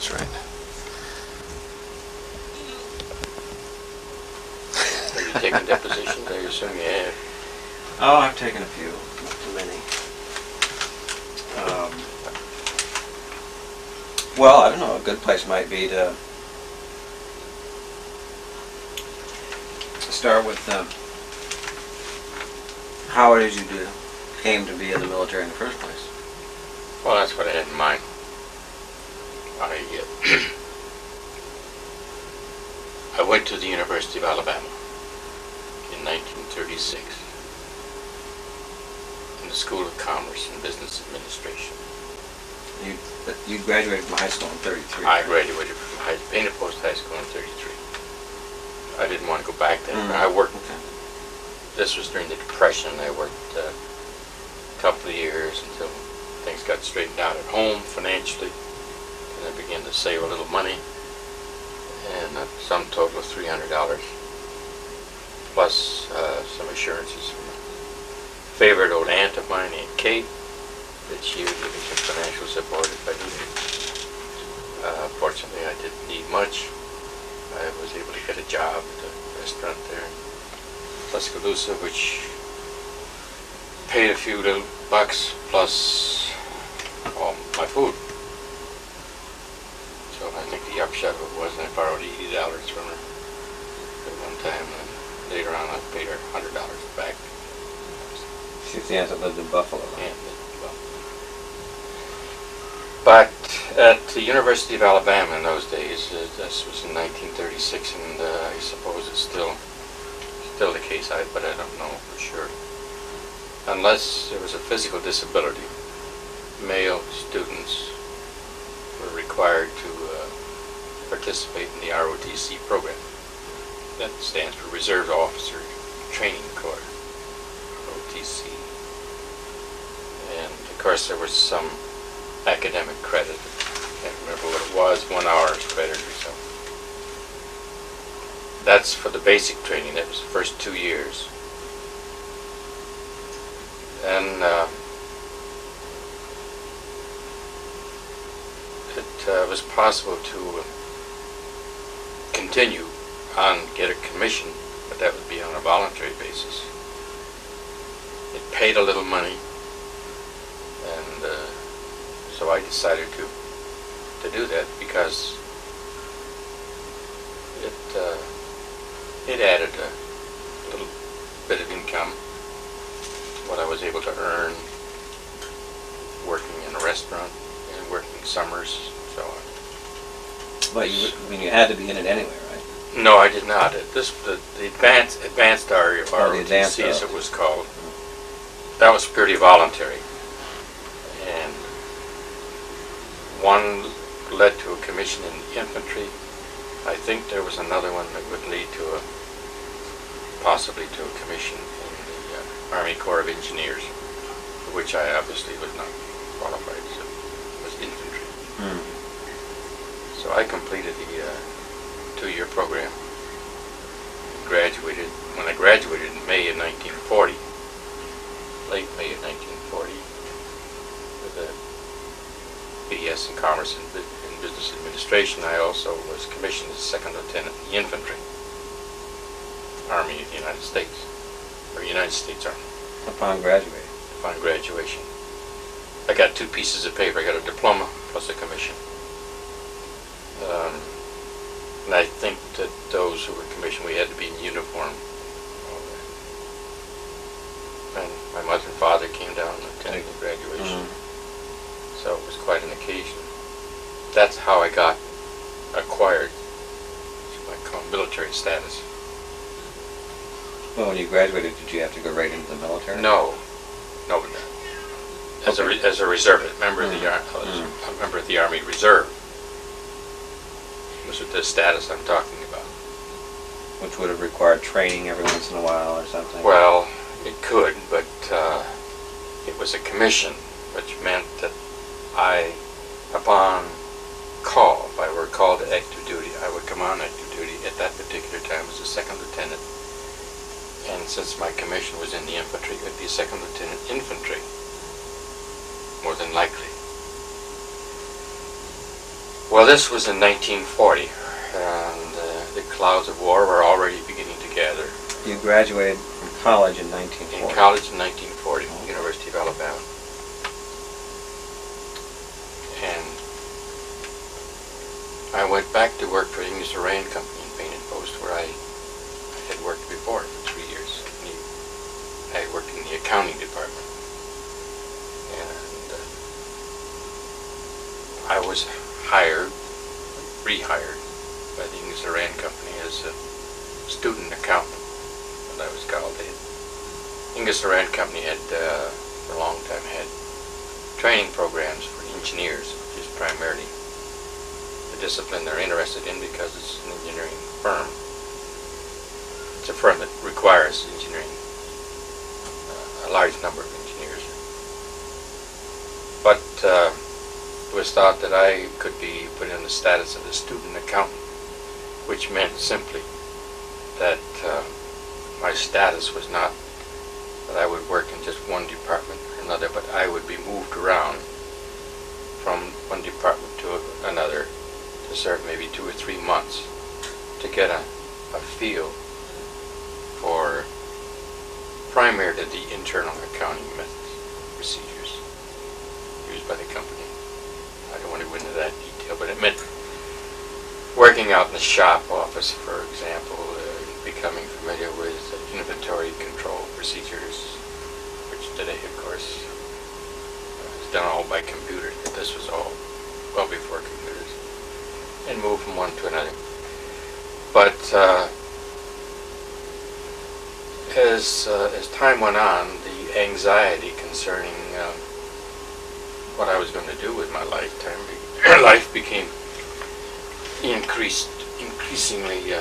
That's right. Have you taken depositions? I assume you have. Oh, I've taken a few, not too many. Well, I don't know, a good place might be to start with how it is you came to be in the military in the first place. Well, that's what I had in mind. I went to the University of Alabama in 1936 in the School of Commerce and Business Administration. You graduated from high school in 33. I graduated from Painted Post High School in 33. I didn't want to go back then. I worked. Okay. This was during the Depression. I worked a couple of years until things got straightened out at home financially, and I began to save a little money, and a sum total of $300, plus some assurances from a favorite old aunt of mine, Aunt Kate, that she would give me some financial support if I needed it. Fortunately, I didn't need much. I was able to get a job at a restaurant there in Tuscaloosa, which paid a few little bucks plus all my food. So I think the upshot of it was I borrowed $80 from her at one time, and later on I paid her $100 back. She's the aunt that lived in Buffalo. And, but at the University of Alabama in those days, this was in 1936, and I suppose it's still the case, but I don't know for sure. Unless there was a physical disability, male students were required to participate in the ROTC program. That stands for Reserve Officer Training Corps, ROTC. And of course there was some academic credit. I can't remember what it was, 1 hour's credit or so. That's for the basic training. That was the first 2 years. And it was possible to continue on, get a commission, but that would be on a voluntary basis. It paid a little money, and so I decided to do that because it added a little bit of income, what I was able to earn working in a restaurant and working summers and so on. But you had to be in it anyway, right? No, I did not. The advanced ROTC, as it was called, that was purely voluntary. And one led to a commission in the infantry. I think there was another one that would lead to possibly to a commission in the Army Corps of Engineers, for which I obviously was not qualified, so it was infantry. So I completed the 2-year program and graduated. When I graduated in May of 1940, late May of 1940, with a BS in Commerce and Business Administration, I also was commissioned as second lieutenant in the infantry, Army of the United States, or United States Army. Upon graduating? Upon graduation. I got 2 pieces of paper. I got a diploma plus a commission. And I think that those who were commissioned, we had to be in uniform. And my mother and father came down and attended the graduation. So it was quite an occasion. That's how I acquired what I call military status. Well, when you graduated, did you have to go right into the military? No. As a reservist, member of the a member of the Army Reserve. This is the status I'm talking about. Which would have required training every once in a while or something? Well, it could, but it was a commission, which meant that upon call, if I were called to active duty, I would come on active duty at that particular time as a second lieutenant. And since my commission was in the infantry, it would be second lieutenant infantry, more than likely. Well, this was in 1940, and the clouds of war were already beginning to gather. You graduated from college in In 1940. college in 1940, University of Alabama. And I went back to work for English Rand Company in Paint and Post, where I had worked before for 3 years. I worked in the accounting department. And I was rehired by the English Rand Company as a student accountant, what I was called. English Rand Company had, for a long time, had training programs for engineers, which is primarily the discipline they're interested in because it's an engineering firm. It's a firm that requires engineering, a large number of engineers. But it was thought that I could be put in the status of a student accountant, which meant simply that my status was not that I would work in just one department or another, but I would be moved around from one department to another to serve maybe 2 or 3 months to get a feel for primarily the internal accounting methods, procedures used by the company. I don't want to go into that detail, but it meant working out in the shop office, for example, becoming familiar with inventory control procedures, which today, of course, is done all by computers, but this was all well before computers, and move from one to another. But as time went on, the anxiety concerning what I was going to do with my life became increasingly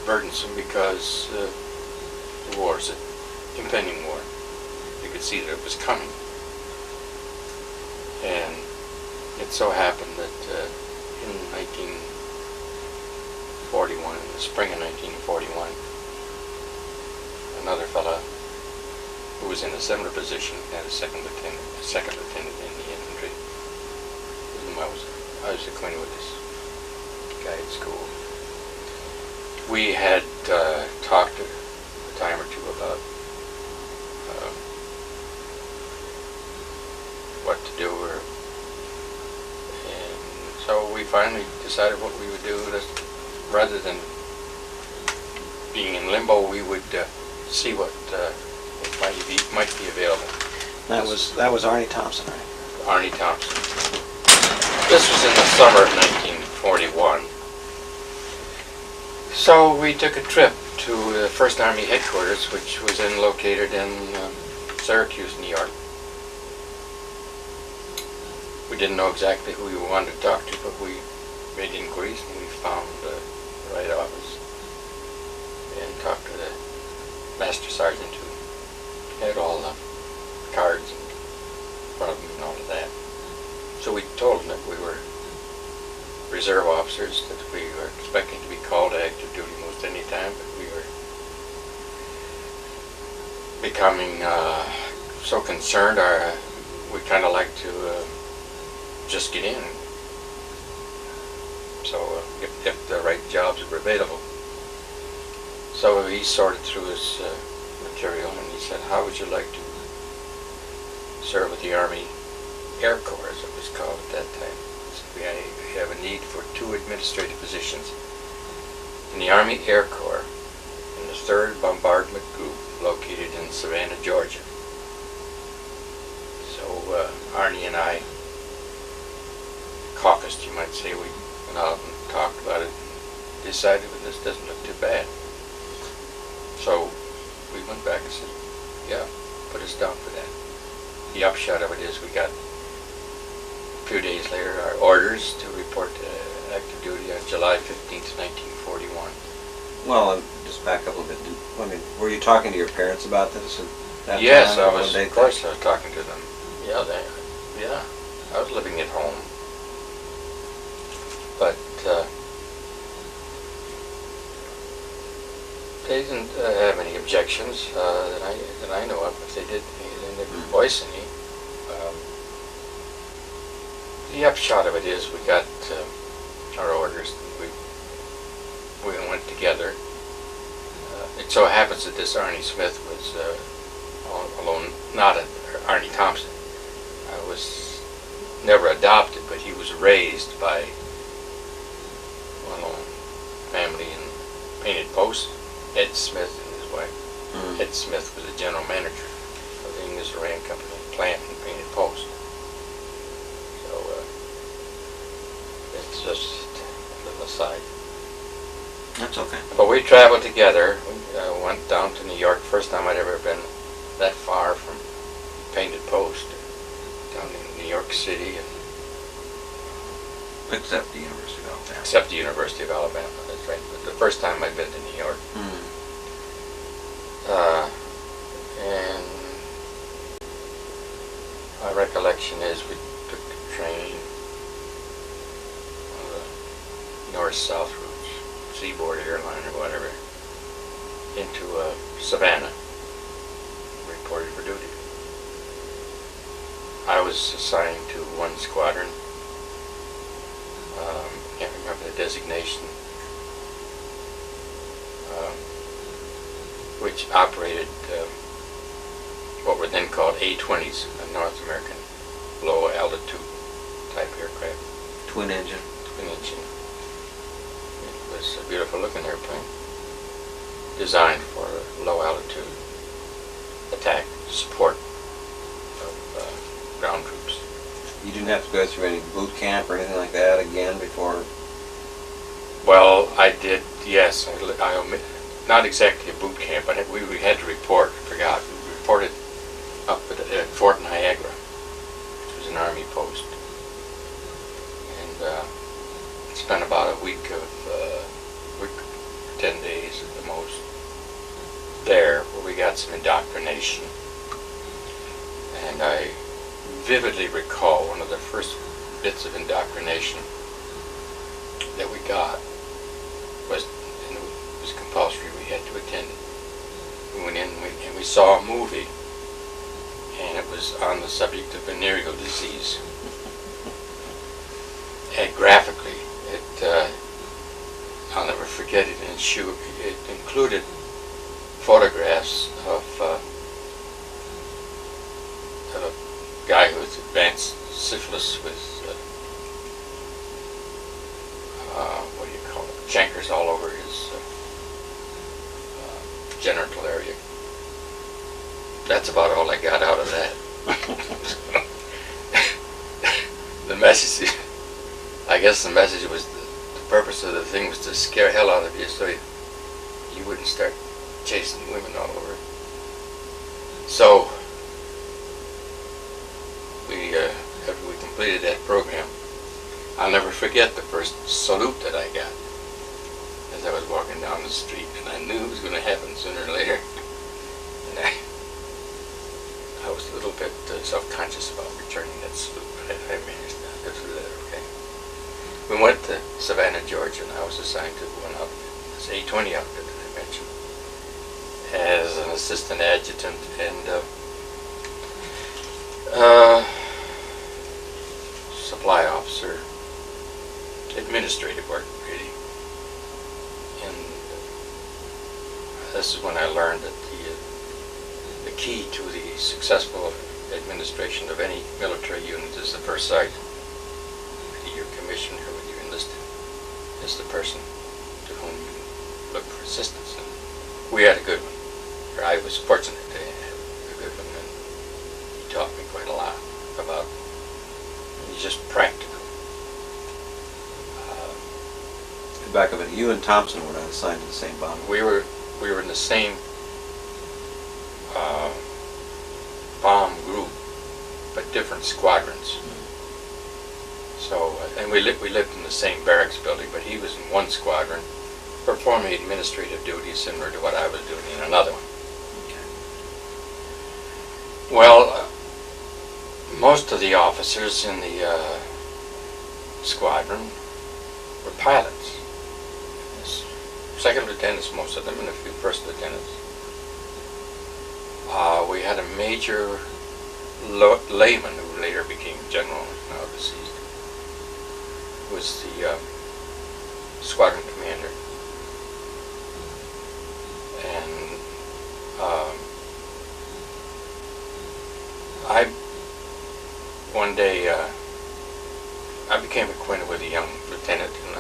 burdensome because the wars, impending war, you could see that it was coming. And it so happened that in 1941, in the spring of 1941, another fella who was in a similar position, had a second lieutenant in the infantry, with whom I was acquainted with this guy at school. We had talked a time or two about what to do, and so we finally decided what we would do. Rather than being in limbo, we would see what might be available. That was Arnie Thompson, right? Arnie Thompson. This was in the summer of 1941. So we took a trip to the First Army headquarters, which was located in Syracuse, New York. We didn't know exactly who we wanted to talk to, but we made inquiries and we found the right office and talked to the master sergeant who had all the cards in front of him and all of that. So we told him that we were reserve officers, that we were expecting to be called to active duty most any time, but we were becoming so concerned, we kind of like to just get in. So if the right jobs were available. So he sorted through his material and he said, how would you like to serve with the Army Air Corps, as it was called at that time? We have a need for 2 administrative positions in the Army Air Corps in the 3rd Bombardment Group located in Savannah, Georgia. So Arnie and I caucused, you might say. We went out and talked about it and decided that this doesn't look too bad. So we went back and said, yeah, put us down for that. The upshot of it is we got, a few days later, our orders to report to active duty on July 15th, 1941. Well, just back up a bit. I mean, were you talking to your parents about this at that yes, time? I was. Of course, I was talking to them. Yeah, I was living at home, but they didn't have any objections that I know of. If they did, they didn't voice any. The upshot of it is we got our orders. We went together. It so happens that this Arnie Smith was alone, not Arnie Thompson. Was never adopted, but he was raised by family in Painted Post. Ed Smith and his wife. Ed Smith was the general manager of the English Iran Company plant in Painted Post. So it's just a little aside. That's okay. But we traveled together. We went down to New York. First time I'd ever been that far from Painted Post, down in New York City, and except the University of Alabama. Except the University of Alabama. That's right. But the first time I'd been to New York. And my recollection is we took the train on the north-south routes, Seaboard Airline or whatever, into Savannah, reported for duty. I was assigned to one squadron. Can't remember the designation, which operated what were then called A-20s, North American low altitude type aircraft. Twin engine. Twin engine. It was a beautiful looking airplane, designed for low altitude attack support of ground troops. You didn't have to go through any boot camp or anything like that again before? Well, I did, yes. I omit, not exactly a boot camp, but we had to report. I forgot. We reported up at Fort Niagara, which was an Army post. And spent about a week, 10 days at the most, there, where we got some indoctrination. And I vividly recall one of the first bits of indoctrination that we got was, and it was compulsory, we had to attend it. We went in and we saw a movie, and it was on the subject of venereal disease. And graphically, I'll never forget it, it included photographs of a guy who has advanced syphilis with what do you call it? Chancres all over his genital area. That's about all I got out of that. The message, I guess the message was, the purpose of the thing was to scare hell out of you so you wouldn't start chasing women all over. So, after we completed that program, I'll never forget the first salute that I got as I was walking down the street, and I knew it was going to happen sooner or later. And I was a little bit self-conscious about returning that salute, but I managed to get through that okay. We went to Savannah, Georgia, and I was assigned to one outfit, this A-20 outfit that I mentioned, as an assistant adjutant and supply officer, administrative work, really. And this is when I learned that the key to the successful administration of any military unit is the first sergeant. Whether you're commissioned or whether you're enlisted, is the person to whom you look for assistance. And we had a good one, or I was fortunate to have a good one, and he taught me quite a lot about. He's just practical. Back of it, you and Thompson were not assigned to the same bomber. We were in the same bomb group, but different squadrons. So, and we lived in the same barracks building, but he was in one squadron, performing administrative duties similar to what I was doing in another one. Okay. Well, most of the officers in the squadron were pilots. Second lieutenants, most of them, and a few first lieutenants. We had a major layman who later became general, now deceased, was the squadron commander. And one day I became acquainted with a young lieutenant, and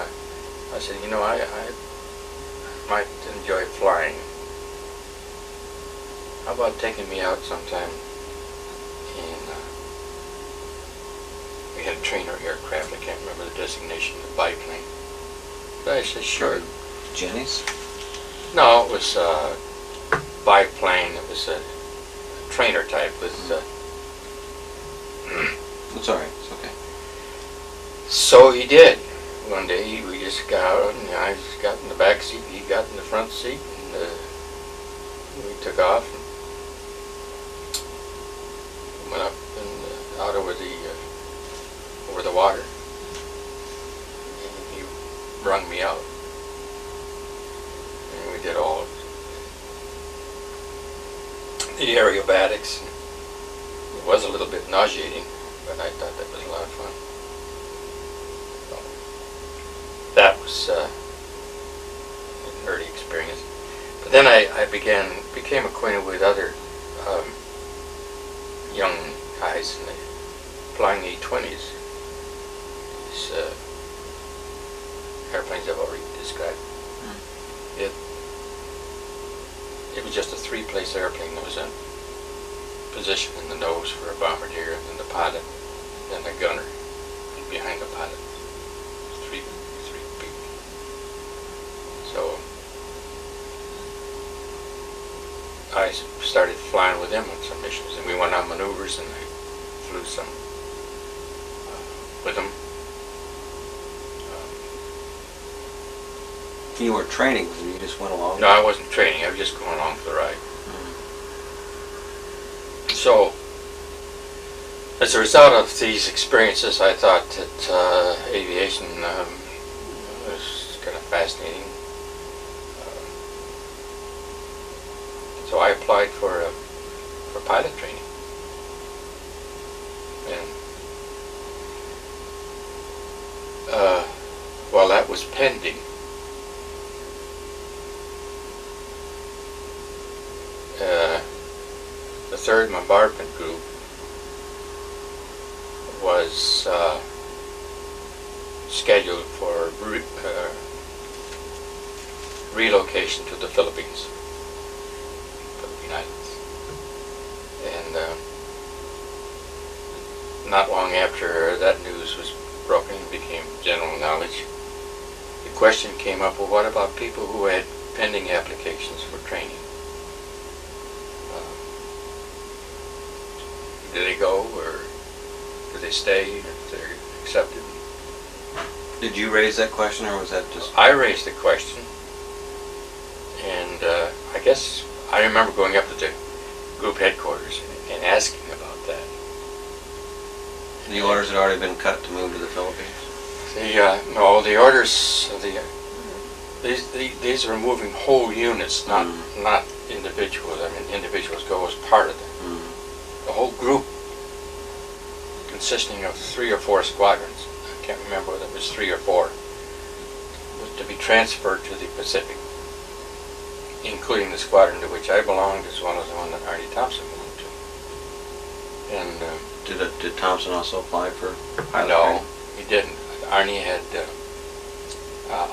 I said, you know, I might enjoy flying. How about taking me out sometime? And we had a trainer aircraft. I can't remember the designation, the biplane. But I said, sure. Jenny's? No, it was biplane. It was a trainer type with. It's all right. It's okay. So he did. One day we just got out, and I just got in the back seat, he got in the front seat, and we took off and went up and out over the water. And he wrung me out, and we did all the aerobatics. It was a little bit nauseating, but I thought that was a lot of fun. That was an early experience. But then I became acquainted with other young guys, and they flying the E-20s. These airplanes I've already described. It was just a three-place airplane. There was a position in the nose for a bombardier, and then the pilot, and the gunner behind the pilot. Three people. So I started flying with them on some missions, and we went on maneuvers, and I flew some with them. You weren't training with them, you just went along? No, I wasn't training. I was just going along for the ride. So, as a result of these experiences, I thought that aviation was kind of fascinating. So I applied for pilot training, and while that was pending, the 3rd Bombardment Group was scheduled for relocation to the Philippines. Islands. And not long after that news was broken and became general knowledge, the question came up, well, what about people who had pending applications for training? Do they go, or do they stay if they're accepted? Did you raise that question, or was that just... I raised the question, and I guess I remember going up to the group headquarters and asking about that. The orders had already been cut to move to the Philippines? No, the orders, these are moving whole units, not individuals. I mean, individuals go as part of them. The whole group, consisting of 3 or 4 squadrons, I can't remember whether it was 3 or 4, was to be transferred to the Pacific, including the squadron to which I belonged, as well as the one that Arnie Thompson moved to. And did Thompson also apply for pilot no, training? he didn't. Arnie had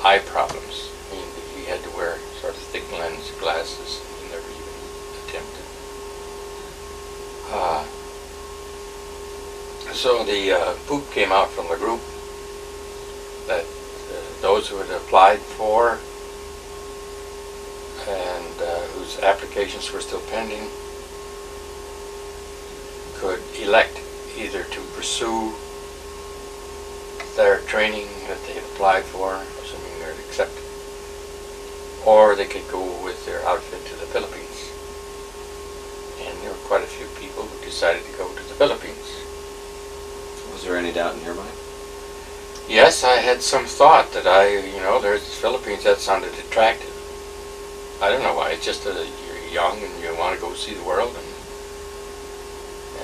eye problems. I mean, he had to wear sort of thick lens glasses. He never even attempted. So the poop came out from the group that those who had applied for and whose applications were still pending could elect either to pursue their training that they had applied for, assuming they're accepted, or they could go with their outfit to the Philippines. And there were quite a few people who decided to go to the Philippines. Was there any doubt in your mind? Yes, I had some thought that there's the Philippines, that sounded attractive. I don't know why, it's just that you're young and you want to go see the world and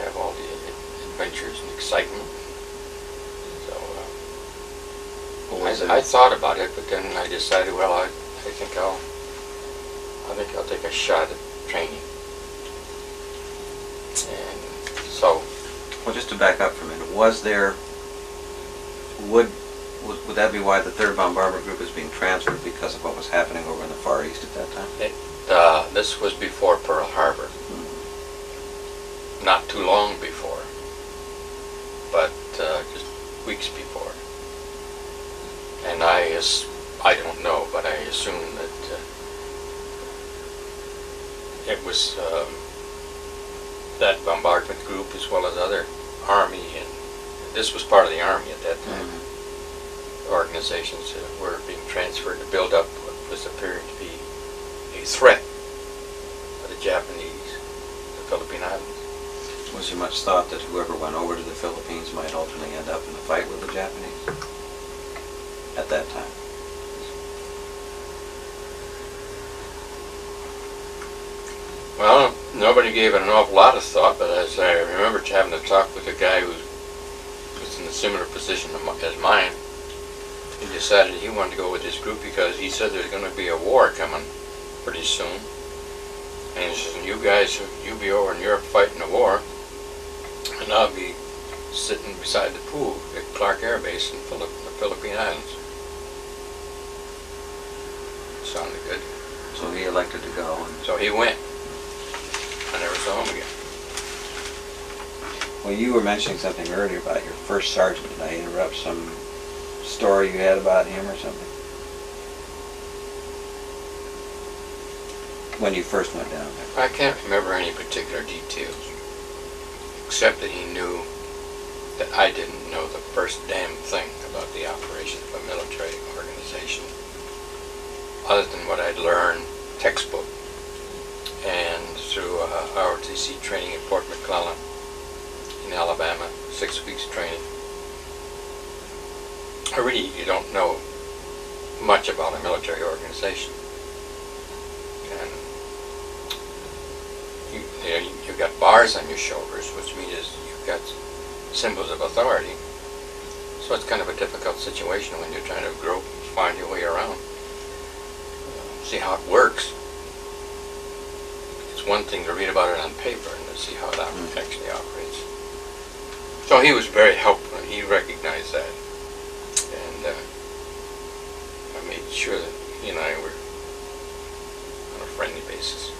have all the adventures and excitement. So, I thought about it, but then I decided, well, I think I'll take a shot at training. And so, Well, just to back up for a minute, would that be why the 3rd Bombardment Group is being transferred, because of what was happening over in the Far East at that time? this was before Pearl Harbor. Not too long before, but just weeks before. And I don't know, but I assume that it was that bombardment group as well as other Army, and this was part of the Army at that time, organizations that were being transferred to build up what was appearing to be a threat for the Japanese, the Philippine Islands. Was there much thought that whoever went over to the Philippines might ultimately end up in a fight with the Japanese at that time? Well, nobody gave it an awful lot of thought, but as I remember having a talk with a guy who was in a similar position as mine, he decided he wanted to go with this group because he said there's going to be a war coming pretty soon. And he says, you guys, you'll be over in Europe fighting the war, and I'll be sitting beside the pool at Clark Air Base in the Philippine Islands. Sounded good. So he elected to go. And so he went. I never saw him again. Well, you were mentioning something earlier about your first sergeant. Did I interrupt some story you had about him or something? When you first went down there? I can't remember any particular details, except that he knew that I didn't know the first damn thing about the operation of a military organization, other than what I'd learned textbook and through ROTC training at Fort McClellan in Alabama, 6 weeks training. You don't know much about a military organization. And you've got bars on your shoulders, which means you've got symbols of authority. So it's kind of a difficult situation when you're trying to find your way around. See how it works. It's one thing to read about it on paper and to see how it actually operates. So he was very helpful, and he recognized that. And I made sure that he and I were on a friendly basis.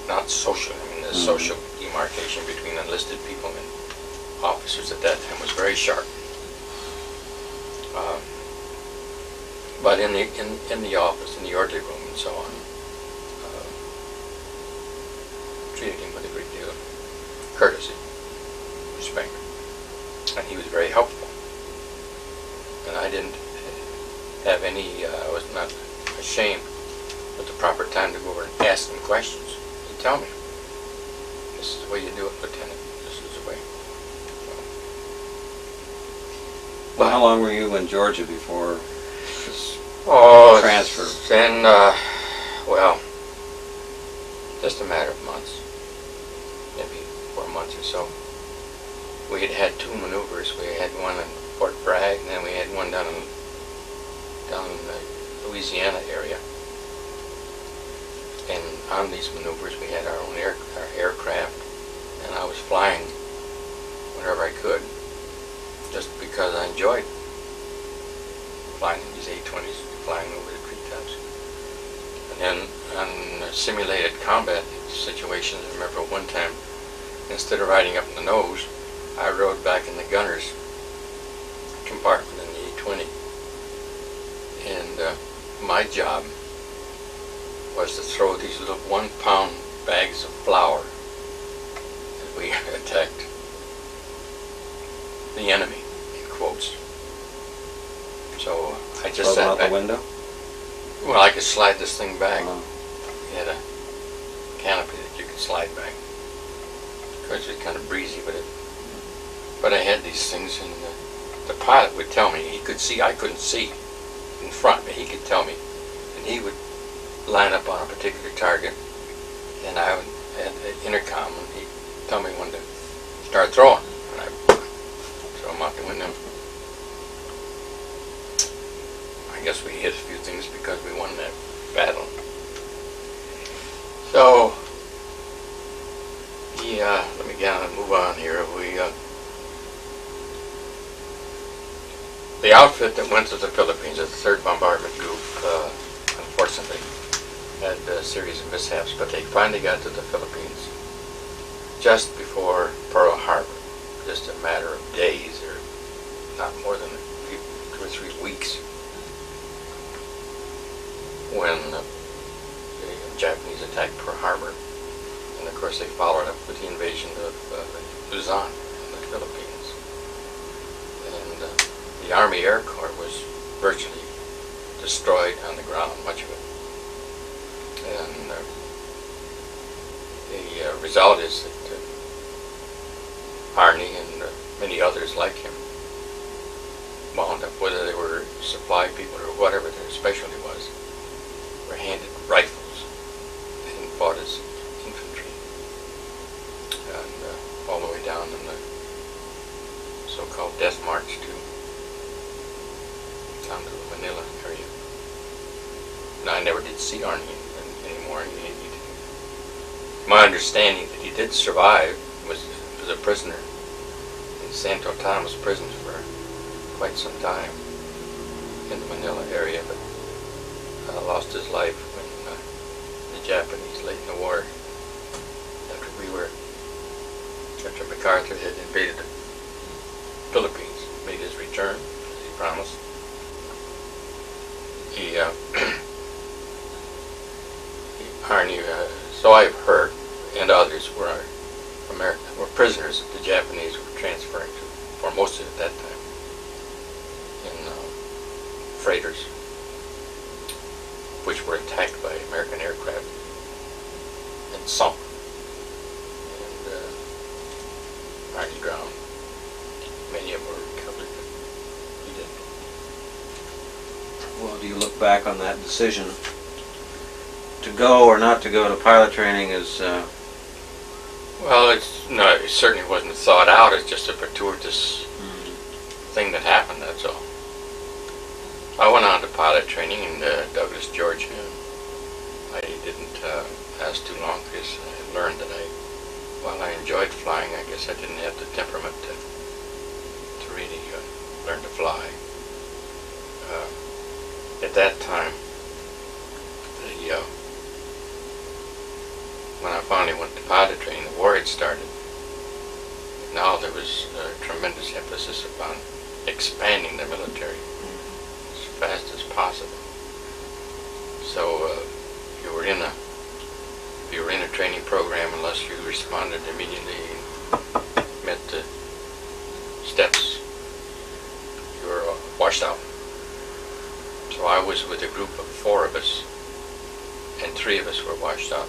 Not social. I mean, the social demarcation between enlisted people and officers at that time was very sharp. But in the office, in the orderly room, and so on, treated him with a great deal of courtesy, respect, and he was very helpful. And I didn't have any. I was not ashamed at the proper time to go over and ask him questions. He'd tell me, "This is the way you do it, Lieutenant. This is the way." Well, how long were you in Georgia before this transfer? Then, well, just a matter of months, maybe 4 months or so. We had had 2 maneuvers. We had one in Fort Bragg, and then we had one down in the Louisiana area. And on these maneuvers, we had our own aircraft, and I was flying whenever I could, just because I enjoyed flying in these A-20s, flying over the treetops. And then on simulated combat situations, I remember one time, instead of riding up in the nose, I rode back in the gunner's compartment in the A-20. And my job was to throw these little 1-pound bags of flour as we attacked the enemy, in quotes. So I just sat out back. the window? Well, I could slide this thing back. You had a canopy that you could slide back. Of course, it was kind of breezy, but I had these things, and the pilot would tell me. He could see. I couldn't see in front, but he could tell me, and he would line up on a particular target, and I would have the intercom, and he'd tell me when to start throwing, and I'd throw them out the window. I guess we hit a few things because we won that battle. So, let me move on here. The outfit that went to the Philippines, the 3rd Bombardment Group, unfortunately had a series of mishaps, but they finally got to the Philippines just before Pearl Harbor, just a matter of days, or not more than 2 or 3 weeks, when the Japanese attacked Pearl Harbor. And of course they followed up with the invasion of Luzon in the Philippines. And the Army Air Corps was virtually destroyed on the ground, much of it. And the result is that Arnie and many others like him wound up, whether they were supply people or whatever their specialty was, were handed rifles and fought as infantry. And all the way down in the so-called Death March down to the Manila area. And I never did see Arnie anymore. My understanding that he did survive, was a prisoner in Santo Tomas prison for quite some time in the Manila area, but lost his life when the Japanese late in the war, after MacArthur had invaded the Philippines, made his return, as he promised. Arnie, so I've heard, and others were prisoners that the Japanese were transferring to, for most of it at that time, in freighters, which were attacked by American aircraft and sunk. And Arnie drowned. Many of them were recovered, but he didn't. Well, do you look back on that decision to go or not to go to pilot training as... Well, it certainly wasn't thought out. It's just a fortuitous thing that happened, that's all. I went on to pilot training in Douglas, Georgia. I didn't last too long because I learned that while I enjoyed flying, I guess I didn't have the temperament to really learn to fly. At that time, when I finally went to pilot training, the war had started. Now there was a tremendous emphasis upon expanding the military as fast as possible. So if you were in a training program, unless you responded immediately and met the steps, you were washed out. So I was with a group of 4 of us, and 3 of us were washed out.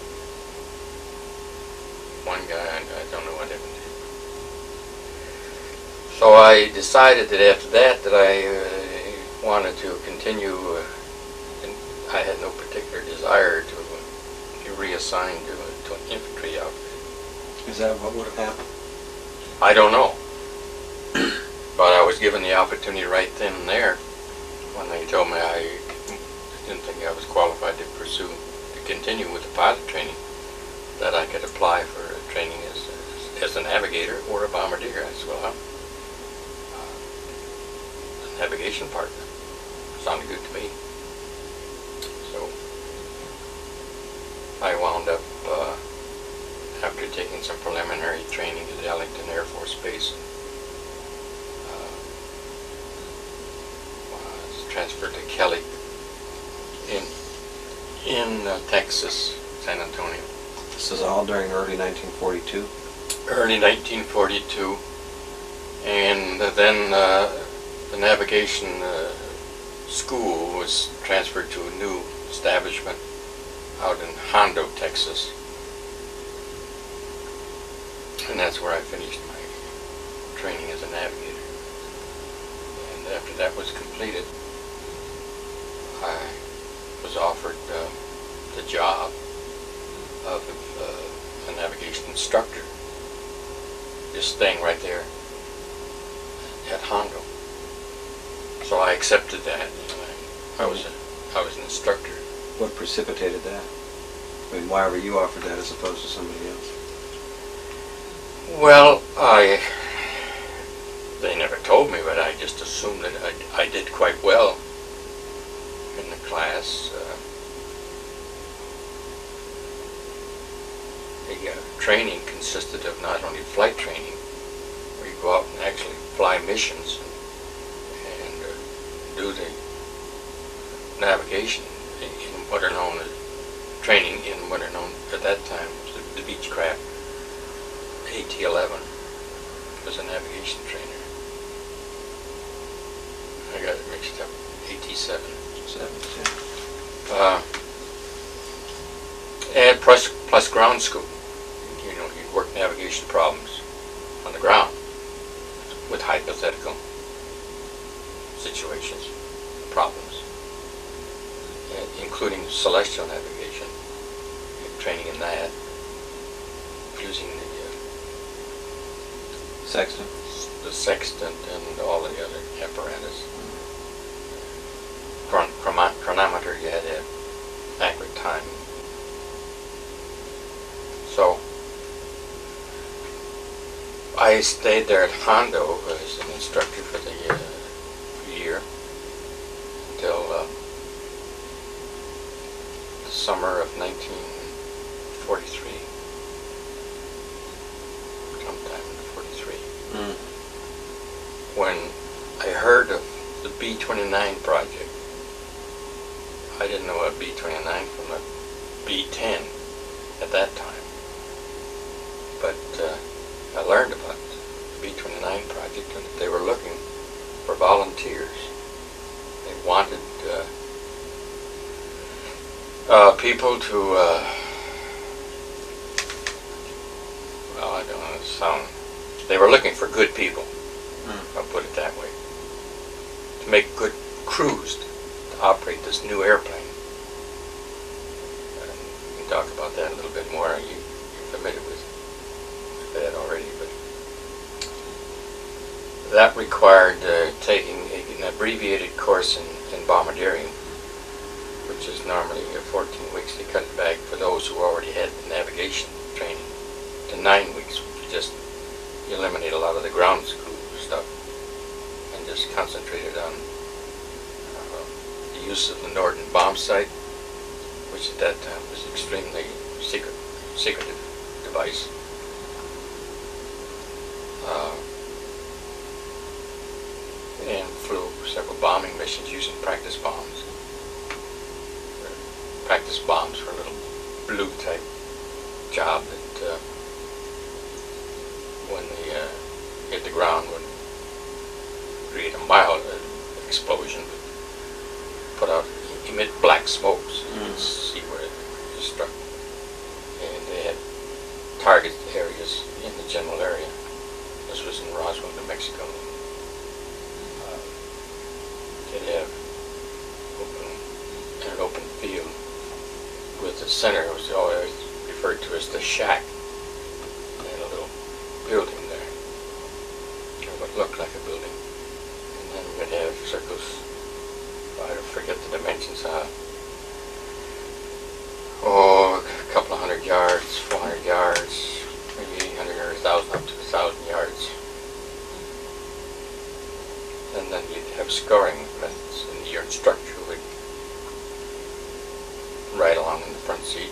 One guy, I don't know what happened to him. So I decided that after that I wanted to continue, and I had no particular desire to be reassigned to an infantry outfit. Is that what would have happened? I don't know. But I was given the opportunity right then and there when they told me I didn't think I was qualified to continue with the pilot training, that I could apply for training as a navigator or a bombardier. I said, well, a navigation partner sounded good to me. So I wound up, after taking some preliminary training at Ellington Air Force Base, was transferred to Kelly in Texas, San Antonio. This is all during early 1942? Early 1942. And then the navigation school was transferred to a new establishment out in Hondo, Texas. And that's where I finished my training as a navigator. And after that was completed, I was offered the job of a navigation instructor, just staying right there at Hondo. So I accepted that, and I was an instructor. What precipitated that? I mean, why were you offered that as opposed to somebody else? Well, they never told me, but I just assumed that I did quite well in the class. The training consisted of not only flight training, where you go out and actually fly missions and do the navigation in what are known as training in what are known at that time as the Beechcraft. AT-11 was a navigation trainer. I got it mixed up. AT-7. And plus ground school. You know, you work navigation problems on the ground with hypothetical situations, problems, including celestial navigation, training in that, using the sextant and all the other apparatus. Chronometer, you had to have accurate time. So I stayed there at Hondo as an instructor for the year until the summer of 1943. Sometime in 43. When I heard of the B-29 project, I didn't know a B-29 from a B-10 at that time, but I learned about the B-29 project and that they were looking for volunteers. They wanted people to, well, I don't know, they were looking for good people, I'll put it that way, to make good crews to operate this new airplane. We can talk about that a little bit more. You're familiar with that already, but that required taking an abbreviated course in Bombadiering, which is normally 14 weeks. They cut it back for those who already had the navigation training to 9 weeks, which just eliminate a lot of the ground school stuff and just concentrated on the use of the Norden bomb sight, which at that time was extremely secretive device. And flew several bombing missions using practice bombs. Practice bombs were a little blue type job that when they hit the ground would create a mild explosion, but emit black smoke so you could see where it struck. And they had target areas in the general area. This was in Roswell, New Mexico. They'd have an open field with the center. It was always referred to as the shack. They had a little building there, or what looked like a building, and then we'd have circles. I forget the dimensions. A couple of 100 yards, 400 yards, maybe 800 or 1,000, up to 1,000 yards. And then you'd have scoring methods, and your instructor would ride along in the front seat,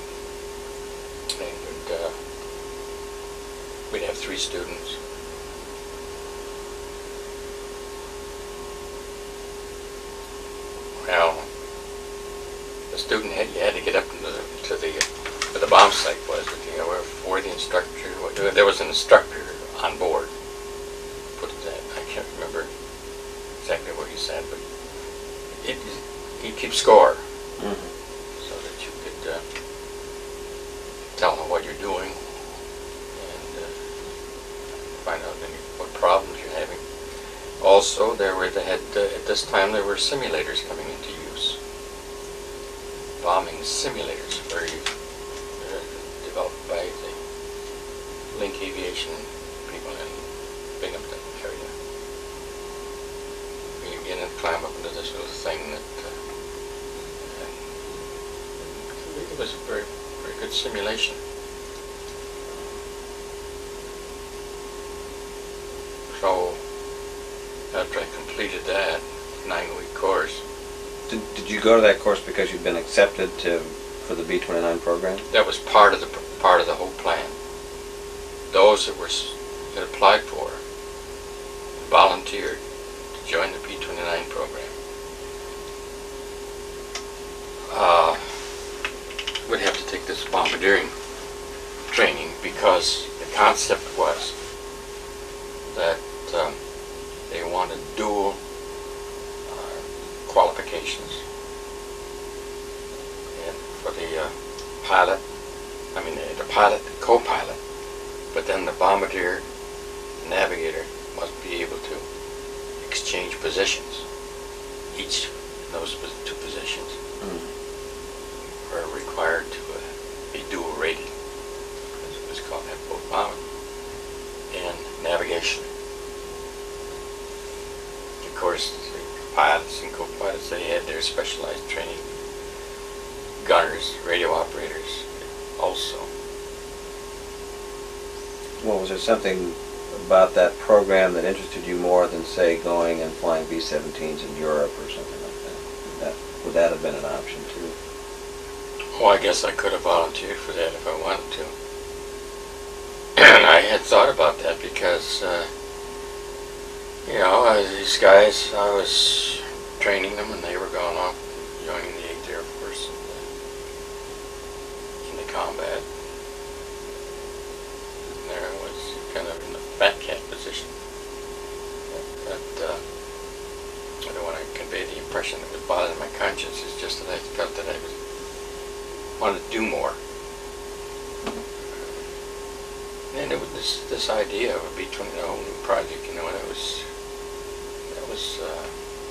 and we'd have 3 students. Well, the student you had to get up to where the bomb site was, where the instructor, there was an instructor on board. Put it that, I can't remember exactly what he said, but he'd keep score, so that you could tell him what you're doing and find out what problems you're having. Also, at this time there were simulators coming into use. Bombing simulators were developed by the Link Aviation people in Binghamton area. You get and climb up into this little thing that it was a very, very good simulation. So after I completed that 9-week course, Did you go to that course because you'd been accepted for the B-29 program? that was part of the whole plan. Those that applied for volunteered to join the B-29 program. Would have to take this bombardiering training because the concept was that they wanted dual qualifications. And for the pilot, the pilot, the co-pilot, but then the bombardier, the navigator must be able to exchange positions. Each of those two positions were required to be dual rated. It was called that, both bombing and navigation. Of course, the pilots and co-pilots, they had their specialized training. Gunners, radio operators also. Well, was there something about that program that interested you more than, say, going and flying B-17s in Europe or something like that? Would that have been an option too? Well, I guess I could have volunteered for that if I wanted to. And I had thought about that because, these guys, I was training them and they were going off joining the 8th Air Force in the combat. And there I was kind of in the fat cat position. But I don't want to convey the impression that was bothering my conscience. It's just that I felt that I wanted to do more. And it was this idea of a B-29 new project, and that was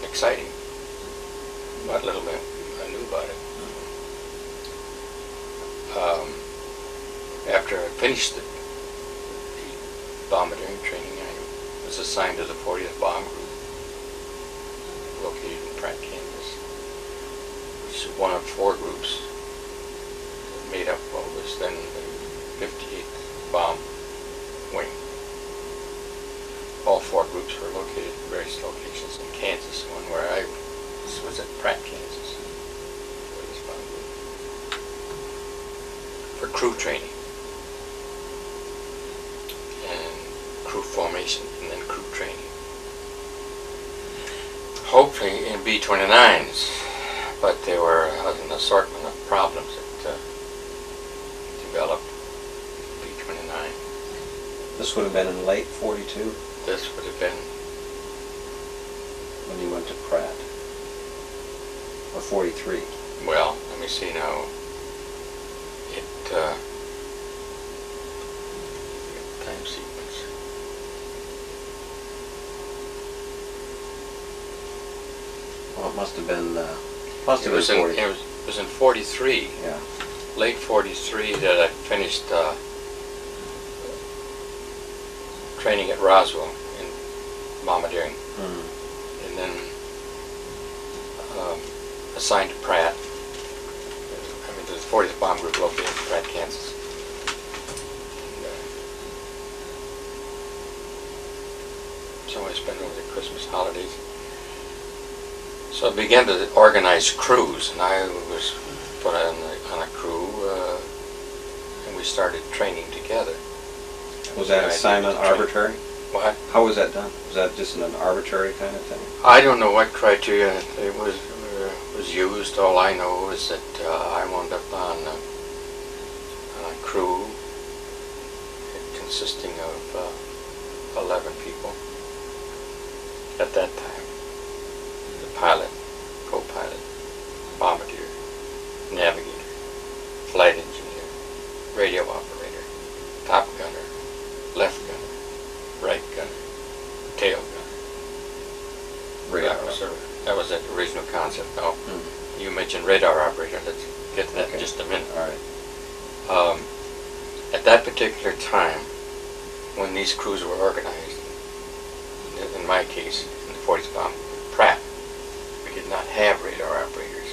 exciting. What little bit I knew about it. After I finished the bombardiering training, I was assigned to the 40th Bomb Group, located in Pratt, Kansas, which is one of 4 groups made up what was then the 58th Bomb Wing. All 4 groups were located in various locations in Kansas. One where I was at Pratt, Kansas, for crew training and crew formation and then crew training. Hopefully in B-29s, but there were an assortment of problems that developed in B-29. This would have been in late 42 This would have been when you went to Pratt, or 43. Well, let me see now. Time sequence. Well, it must have been. It was in 43. Yeah. Late 43 that I finished training at Roswell in bombardiering, and then assigned to Pratt. To the 40th Bomb Group located in Pratt, Kansas. And, so I spent over the Christmas holidays. So I began to organize crews, and I was put on a crew, and we started training together. Was that assignment arbitrary? What? How was that done? Was that just an arbitrary kind of thing? I don't know what criteria it was used. All I know is that I wound up on a crew consisting of 11 people at that time. The pilot, co-pilot, bombardier, navigator, flight engineer, radio operator, top gunner, left gunner, right gunner, tail gunner. That was the original concept. Now, you mentioned radar operator. Let's get to that in just a minute. All right. At that particular time, when these crews were organized, in my case, in the 40th Bomb Pratt, we did not have radar operators.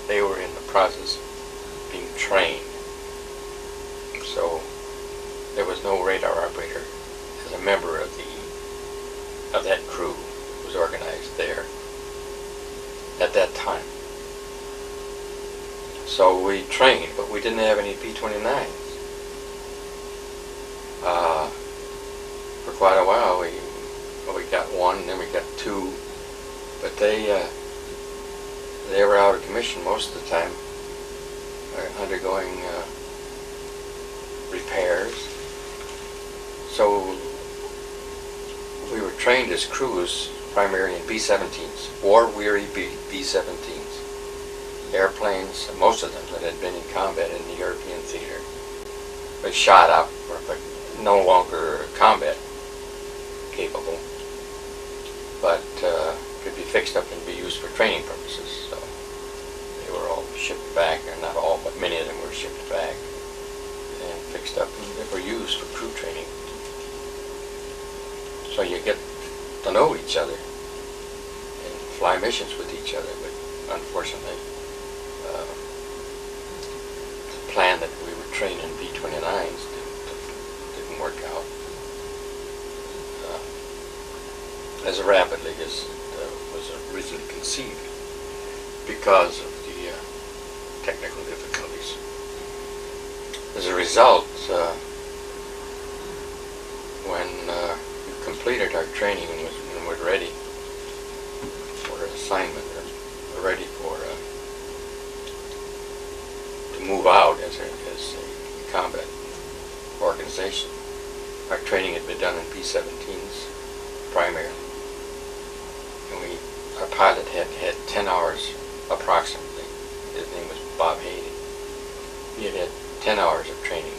They were in the process of being trained that time. So we trained, but we didn't have any B-29s. For quite a while, we got one, and then we got two, but they were out of commission most of the time, undergoing repairs. So we were trained as crews primarily in B-17s, war-weary B-17s, airplanes, most of them that had been in combat in the European theater, but shot up, but no longer combat capable, but could be fixed up and be used for training purposes. So they were all shipped back, or not all, but many of them were shipped back and fixed up, and they were used for crew training. So you get to know each other and fly missions with each other, but unfortunately the plan that we were training B-29s didn't work out as rapidly as was originally conceived because of the technical difficulties. As a result, when we completed our training and we're ready for assignment, or ready for to move out as a combat organization, our training had been done in B-17s primarily. And our pilot had 10 hours approximately. His name was Bob Haiti. He had 10 hours of training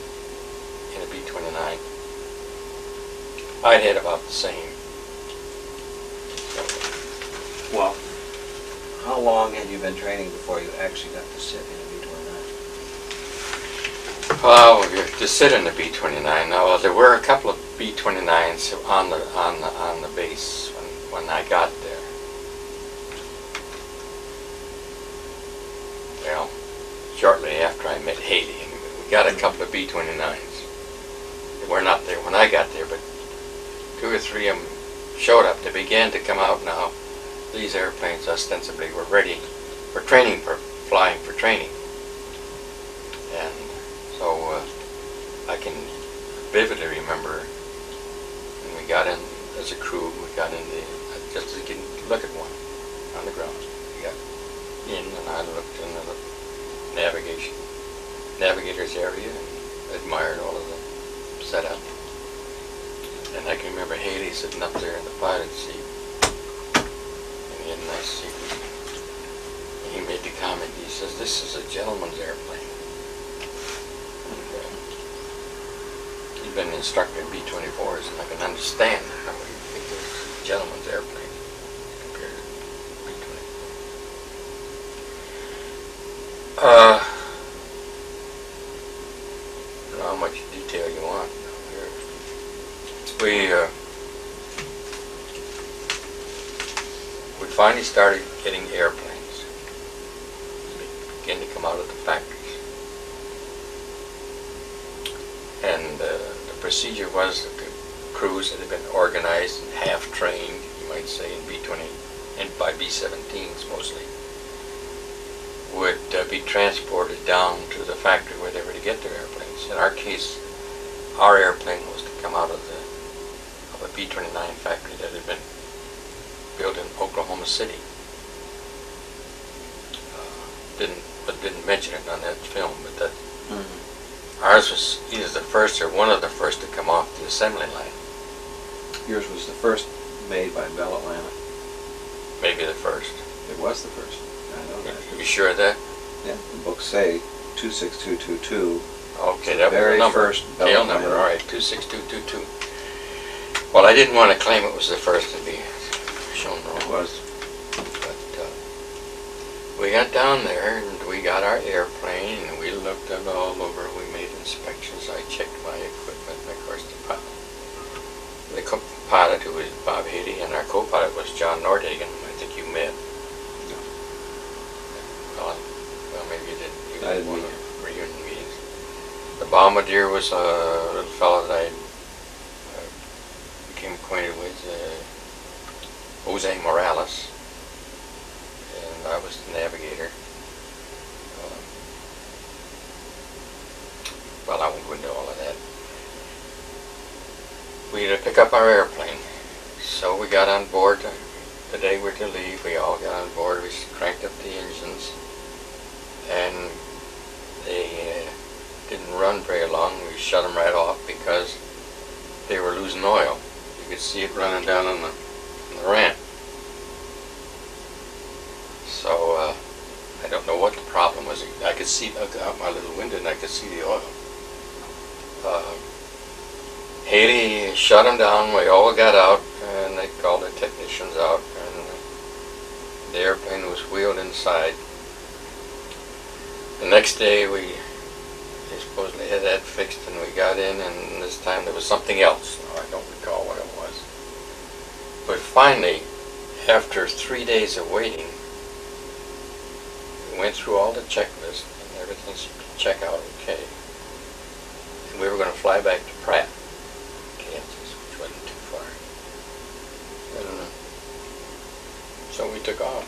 in a B-29. I'd had about the same. Well, how long had you been training before you actually got to sit in a B-29? Well, to sit in the B-29. Now, there were a couple of B-29s on the base when I got there. Well, shortly after I met Haley, we got a couple of B-29s. They were not there when I got there, but 2 or 3 of them showed up. They began to come out now. These airplanes ostensibly were ready for training, for flying for training. And so I can vividly remember when we got in as a crew, we got in just to look at one on the ground. We got in and I looked in the navigator's area and admired all of the setup. And I can remember Haley sitting up there in the pilot seat, and he had a nice seat. And he made the comment, he says, "This is a gentleman's airplane." And, he'd been instructor in B-24s, and I can understand how he think it was a gentleman's airplane compared to B-24. I don't know how much detail you want. We finally started getting airplanes. They began to come out of the factories. And the procedure was that the crews that had been organized and half trained, you might say, in B-20 and by B-17s mostly, would be transported down to the factory where they were to get their airplanes. In our case, our airplane was to come out of a B-29 factory that had been built in Oklahoma City. Didn't mention it on that film, but that ours was either the first or one of the first to come off the assembly line. Yours was the first made by Bell Atlanta. Maybe the first. It was the first. I know that. You sure of that? Yeah, the books say 26222. Okay, that was the very number. first Bell Tail Atlanta. number, all right, 26222. Well, I didn't want to claim it was the first to be shown wrong. It was. But we got down there and we got our airplane and we looked it all over. We made inspections. I checked my equipment, and of course the pilot, who was Bob Haiti, and our co-pilot was John Nordhagen, whom I think you met. Well, maybe you didn't. You I didn't one meet of the reunion meetings. The Bombardier was a little fellow that I became acquainted with, Jose Morales, and I was we to pick up our airplane. So we got on board the day we were to leave. We all got on board. We cranked up the engines, and they didn't run very long. We shut them right off because they were losing oil. You could see it running down on the ramp. So I don't know what the problem was. I could see out my little window, and I could see the oil. Haley shut them down. We all got out, and they called the technicians out, and the airplane was wheeled inside. The next day, they supposedly had that fixed, and we got in, and this time there was something else. No, I don't recall what it was. But finally, after 3 days of waiting, we went through all the checklists, and everything seemed to check out okay. And we were going to fly back to Pratt, Kansas, which wasn't too far. And so we took off.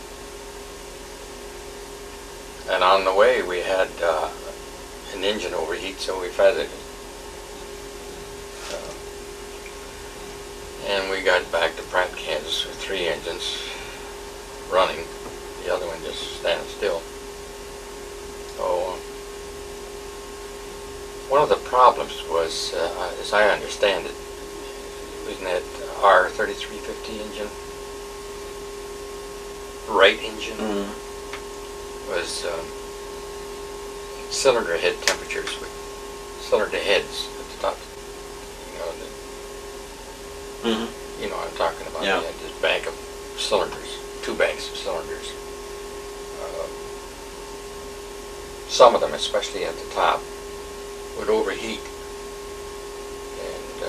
And on the way, we had an engine overheat, so we feathered it. And we got back to Pratt, Kansas with 3 engines running. The other one just standing still. So one of the problems was, as I understand it, wasn't that our 3350 engine, Wright engine, was cylinder head temperatures with cylinder heads at the top. You know what I'm talking about. Yeah. You had this bank of cylinders, 2 banks of cylinders. Some of them, especially at the top, would overheat and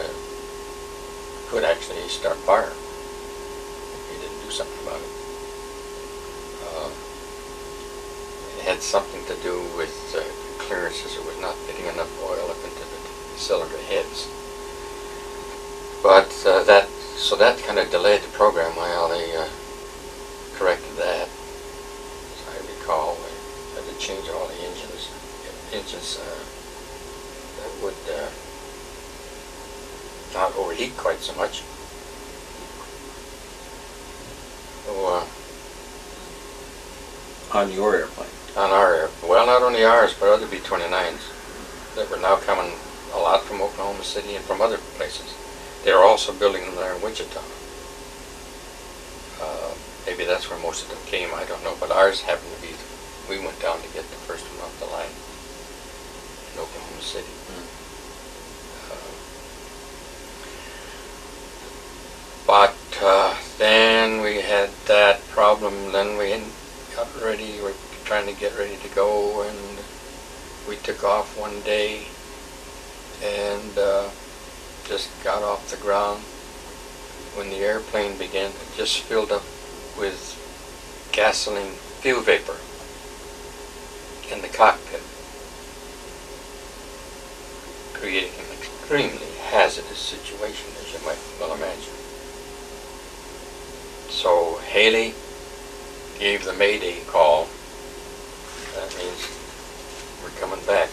could actually start fire if you didn't do something about it. It had something to do with clearances. It was not getting enough oil up into the cylinder heads. But so that kind of delayed the program while they corrected that. As I recall, they had to change all the engines that would not overheat quite so much. So, On your airplane? on our, well, not only ours, but other B-29s that were now coming a lot from Oklahoma City and from other places. They were also building them there in Wichita. Maybe that's where most of them came, I don't know, but ours happened to be, we went down to get the first one off the line in Oklahoma City. But then we had that problem, then we got ready, we were trying to get ready to go, and we took off one day and just got off the ground when the airplane began, it just filled up with gasoline fuel vapor in the cockpit, creating an extremely hazardous situation, as you might well imagine. So Haley gave the Mayday call. That means we're coming back.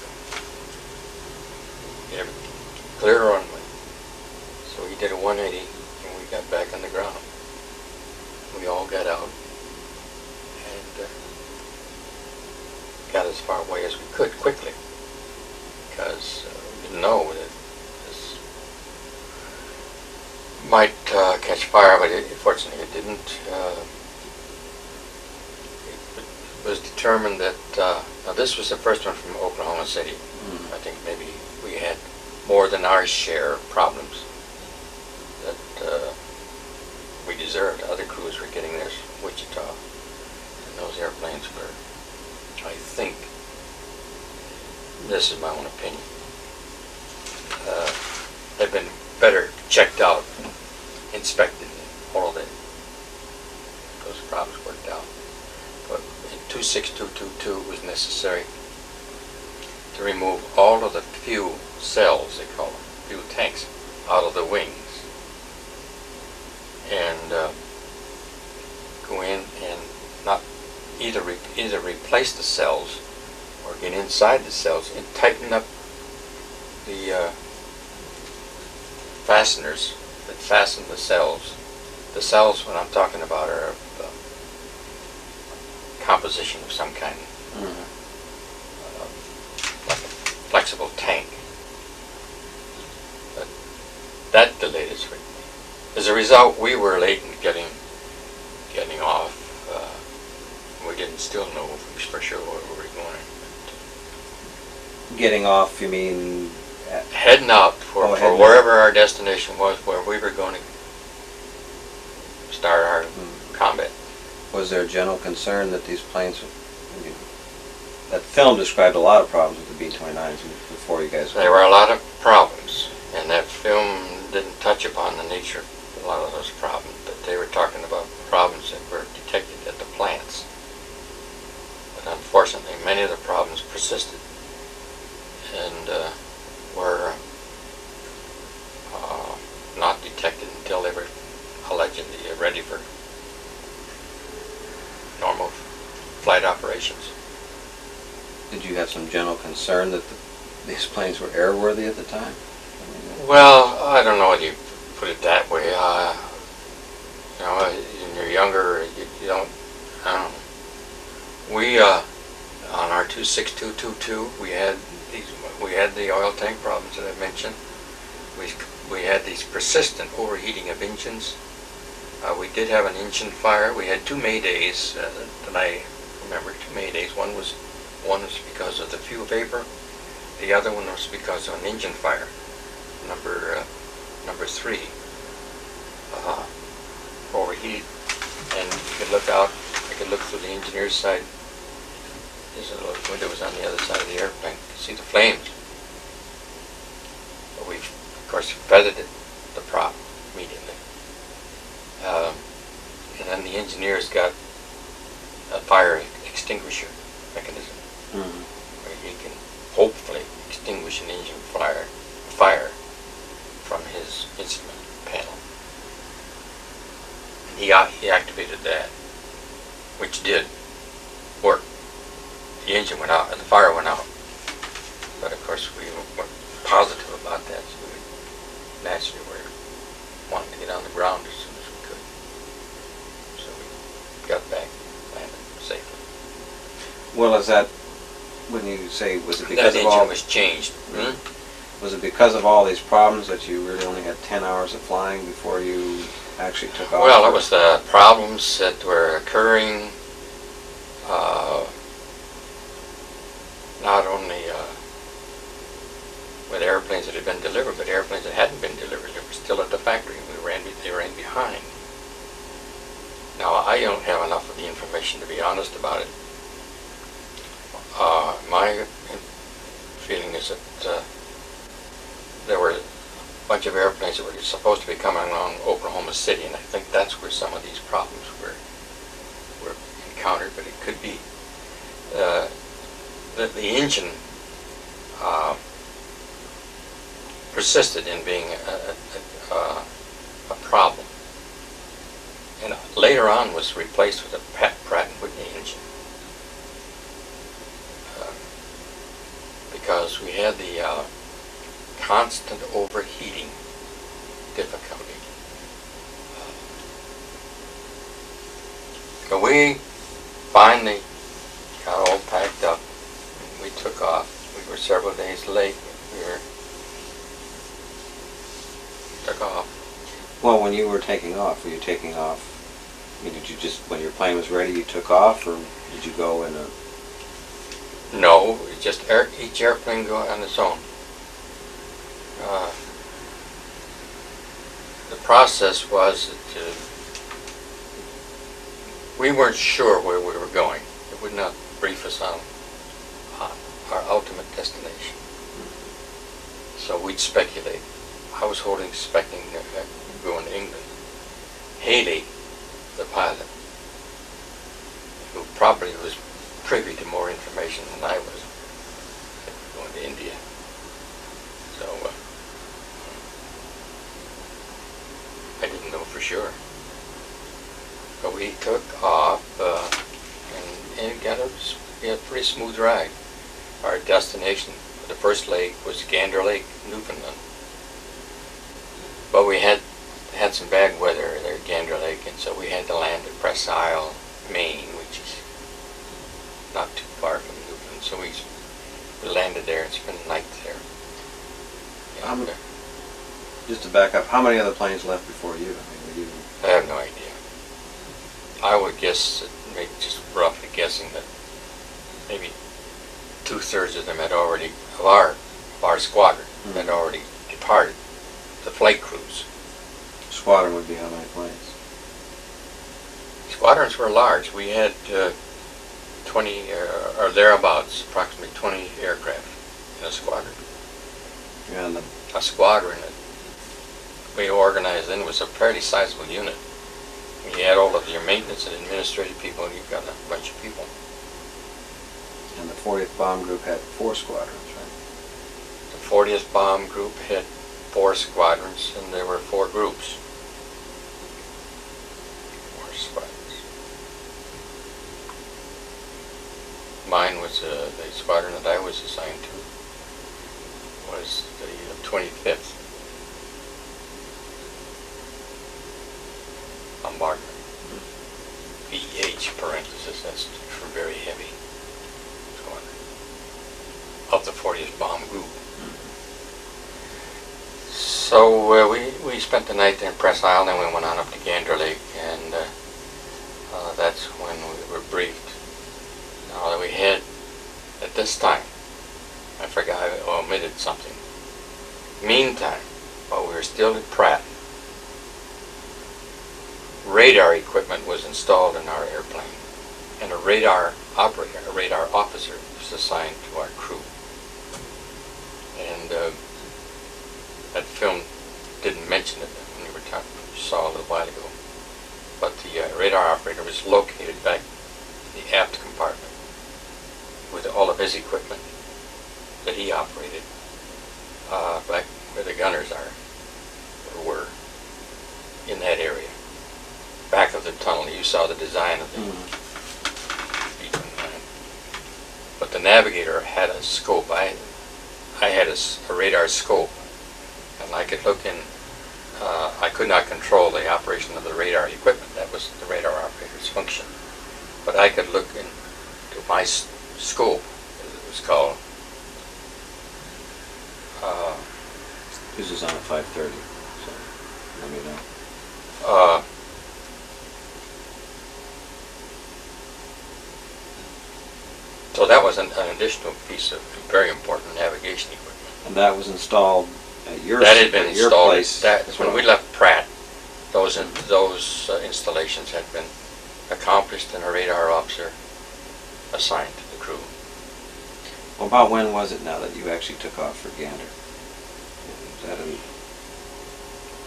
Clear runway. So he did a 180 and we got back on the ground. We all got out and got as far away as we could quickly, because we didn't know that this might catch fire, but fortunately it didn't. It was determined that, now this was the first one from Oklahoma City. I think maybe we had more than our share of problems that we deserved. Other crews were getting theirs from Wichita, and those airplanes were, I think, this is my own opinion, have been better checked out, inspected, and all of it. Those problems worked out. But in 26222 it was necessary to remove all of the fuel cells, they call them, fuel tanks, out of the wings, and go in and not either replace the cells or get inside the cells and tighten up the fasteners that fasten the cells. The cells, what I'm talking about, are composition of some kind, like a flexible tank. But that delayed us. As a result, we were late in getting off. We didn't still know for sure where we were going. Getting off, you mean? Heading out for wherever our destination was, where we were going to start our combat. Was there a general concern that these planes, that film described a lot of problems with the B-29s before you guys... There were a lot of problems, and that film didn't touch upon the nature of a lot of those problems, but they were talking about problems that were detected at the plants. But unfortunately, many of the problems persisted and were not detected until they were allegedly ready for normal flight operations. Did you have some general concern that these planes were airworthy at the time? Well, I don't know whether you put it that way. You know, when you're younger, you don't. I don't know. We on our 26222, we had the oil tank problems that I mentioned. We had these persistent overheating of engines. We did have an engine fire. We had 2 Maydays that I remember. 2 Maydays. One was because of the fuel vapor. The other one was because of an engine fire. Number 3 overheated, and you could look out. I could look through the engineer's side. There's a little window was on the other side of the airplane. You could see the flames. But we, of course, feathered the prop immediately. And then the engineers got a fire extinguisher mechanism where he can hopefully extinguish an engine fire from his instrument panel. And he activated that, which did work. The engine went out and the fire went out. But of course we weren't positive about that, so we naturally were wanting to get on the ground as soon as we could. So we got back, landed safely. Well, is that, when you say, was it because that of all... engine was changed. Was it because of all these problems that you really only had 10 hours of flying before you actually took off? Well, it was the problems that were occurring not only with airplanes that had been delivered, but airplanes that hadn't been delivered. They were still at the factory, and they ran behind. Now, I don't have enough of the information to be honest about it. My feeling is that there were a bunch of airplanes that were supposed to be coming along Oklahoma City, and I think that's where some of these problems were encountered, but it could be that the engine persisted in being a problem, and later on was replaced with a Pratt & Whitney engine because we had the constant overheating difficulty. So we finally got all packed up. We took off. We were several days late. Took off. Well, when you were taking off, were you taking off? I mean, did you just, when your plane was ready, you took off, or did you go in a... No, just each airplane going on its own. The process was that we weren't sure where we were going. It would not brief us on our ultimate destination. So we'd speculate. I was expecting going to England. Haley, the pilot, who probably was privy to more information than I was, going to India. So I didn't know for sure. But we took off and it got a pretty smooth ride. Our destination for the first leg was Gander Lake, Newfoundland. But we had some bad weather there at Gander Lake, and so we had to land at Press Isle, Maine, which is not too far from Newfoundland. So we landed there and spent the night there. And, just to back up, how many other planes left before you? I mean, were you... I have no idea. I would guess, maybe just roughly guessing, that maybe 2/3 of them had already, of our squadron, had already departed. The flight crews. Squadron would be how many planes? Squadrons were large. We had 20 or thereabouts, approximately 20 aircraft in a squadron. And A squadron that we organized then was a fairly sizable unit. You had all of your maintenance and administrative people, and you've got a bunch of people. And the 40th Bomb Group had 4 squadrons, right? The 40th Bomb Group had 4 squadrons, and there were 4 groups. 4 squadrons. Mine was the squadron that I was assigned to was the 25th Bombardment. VH parenthesis, that's for very heavy squadron. Of the 40th Bomb Group. So we spent the night there in Press Isle, then we went on up to Gander Lake, and that's when we were briefed. Now that we had, at this time, I forgot, I omitted something. Meantime, while we were still at Pratt, radar equipment was installed in our airplane, and a radar operator, a radar officer, was assigned to our crew. And that film didn't mention it when we were talking, we saw a little while ago. But the radar operator was located back in the aft compartment with all of his equipment that he operated, back where the gunners are, or were, in that area. Back of the tunnel, you saw the design of the B-29. But the Navigator had a scope. I had a radar scope, and I could look in. I could not control the operation of the radar equipment. That was the radar operator's function. But I could look into my scope, as it was called. This is on a 530, so let me know. So that was an additional piece of very important navigation equipment. And that was installed at your That had been at your installed. place. When we left Pratt, those installations had been accomplished, and a radar officer assigned to the crew. Well, about when was it now that you actually took off for Gander? Is that in,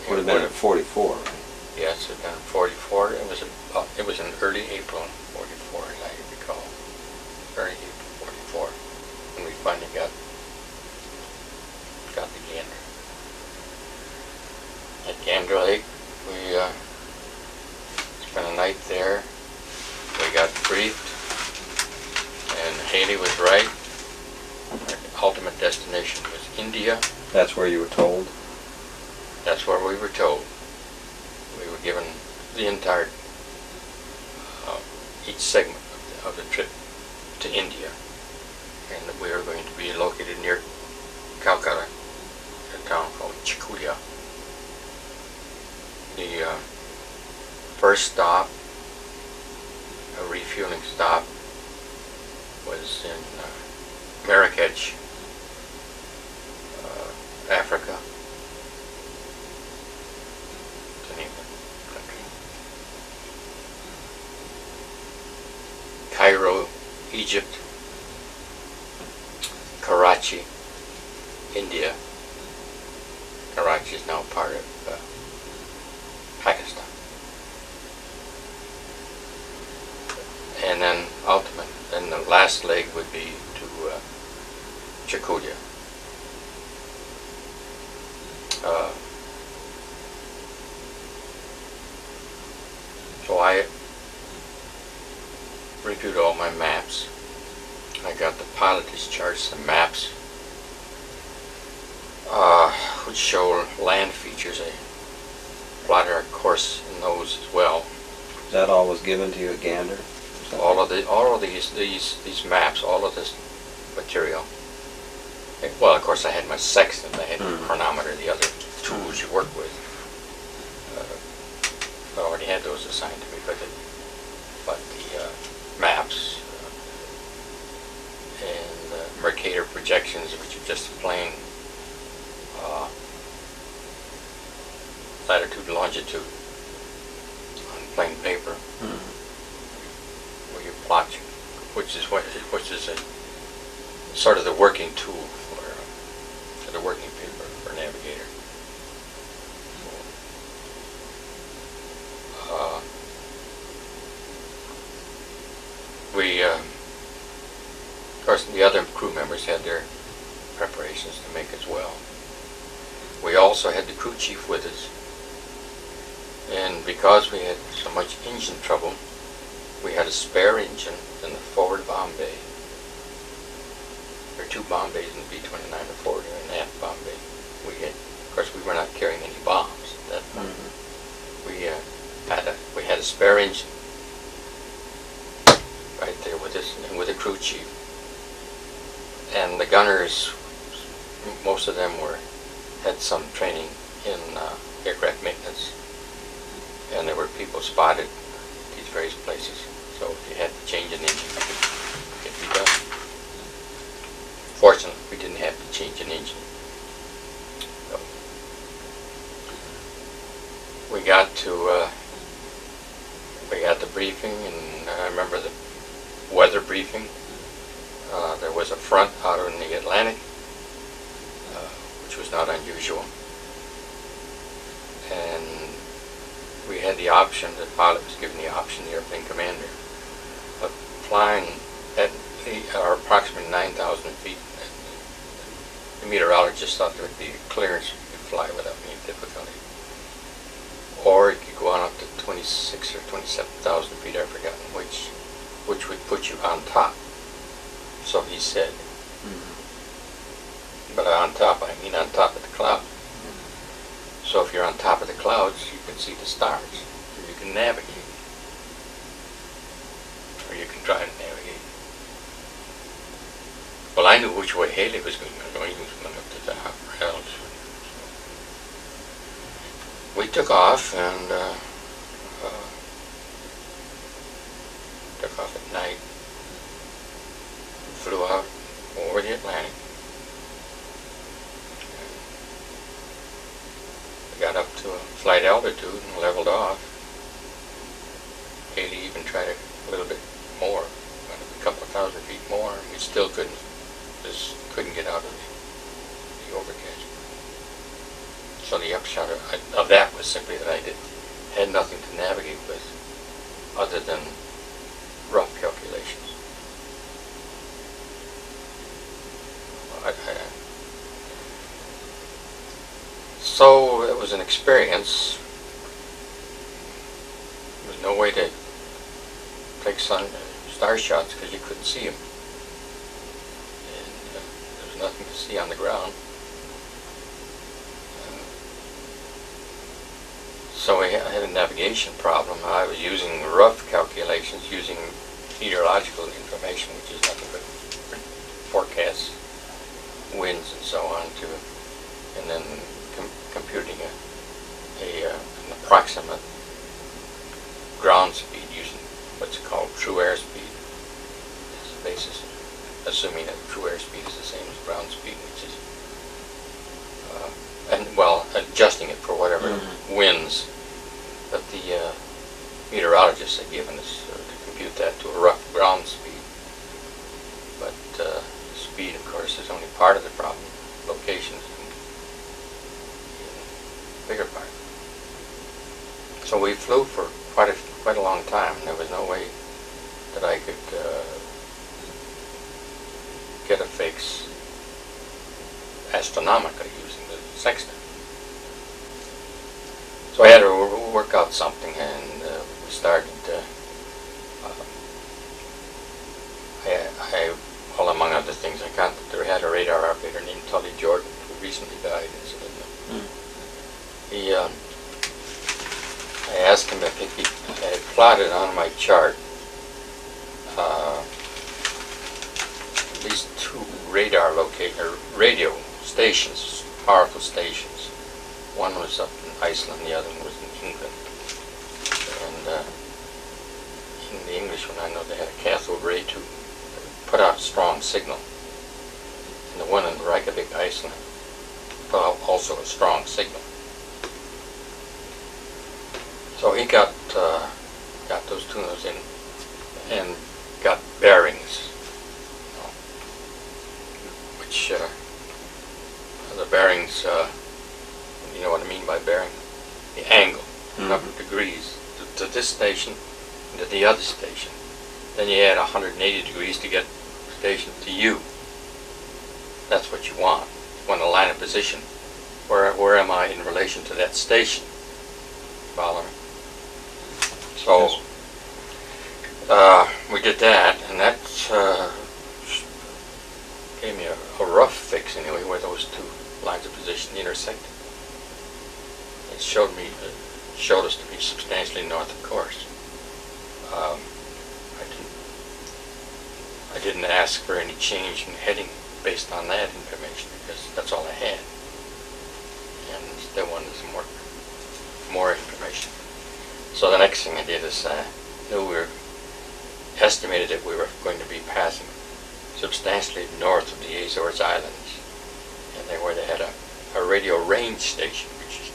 would have been in 44, right? Yes, it had been in 44. It was in early April 44, as I recall. Early April 44, when we finally got the Gander. At Gander Lake, we spent a night there. We got briefed, and Haley was right. Our ultimate destination was India. That's where you were told? That's where we were told. We were given the entire, each segment of the trip to India, and that we were going to be located near Calcutta, a town called Chikulia. The first stop, a refueling stop, was in Marrakech, Africa. The name of the country. Cairo, Egypt. Karachi, India. Karachi is now part of Pakistan. And then the last leg would be to Chikulia. So I reviewed all my maps. I got the pilot discharged some maps which show land features. plotted our course in those as well. That all was given to you at Gander? All of these maps, all of this material. Well, of course, I had my sextant, I had the chronometer, the other tools you work with. I already had those assigned to me, but the maps and Mercator projections, which are just plain latitude and longitude on plain paper, where you plot, which is a sort of the working tool for the working paper for Navigator. Of course, the other crew members had their preparations to make as well. We also had the crew chief with us, and because we had so much engine trouble, we had a spare engine in the forward bomb bay. There are two bomb bays in the B-29, the forward and aft bomb bay. Of course, we were not carrying any bombs at that point. We had a spare engine right there with us, and with the crew chief. And the gunners, most of them had some training in aircraft maintenance, and there were people spotted at these various places. So if you had to change an engine, it could be done. Fortunately, we didn't have to change an engine. So we got the briefing, and I remember the weather briefing. There was a front out in the Atlantic, which was not unusual. And we had the option, the pilot was given the option, the airplane commander, of flying at approximately 9,000 feet. The meteorologist thought there would be clearance you could fly without any difficulty. Or you could go on up to 26 or 27,000 feet, I've forgotten which would put you on top. So he said. But on top, I mean on top of the clouds. So if you're on top of the clouds, you can see the stars. Or you can navigate. Or you can try to navigate. Well, I knew which way Haley was going. He was going up to the upper hills. We took off and took off at night. Flew out over the Atlantic. We got up to a flight altitude and leveled off. Haley even tried a little bit more, a couple of thousand feet more, and we still couldn't get out of the overcast. So the upshot of that was simply that I had nothing to navigate with other than rough calculations. So it was an experience. There was no way to take star shots because you couldn't see them. And there was nothing to see on the ground. So I had a navigation problem. I was using rough calculations, using meteorological information, which is nothing but forecasts, winds and so on, and then computing an approximate ground speed using what's called true airspeed as the basis, assuming that true airspeed is the same as ground speed, which is adjusting it for whatever winds that the meteorologists had given us to compute that to a rough ground speed. But speed, of course, is only part of the problem. Location is the bigger part. So we flew for quite a long time, and there was no way that I could get a fix astronomically using the sextant. So I had to work out something, and we started. Well, among other things, I had a radar operator named Tully Jordan, who recently died, incidentally. I asked him if he had plotted on my chart these two radio stations, powerful stations. One was up in Iceland, the other one was in England. And in the English one, I know they had a cathode ray tube that put out a strong signal. And the one in Reykjavik, Iceland, put out also a strong signal. So he got those tuners in and got bearings, which the bearings, you know what I mean by bearing? The angle, number of degrees to this station and to the other station. Then you add 180 degrees to get station to you. That's what you want. You want to line of position. Where am I in relation to that station? Follow me? So we did that, and that gave me a rough fix anyway, where those two lines of position intersected. It showed us to be substantially north of course. I didn't ask for any change in heading based on that information, because that's all I had, and still wanted some more information. So the next thing I did is estimated that we were going to be passing substantially north of the Azores Islands, and where they had a radio range station, which is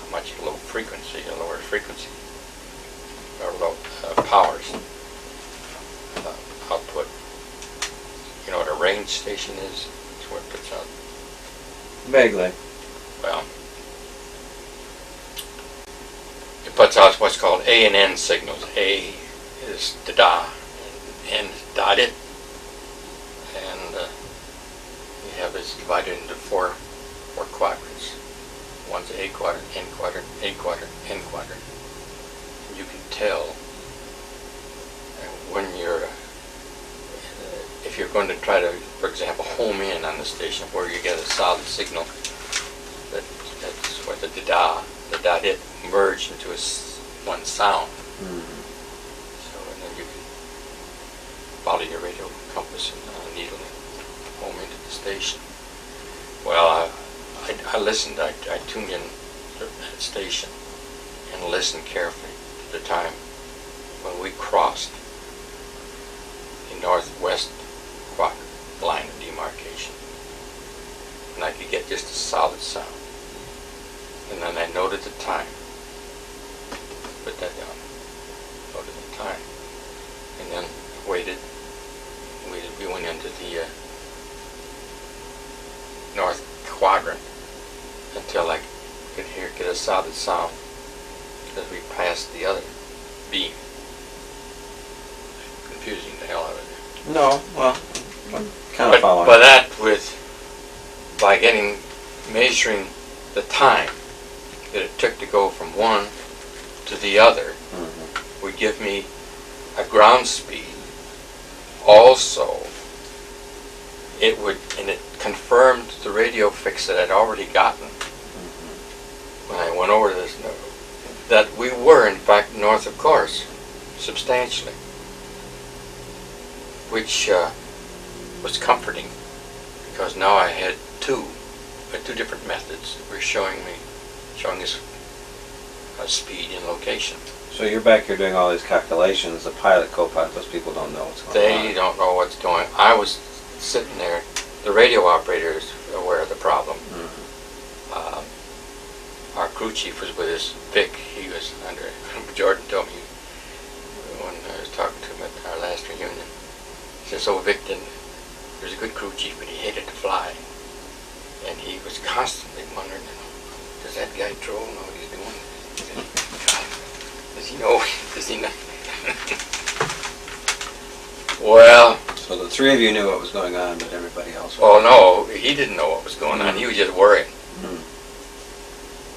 a much lower frequency, or low powers output. You know what a range station is? It's what it puts out. Vaguely. Well, it puts out what's called A and N signals. A is da, and N is dotted, and you have this divided into four quadrants. One's A quadrant, N quadrant, A quadrant, N quadrant. And you can tell when if you're going to try to, for example, home in on the station where you get a solid signal, that's where the da-dit merged into one sound. So, and then you can follow your radio compass and needle and home into the station. Well, I listened. I tuned in to that station and listened carefully to the time when we crossed the northwest line of demarcation, and I could get just a solid sound. And then I noted the time. Put that down. Noted the time, and then waited. We went into the north quadrant until I could get a solid sound as we passed the other beam. Confusing the hell out of it. No, well, I'm kind of following. But that by measuring the time that it took to go from one to the other, would give me a ground speed. Also, it confirmed the radio fix that I'd already gotten when I went over to this, that we were in fact north of course, substantially, which was comforting, because now I had two different methods that were showing us speed and location. So you're back here doing all these calculations. The pilot, co-pilot, those people don't know what's going on. They don't know what's going on. I was sitting there. The radio operator is aware of the problem. Our crew chief was with us, Vic. He was under. Jordan told me when I was talking to him at our last reunion. He says, "Oh, Vic, he was a good crew chief, but he hated to fly, and he was constantly wondering, does that guy Troll know what he's doing? Does he know? Does he know?" Well. So the three of you knew what was going on, but everybody else. Oh no, he didn't know what was going on. He was just worried.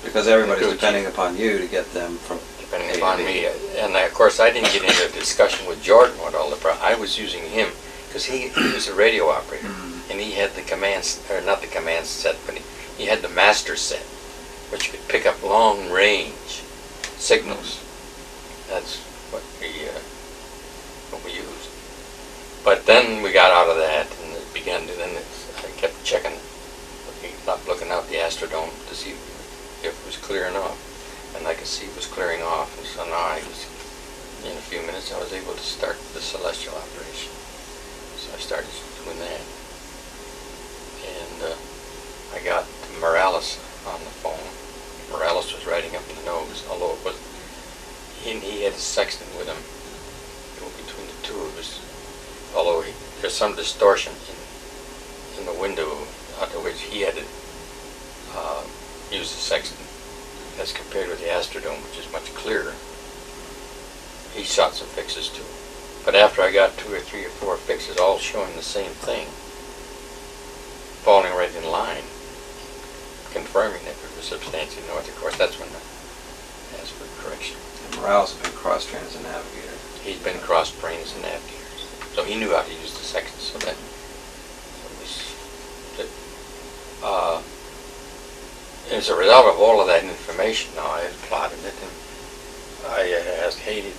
Because everybody's depending upon you to get them from. Depending upon me, and of course I didn't get into a discussion with Jordan what all the problems. I was using him because he was a radio operator, and he had the commands, or not the command set, but he had the master set, which could pick up long range signals. That's what we used. But then we got out of that, and it began to, I kept checking, looking out the Astrodome to see if it was clear enough. And I could see it was clearing off, and so now in a few minutes I was able to start the celestial operation. So I started doing that. And I got Morales on the phone. Morales was riding up the nose, although it was, he had his sextant with him. Between the two of us, although there's some distortion in the window out of which he had to use the sextant as compared with the Astrodome, which is much clearer. He shot some fixes too. But after I got 2 or 3 or 4 fixes all showing the same thing, falling right in line, confirming that we were substantially north, of course, that's when I asked for correction. And Morales has been cross-trained as a navigator. He's been cross-trained as a navigator, so he knew how to use the sextant. So that was, as a result of all of that information, now I had plotted it, and I asked Haley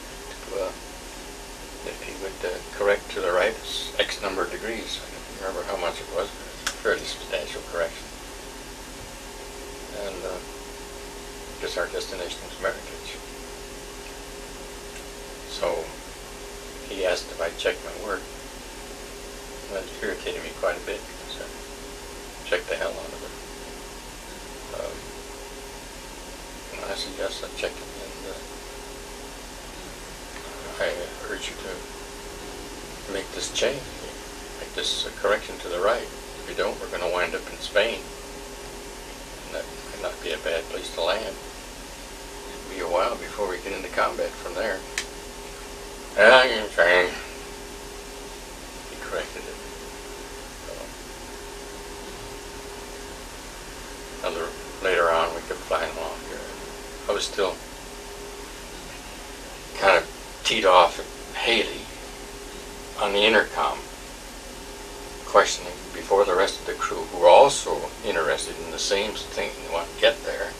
if he would correct to the right X number of degrees. I don't remember how much it was, but it was a fairly substantial correction. And because our destination was Marrakech. So he asked if I'd check my work. And that irritated me quite a bit because I checked the hell out of it. And I said, yes, I checked it. And I urge you to make this change, make this correction to the right. If you don't, we're going to wind up in Spain. And that might not be a bad place to land. It'll be a while before we get into combat from there. I'm saying he corrected it. Later on, we kept flying along here. I was still kind of teed off at Haley on the intercom, questioning before the rest of the crew, who were also interested in the same thing, they want to get there.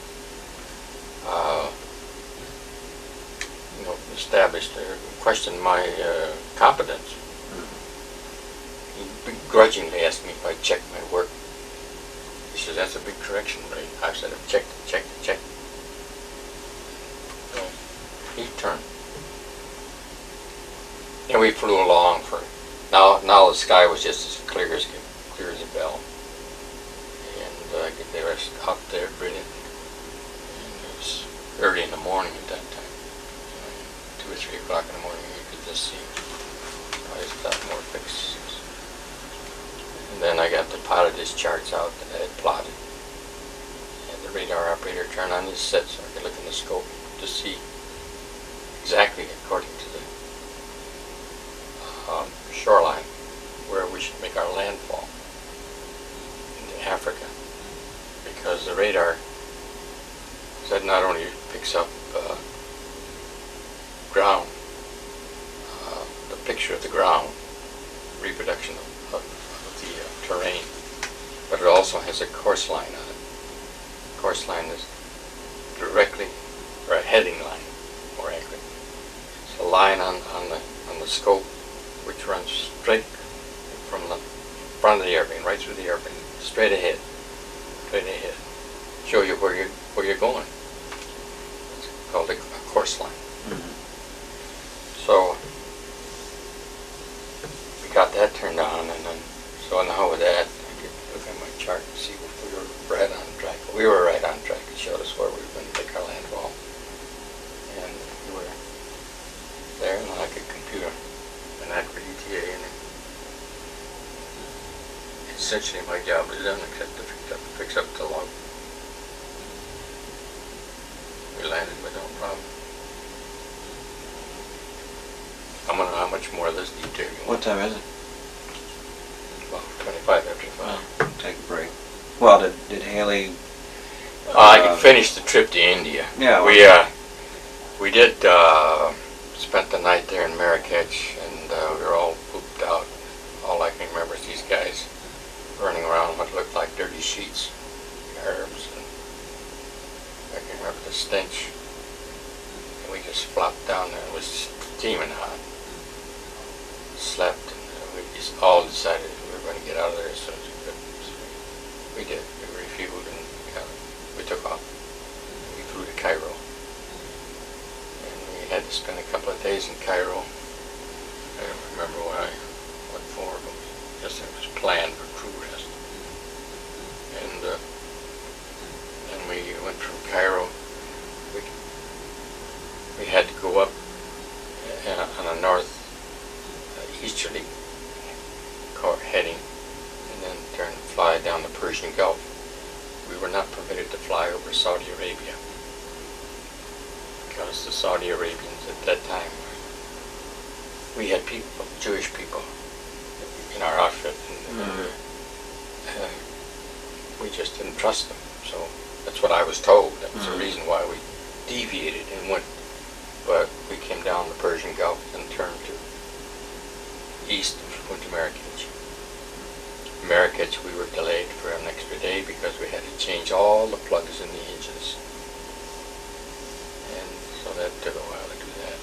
Questioned my competence. He begrudgingly asked me if I checked my work. He says, that's a big correction, Ray. I said, I've checked it. So he turned. And we flew along for, now the sky was just as clear as a bell. And they were out there brilliant. And it was early in the morning at that time. 2 or 3 o'clock in the morning, you could just see I got more fixes. And then I got the pilot discharged out that I had plotted. And the radar operator turned on his set so I could look in the scope to see exactly according to the shoreline where we should make our landfall into Africa. Because the radar said not only picks up ground, the picture of the ground, reproduction of the terrain, but it also has a course line on it. The course line is directly, or a heading line, more accurate. It's a line on the scope which runs straight from the front of the airplane, right through the airplane, straight ahead, show you where you're going. It's called a course line. Mm-hmm. So we got that turned on, and then so now with that, I could look at my chart and see if we were right on track. We were right on track. It showed us where we were going to take our landfall, and we were there. And then I could compute an accurate ETA, and essentially my job was done except to fix up the log. We landed with no problem. I don't know how much more of this detail you want. What time is it? Well, 25 after 5. Take a break. Well, did Haley... I could finish the trip to India. Yeah. We did spent the night there in Marrakech, and we were all pooped out. All I can remember is these guys running around what looked like dirty sheets, Arabs, and I can remember the stench. all decided we were going to get out of there as soon as we could. So we did. We refueled and we took off. We flew to Cairo. And we had to spend a couple of days in Cairo. I don't remember what for, but just it was planned for crew rest. And we went from Cairo. We had to go up on a north easterly heading and then fly down the Persian Gulf. We were not permitted to fly over Saudi Arabia because the Saudi Arabians at that time, we had people, Jewish people in our outfit, and we just didn't trust them. So that's what I was told. That was the reason why we deviated and went. But we came down the Persian Gulf and turned to east and went to Marrakech. Marrakech, we were delayed for an extra day because we had to change all the plugs in the engines. And so that took a while to do that.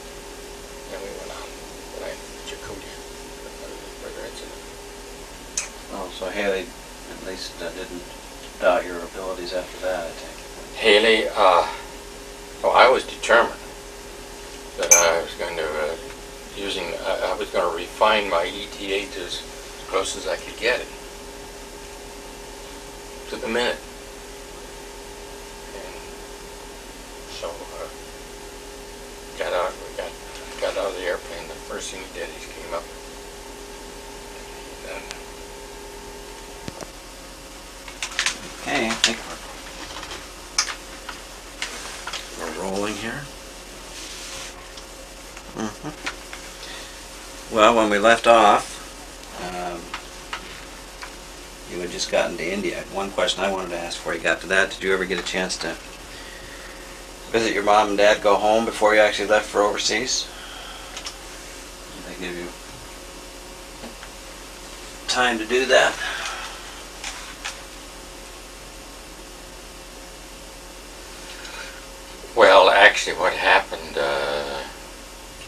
Then we went on to Jakarta, further incident. Oh, so Haley at least didn't doubt your abilities after that, I take it. Haley, I was determined that I was going to I was going to refine my ETA to as close as I could get it, to the minute. And so got out of the airplane. The first thing he did, he came up. And Okay, I think we're rolling here. Well, when we left off, you had just gotten to India. One question I wanted to ask before you got to that, did you ever get a chance to visit your mom and dad, go home before you actually left for overseas? Did they give you time to do that? well, actually, what happened as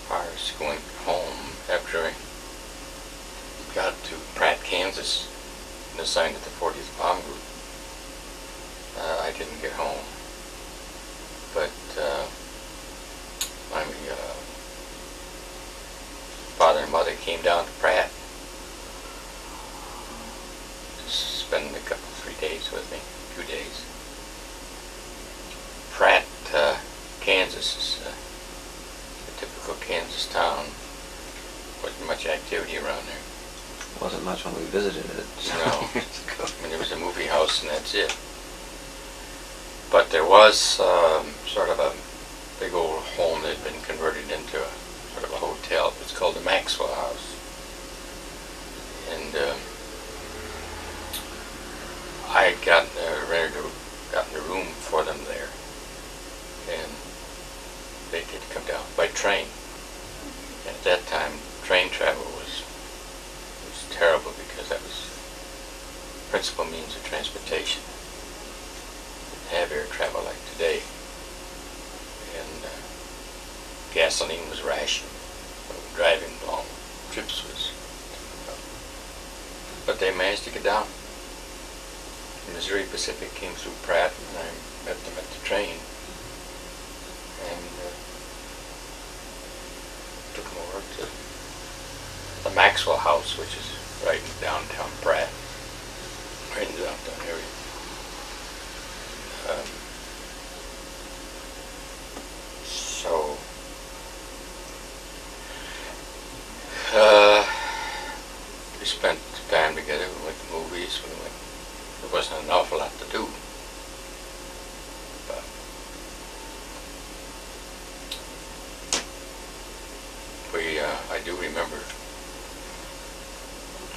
far as going home after I got to Pratt, Kansas, and assigned to the 40th Bomb Group, I didn't get home. But my father and mother came down to Pratt to spend a couple, 3 days with me, 2 days. Pratt, Kansas is a typical Kansas town. Wasn't much activity around there. Wasn't much when we visited it. No. I mean, there was a movie house and that's it. But there was sort of a big old home that had been converted into a sort of a hotel. It's called the Maxwell House. And I had gotten a room for them there. And they did come down by train. And at that time, train travel was terrible because that was the principal means of transportation. Didn't have air travel like today. And gasoline was rationed. So driving long trips was difficult. But they managed to get down. Missouri Pacific came through Pratt and I met them at the train. And took them over to the Maxwell House, which is right in downtown Pratt, right in the downtown area. So we spent time together. We went to movies. There wasn't an awful lot to do. But I do remember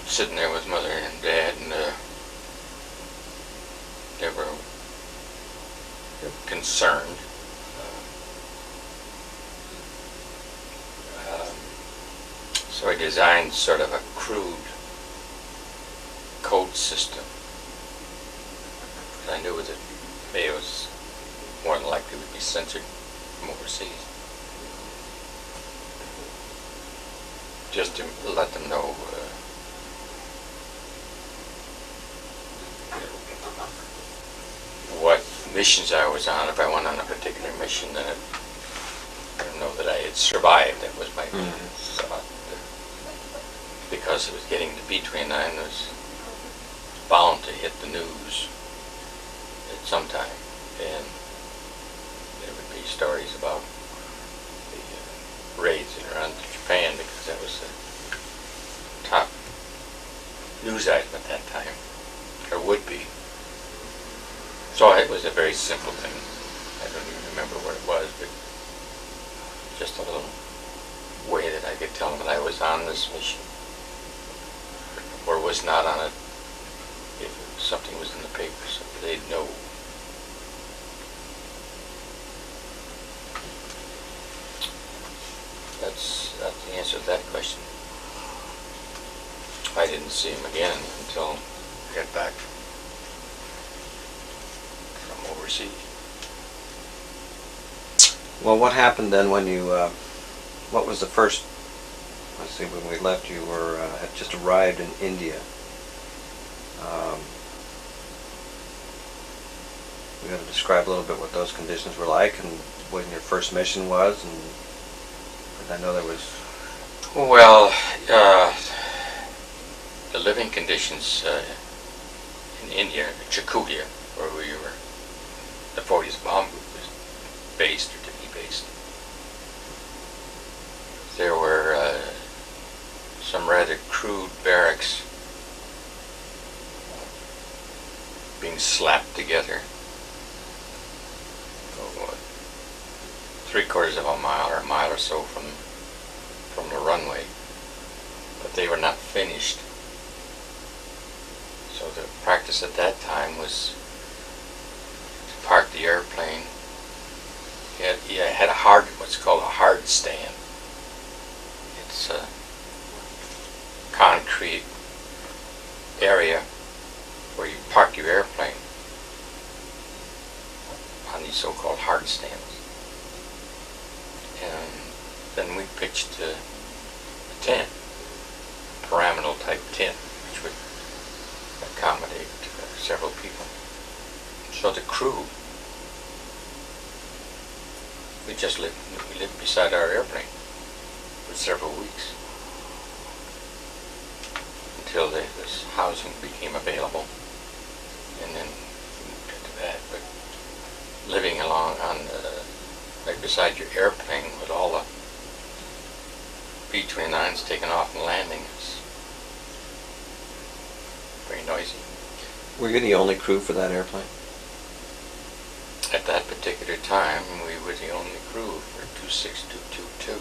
sitting there with Mother and Dad, and they were concerned. So I designed sort of a crude code system. I knew that maybe it was more than likely would be censored from overseas. Just to let them know missions I was on. If I went on a particular mission, then I don't know that I had survived. That was my thought. Because it was getting to B-29, it was bound to hit the news at some time, and there would be stories about the raids that were on to Japan, because that was the top news item at that time, or would be. So it was a very simple thing. I don't even remember what it was, but just a little way that I could tell them that I was on this mission, or was not on it. If something was in the paper, so they'd know. That's the answer to that question. I didn't see him again until I got back from overseas. Well, what happened then when you, what was the first, let's see, when we left you were, had just arrived in India. You got to describe a little bit what those conditions were like and when your first mission was, and I know there was... Well, the living conditions in India, Chakutia, where we were, the 40th Bomb Group was based, or to be based, there were some rather crude barracks being slapped together. 3/4 of a mile or a mile or so from the runway, but they were not finished. So the practice at that time was to park the airplane. You had what's called a hard stand. It's a concrete area where you park your airplane on these so-called hard stands. And then we pitched a tent, a pyramidal type tent, which would accommodate several people. So the crew, we lived beside our airplane for several weeks until this housing became available, and then we moved into that. But living along on right beside your airplane with all the B-29s taking off and landing, it's very noisy. Were you the only crew for that airplane? At that particular time, we were the only crew for 26222.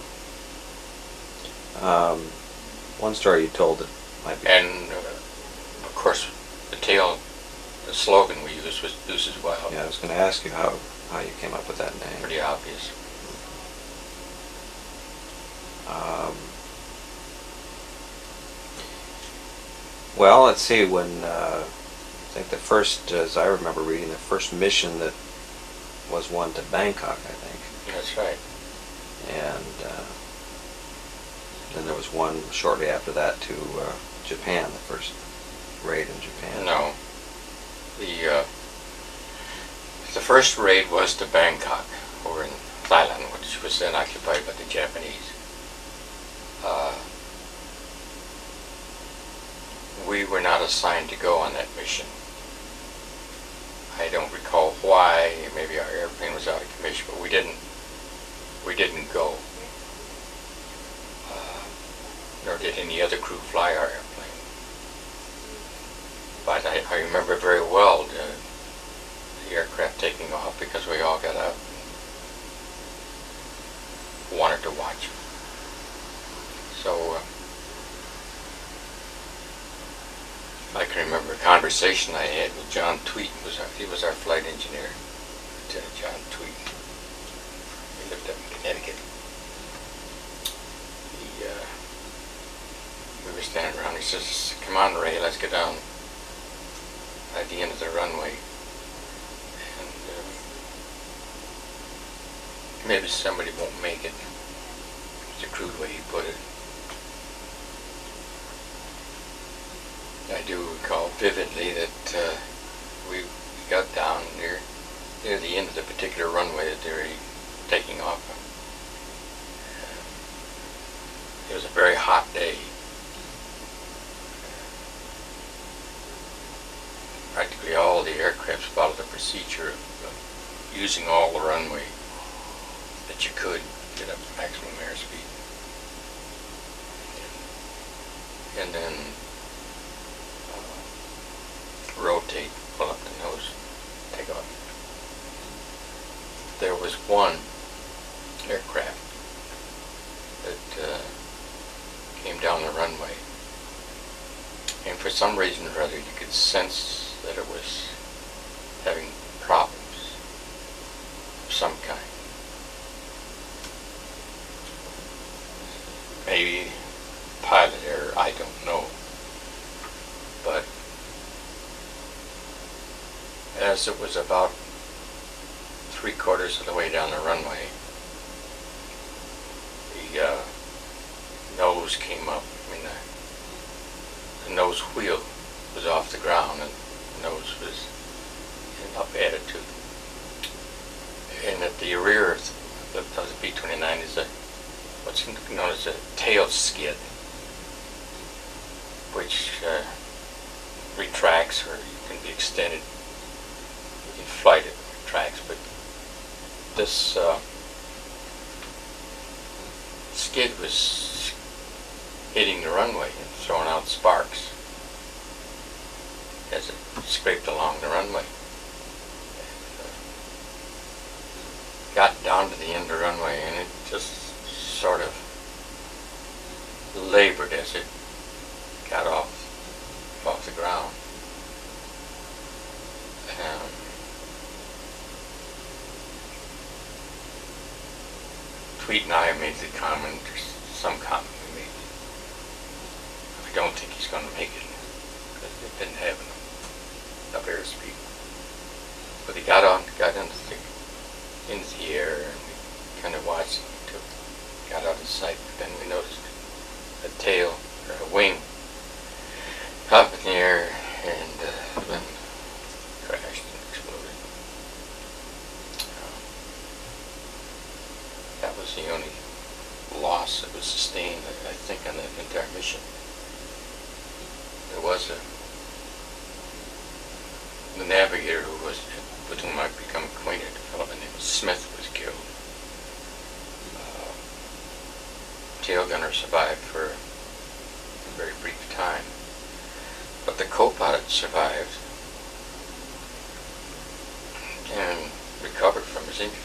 One story you told that might be... And, of course, the slogan we used was "Deuce as well." Yeah, I was going to ask you how you came up with that name. Pretty obvious. Well, let's see, when, I think the first, as I remember reading, the first mission that was one to Bangkok, I think. That's right. And then there was one shortly after that to Japan, the first raid in Japan. No. The first raid was to Bangkok, over in Thailand, which was then occupied by the Japanese. We were not assigned to go on that mission. I don't recall why. Maybe our airplane was out of commission, but we didn't go. Nor did any other crew fly our airplane. But I remember very well the aircraft taking off, because we all got up and wanted to watch them. So I can remember a conversation I had with John Tweet. He was our flight engineer, Lieutenant John Tweet. He lived up in Connecticut. We were standing around. He says, "Come on, Ray, let's get down at the end of the runway. And maybe somebody won't make it." It's a crude way he put it. I do recall vividly that we got down near near the end of the particular runway that they were taking off. It was a very hot day. Practically all the aircraft followed the procedure of using all the runway that you could get up to maximum airspeed. And then rotate, pull up the nose, take off. There was one aircraft that came down the runway, and for some reason or other you could sense that it was having problems of some kind. Maybe pilot error, I don't know. But as it was about 3/4 of the way down the runway, the nose came up. I mean, the nose wheel was off the ground and the nose was in up attitude. And at the rear of the B-29 is what's known as a tail skid, which retracts or can be extended. In flight it retracts, but this skid was hitting the runway and throwing out sparks as it scraped along the runway. Got down to the end of the runway and it just sort of labored as it got off the ground. Tweet and I made the comment, or some comment we made, I don't think he's going to make it because it didn't have enough airspeed. But he got into the air, and we kind of watched him until he got out of sight. But then we noticed a tail or a wing up in the air and then crashed and exploded. That was the only loss that was sustained, I think, on that entire mission. There was the Navigator with whom I've become acquainted, a fellow named Smith, was killed. Tail gunner survived for a very brief time, but the co-pilot survived and recovered from his injuries.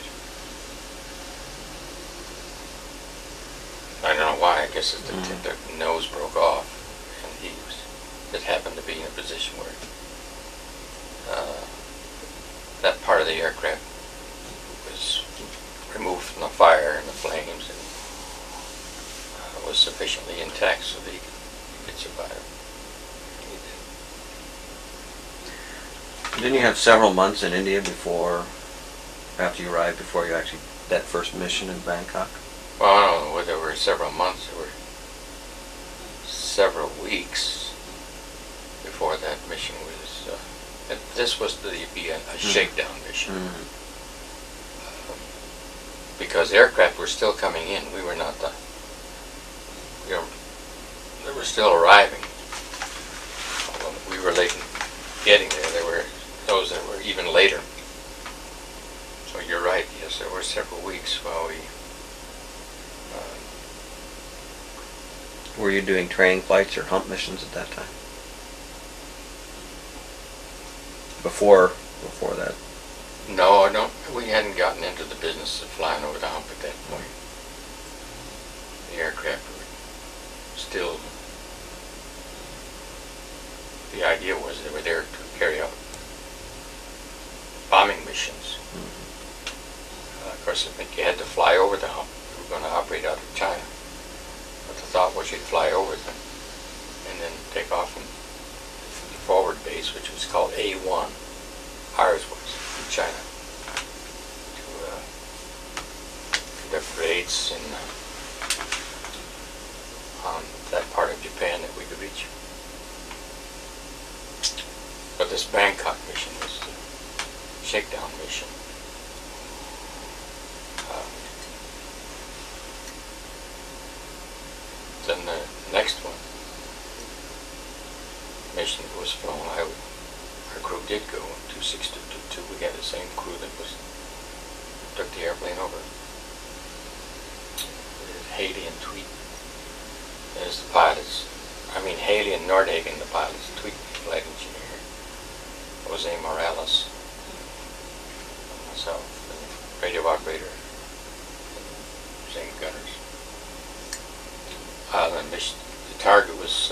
I don't know why. I guess it's the nose broke off, and it happened to be in a position where that part of the aircraft was removed from the fire and the flames, and was sufficiently intact so that he could survive. Didn't you have several months in India after you arrived, before you actually, that first mission in Bangkok? Well, I don't know whether there were several months. There were several weeks before that mission was. This was to be a shakedown mission. Because aircraft were still coming in. We were not they were still arriving. Although we were late in getting there. There were those that were even later. So you're right. Yes, there were several weeks while we. Were you doing training flights or hump missions at that time? Before that? No, I don't. We hadn't gotten into the business of flying over the hump at that point. The aircraft were still. The idea was they were there to carry out bombing missions. Of course, I think you had to fly over the hump. We were going to operate out of China. But the thought was you'd fly over them and then take off from the forward base, which was called A1. Ours was in China, to conduct raids on that part of Japan that we could reach. But this Bangkok mission was the shakedown mission. mission that was flown, our crew did go, 26222. We had the same crew that took the airplane over. Haley and Tweet as the pilots. I mean, Haley and Nordhagen, the pilots. Tweet, the flight engineer. Jose Morales. Myself, the radio operator. Same gunners. The target was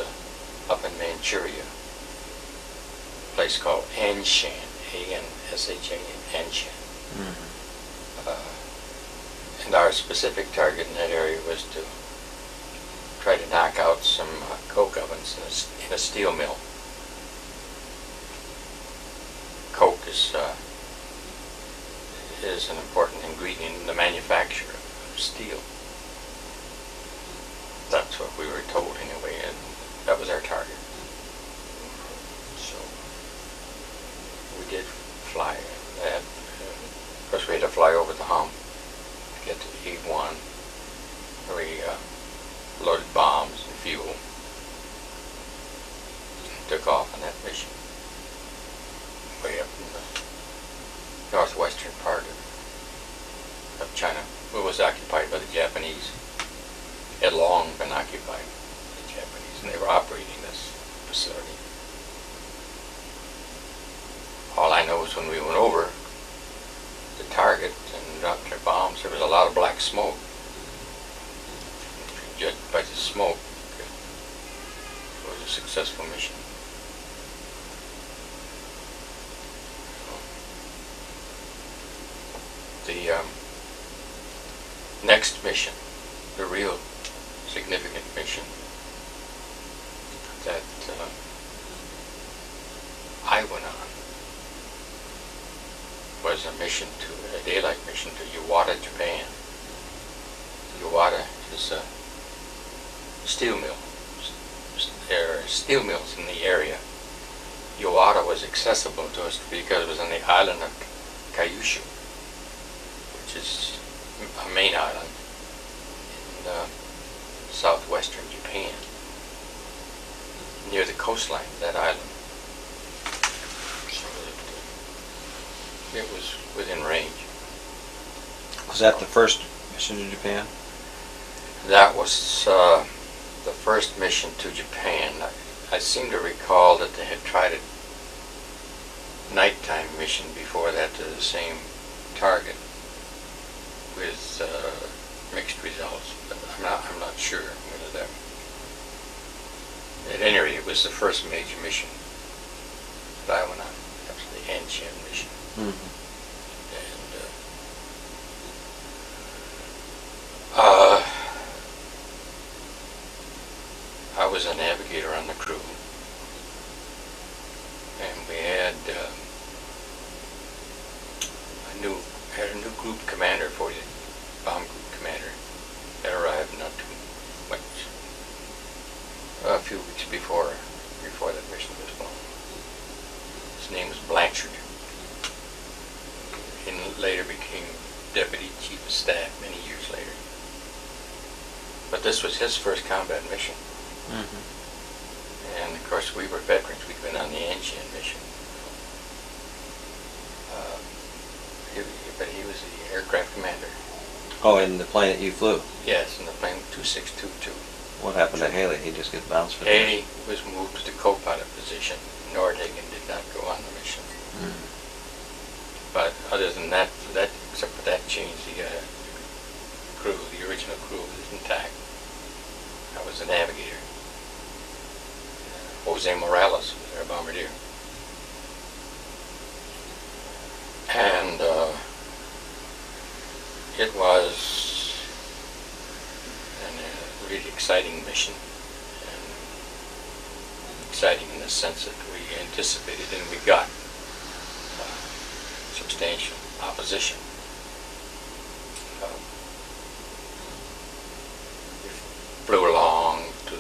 up in Manchuria. A place called Anshan. A-N-S-H-A-N. Anshan. And our specific target in that area was to try to knock out some coke ovens in a steel mill. Coke is an important ingredient in the manufacture of steel. That's what we were told anyway, and that was our target. So we did fly that. Of course, we had to fly over the hump to get to the E1, where we loaded bombs and fuel, and took off on that mission, way up in the northwestern part of China. It was occupied by the Japanese. It had long been occupied by the Japanese, and they were operating this facility. All I know is when we went over the target and dropped their bombs, there was a lot of black smoke. Judged by the smoke, it was a successful mission. The next mission, the real significant mission that I went on, was a daylight mission to Iwata, Japan. Iwata is a steel mill. There are steel mills in the area. Iwata was accessible to us because it was on the island of Kyushu, which is a main island in southwestern Japan, near the coastline of that island. So it was within range. Was that the first mission to Japan? That was the first mission to Japan. I seem to recall that they had tried a nighttime mission before that to the same target with mixed results, but I'm not sure whether that. At any rate, it was the first major mission that I went on. That was the Anshan mission. Mm-hmm. And I was a navigator on the crew, and we had a new group commander for the bomb group commander that arrived not too much, a few weeks before that mission was flown. His name was Blanchard. He later became Deputy Chief of Staff many years later. But this was his first combat mission. Mm-hmm. And of course we were veterans. We'd been on the Anshan mission. But he was the aircraft commander. Oh, in the plane that you flew? Yes, in the plane 2622. What happened to Haley? He just gets bounced for the Haley was moved to the co-pilot position. Nordhagen did not go on the mission. Mm-hmm. But other than that, except for that change, the crew, the original crew, was intact. I was a navigator. Jose Morales was our bombardier. And it was a really exciting mission. And exciting in the sense that we anticipated and we got substantial opposition. We flew along to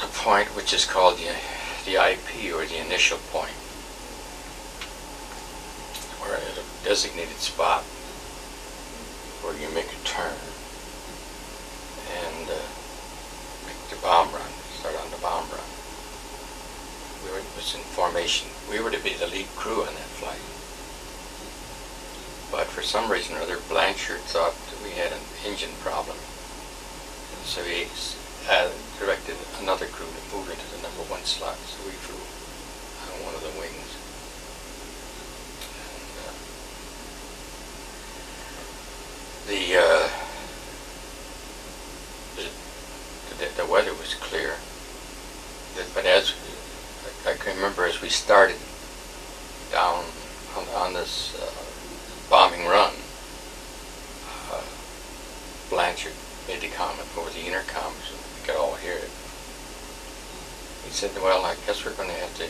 a point which is called the IP, or the initial point, where at a designated spot where you make a turn and pick the bomb was in formation. We were to be the lead crew on that flight. But for some reason or other, Blanchard thought that we had an engine problem. And so he directed another crew to move into the number 1 slot. So we flew on one of the wings. And the weather was clear. But as I can remember, as we started down on this bombing run, Blanchard made the comment over the intercom so we could all hear it. He said, well, I guess we're going to have to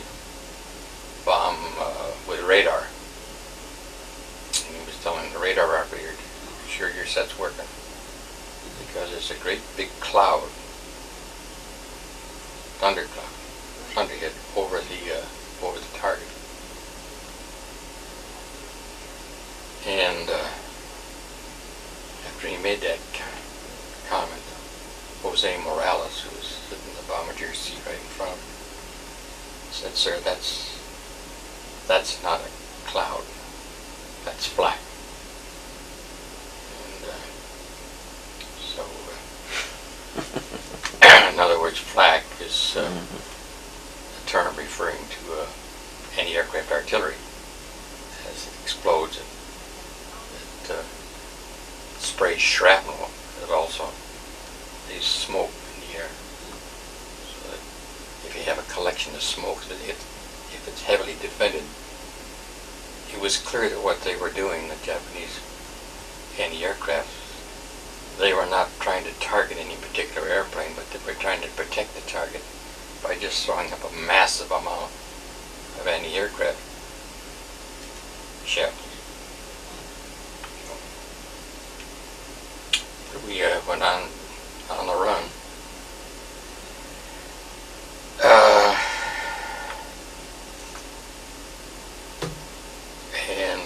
bomb with radar. And he was telling the radar operator, be sure your set's working, because there's a great big cloud, thundercloud, thunder hit over the target. And after he made that comment, Jose Morales, who was sitting in the Bombardier seat right in front of him, said, sir, that's not a cloud, that's flak. And in other words, flak is a term referring to anti-aircraft artillery. As it explodes, it sprays shrapnel. It also leaves smoke in the air. So that if you have a collection of smoke, if it's heavily defended, it was clear that what they were doing, the Japanese anti-aircraft, they were not trying to target any particular airplane, but they were trying to protect the target by just throwing up a massive amount of anti-aircraft shells. We went on the run. And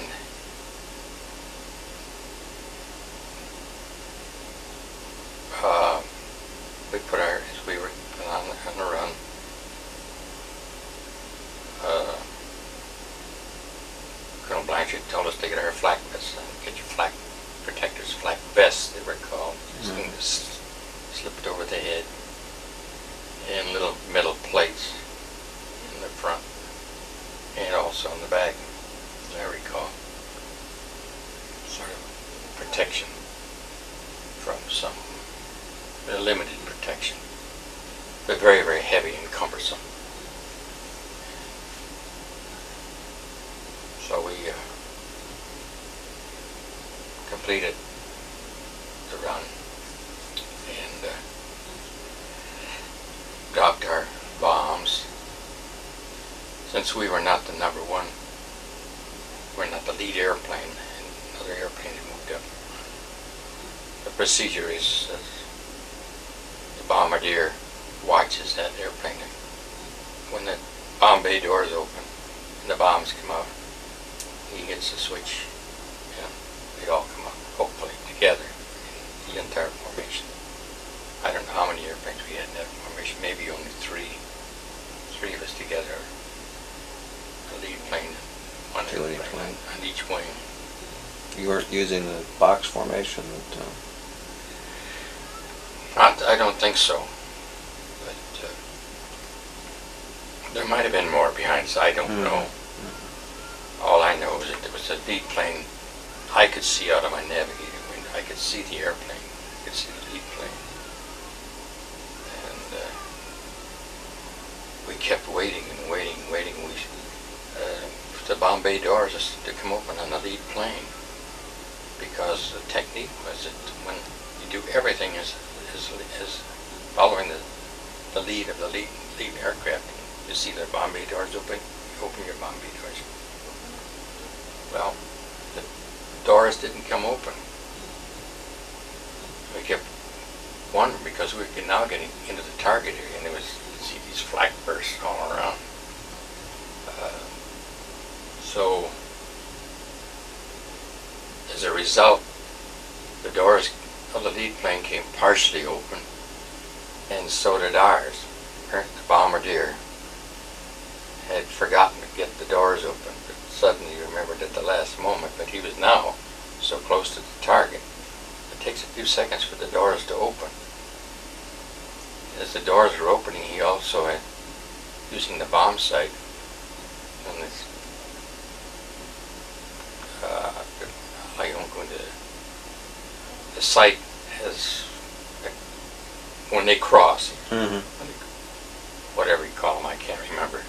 we put as we were on the run, Colonel Blanchard told us to get our flak vests on, get your flak protectors, flak vests they were called. Just slipped over the head, and little metal plates in the front and also in the back, as I recall. Sort of protection from some limited protection, but very, very heavy and cumbersome. So we completed the run and dropped our bombs. Since we were not the number 1, we're not the lead airplane, and other airplanes moved up. The procedure is the Bombardier watches that airplane. When the bomb bay doors open and the bombs come out, he hits the switch and they all come up, hopefully together in the entire formation. I don't know how many airplanes we had in that formation, maybe only three of us together. The lead plane, one airplane on each wing. You weren't using the box formation? I don't think so. But there might have been more behind, so I don't know. All I know is that there was a lead plane. I could see out of my Navigator window. I could see the airplane. I could see the lead plane. And we kept waiting and waiting and waiting. The bomb bay doors to come open on the lead plane, because the technique was that when you do everything as following the lead of the lead aircraft, you see their bomb bay doors open, you open your bomb bay doors. Well, the doors didn't come open. We kept wondering, because we were now getting into the target area, and there was, you see these flak bursts all around. So, as a result, the doors of the lead plane came partially open, and so did ours, the Bombardier. had forgotten to get the doors open, but suddenly remembered at the last moment. But he was now so close to the target, it takes a few seconds for the doors to open. As the doors were opening, he also had, using the bomb sight, on this, like I'm going to, the sight has, when they cross, whatever you call them, I can't remember.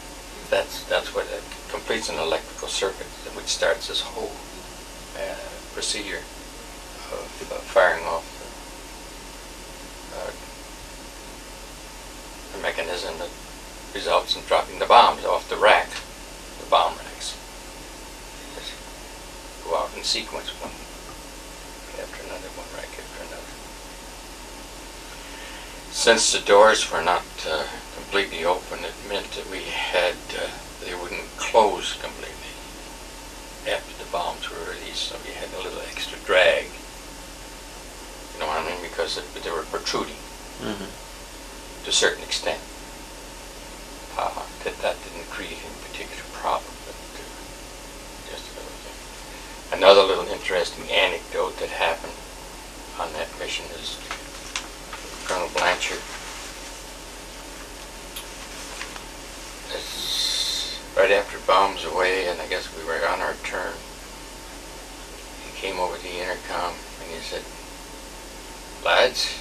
That's what it completes an electrical circuit, which starts this whole procedure of firing off the mechanism that results in dropping the bombs off the rack, the bomb racks. They just go out in sequence, one after another, one rack after another. Since the doors were not completely open, it meant that we had, they wouldn't close completely after the bombs were released, so we had a little extra drag. You know what I mean? Because they were protruding to a certain extent. That didn't create any particular problem, but just a little thing. Another little interesting anecdote that happened on that mission is Colonel Blanchard. Right after bombs away, and I guess we were on our turn, he came over the intercom and he said, "Lads,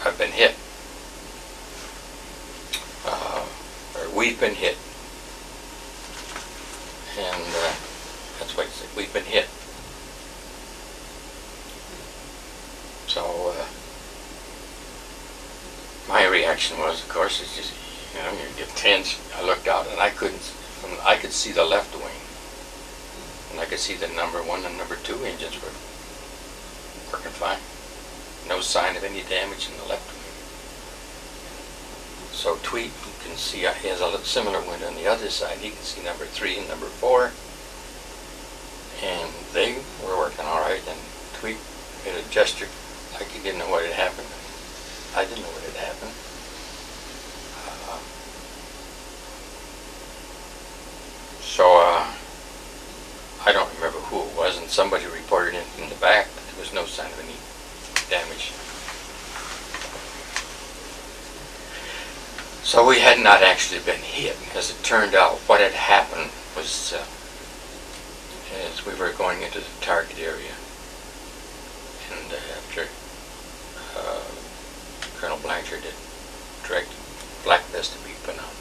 I've been hit. Or we've been hit." And that's what he said, "We've been hit." So my reaction was, of course, it's just, you know, you get tense. I looked out and I could see the left wing, and I could see the number 1 and number 2 engines were working fine. No sign of any damage in the left wing. So Tweet, you can see he has a similar window on the other side. He can see number 3 and number 4, and they were working all right. And Tweet made a gesture like he didn't know what had happened. I didn't know what had happened. So I don't remember who it was, and somebody reported in from the back that there was no sign of any damage. So we had not actually been hit. As it turned out, what had happened was, as we were going into the target area, and after Colonel Blanchard had directed black vest to be put on,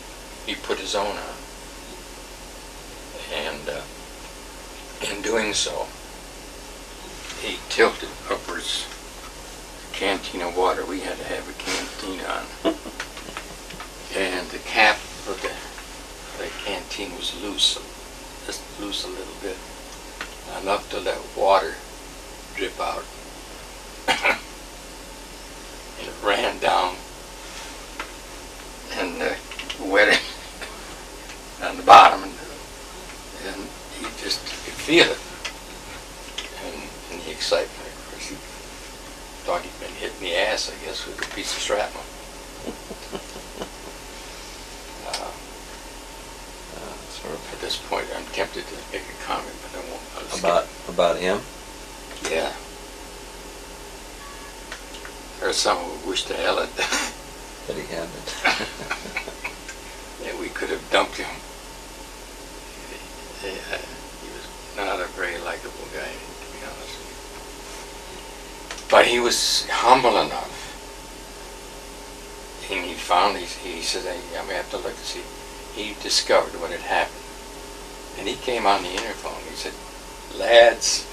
he put his own on. And in doing so, he tilted upwards a canteen of water. We had to have a canteen on. And the cap of the canteen was loose, just loose a little bit, enough to let water drip out. And it ran down and wet it on the bottom. And he just could feel it. And in the excitement, of course, he thought he'd been hit in the ass, I guess, with a piece of shrapnel. At this point, I'm tempted to make a comment, but I won't. About him? Yeah. There are some who wish to hell it. That he had it. Yeah, we could have dumped him. He was not a very likable guy, to be honest with you. But he was humble enough. And he found, he said, I may have to look to see. He discovered what had happened. And he came on the interphone. He said, "Lads,"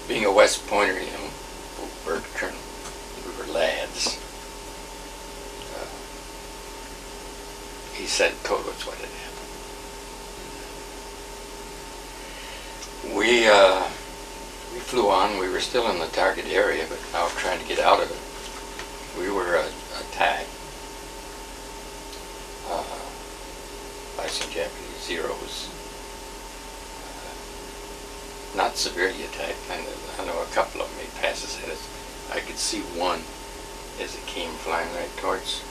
being a West Pointer, you know, bird colonel, we were lads. He said, told us what had happened. We flew on. We were still in the target area, but now trying to get out of it. We were attacked by some Japanese Zeros. Not severely attacked. I know a couple of them made passes at us. I could see one as it came flying right towards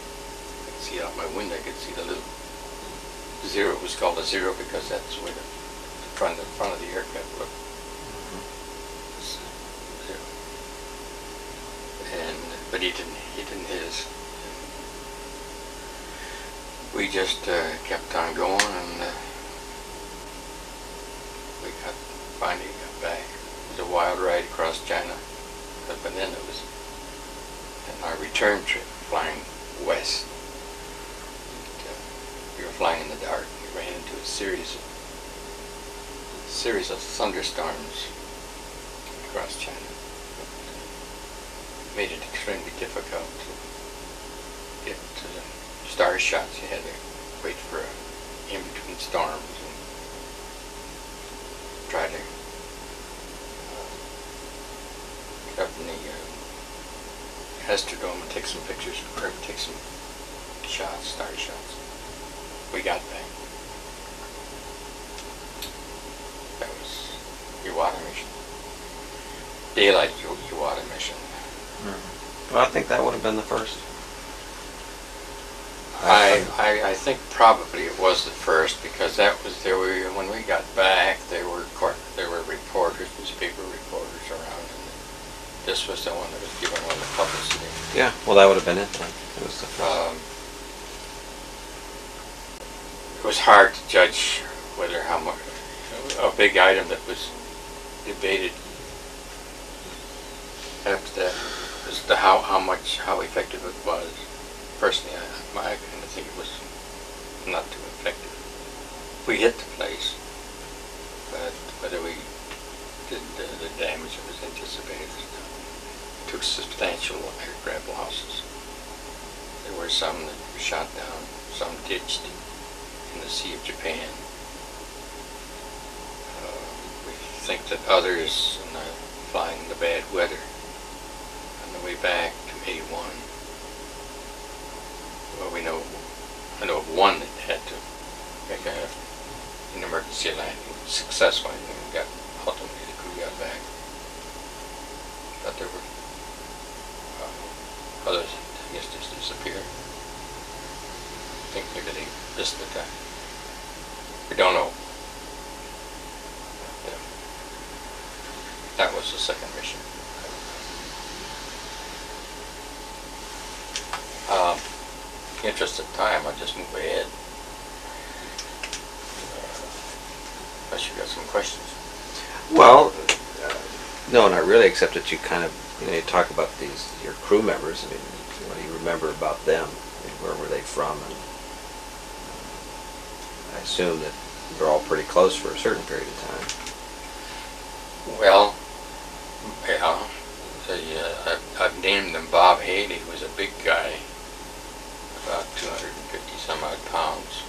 the see out my window, I could see the little zero. It was called a zero because that's where the front of the aircraft looked. Zero. But he didn't hit us. We just kept on going, and we finally got back. It was a wild ride across China, but then it was in our return trip, flying west. We were flying in the dark. We ran into a series of thunderstorms across China. It made it extremely difficult to get to the star shots. You had to wait for in between storms and try to get up in the Astrodome and take some pictures, or take some shots, star shots. We got back. That was Iwata mission. Daylight Iwata mission. Well, I think that would have been the first. I think probably it was the first, because that was when we got back. There were reporters, newspaper reporters around, and this was the one that was given all the publicity. Yeah, well, that would have been it then. It was the first. It was hard to judge whether how much a big item that was debated after that was how effective it was. Personally, I kind of think it was not too effective. We hit the place, but whether we did the damage that was anticipated, took substantial aircraft losses. There were some that were shot down, some ditched in the Sea of Japan. We think that others, flying in the bad weather on the way back to A1. Well, I know of one that had to make an emergency landing successfully, and ultimately the crew got back. But there were others that I guess just disappeared. I think maybe they missed the time. We don't know. But, that was the second mission. Interest of time, I'll just move ahead. Unless you got some questions. Well, no, not really, except that you kind of, you talk about your crew members. I mean, what do you remember about them? I mean, where were they from? And I assume that they're all pretty close for a certain period of time. Well, yeah, I've named them. Bob Haley was a big guy, about 250 some odd pounds,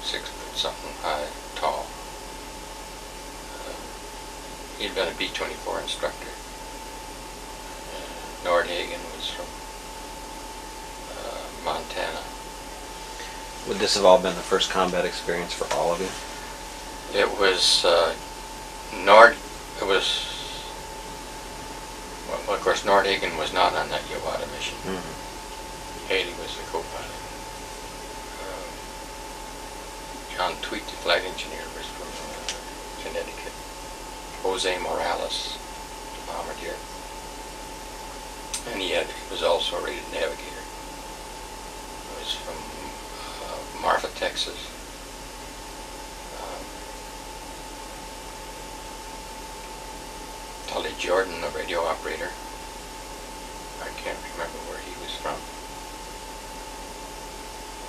6 foot something high, tall. He'd been a B-24 instructor. Nordhagen was from Montana. Would this have all been the first combat experience for all of you? It was well, of course, Nordhagen was not on that Iwata mission. Mm-hmm. Haley was the co-pilot. John Tweet, the flight engineer, was from Connecticut. Jose Morales, the Bombadier. And he was also a rated Navigator. He was from Marfa, Texas. Tully Jordan, the radio operator. I can't remember where he was from.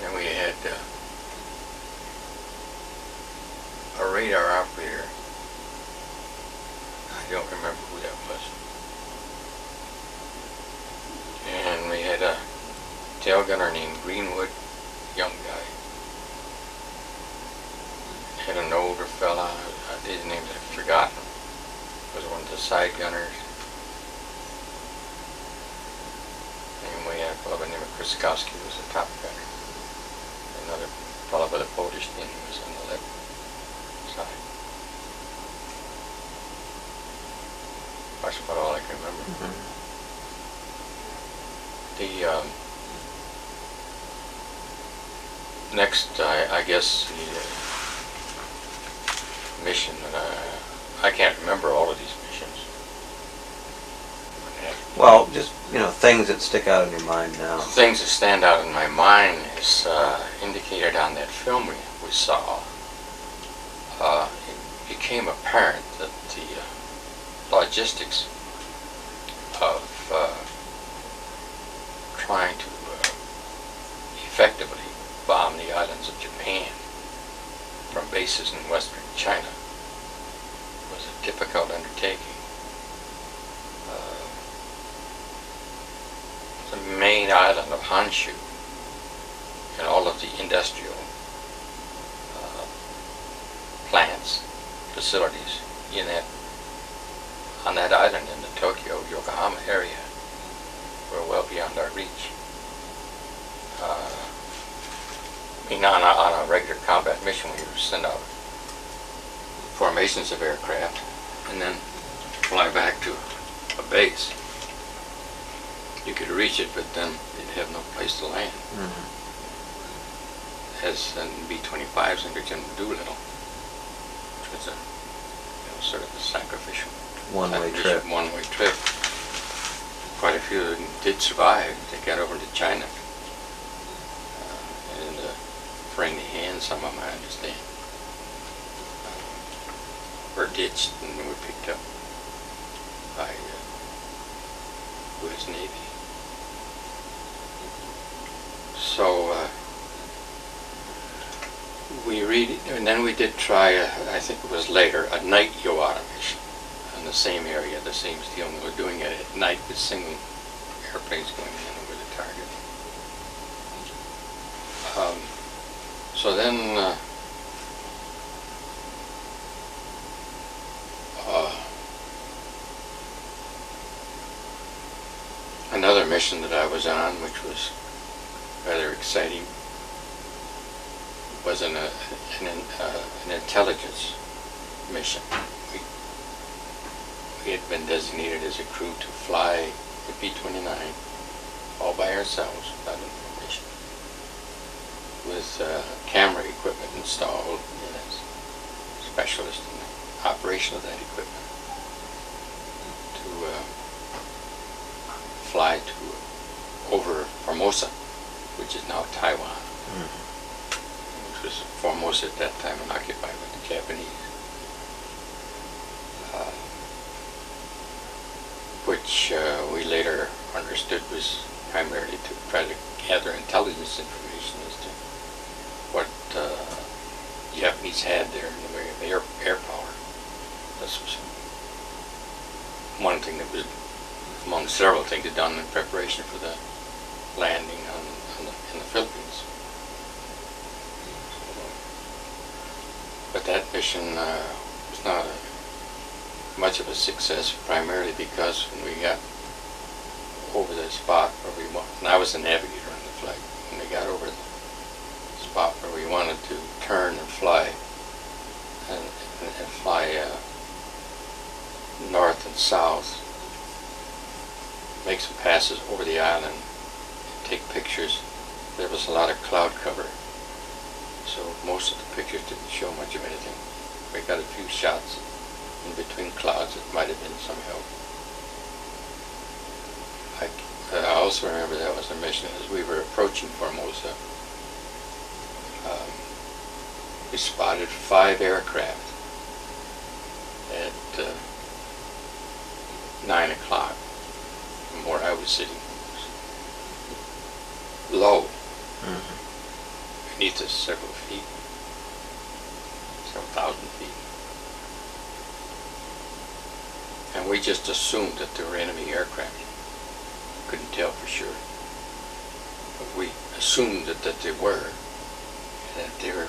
And we had a radar operator. I don't remember who that was. And we had a tail gunner named Greenwood, young guy. Had an older fella, his name's I've forgotten. Was one of the side gunners. And we had a fellow by the name of Krzyzkowski, who was the top gunner. Another fellow by the Polish name was on the left side. That's about all I can remember. Mm-hmm. next, I guess the mission that I can't remember all of these missions. Well, just, things that stick out in your mind now. Things that stand out in my mind is indicated on that film we saw. It became apparent that the logistics of trying to effectively bomb the islands of Japan from bases in western China was a difficult undertaking. The main island of Honshu and all of the industrial plants, facilities on that island in the Tokyo, Yokohama area were well beyond our reach. On a regular combat mission, we would send out formations of aircraft and then fly back to a base. You could reach it, but then you'd have no place to land. Mm-hmm. As in B-25s under General Doolittle, which was sort of a sacrificial one-way trip. Quite a few of them did survive. They got over to China. And in the friendly hands, some of them, I understand, were ditched and were picked up by U.S. Navy. So and then we did try, I think it was later, a night Yoata mission in the same area, the same steel. We were doing it at night with single airplanes going in over the target. So then another mission that I was on, which was rather exciting, was an intelligence mission. We had been designated as a crew to fly the B-29 all by ourselves, without information, with camera equipment installed and a specialist in the operation of that equipment, to fly over Formosa, which is now Taiwan. Mm-hmm. Which was Formosa at that time and occupied by the Japanese. Which we later understood was primarily to try to gather intelligence information as to what the Japanese had there in the way of air power. This was one thing that was among several things done in preparation for the landing in the Philippines. But that mission was not much of a success, primarily because when we got over the spot where we wanted, and I was the navigator on the flight, when we got over the spot where we wanted to turn and fly, and fly north and south, make some passes over the island, take pictures, there was a lot of cloud cover, so most of the pictures didn't show much of anything. We got a few shots in between clouds that might have been some help. I also remember that was a mission as we were approaching Formosa. We spotted 5 aircraft at 9 o'clock from where I was sitting. Low. Mm-hmm. Beneath us several feet, several thousand feet. And we just assumed that they were enemy aircraft. Couldn't tell for sure. But we assumed that they were, and that they were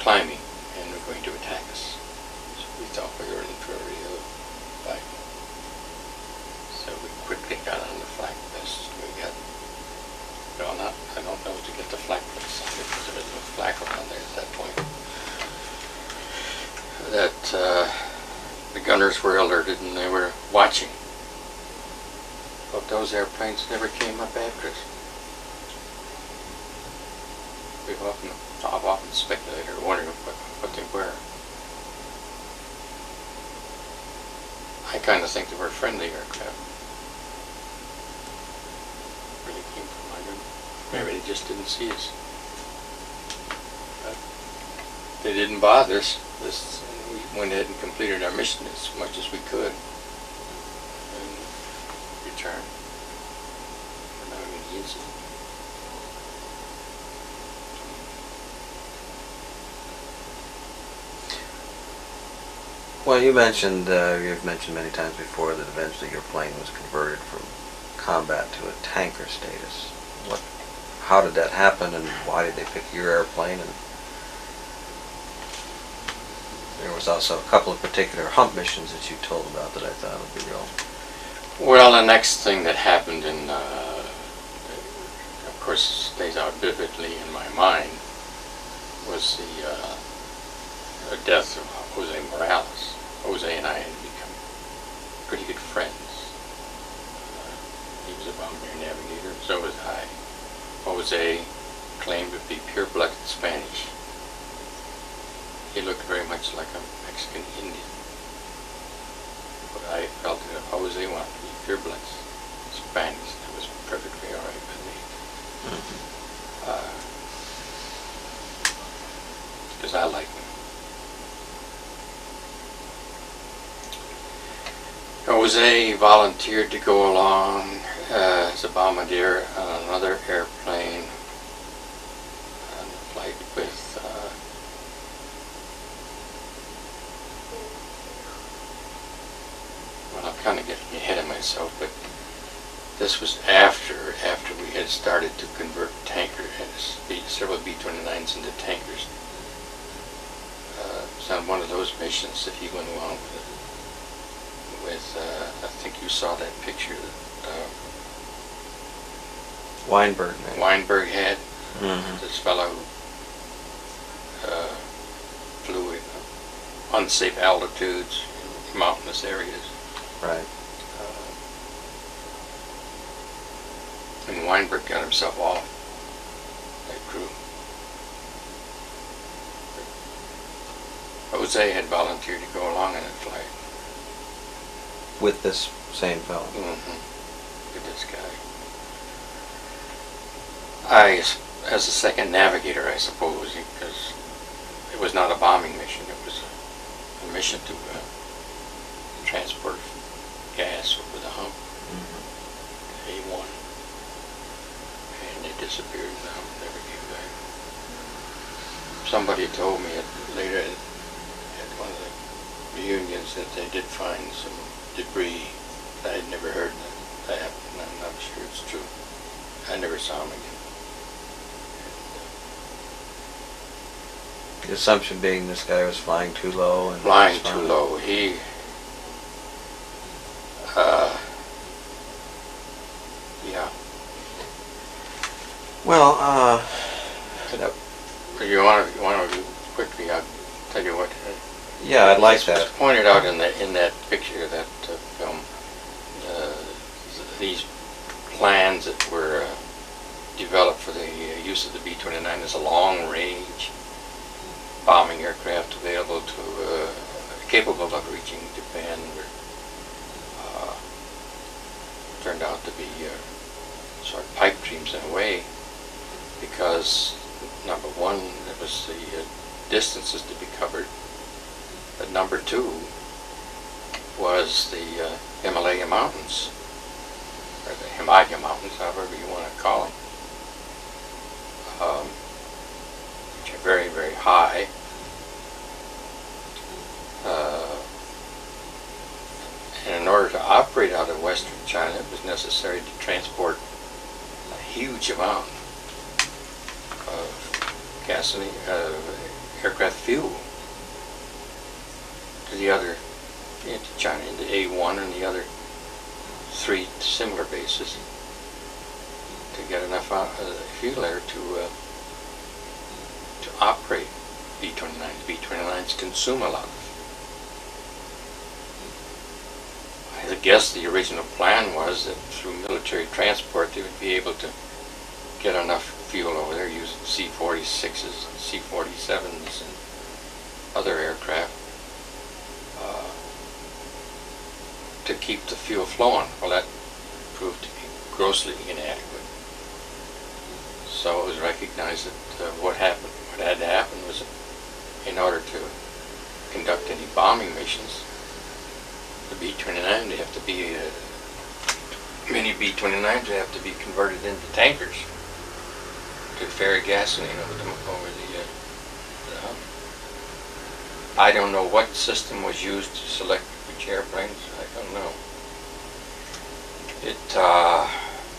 climbing and were going to attack us. So we thought we were in for a real fight. So we quickly got on the flak vest. We got, I don't know to get the flak vest on because there was no flak around there at that point. That the gunners were alerted and they were watching. But those airplanes never came up after us. I've often speculated or wondered what they were. I kind of think they were friendly aircraft. Really came from under. Maybe they just didn't see us. But they didn't bother us. We went ahead and completed our mission as much as we could and returned without any incident. Well, you've mentioned many times before that eventually your plane was converted from combat to a tanker status. How did that happen, and why did they pick your airplane? And there was also a couple of particular hump missions that you told about that I thought would be real. Well, the next thing that happened, and of course stays out vividly in my mind, was the death of Jose Morales. Jose and I had become pretty good friends. He was a Bombadier Navigator, so was I. Jose claimed to be pure-blooded Spanish. He looked very much like a Mexican Indian. But I felt that if Jose wanted to be pure-blooded Spanish, that was perfectly all right with me. Because I like him. Jose volunteered to go along as a bombardier on another airplane on a flight with well, I'm kind of getting ahead of myself, but this was after we had started to convert tankers, several B-29s into tankers. It was on one of those missions that he went along with I think you saw that picture that Weinberg had. This fellow flew in unsafe altitudes in mountainous areas. Right. And Weinberg got himself off that crew. Jose had volunteered to go along on that flight. With this same fellow? With this guy. As a second navigator, I suppose, because it was not a bombing mission, it was a mission to transport gas over the hump, A1. And they disappeared and never came back. Somebody told me later at one of the reunions that they did find some debris. I had never heard that happen, and I'm not sure it's true. I never saw him again. The assumption being this guy was flying too low. Flying too low. He yeah. Well, you want to quickly? I'll tell you what. Yeah, I'd like that. It was pointed out in that picture, that film, these plans that were developed for the use of the B-29 as a long-range bombing aircraft available to capable of reaching Japan were turned out to be sort of pipe dreams in a way, because number one, there was the distances to be covered. But number two was the Himalaya Mountains, or the Himalaya Mountains, however you want to call them, which are very, very high. And in order to operate out of western China, it was necessary to transport a huge amount of gasoline, aircraft fuel, to the other, into China, into A1 and the other three similar bases, to get enough fuel there to operate B-29s. B-29s consume a lot. I guess the original plan was that through military transport they would be able to get enough fuel over there using C-46s and C-47s and other aircraft to keep the fuel flowing. Well, that proved to be grossly inadequate. So it was recognized that what had to happen was, in order to conduct any bombing missions, the B-29, they have to be, many B-29s have to be converted into tankers to ferry gasoline over the hump. I don't know what system was used to select which airplanes. I don't know.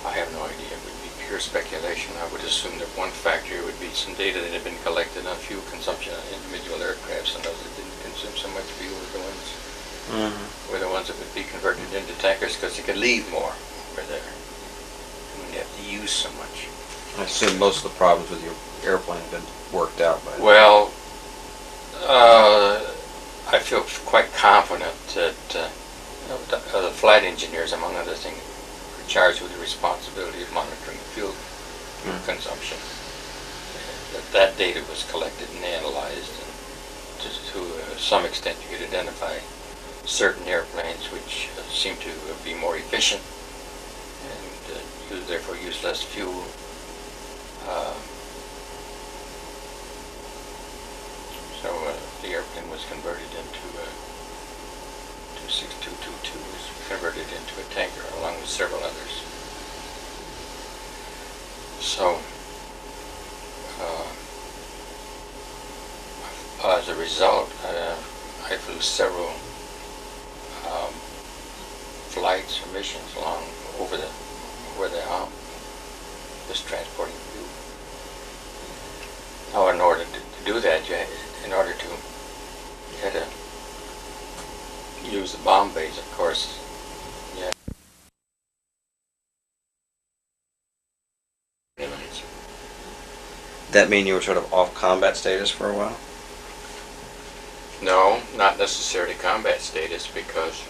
I have no idea. It would be pure speculation. I would assume that one factor would be some data that had been collected on fuel consumption on individual aircrafts, and those that didn't consume so much fuel were the ones that would be converted into tankers because they could leave more over there. You wouldn't have to use so much. I assume most of the problems with your airplane have been worked out by now. Well, I feel quite confident that the flight engineers, among other things, were charged with the responsibility of monitoring fuel consumption. That data was collected and analyzed, and to some extent you could identify certain airplanes which seem to be more efficient and therefore use less fuel. So the airplane was converted into 26222 was converted into a tanker along with several others. So as a result, I flew several flights or missions along over the hump, just transporting fuel. Now, in order to do that, you had to use the bomb bays, of course. Yeah. That mean you were sort of off combat status for a while? No, not necessarily combat status, because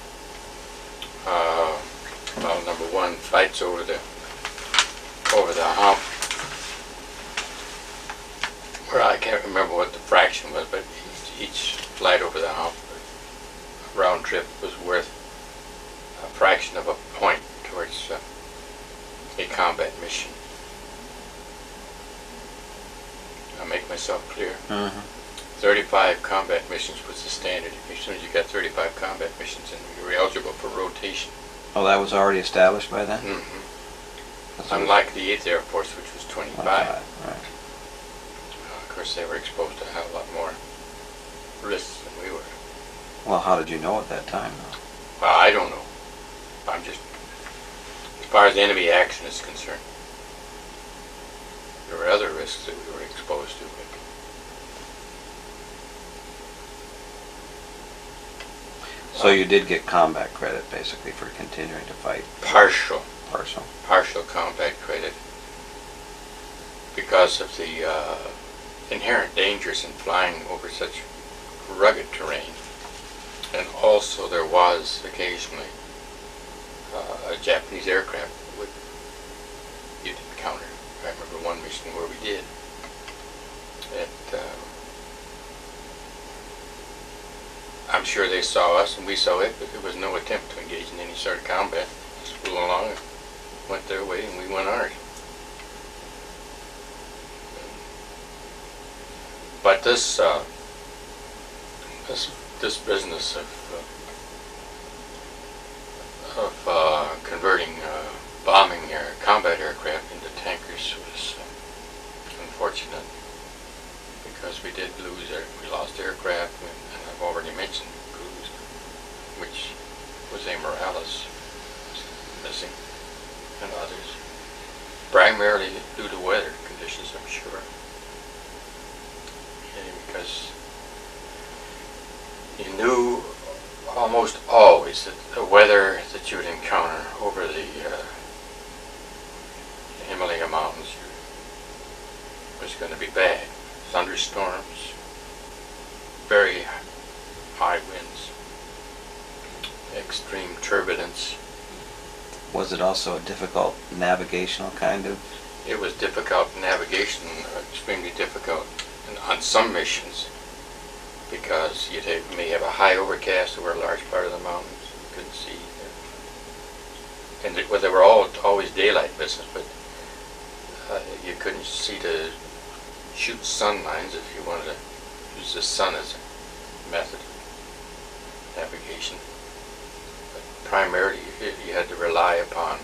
well, number one, flights over the hump. Well, I can't remember what the fraction was, but each flight over the hump, round trip, was worth a fraction of a point towards a combat mission. I'll make myself clear. 35 combat missions was the standard. As soon as you got 35 combat missions, and you were eligible for rotation. Oh, that was already established by then? Unlike the 8th Air Force, which was 25. Right. Of course, they were exposed to a hell of a lot more risks than we were. Well, how did you know at that time, though? Well, I don't know. I'm just, as far as enemy action is concerned, there were other risks that we were exposed to. So you did get combat credit, basically, for continuing to fight? Partial combat credit, because of the inherent dangers in flying over such rugged terrain. And also there was occasionally a Japanese aircraft you'd encounter. I remember one mission where we did. I'm sure they saw us and we saw it, but there was no attempt to engage in any sort of combat. Just flew along and went their way and we went ours. But this business of converting bombing combat aircraft into tankers was unfortunate, because we lost aircraft, and I've already mentioned crews, which was a Morales missing, and others, primarily due to weather conditions, I'm sure. Because you knew almost always that the weather that you would encounter over the Himalaya mountains was going to be bad. Thunderstorms, very high winds, extreme turbulence. Was it also a difficult navigational kind of it was difficult navigation, extremely difficult on some missions, because may have a high overcast over a large part of the mountains. You couldn't see. And they were always daylight missions, but you couldn't see to shoot sun lines if you wanted to use the sun as a method of navigation. But primarily, you had to rely upon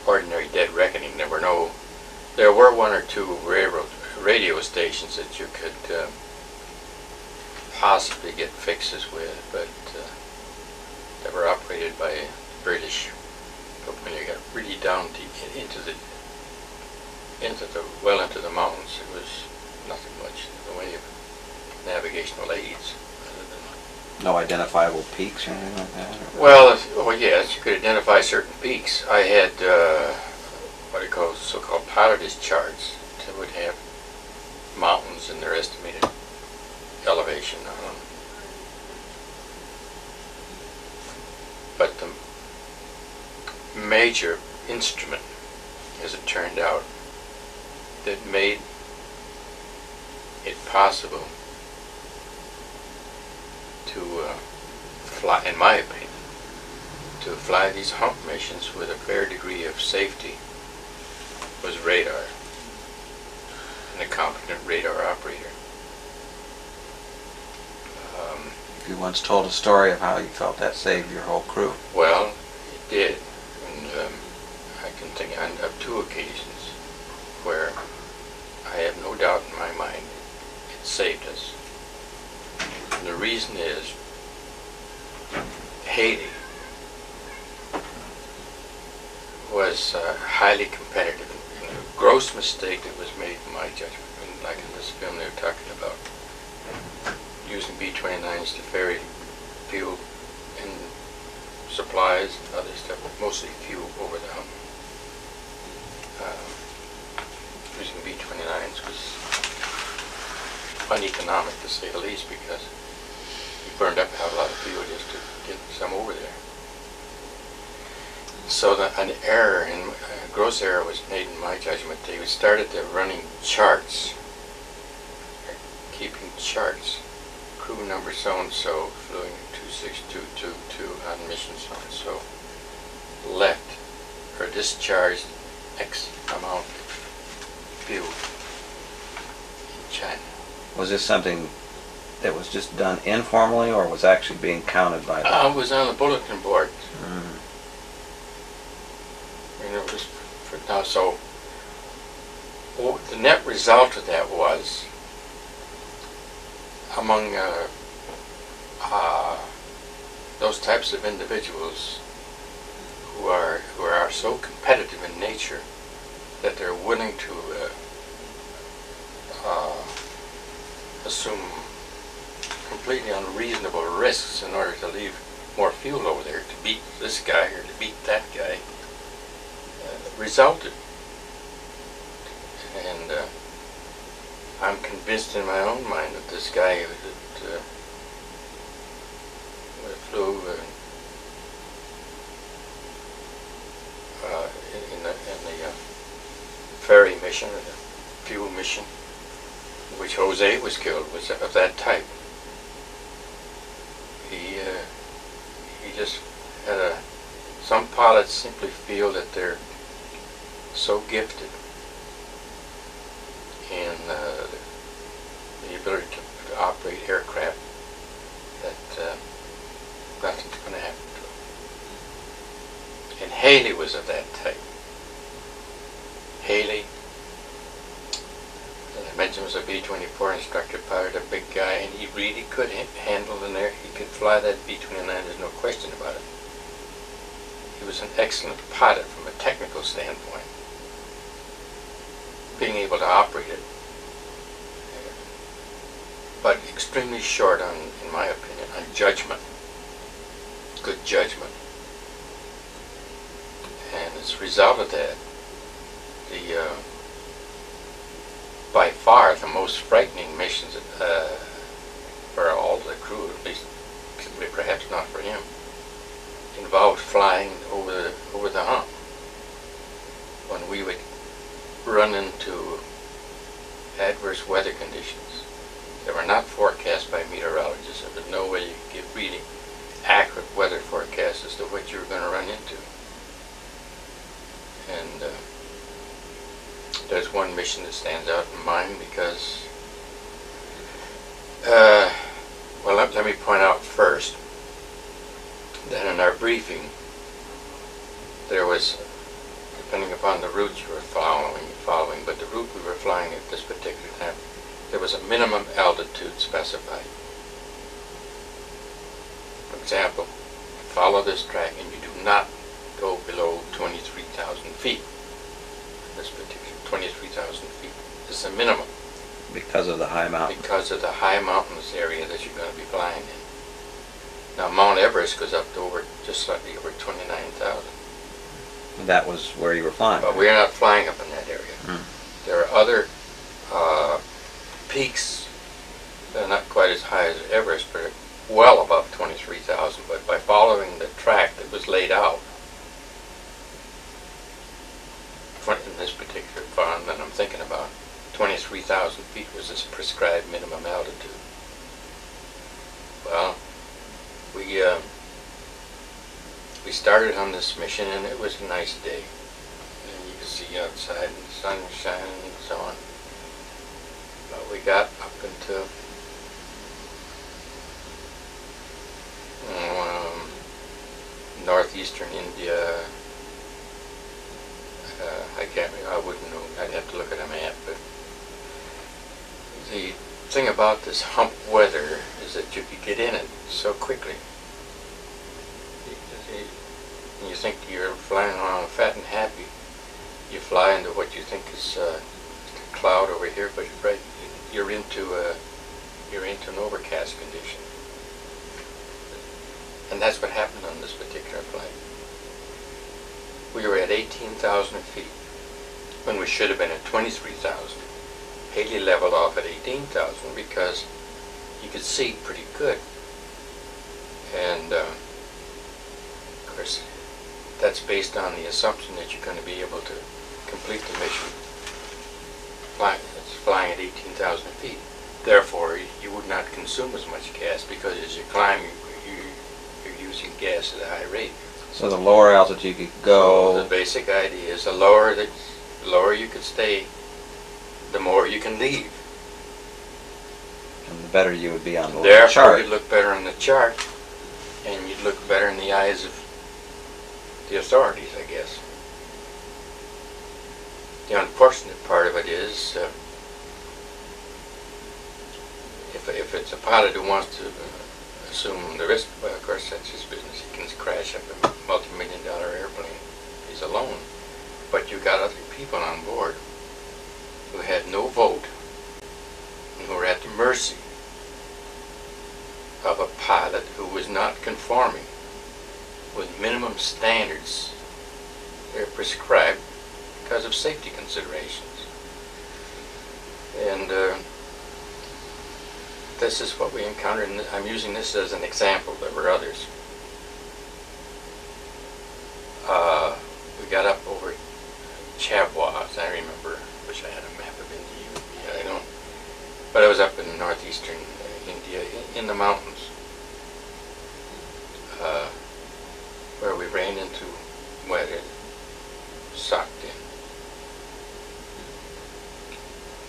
ordinary dead reckoning. There were one or two radio stations that you could possibly get fixes with, but that were operated by British. But when you got really down into the mountains, it was nothing much in the way of navigational aids. No identifiable peaks or anything like that? Well, yes, you could identify certain peaks. I had what are called so-called pilotage charts that would have mountains and their estimated elevation on them. But the major instrument, as it turned out, that made it possible to fly, in my opinion, to fly these hump missions with a fair degree of safety was radar, and a competent radar operator. You once told a story of how you felt that saved your whole crew. Well, it did, and I can think of two occasions where I have no doubt in my mind it saved us. And the reason is Haiti was highly competitive. And a gross mistake that was made in my judgment, and like in this film they were talking about, using B-29s to ferry fuel and supplies and other stuff, but mostly fuel over the hump. Using B-29s was uneconomic, to say the least, because you burned up a hell of a lot of fuel just to get some over there. So an error, a gross error was made in my judgment. They started running charts, keeping charts. Crew number so-and-so flew 26222 on mission so-and-so left or discharged X amount of fuel in China. Was this something that was just done informally, or was actually being counted by them? It was on the bulletin board. Mm. And it was so the net result of that was, among those types of individuals who are so competitive in nature that they're willing to assume completely unreasonable risks in order to leave more fuel over there to beat this guy or to beat that guy, resulted. And I'm convinced in my own mind that this guy that flew in the ferry mission, or the fuel mission, in which Jose was killed, was of that type. He just had some pilots simply feel that they're so gifted in the ability to operate aircraft that nothing's going to happen to them. And Haley was of that type. Haley, as I mentioned, was a B-24 instructor pilot, a big guy, and he really could handle the air. He could fly that B-29, there's no question about it. He was an excellent pilot from a technical standpoint. Being able to operate it, but extremely short on, in my opinion, on judgment, good judgment. And as a result of that, by far the most frightening missions for all the crew, at least perhaps not for him, involved flying over the hump. When we would run into adverse weather conditions that were not forecast by meteorologists. There was no way you could give really accurate weather forecasts as to what you were going to run into. And there's one mission that stands out in mind because, well, let me point out first that in our briefing, there was, depending upon the route you were following, but the route we were flying at this particular time, there was a minimum altitude specified. For example, follow this track and you do not go below 23,000 feet. This particular 23,000 feet is the minimum. Because of the high mountain. Because of the high mountainous area that you're going to be flying in. Now Mount Everest goes up to just slightly over 29,000. That was where you were flying. But we're not flying up in that area. There are other peaks that are not quite as high as Everest, but are well above 23,000. But by following the track that was laid out in this particular farm that I'm thinking about, 23,000 feet was this prescribed minimum altitude. Well, we started on this mission and it was a nice day. And you could see outside and the sun was shining and so on. But we got up into northeastern India. I wouldn't know. I'd have to look at a map. But the thing about this hump weather is that you could get in it so quickly. You think you're flying around fat and happy. You fly into what you think is a cloud over here, but you're into an overcast condition. And that's what happened on this particular flight. We were at 18,000 feet when we should have been at 23,000. Haley leveled off at 18,000 because you could see pretty good. And of course, that's based on the assumption that you're going to be able to complete the mission flying at 18,000 feet. Therefore, you would not consume as much gas because as you climb, you're using gas at a high rate. So the lower altitude you could go. So the basic idea is the lower you could stay, the more you can leave. And the better you would be on the Therefore, chart. you'd look better on the chart, and you'd look better in the eyes of the authorities, I guess. The unfortunate part of it is, if it's a pilot who wants to assume the risk, well, of course, that's his business. He can crash up a multi-million-dollar airplane. He's alone. But you got other people on board who had no vote and who were at the mercy of a pilot who was not conforming with minimum standards that are prescribed because of safety considerations. And this is what we encountered, and I'm using this as an example. There were others. We got up over Chabwas, I remember. Wish I had a map of India. I don't. But I was up in northeastern India, in the mountains, where we ran into weather, sucked in.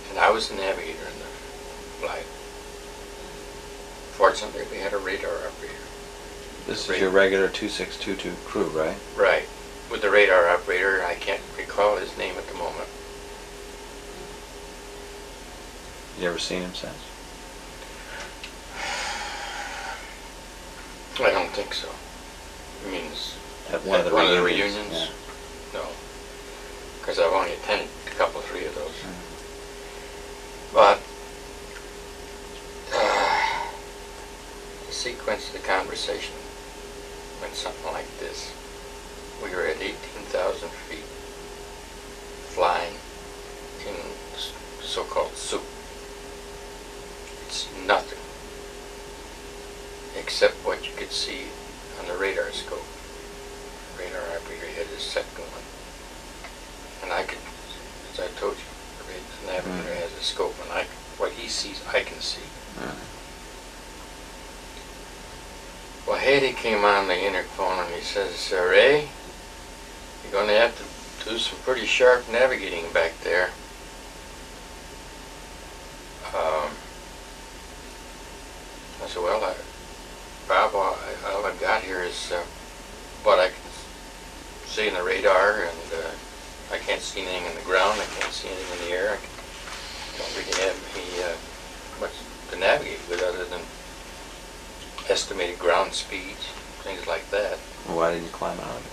And I was the navigator in the flight. Fortunately, we had a radar operator. This is your regular 2622 crew, right? Right. With the radar operator, I can't recall his name at the moment. You ever seen him since? I don't think so. I mean, At one of the reunions? Yeah. No. Because I've only attended a couple, three of those. But the sequence of the conversation went something like this. We were at 18,000 feet, flying in so-called soup. It's nothing except what you could see on the radar scope. telescope, and what he sees, I can see. Well, Haley came on the interphone and he says, Ray, you're going to have to do some pretty sharp navigating back there. I said, well, Bob, all I've got here is what I can see in the radar, and I can't see anything in the ground, I can't see anything in the air. I don't really have any much to navigate with other than estimated ground speeds, things like that. Why didn't you climb out of it?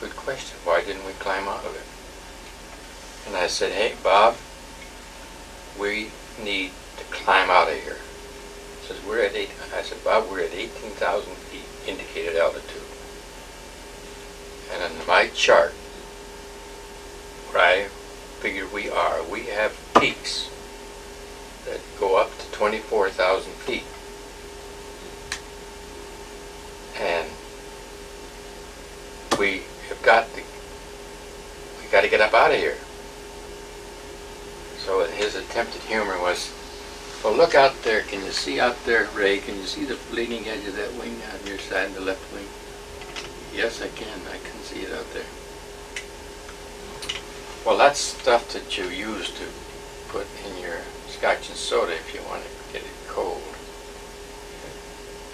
Good question. Why didn't we climb out of it? And I said, hey, Bob, we need to climb out of here. He says, we're at I said, Bob, we're at 18,000 feet indicated altitude. And on my chart, where I figure we have peaks that go up to 24,000 feet. And we got to get up out of here. So his attempted humor was, well, look out there. Can you see out there, Ray? Can you see the leading edge of that wing on your side, the left wing? Yes, I can. I can see it out there. Well, that's stuff that you use to put in your scotch and soda if you want to get it cold.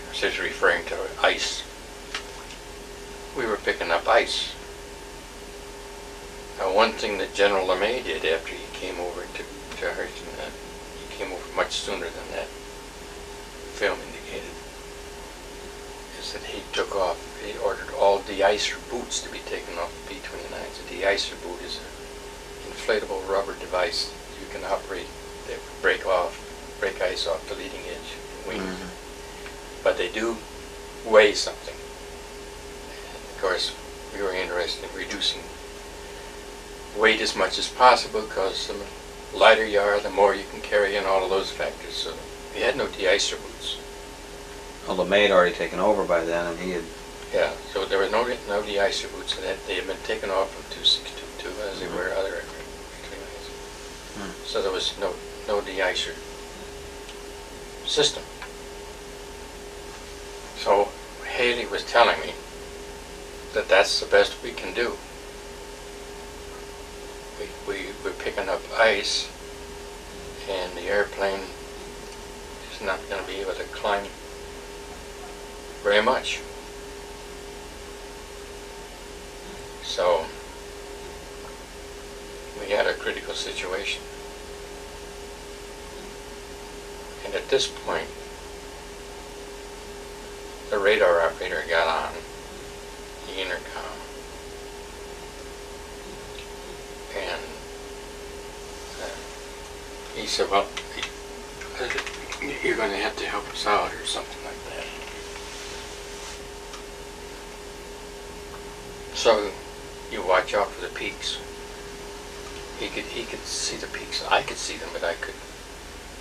This is referring to ice. We were picking up ice. Now, one thing that General LeMay did after he came over to Discharged, and he came over much sooner than that film indicated, is that he ordered all de-icer boots to be taken off the B-29s. A de-icer boot is an inflatable rubber device you can operate that will break ice off the leading edge wings. Mm-hmm. But they do weigh something. And of course, we were interested in reducing weight as much as possible, because the lighter you are, the more you can carry in all of those factors. So we had no de-icer boots. Well, LeMay had already taken over by then, and he had... Yeah, so there were no de-icer boots, and they had been taken off from 2622 as they were other aircraft. So there was no de-icer system. So Haley was telling me that that's the best we can do. We're picking up ice, and the airplane is not going to be able to climb very much. So we had a critical situation. And at this point, the radar operator got on the intercom, and he said, well, you're going to have to help us out, or something like that. So you watch out for the peaks. He could see the peaks. I could see them, but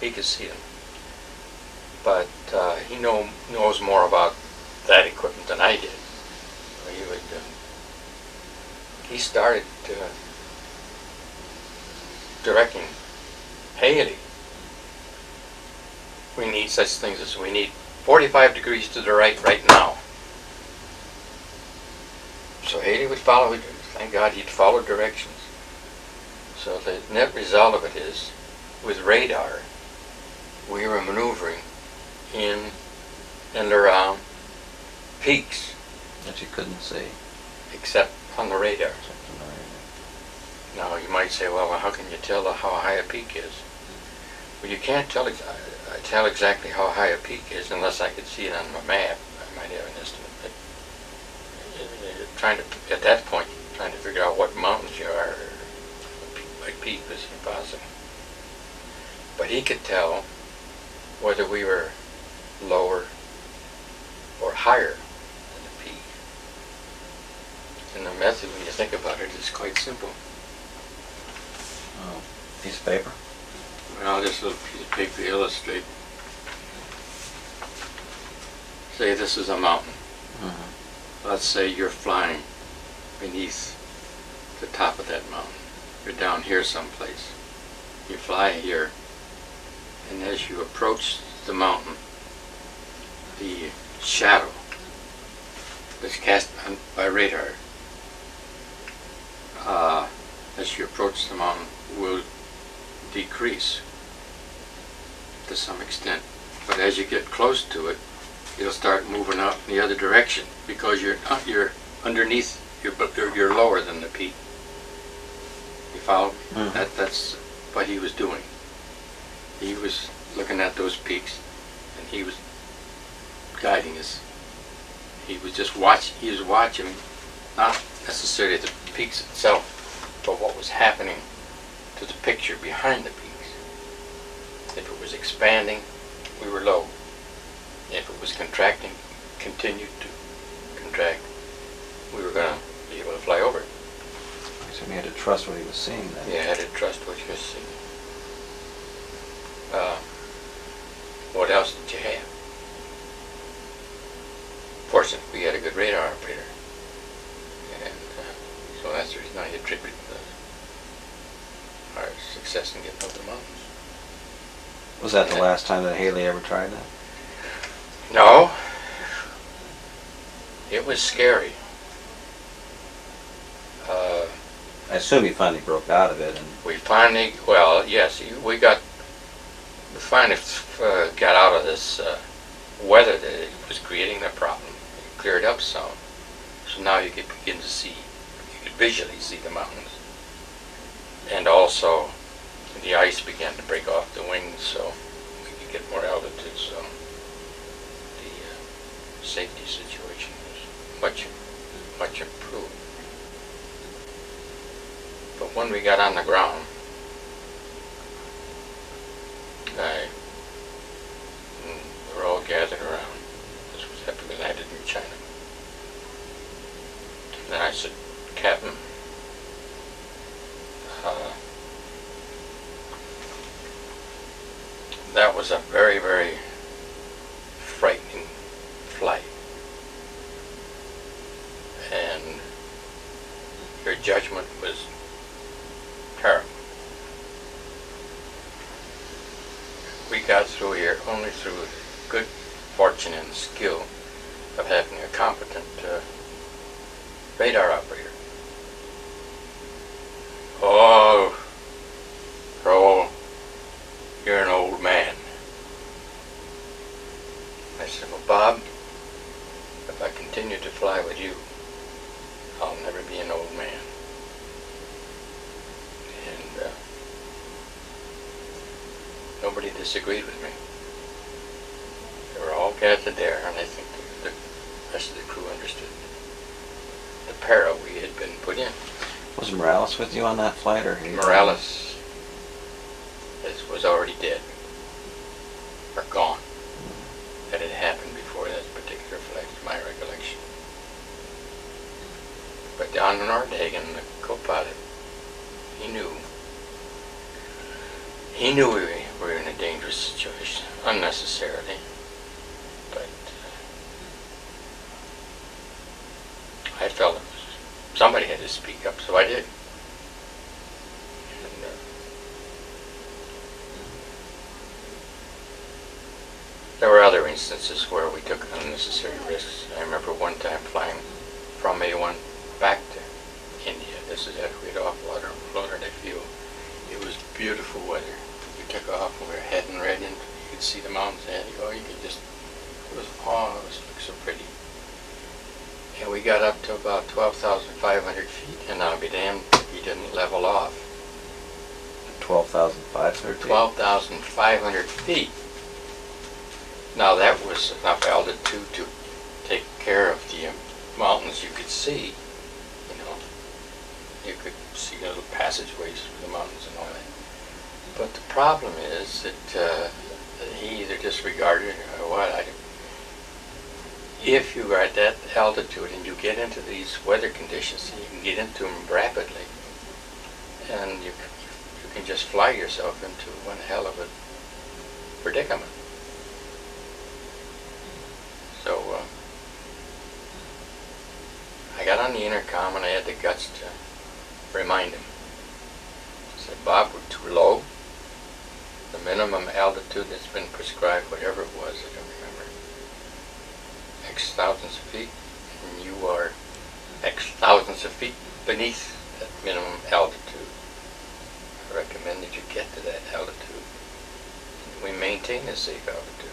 he could see them. But he knows more about that equipment than I did. He started directing Haley. We need such things as, we need 45 degrees to the right now. So Haley would follow, thank God he'd follow directions. So the net result of it is, with radar, we were maneuvering in and around peaks. That you couldn't see. Except on the radar. Now you might say, well, how can you tell how high a peak is? Well, you can't tell exactly how high a peak is unless I could see it on my map. I might have an estimate. But at that point, trying to figure out what mountains you are by peak was impossible. But he could tell whether we were lower or higher than the peak. And the method, when you think about it, is quite simple. Oh, piece of paper? Well, this little piece of paper to illustrate. Say this is a mountain. Let's say you're flying beneath the top of that mountain. You're down here someplace. you fly here, and as you approach the mountain, the shadow that's cast by radar as you approach the mountain will decrease to some extent. But as you get close to it, it'll start moving up in the other direction because you're underneath, you're lower than the peak. You follow? Mm-hmm. That's what he was doing. He was looking at those peaks, and he was guiding us. He was just watching. He was watching, not necessarily the peaks itself, but what was happening to the picture behind the peaks. If it was expanding, we were low. If it was contracting, continued to contract, we were going to be able to fly over it. So we had to trust what he was seeing then. Yeah, had to trust what he was seeing. What else did you have? Fortunately, we had a good radar operator. And so that's the reason I attribute our success in getting over the mountains. Was that the last time that Haley ever tried that? No. It was scary. I assume you finally broke out of it. And we finally, well, yes, we finally got out of this weather that it was creating the problem. It cleared up some. So now you could begin to see, you could visually see the mountains. And also, the ice began to break off the wings, so we could get more altitude, so the safety situation was much improved. But when we got on the ground, we were all gathered around. This was after we landed in China. And then I said, Captain, that was a very, very frightening flight. And your judgment was terrible. We got through here only through good fortune and skill of having a competent radar operator. Oh, Kroll, you're an old man. I said, well, Bob, if I continue to fly with you, I'll never be an old man. And nobody disagreed with me. They were all gathered there, and I think the rest of the crew understood the peril we had been put in. Was Morales with you on that flight, or Morales was already dead, or gone. That had happened before that particular flight, is my recollection. But Don Nordhagen, the co-pilot, he knew we were in a dangerous situation, unnecessarily. But I felt somebody had to speak up, so I did. And, there were other instances where we took unnecessary risks. I remember one time flying from A1 back to India. This is after we had offloaded a few. It was beautiful weather. We took off and we were heading right in. You could see the mountains ahead. You could just, it was so pretty. And we got up to about 12,500 feet, and I'll be damned if we didn't level off. 12,500 feet? 12,500 feet. Now that was enough altitude to take care of the mountains you could see. You know, you could see little passageways through the mountains and all that. But the problem is that he either disregarded it or what. If you are at that altitude and you get into these weather conditions, you can get into them rapidly, and you can just fly yourself into one hell of a predicament. So I got on the intercom and I had the guts to remind him. I said, Bob, we're too low. minimum altitude that's been prescribed, whatever it was, I don't remember, X thousands of feet, and you are X thousands of feet beneath that minimum altitude. I recommend that you get to that altitude. We maintain a safe altitude.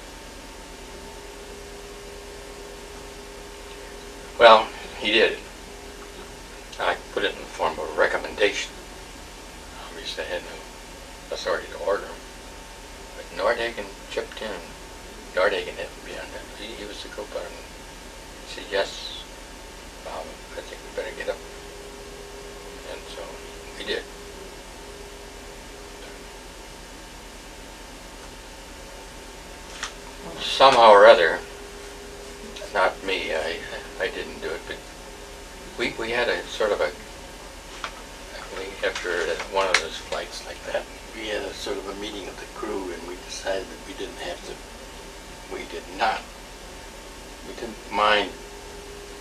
Well, he did it. I put it in the form of a recommendation. Obviously, I had no authority to order him. But Nordhagen chipped in. Nordhagen had to be on that. He was the co-pilot. He said, yes, I think we better get up. And so we did. Somehow or other, not me, I didn't do it, but we had a sort of a, after one of those flights like that, we had a sort of a meeting of the crew, and we decided that we didn't mind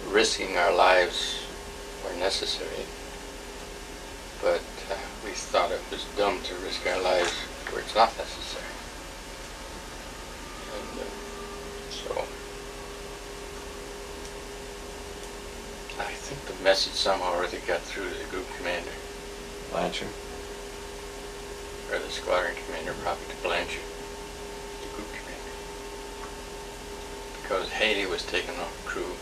risking our lives where necessary, but we thought it was dumb to risk our lives where it's not necessary. And so I think the message somehow or other got through to the group commander. Blanchard? Or the squadron commander, probably to Blanchard, the group commander. Because Haley was taken off crew,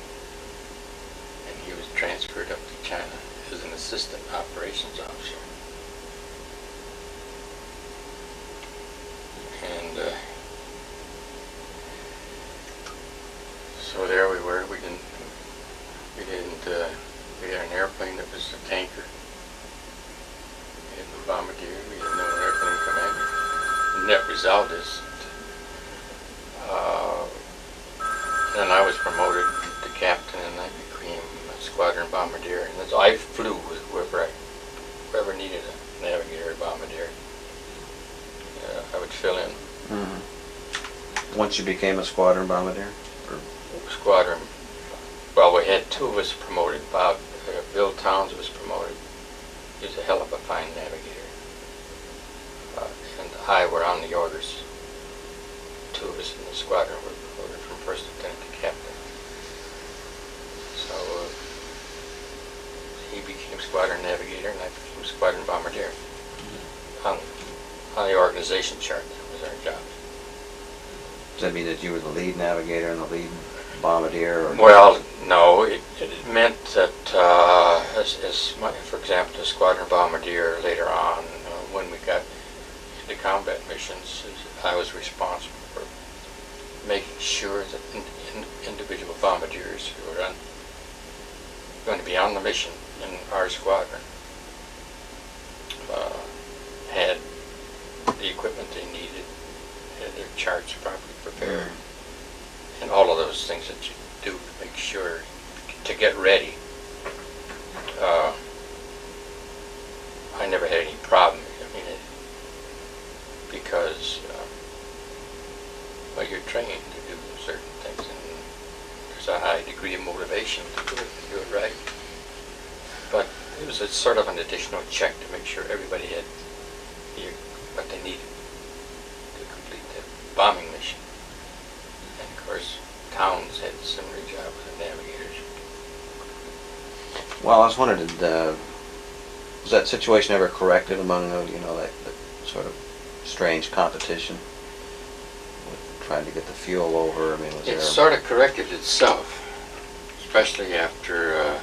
and he was transferred up to China as an assistant operations officer. And so there we were. We had an airplane that was a tanker. We had the Bombadier. We had no airplane commander. The net result is then I was promoted to captain, and I became a squadron bombardier. And so I flew with whoever needed a Navigator or Bombardier. I would fill in. Mm-hmm. Once you became a squadron bombardier? Or? Squadron. Well, we had two of us promoted. Bill Towns was promoted. He was a hell of a fine navigator. And I were on the orders. Two of us in the squadron were promoted from first lieutenant to captain. So he became squadron navigator, and I became squadron bombardier. On the organization chart, that was our job. Does that mean that you were the lead navigator and the lead bombardier? Or? Well, no. It meant that, for example, the squadron bombardier later on, when we got into combat missions, I was responsible for making sure that individual bombardiers who were going to be on the mission in our squadron had the equipment they needed, had their charts properly prepared, and all of those things that you do to make sure to get ready. I never had any problem. I mean, because well, you're trained to do certain things, and there's a high degree of motivation to do it right. But it was a sort of an additional check to make sure everybody had what they needed to complete the bombing mission. And of course, Towns had a similar job with the navigators. Well, I was wondering, was that situation ever corrected among that sort of strange competition with trying to get the fuel over? I mean, It sort of corrected itself, especially after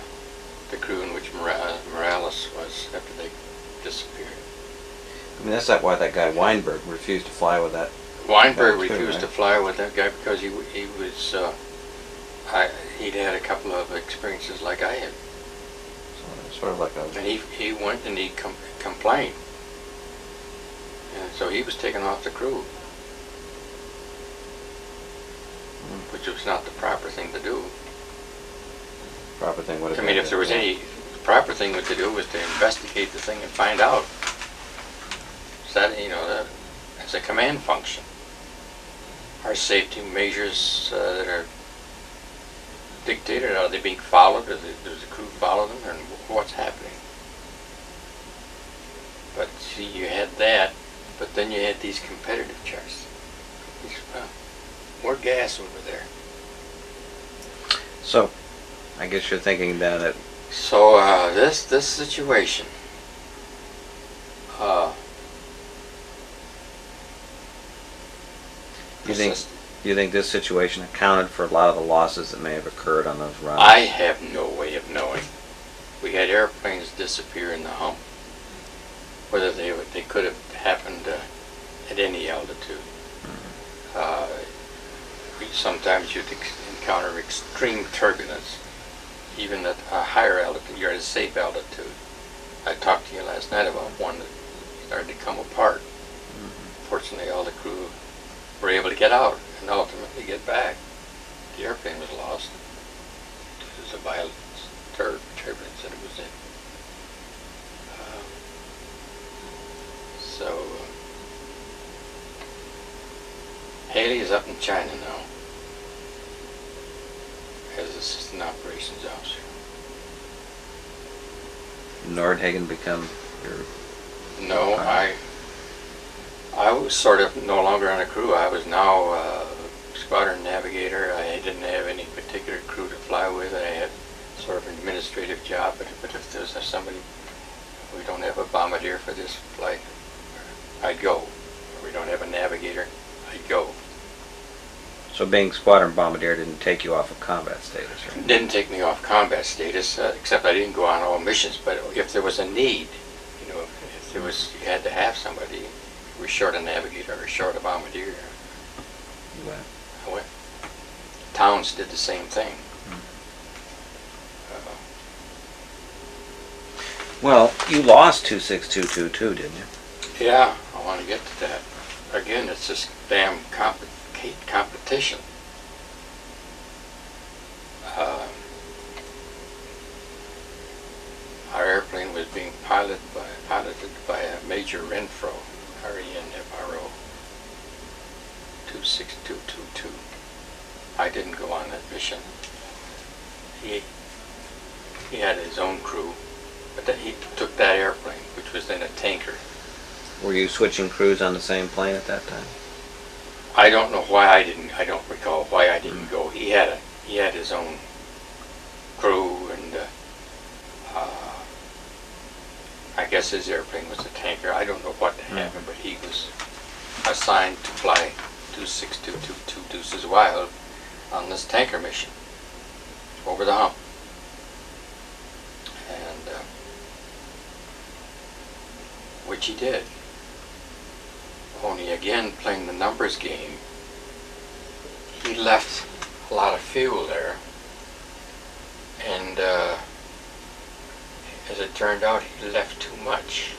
the crew in which Morales was, after they disappeared. I mean, that's why that guy Weinberg refused to fly with that. Weinberg refused to fly with that guy because he was he'd had a couple of experiences like I had. So sort of like a. And he went and he complained, and so he was taken off the crew, which was not the proper thing to do. Proper thing. What is I mean, if there was any proper thing to do was to investigate the thing and find out. That that's a command function. Are safety measures that are dictated, are they being followed? Does the crew follow them, and what's happening? But see, you had that, but then you had these competitive charts. More gas over there. So, I guess you're thinking that it. So this situation. You think this situation accounted for a lot of the losses that may have occurred on those runs? I have no way of knowing. We had airplanes disappear in the hump. Whether they could have happened at any altitude. Sometimes you'd encounter extreme turbulence, even at a higher altitude. You're at a safe altitude. I talked to you last night about one that started to come apart. Fortunately, all the crew were able to get out and ultimately get back. The airplane was lost due to the violent turbulence that it was in. Haley is up in China now as assistant operations officer. Nordhagen become your... No, I was sort of no longer on a crew. I was now squadron navigator. I didn't have any particular crew to fly with. I had sort of an administrative job, but if there's somebody, we don't have a bombardier for this flight, I'd go. Or we don't have a navigator, I'd go. So being squadron bombardier didn't take you off of combat status, right? Didn't take me off combat status, except I didn't go on all missions. But if there was a need, if there was, you had to have somebody. You were short a navigator or short a bombardier. You went. I went. Towns did the same thing. Well, you lost 26222, didn't you? Yeah, I want to get to that. Again, it's this damn competition. Our airplane was being piloted by a Major Renfro, R-E-N-F-R-O, 26222. I didn't go on that mission. He had his own crew, but then he took that airplane, which was then a tanker. Were you switching crews on the same plane at that time? I don't know why I didn't. I don't recall why I didn't go. He had his own crew, and I guess his airplane was a tanker. I don't know what happened, but he was assigned to fly 26222 Deuces Wild on this tanker mission over the hump, and which he did. Only again, playing the numbers game, he left a lot of fuel there, and as it turned out, he left too much.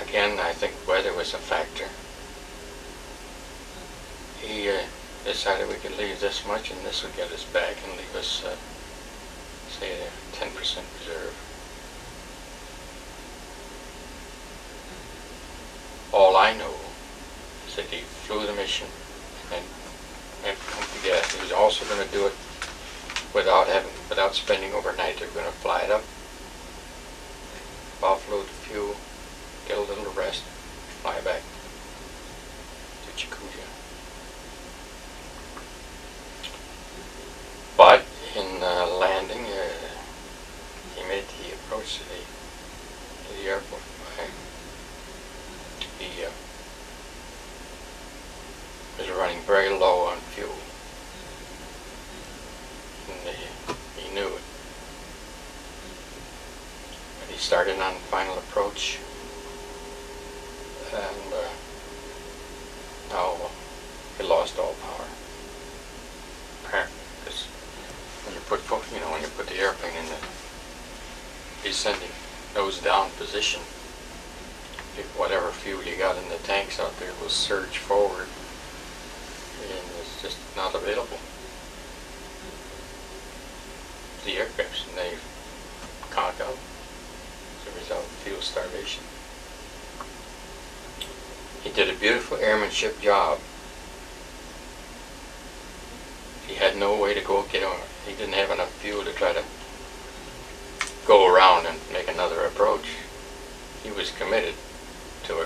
Again, I think weather was a factor. He decided we could leave this much and this would get us back and leave us, say, a 10% reserve. All I know is that he flew the mission and pumped the gas. He was also going to do it without spending overnight. They were going to fly it up, offload the fuel, get a little rest, fly back to Chicuja. But in landing, he made the approach to the airport. He was running very low on fuel, and he knew it. But he started on the final approach, and now he lost all power. Apparently, because when you put the airplane in the descending nose down position, whatever fuel you got in the tanks out there will surge forward, and it's just not available. The aircrafts, and they conk out as a result of fuel starvation. He did a beautiful airmanship job. He had no way to go get on. He didn't have enough fuel to try to go around and make another approach. He was committed to a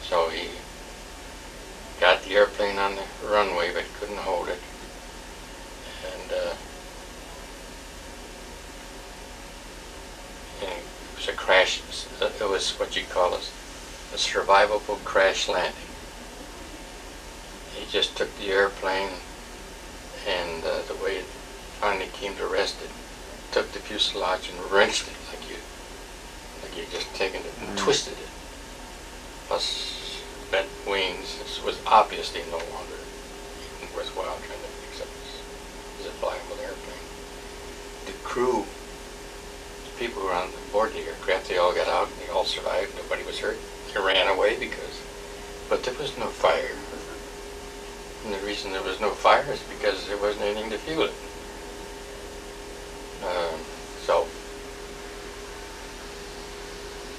So he got the airplane on the runway but couldn't hold it. And it was a crash. It was what you call a survivable crash landing. He just took the airplane, and the way it finally came to rest, it took the fuselage and wrenched it like you just taken it and twisted it. Plus bent wings. This was obviously no longer even worthwhile trying to fix up. It was a flyable airplane. The crew, the people who were on board the aircraft, they all got out and they all survived. Nobody was hurt. They ran away but there was no fire. And the reason there was no fire is because there wasn't anything to fuel it. So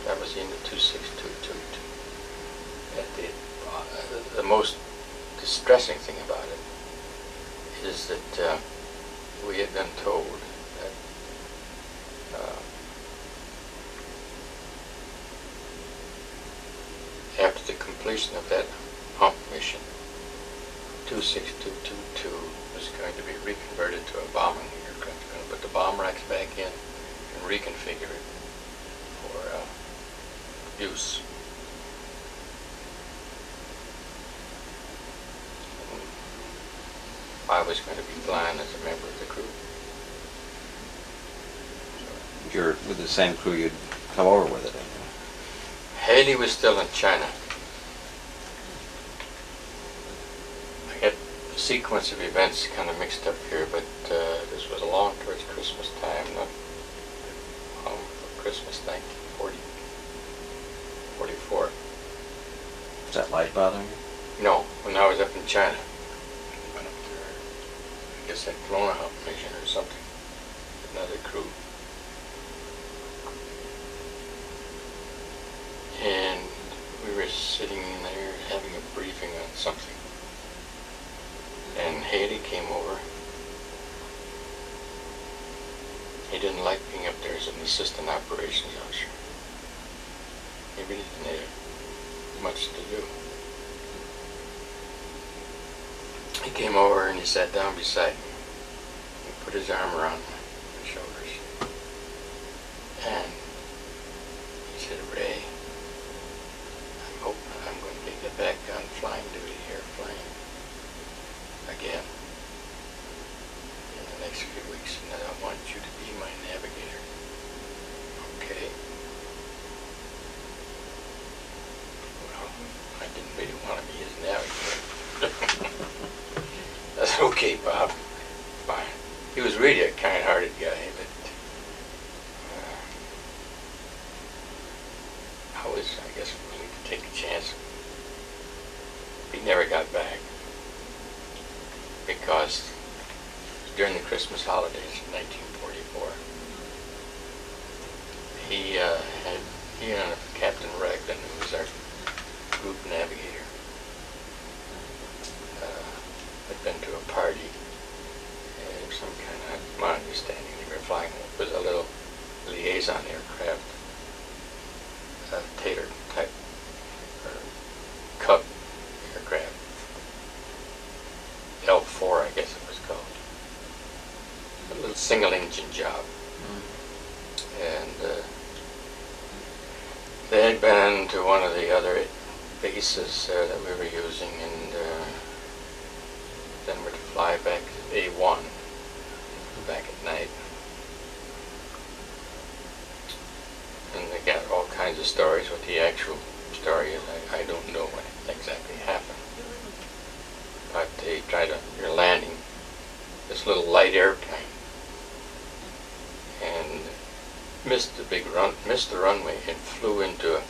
that was the end of 26222. The most distressing thing about it is that we had been told that after the completion of that hump mission, 26222 was going to be reconverted to a bombing aircraft. Going to put the bomb racks back in and reconfigure it for use. I was going to be flying as a member of the crew. You're with the same crew you'd come over with it, didn't you? Haley was still in China. I get the sequence of events kind of mixed up here, but this was along towards Christmas time, not for Christmas 1944. Is that light bothering you? No, when I was up in China. Went up there, I guess that Kelowna Hump mission or something. Another crew. And we were sitting there having a briefing on something. And Haley came over. He didn't like being up there as an assistant operations officer. He really didn't have much to do. He came over and he sat down beside me. He put his arm around my shoulders. And he said, "Ray, I'm hoping I'm going to get back on flying duty here, flying again in the next few weeks, and I want you to be my navigator." Okay. Well, I didn't really want to be his navigator. That's okay, Bob. Fine. He was really a kind-hearted guy, but I was, I guess, willing to take a chance. He never got back because during the Christmas holidays in 1944, he and Captain Raglan, who was our group navigator, had been to a party, and some kind of, my understanding, they were flying, it was a little liaison aircraft, Taylor type, or Cub aircraft, L4 I guess it was called, a little single engine job. And they had been to one of the other bases that we were using, and then we're to fly back to A1 back at night. And they got all kinds of stories. What the actual story is, I don't know what exactly happened. But they tried to, you're landing this little light airplane and missed the runway and flew into a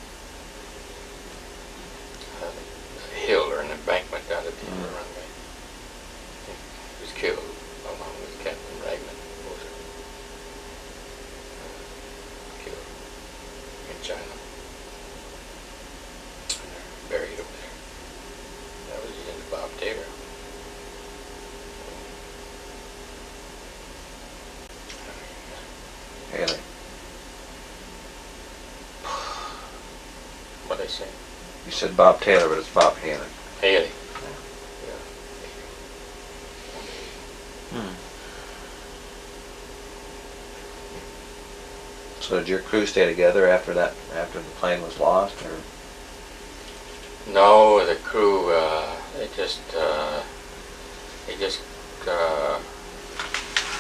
hill or an embankment down at the end of the runway. He was killed along with Captain Raglan, both killed in China. And they're buried over there. That was the end of Bob Taylor. Haley. What I say? You said Bob Taylor, but it's Bob Haley. Haley. So did your crew stay together after that? After the plane was lost, or? No, the crew. They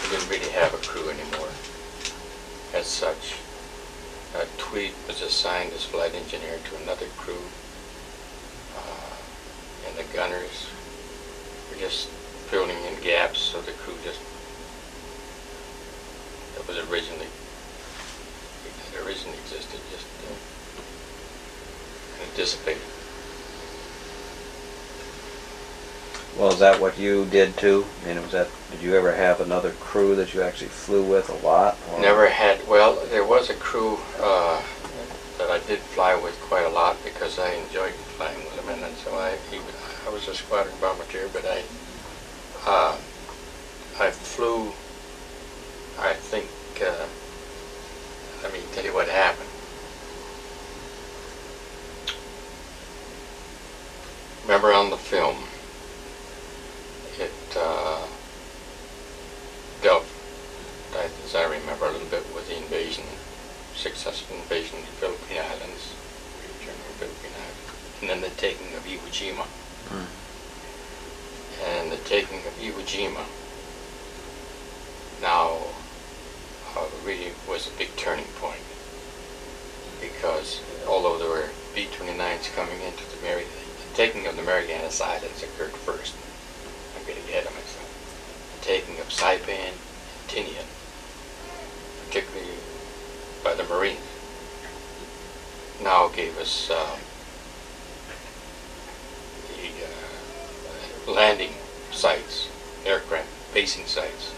didn't really have a crew anymore. As such, Tweed was assigned as flight engineer to another crew, and the gunners were just filling in gaps. So the crew that was originally existed just kind of dissipated. Well, is that what you did too? I mean, did you ever have another crew that you actually flew with a lot? Or? Never had. Well, there was a crew that I did fly with quite a lot because I enjoyed flying with them, and so I was a squadron bombardier, but I flew. I think. Let me tell you what happened. Remember on the film, it dealt, as I remember, a little bit with the successful invasion of the Philippine Islands, and then the taking of Iwo Jima. And the taking of Iwo Jima now really was a big turning point, because although there were B-29s coming into the taking of the Marianas Islands occurred first. I'm getting ahead of myself. The taking of Saipan and Tinian, particularly by the Marines, now gave us the landing sites, aircraft basing sites,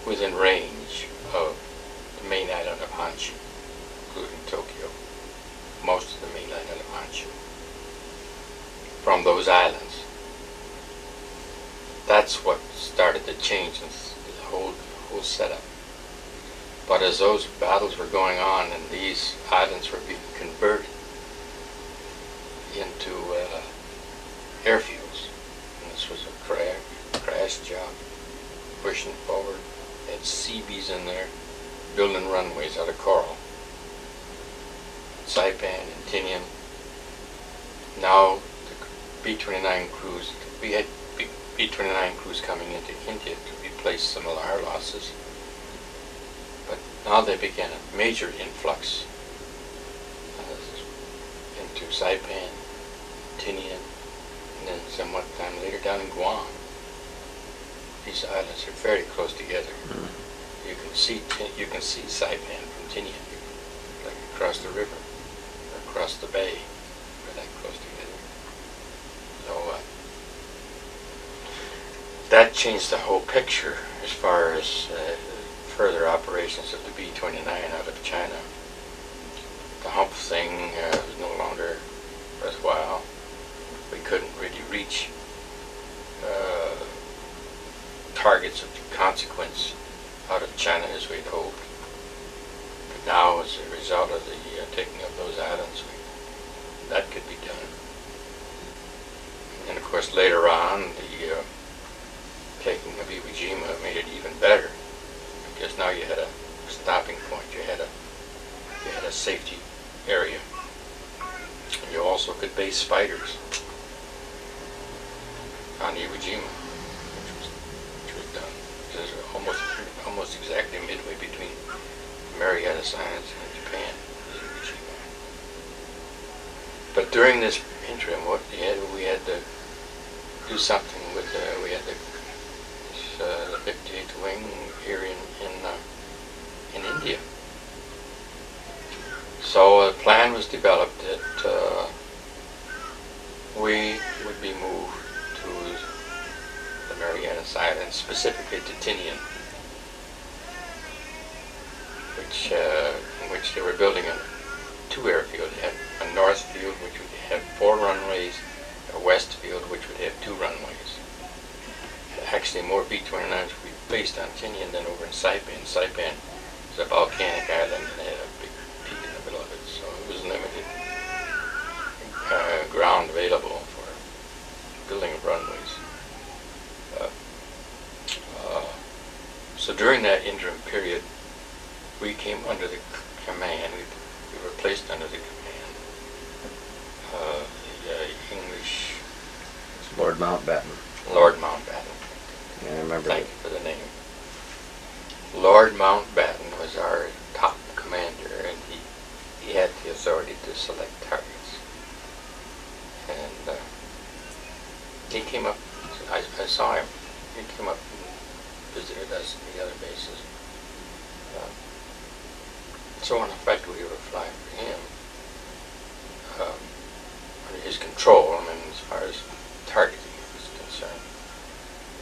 within range of the main island of Honshu, including Tokyo, most of the main island of Honshu. From those islands, that's what started to change the whole setup. But as those battles were going on and these islands were being converted into airfields, and this was a crash job, pushing forward. They had Seabees in there, building runways out of coral. Saipan and Tinian. Now the B-29 crews, we had B-29 crews coming into India to replace some of our losses. But now they began a major influx into Saipan, Tinian, and then somewhat time later down in Guam. These islands are very close together. You can see Saipan from Tinian, like across the river, or across the bay. They're that close together. So that changed the whole picture as far as further operations of the B-29 out of China. The hump thing was no longer worthwhile. We couldn't really reach targets of consequence out of China as we'd hoped. But now, as a result of the taking of those islands, that could be done. And of course, later on, the taking of Iwo Jima made it even better, because now you had a stopping point. You had a safety area. You also could base spiders on Iwo Jima, which was done. It was almost exactly midway between Marianas Islands and Japan, Iwo Jima. But during this interim, we had to do something with we had the 58th Wing here in India. So a plan was developed that we would be moved to the Marianas Islands, specifically to Tinian, in which they were building two airfields. They had a north field, which would have 4 runways, a west field, which would have 2 runways. Actually, more B-29s would be based on Tinian than over in Saipan. Saipan is a volcanic island and it had a big peak in the middle of it, so it was limited under the command. The English Lord Mountbatten. Lord Mountbatten. Yeah, I remember Thank it. you for the name. Lord Mountbatten was our top commander, and he had the authority to select targets. And he came up, I saw him, he came up and visited us at the other bases. So in effect we were flying for him, under his control, I mean, as far as targeting was concerned.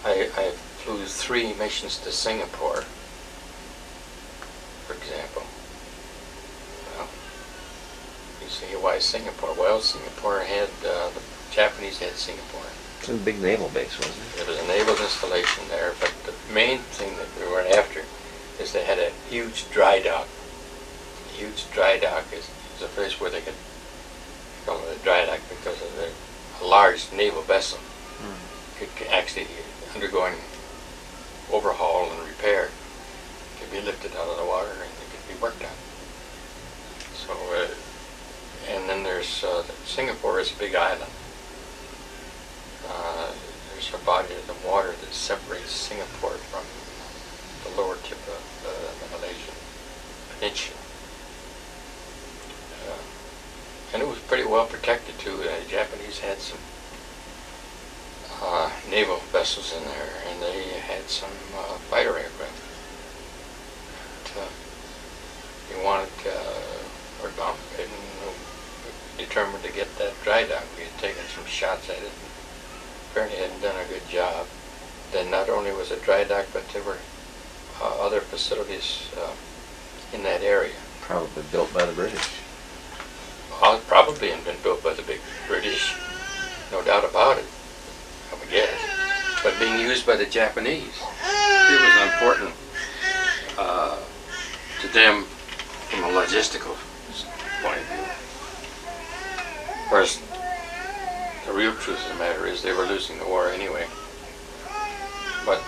I flew 3 missions to Singapore, for example. Well, you say, why Singapore? Well, Singapore had, the Japanese had Singapore. It's a big naval base, wasn't it? There was a naval installation there, but the main thing that we were after is they had a huge dry dock. A huge dry dock is a place where they could call it a dry dock because of a large naval vessel could actually undergo an overhaul and repair, could be lifted out of the water and it could be worked on. So, and then there's Singapore is a big island. There's a body of the water that separates Singapore from the lower tip of the Malaysian peninsula. And it was pretty well protected too. The Japanese had some naval vessels in there, and they had some fighter aircraft. But, they wanted, Lord Mountbatten determined to get that dry dock. We had taken some shots at it. Apparently hadn't done a good job. Then not only was it dry dock, but there were other facilities in that area. Probably built by the British. Probably had been built by the big British, no doubt about it, I would guess. But being used by the Japanese, it was important to them from a logistical point of view. Of course, the real truth of the matter is they were losing the war anyway. But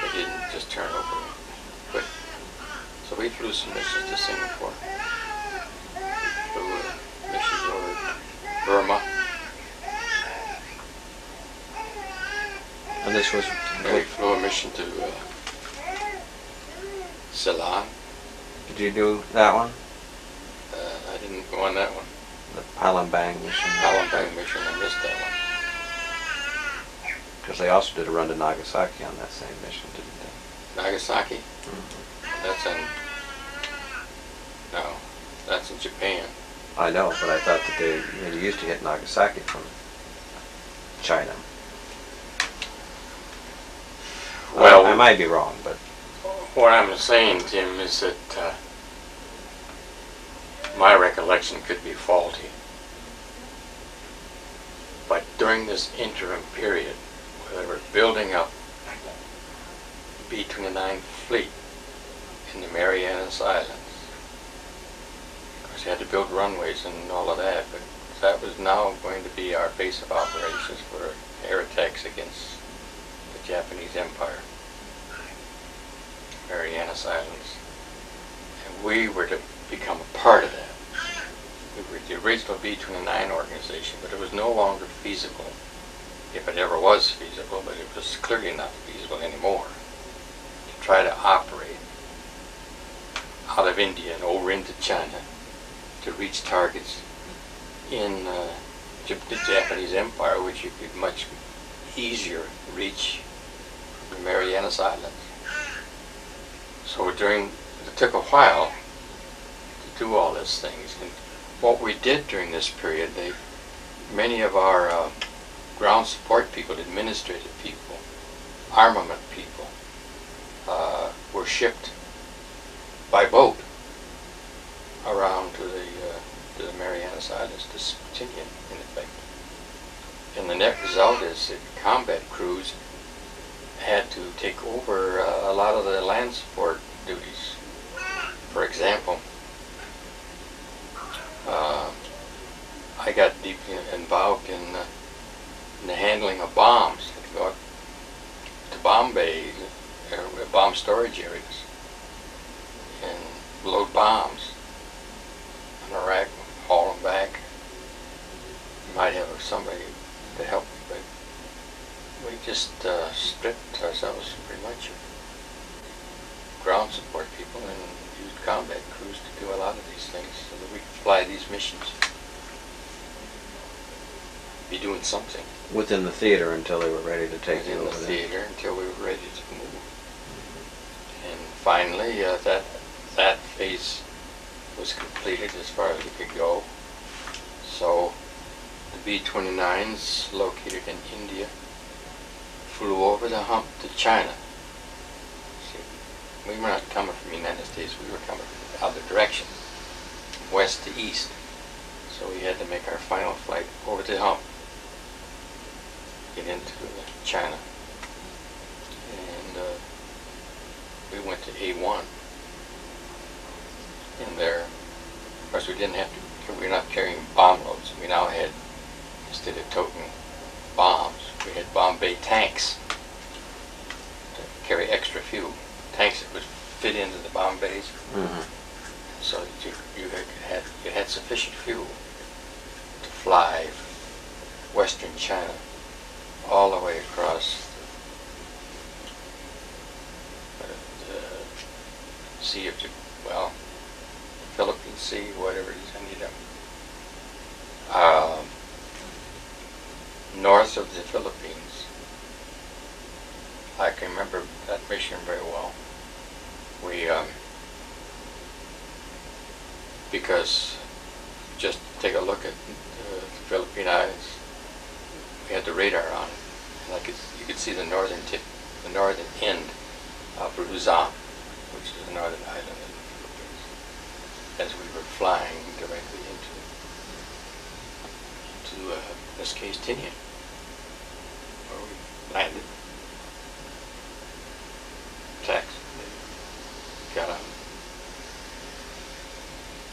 they didn't just turn over quick. So we flew some missions to Singapore. Flew missions over to Burma. And this was... And we flew a mission to Ceylon. Did you do that one? I didn't go on that one. The Palembang mission? Palembang mission, I missed that one. Because they also did a run to Nagasaki on that same mission, didn't they? Nagasaki? That's in... No, that's in Japan. I know, but I thought that they used to hit Nagasaki from China. Well, I might be wrong, but... What I'm saying, Tim, is that my recollection could be faulty. But during this interim period, where they were building up B-29 fleet in the Marianas Islands, of course they had to build runways and all of that, but that was now going to be our base of operations for air attacks against the Japanese Empire, Marianas Islands. And we were to become a part of that. We were the original B-29 organization, but it was no longer feasible, if it ever was feasible, but it was clearly not feasible anymore, to try to operate out of India and over into China to reach targets in the Japanese Empire, which you could much easier reach the Marianas Islands. So it took a while to do all these things. And what we did during this period, many of our ground support people, administrative people, armament people, were shipped by boat around to the Marianas Islands, to Spitinian, in effect. And the net result is that combat crews had to take over a lot of the land support duties. For example, I got deeply involved in the handling of bombs that go up to bomb bays, bomb storage areas. load bombs on a rack, haul them back. You might have somebody to help you, but we just stripped ourselves pretty much of ground support people and used combat crews to do a lot of these things so that we could fly these missions. Be doing something. Within the theater until they were ready to take you Within over the there. theater until we were ready to move. And finally, that phase was completed as far as we could go. So the B-29s located in India flew over the hump to China. See, we were not coming from the United States, we were coming from the other direction, west to east. So we had to make our final flight over the hump, get into China. And we went to A1. And there, of course we didn't have to, we were not carrying bomb loads. We now had, instead of toting bombs, we had Bombay tanks to carry extra fuel. Tanks that would fit into the Bombays. Mm-hmm. So that you had sufficient fuel to fly western China all the way across the Sea of, Philippine Sea, whatever it is, I need north of the Philippines. I can remember that mission very well. We, because just take a look at the Philippine Islands, we had the radar on, and you could see the northern tip, the northern end of Luzon, which is the northern island of the Philippines, as we were flying directly into in this case, Tinian, where we landed, taxed, got on.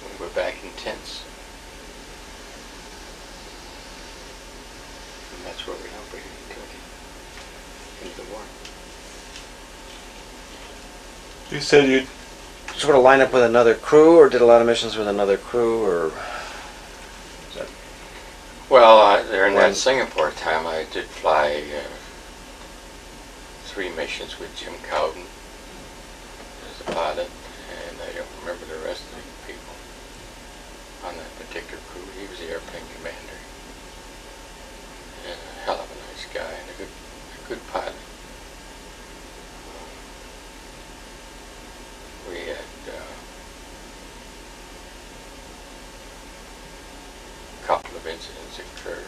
We were back in tents. And that's where we operated until the end of the war. You said you'd sort of line up with another crew, or did a lot of missions with another crew, or? Well, during that Singapore time, I did fly 3 missions with Jim Cowden as the pilot, and I don't remember the rest of the people on that particular crew. He was the airplane commander, and a hell of a nice guy, and a good pilot. We had a couple of incidents occur.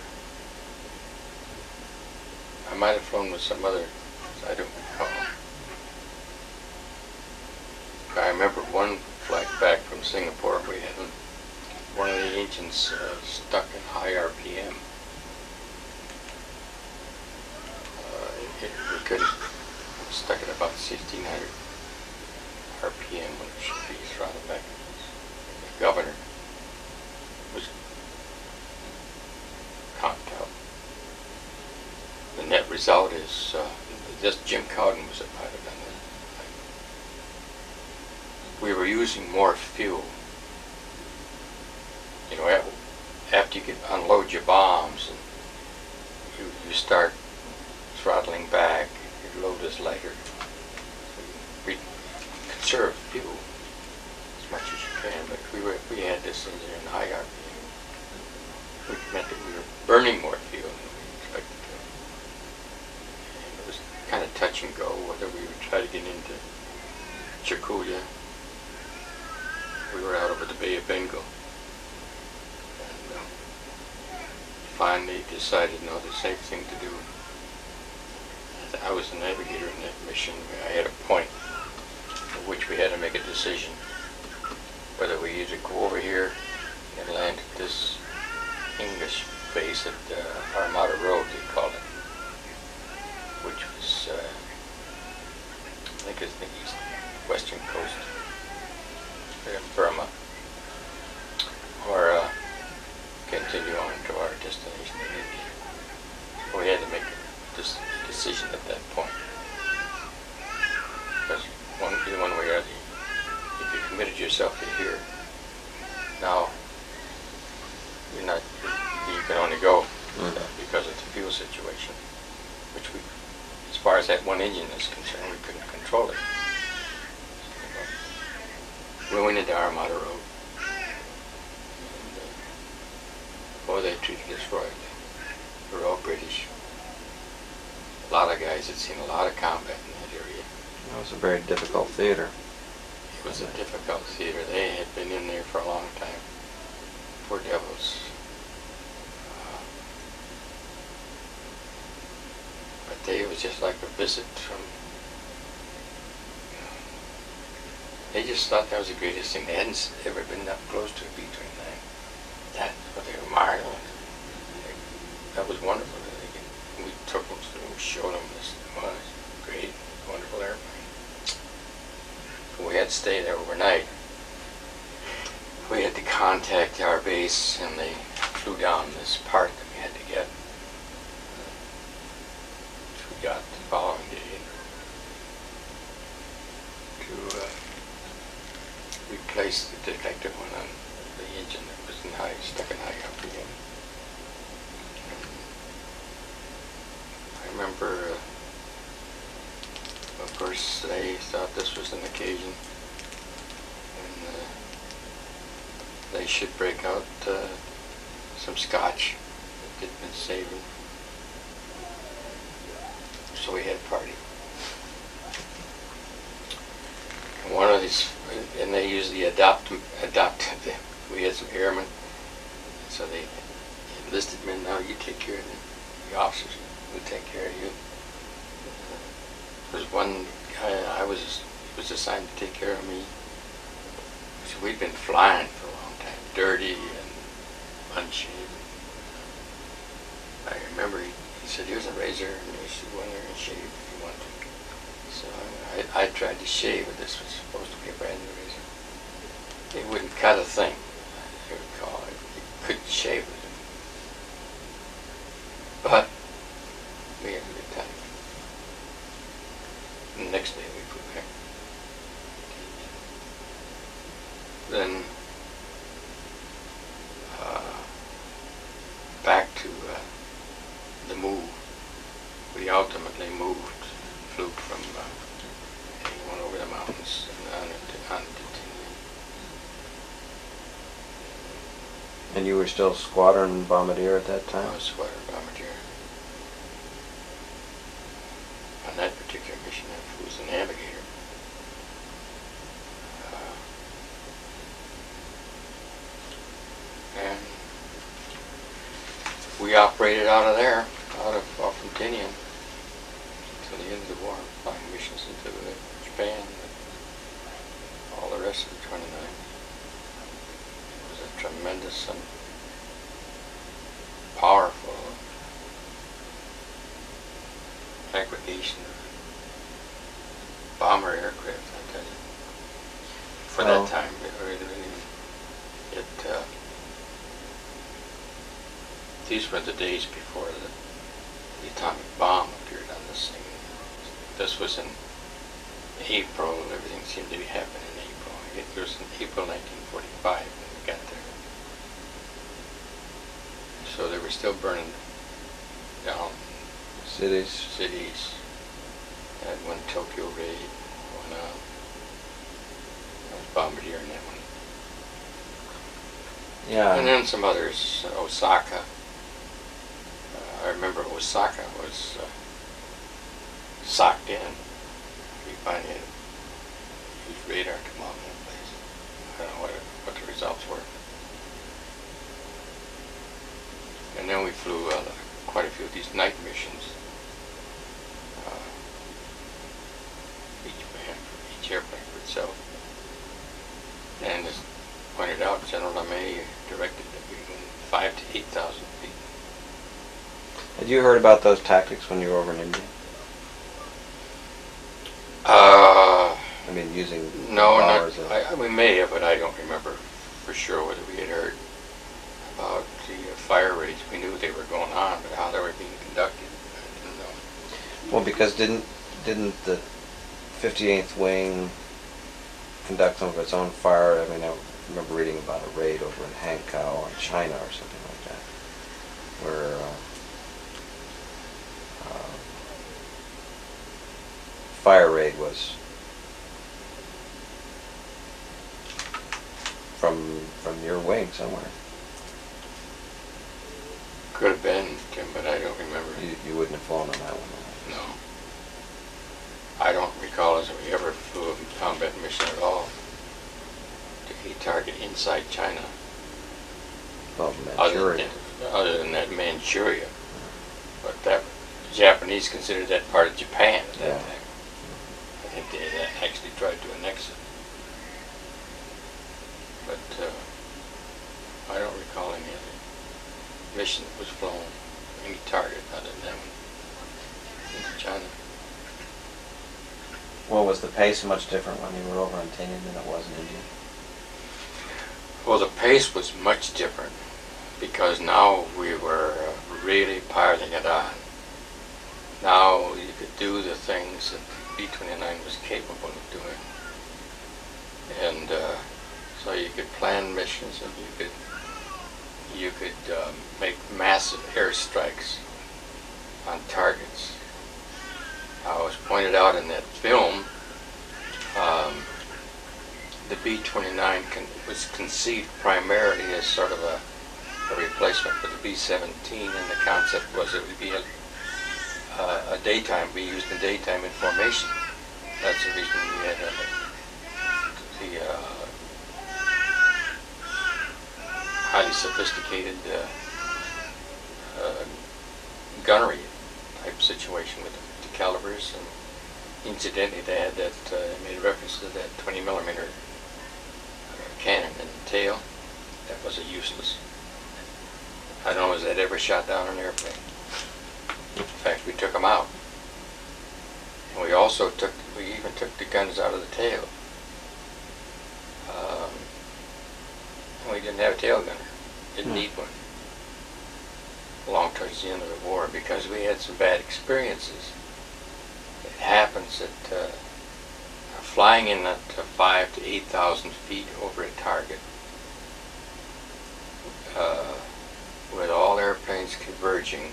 I might have flown with some other, I don't recall. I remember one flight back from Singapore, we had one of the engines stuck in high RPM. We couldn't, stuck at about 1600 RPM when it should be throttled back. The governor was conked out. The net result is just Jim Cowden was a pilot on that. We were using more fuel. You know, after you unload your bombs and you start throttling back, your load is lighter. We conserve fuel as much as you can, but we had this engine in high RPM, which meant that we were burning more fuel than we expected to. And it was kind of touch and go whether we would try to get into Chakulia. We were out over the Bay of Bengal. And finally decided, no, the safe thing to do. I was the navigator in that mission. I had a point at which we had to make a decision whether we either go over here and land at this English base at Armada Road, they call it, which was, I think it's the western coast of Burma, or continue on to our destination in India. We had to make this decision at that point, because either one way or the other, if you committed limited yourself to here. Now, you're not, you can only go because of the fuel situation, which we, as far as that one engine is concerned, we couldn't control it. We went into Armada Road. Boy, they treated us right. We were all British. A lot of guys had seen a lot of combat in that area. It was a very difficult theater. It was a difficult theater. They had been in there for a long time. Poor devils. But it was just like a visit from... They just thought that was the greatest thing. They hadn't ever been up close to a B-29. That's what they admired. That was wonderful. We took them through, we showed them this was great, wonderful airplane. We had to stay there overnight. We had to contact our base, and they flew down this part that we had to get. Which we got the following day to replace the defective one on the engine that was stuck in high up again. I remember, of course, they thought this was an occasion, and they should break out some scotch that they'd been saving. So we had a party. And one of these, and they usually adopted, we had some airmen, so they enlisted men. Now you take care of the officers. We take care of you. There was one guy he was assigned to take care of me. So we'd been flying for a long time, dirty and unshaved. I remember he said, here's a razor, and you should go in there and shave if you want to. So I tried to shave, but this was supposed to be a brand new razor. It wouldn't cut a thing, I recall. It couldn't shave with it. But we had a good time. And the next day we flew back. Then back to the move. We ultimately moved, flew from, went over the mountains and on to Tinian. And you were still Squadron Bombardier at that time? I was Squadron Bombardier. On that particular mission, I was the Navigator. And we operated out of there, off from Tinian, until the end of the war, flying missions into Japan, and all the rest of the 29. It was a tremendous and powerful aggregation of bomber aircraft, I tell you. For that time, these were the days before the atomic bomb appeared on this thing. This was in April. Everything seemed to be happening in April. It was in April 1945 when we got there. So they were still burning down cities. Had one Tokyo raid, one Bombadier in that one. Yeah. And then some others, Osaka. I remember Osaka was socked in. We finally had used radar to bomb that place. I don't know what the results were. And then we flew quite a few of these night missions. Each airplane for itself. And as pointed out, General LeMay directed that we went 5,000 to 8,000 feet. Had you heard about those tactics when you were over in India? I mean, using bombers. We may have, but I don't remember for sure whether we had heard about the fire raids. We knew they were going on, but how they were being conducted, I didn't know. Well, because didn't the 58th Wing conduct some of its own fire. I mean, I remember reading about a raid over in Hankow in China or something like that, where fire raid was from your wing somewhere. Could have been, Tim, but I don't remember. You wouldn't have flown on that one. No. I don't recall as we ever flew a combat mission at all to a target inside China. Well, Manchuria. Other than that, Manchuria. But that Japanese considered that part of Japan at that time. I think they actually tried to annex it. But I don't recall any other mission that was flown, any target other than that one, into China. Well, was the pace much different when you were over in Tinian than it was in India? Well, the pace was much different because now we were really piling it on. Now you could do the things that the B-29 was capable of doing. And so you could plan missions and you could make massive airstrikes on targets. Now, as pointed out in that film, the B-29 was conceived primarily as sort of a replacement for the B-17, and the concept was it would be a daytime, be used in daytime in formation. That's the reason we had the highly sophisticated gunnery type situation with the calibers, and incidentally they had that, made reference to that 20 millimeter cannon in the tail. That was a useless. I don't know, has that ever shot down an airplane? In fact, we took them out. And we also even took the guns out of the tail. And we didn't have a tail gunner. Didn't need one. Long towards the end of the war, because we had some bad experiences. It happens that flying in at 5,000 to 8,000 feet over a target, with all airplanes converging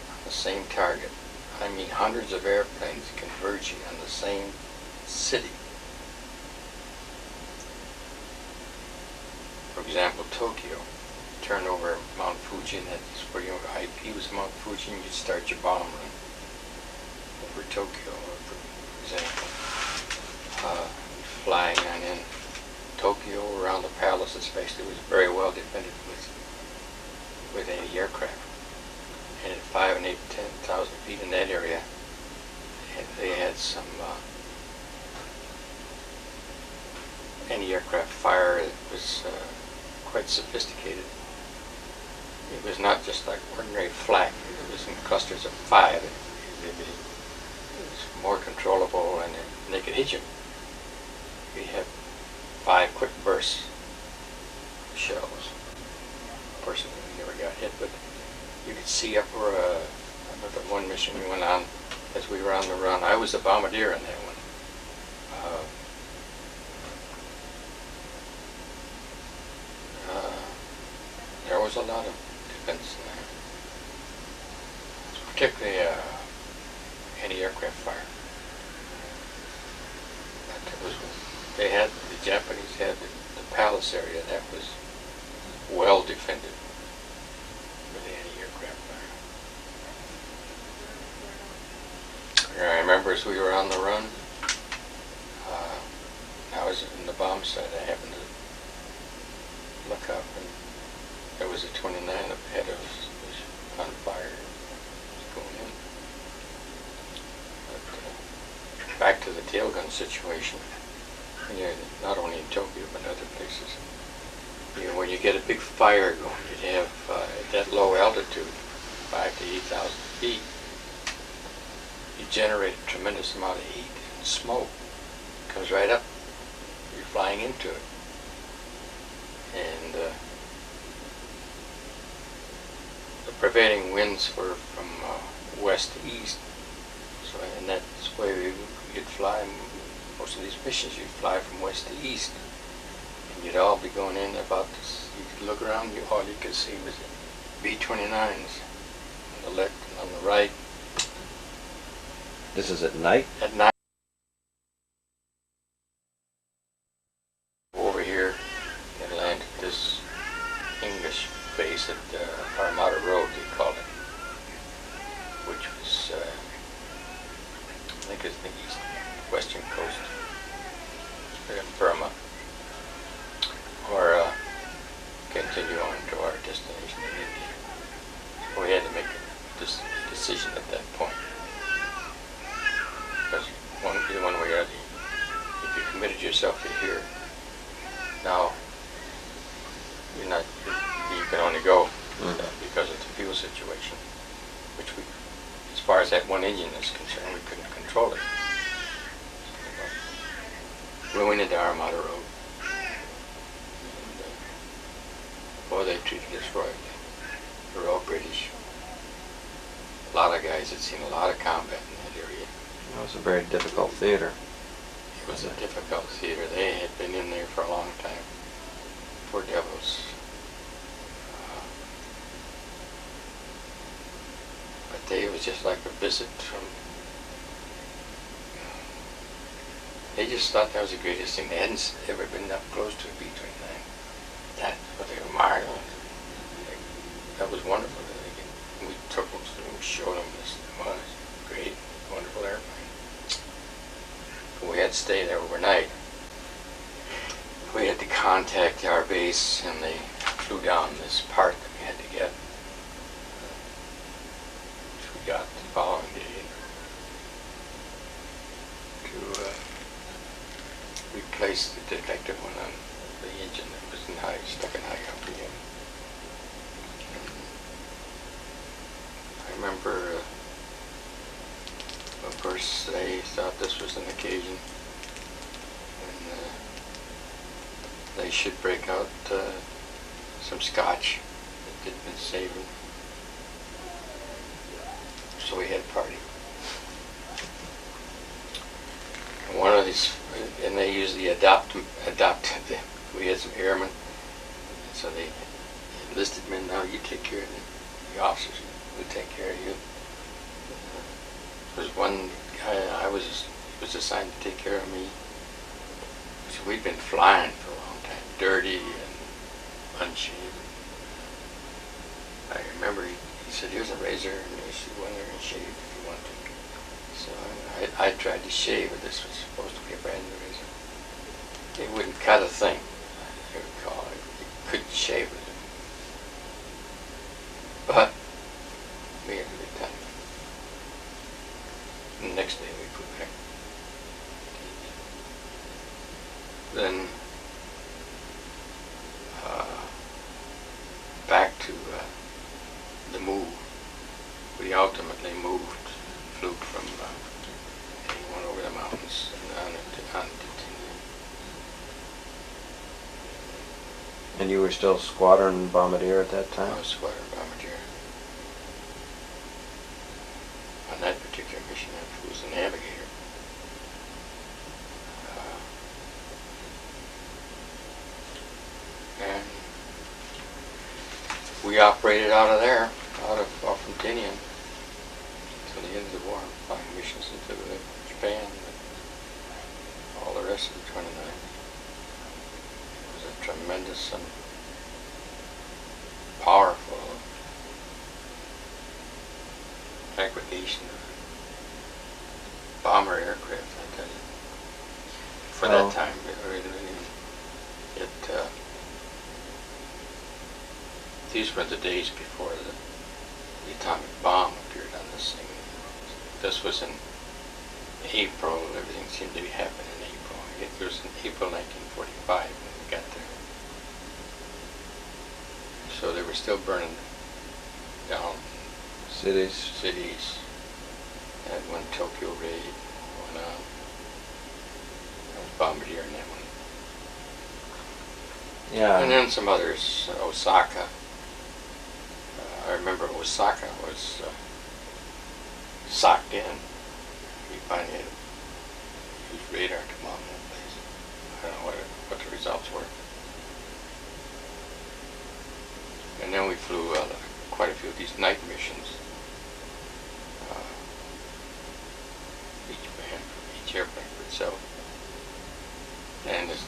on the same target. I mean hundreds of airplanes converging on the same city. For example, Tokyo. Turn over Mount Fuji, and that's where your IP was Mount Fuji, and you'd start your bomb run over Tokyo, for example. Flying on in Tokyo around the palace, especially, was very well defended with anti-aircraft. And at 5,000 and 8,000 and 10,000 feet in that area, they had some anti-aircraft fire that was quite sophisticated. It was not just like ordinary flak. It was in clusters of 5. It was more controllable, and they could hit you. We had 5 quick bursts of shells. Of course, we never got hit, but you could see up where the one mission we went on as we were on the run. I was the Bombadier in that one. There was a lot of defense in there, particularly anti-aircraft fire. The Japanese had the palace area that was well defended with anti-aircraft fire. I remember as we were on the run, I was in the bomb site. I happened to look up, and there was a 29 up ahead of us. It was on fire. It was going in. But back to the tail gun situation. Not only in Tokyo, but other places. When you get a big fire going, you have at that low altitude, 5,000 to 8,000 feet, you generate a tremendous amount of heat and smoke. It comes right up. You're flying into it. And the prevailing winds were from west to east. So, and that's why we could fly most most of these missions you'd fly from west to east, and you'd all be going in about this. You could look around, all you could see was B-29s on the left and on the right. This is at night? At night. Over here, they landed this English base at Armada Road, they called it, which was, I think it's the east, western coast of Burma, or continue on to our destination in India. So we had to make this decision at that point. Because either one way or the other, if you committed yourself to here, now you're not, you can only go because of the fuel situation, which we, as far as that one engine is concerned, we couldn't control it. We went into Armada Road, and boy, they treated us royally. They were all British. A lot of guys had seen a lot of combat in that area. It was a very difficult theater. It was a difficult theater. They had been in there for a long time. Poor devils. But it was just like a visit from... They just thought that was the greatest thing. They hadn't ever been up close to a B-29. That's what they admired. That was wonderful. We took them through and showed them this. It was great, wonderful airplane. We had to stay there overnight. We had to contact our base, and they flew down this part that we had to get, which we got the following day, to replace the defective one on the engine that was stuck in high up again. I remember of course they thought this was an occasion when they should break out some scotch that they'd been saving. So we had a party. And one of these, and they usually adopted, we had some airmen, so they enlisted men. Now you take care of the officers, we take care of you. There was one guy he was assigned to take care of me. So we'd been flying for a long time, dirty and unshaved. I remember he said, "Here's a razor, and you should go in there and shave if you want to." So I tried to shave, but this was supposed to be a brand new razor. It wouldn't cut a thing, I recall. You couldn't shave with it. But we had a good time. And the next day we put back. Then back to the move. We ultimately moved, flew from went over the mountains and on to Tinea. And you were still Squadron Bombardier at that time? I was Squadron Bombardier. On that particular mission, I was a Navigator. And we operated out of there, off from Tinea until the end of the war, flying missions into Japan and all the rest of the 29. It was a tremendous and powerful aggregation of bomber aircraft, I tell you. For that time, these were the days before the atomic bomb appeared on this thing. This was in April. Everything seemed to be happening in April. It was in April 1945 when we got there. So they were still burning down cities. Had one Tokyo raid, one that was Bombadier in that one. Yeah. And then some others, Osaka. I remember Osaka was socked in. We finally had use radar to mount that place. I don't know what the results were. And then we flew quite a few of these night missions. Each airplane for itself. And as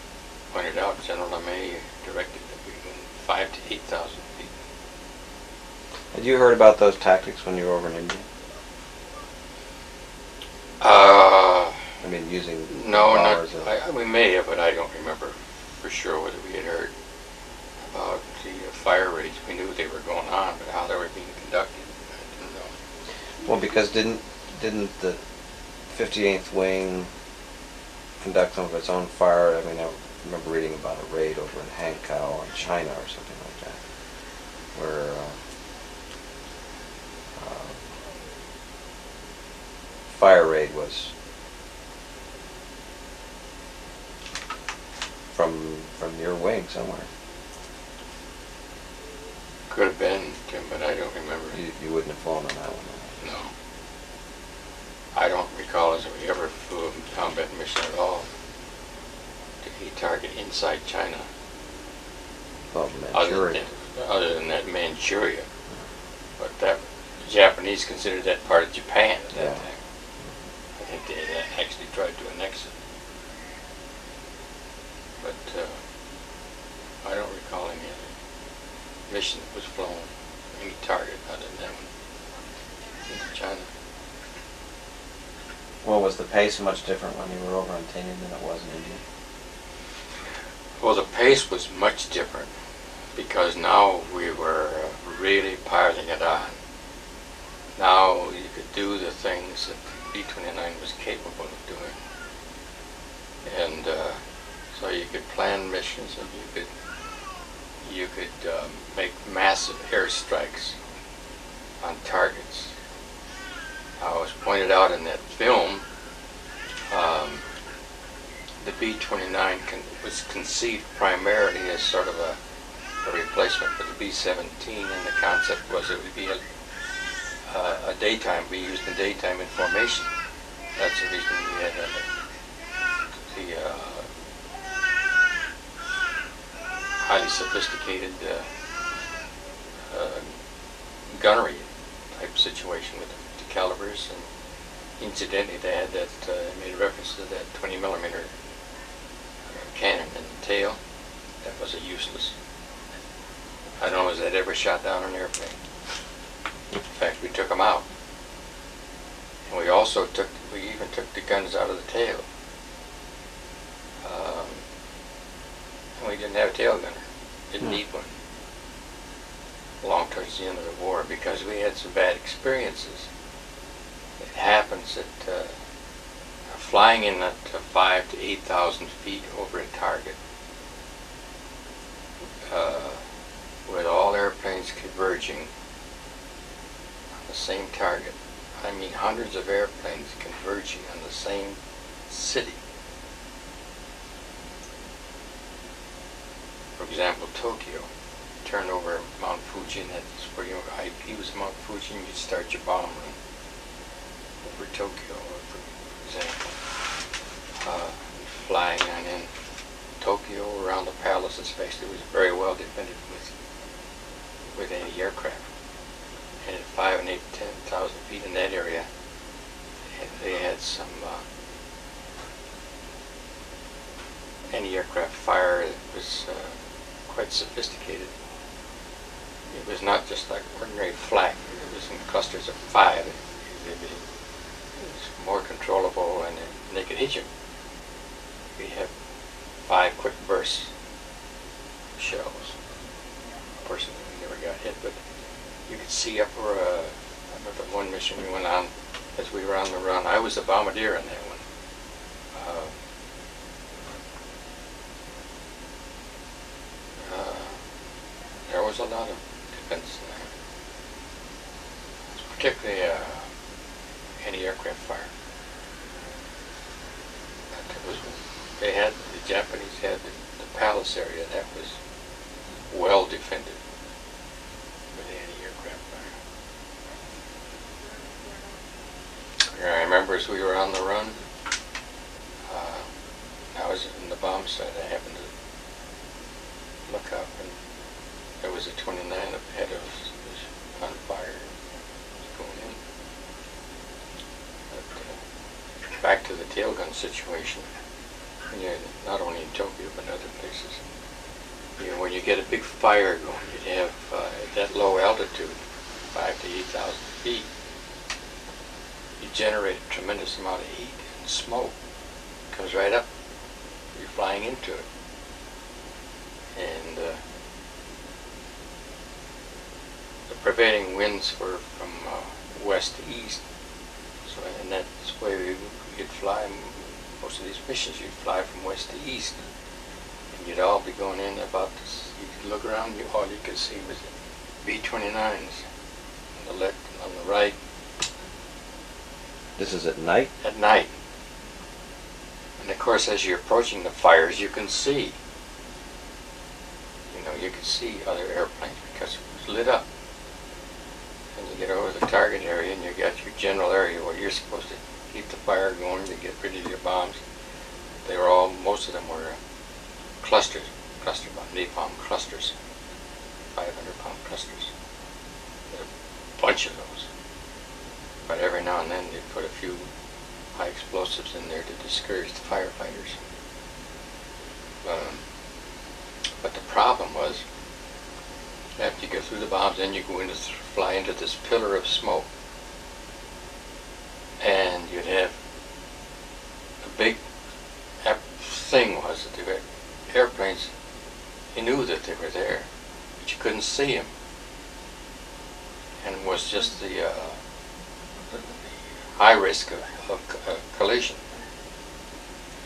pointed out, General LeMay directed that we went 5,000 to 8,000 feet. Had you heard about those tactics when you were over in India? I mean, using no, bars we may have, but I don't remember for sure whether we had heard about the fire raids. We knew they were going on, but how they were being conducted, I didn't know. Well, because didn't the 58th Wing conduct some of its own fire? I mean, I remember reading about a raid over in Hankow in China or something like that, where fire raid was from your wing somewhere. Could have been, Tim, but I don't remember. You wouldn't have flown on that one. No. I don't recall as we ever flew a combat mission at all to a target inside China. Well, Manchuria. Other than that, Manchuria. But the Japanese considered that part of Japan at that time. I think they had actually tried to annex it. But I don't recall any other mission that was flown, any target other than that one into China. Well, was the pace much different when you were over in Tinian than it was in India? Well, the pace was much different because now we were really piling it on. Now you could do the things that the B-29 was capable of doing. And so you could plan missions and you could make massive airstrikes on targets. Now, as pointed out in that film, the B-29 was conceived primarily as sort of a replacement for the B-17, and the concept was it would be a daytime, be used in daytime in formation. That's the reason we had the highly sophisticated gunnery type situation with the calibers, and incidentally they had that, made reference to that 20 millimeter cannon in the tail. That was a useless. I don't know if that ever shot down an airplane. In fact, we took them out. And we also even took the guns out of the tail. And we didn't have a tail gunner. Didn't need one. Long towards the end of the war, because we had some bad experiences. It happens that flying in at 5,000 to 8,000 feet over a target, with all airplanes converging on the same target. I mean, hundreds of airplanes converging on the same city. For example, Tokyo. Turn over Mount Fuji, and that's where your IP was Mount Fuji, and you'd start your bomb run over Tokyo, for example. Flying on in Tokyo, around the palace especially, was very well defended with anti-aircraft. And at 5,000 and 10,000 feet in that area, they had some anti-aircraft fire that was quite sophisticated. It was not just like ordinary flak. It was in clusters of 5. It was more controllable, and they could hit you. We had 5 quick bursts of shells. Personally, we never got hit, but you could see up where, I remember one mission we went on as we were on the run. I was the Bombadier in that one. There was a lot of defense in there. Particularly anti-aircraft fire. The Japanese had the palace area that was well defended with anti-aircraft fire. I remember as we were on the run, bomb site, I happened to look up, and there was a 29 up ahead of us. It was on fire. It was going in. But, back to the tail gun situation. When you're not only in Tokyo but other places, when you get a big fire going, you have at that low altitude, 5,000 to 8,000 feet, you generate a tremendous amount of heat and smoke. It comes right up. You're flying into it, and the prevailing winds were from west to east. So, and that's where you'd fly. Most of these missions, you'd fly from west to east, and you'd all be going in about this. You could look around, all you could see was B-29s on the left and on the right. This is at night? At night. And of course, as you're approaching the fires, you can see. You can see other airplanes because it was lit up. And you get over the target area, and you got your general area where you're supposed to keep the fire going to get rid of your bombs. They were most of them were cluster bomb, napalm clusters, 500-pound clusters. There's a bunch of those. But every now and then they put a few high explosives in there to discourage the firefighters. But the problem was, after you go through the bombs, then you go into fly into this pillar of smoke, and you'd have the big thing was that there were airplanes. You knew that they were there, but you couldn't see them, and it was just the high risk of collision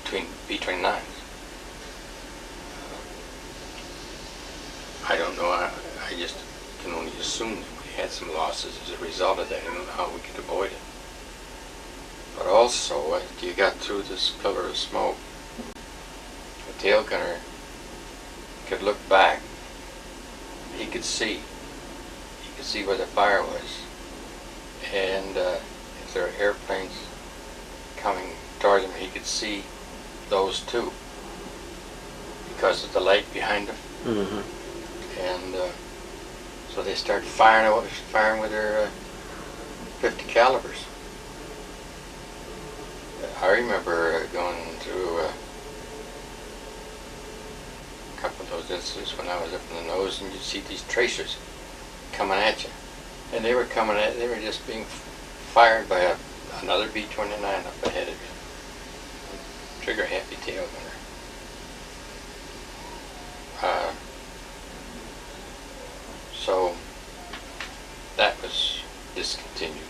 between B-29s. I don't know. I just can only assume that we had some losses as a result of that. I don't know how we could avoid it. But also, after you got through this pillar of smoke, the tail gunner could look back. He could see. He could see where the fire was. And if there are airplanes coming towards him, he could see those too, because of the light behind him. Mm-hmm. And so they started firing with their 50 calibers. I remember going through a couple of those incidents when I was up in the nose, and you'd see these tracers coming at you, and they were just being fired by another B-29 up ahead of you. Trigger happy tail gunner. So that was discontinued.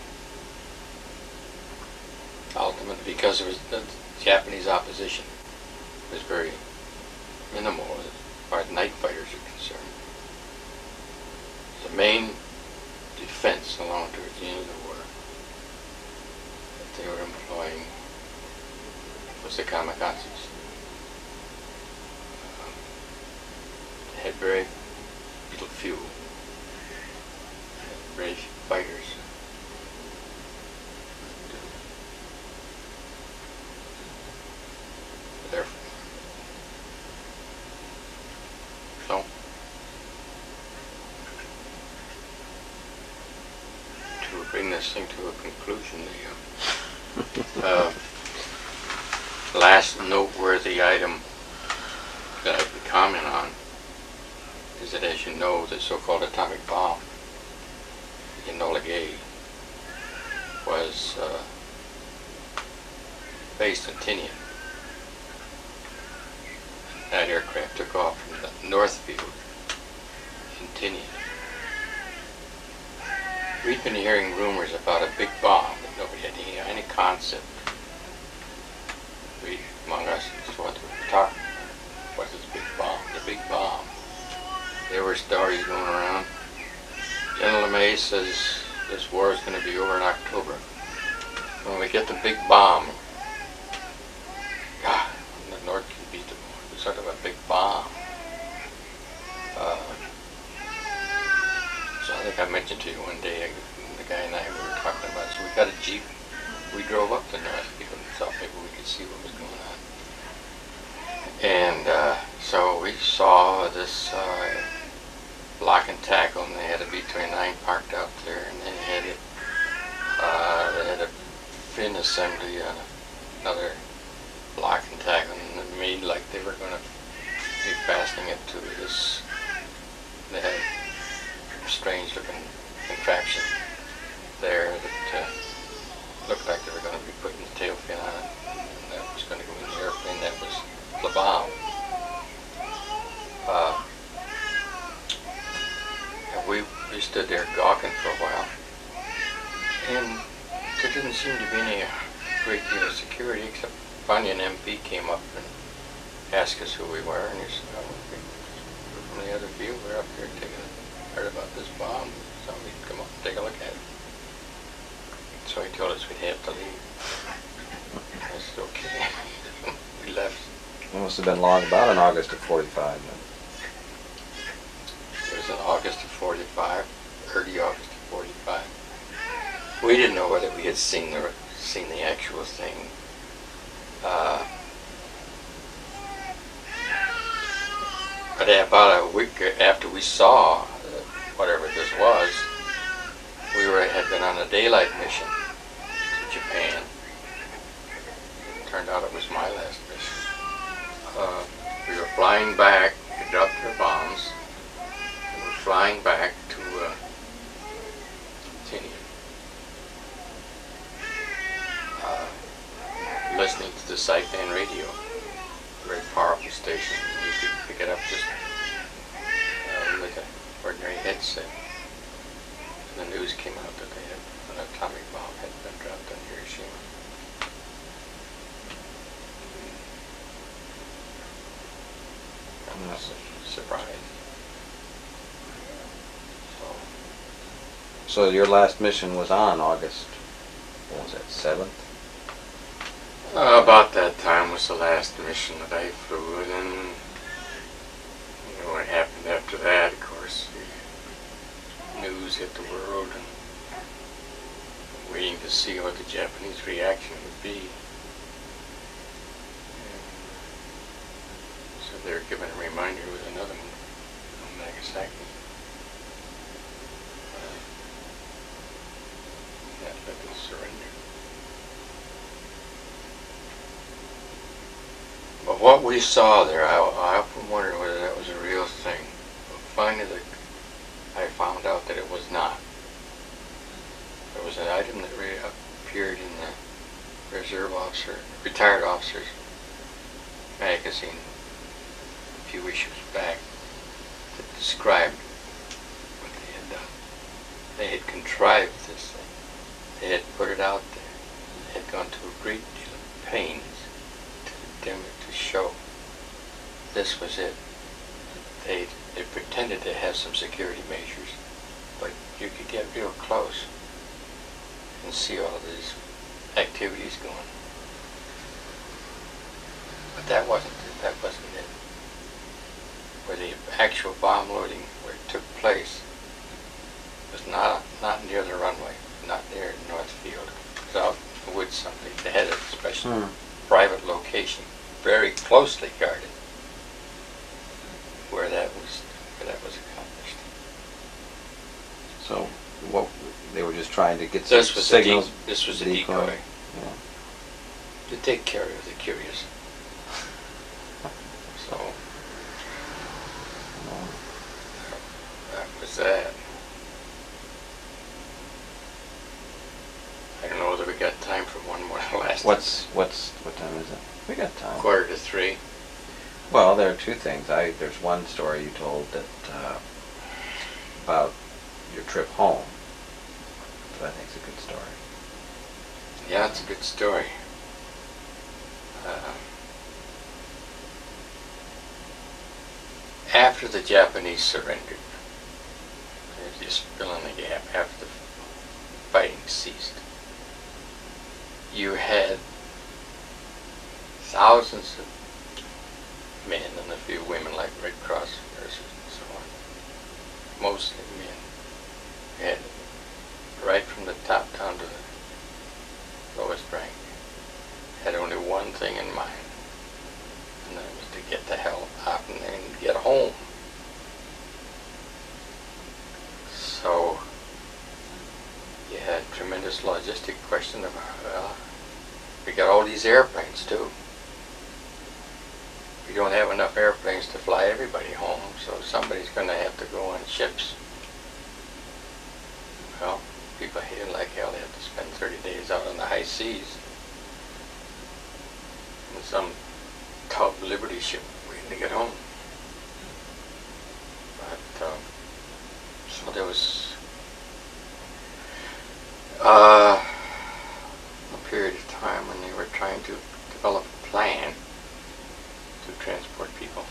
Ultimately, because the Japanese opposition was very minimal as far as night fighters are concerned. The main defense along towards the end of the war that they were employing was the kamikazes. They had very little fuel, very few fighters. So, to bring this thing to a conclusion, the last noteworthy item that I can comment on is that, as you know, the so-called atomic bomb, the Enola Gay, was based in Tinian. That aircraft took off from the North Field in Tinian. We'd been hearing rumors about a big bomb, but nobody had any concept. We, among us, is what we were talking about. What's this big bomb? The big bomb. There were stories going around. General LeMay says this war is going to be over in October. When we get the big bomb, God, the North can beat them. It's sort of a big bomb. So I think I mentioned to you one day, the guy and I were talking about it. So we got a Jeep. We drove up to North Field and thought maybe we could see what was going on. And so we saw this block and tackle, and they had a B-29 parked out there, and they had a fin assembly on another block and tackle, and it made like they were going to be fastening it to this. They had a strange looking contraption there that looked like they were going to be putting the tail fin on it, and that was going to go in the airplane. That was the bomb. And we stood there gawking for a while, and there didn't seem to be any great deal of security, except finally an MP came up and asked us who we were, and he said, "Oh, we're from the other view. We're up here heard about this bomb, so we'd come up and take a look at it." So he told us we'd have to leave. I said, okay. We left. It must have been long, about in August of 45 then. It was in August of 45, early August of 45. We didn't know whether we had seen the actual thing. But about a week after we saw whatever this was, we had been on a daylight mission to Japan. It turned out it was my last mission. We were flying back. We dropped our bombs. We were flying back to Tinian. Listening to the Saipan radio, very powerful station. You could pick it up just with an ordinary headset. The news came out that they had an atomic bomb had been dropped on Hiroshima. That was a surprise. So your last mission was on August, what was that, 7th? About that time was the last mission that I flew, and then what happened after that, of course, the news hit the world, and waiting to see what the Japanese reaction would be. And so they're given a reminder with another one on Nagasaki. That let them surrender. But what we saw there, I often wondered whether that was a real thing. But finally, I found out that it was not. There was an item that appeared in the retired officers magazine a few issues back that described what they had done. They had contrived this thing. They had put it out there. They had gone to a great deal of pains to show this was it. They pretended to have some security measures, but you could get real close and see all these activities going. But that wasn't it. Where the actual bomb loading where it took place was not near the runway, not near Northfield. It was out in the woods someplace. They had a special private location, very closely guarded, where that was accomplished. So what they were just trying to get some This was signals. This was a decoy. Yeah. To take care of the curious. So that was that. I don't know whether we got time for one more last. What time is it? We got time. 2:45. Well, there are two things. There's one story you told that about your trip home. That I think is a good story. Yeah, it's a good story. After the Japanese surrendered, just fill in the gap, after the fighting ceased, you had thousands of men and a few women, like Red Cross nurses and so on. Mostly men. You had, right from the top down to the lowest rank, had only one thing in mind, and that was to get these airplanes too. We don't have enough airplanes to fly everybody home, so somebody's going to have to go on ships. Well, people hated like hell. They have to spend 30 days out on the high seas in some tub Liberty ship waiting to get home. But so there was a period of time when they were trying to develop a plan to transport people.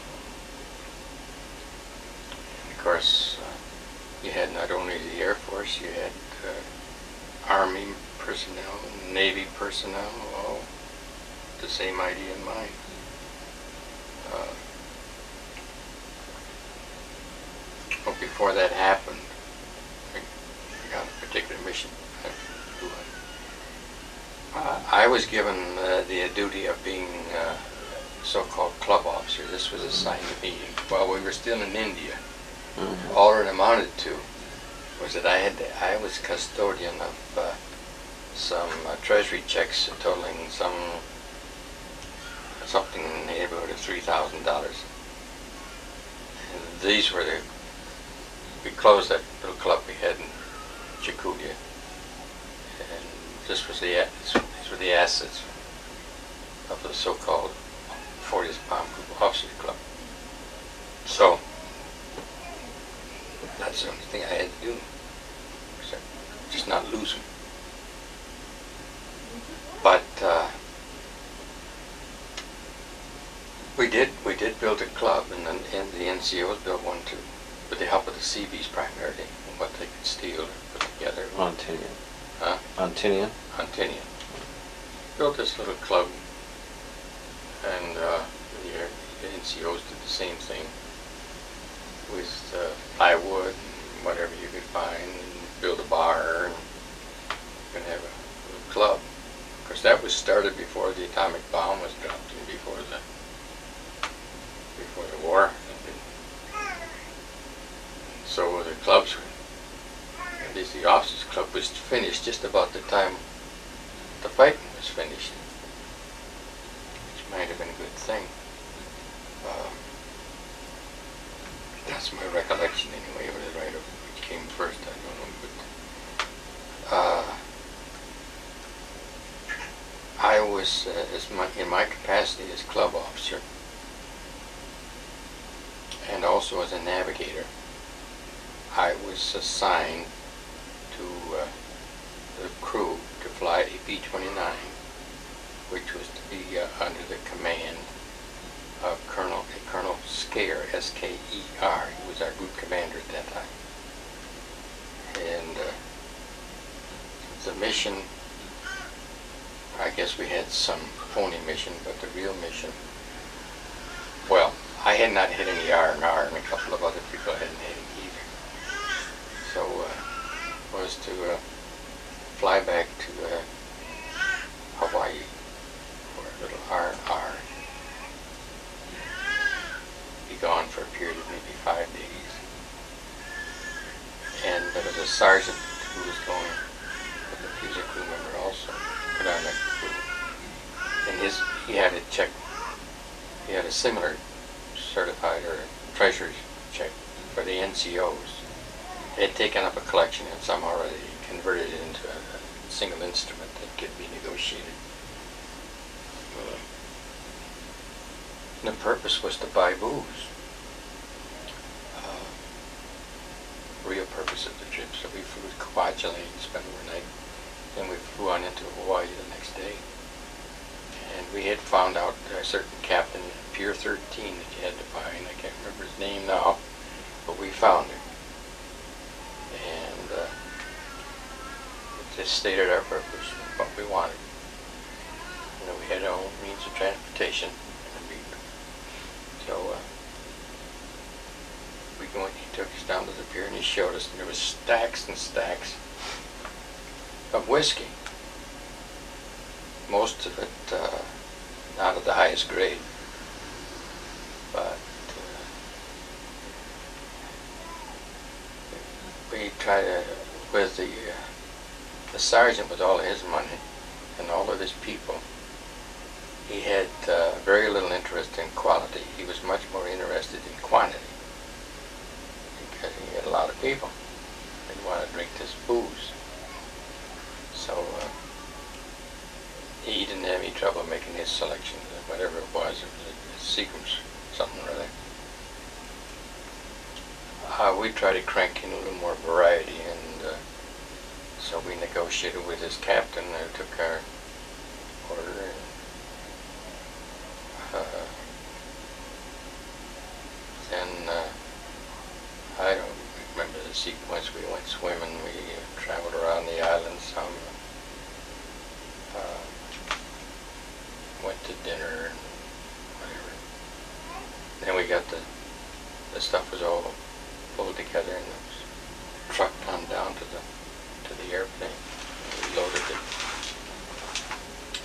And of course, you had not only the Air Force, you had Army personnel, Navy personnel, all the same idea in mind. But before that happened, I got a particular mission. I was given the duty of being so-called club officer. This was assigned to me while we were still in India. Mm-hmm. All it amounted to was that I was custodian of some treasury checks totaling something in the neighborhood of $3,000. And these were we closed that little club we had in Jakutia, and these were the assets of the so-called 40th Bomb Group Officers Club. So that's the only thing I had to do, just not lose them. But we did build a club, and the NCOs built one too, with the help of the Seabees primarily, and what they could steal or put together. Ontinian. Huh? Ontinian? Ontinian. Built this little club, and the NCOs did the same thing with plywood and whatever you could find, and build a bar, and you could have a little club. Of course, that was started before the atomic bomb was dropped and before the war. So the clubs, at least the officers' club, was finished just about the time the fighting was finished, which might have been a good thing. That's my recollection anyway. Whether right which came first, I don't know. But I was, in my capacity as club officer, and also as a navigator, I was assigned to the crew to fly a B-29, which was to be under the command of Colonel Scaer, S-K-E-R. He was our group commander at that time. And the mission, I guess we had some phony mission, but the real mission, well, I had not hit any R&R, and a couple of other people hadn't hit it either. So was to fly back to Hawaii for a little R&R. Be gone for a period of maybe 5 days. And there was a sergeant who was going, he was a crew member also, put on that crew. And he had a check, he had a similar certified or treasurer's check for the NCOs. They had taken up a collection and somehow already converted it into a single instrument that could be negotiated. And the purpose was to buy booze. Real purpose of the trip. So we flew to Kwajalein and spent overnight. Then we flew on into Hawaii the next day. And we had found out a certain captain at Pier 13 that you had to find. I can't remember his name now, but we found him. And it just stated our purpose, what we wanted. You know, we had our own means of transportation. So he took us down to the pier and he showed us, and there was stacks and stacks of whiskey. Most of it not of the highest grade, but we tried to, with the sergeant with all of his money and all of his people, he had very little interest in quality. He was much more interested in quantity because he had a lot of people that wanted to drink this booze. So he didn't have any trouble making his selection, whatever it was a Seagram's something or other. We tried to crank in a little more variety, and so we negotiated with his captain who took our order. And, then I don't remember the sequence. We went swimming. We traveled around the island some. Went to dinner and whatever. Then we got the stuff was all pulled together and it was trucked on down to the airplane. We loaded it.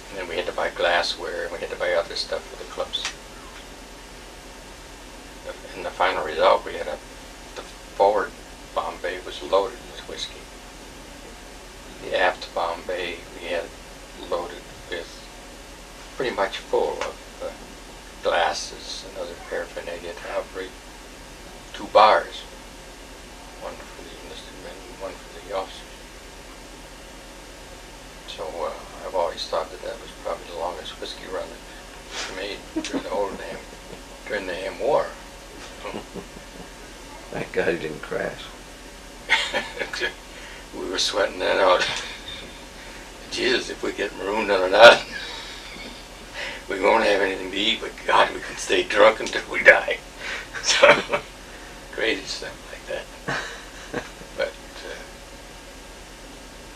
And then we had to buy glassware and we had to buy other stuff for the clubs. In the final result, we had the forward Bombay was loaded with whiskey. The aft Bombay we had loaded with pretty much full of glasses and other paraphernalia to operate 2 bars, one for the enlisted men and one for the officers. So I've always thought that was probably the longest whiskey run that we made during the damn war. Thank God he didn't crash. We were sweating that out. Jesus, if we get marooned on an island, we won't have anything to eat, but God, we can stay drunk until we die. So, crazy stuff like that. But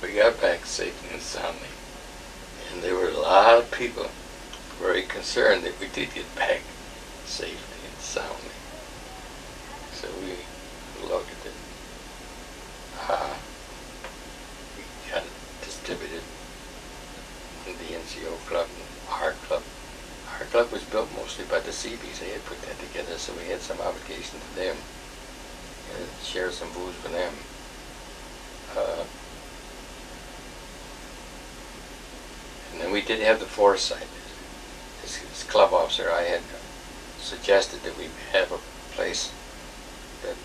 we got back safely and soundly. And there were a lot of people very concerned that we did get back safely and soundly. So we loaded it. We got it distributed in the NCO club and our club. Our club was built mostly by the Seabees. They had put that together, so we had some obligation to them. Share some booze with them. And then we did have the foresight. As club officer, I had suggested that we have a place that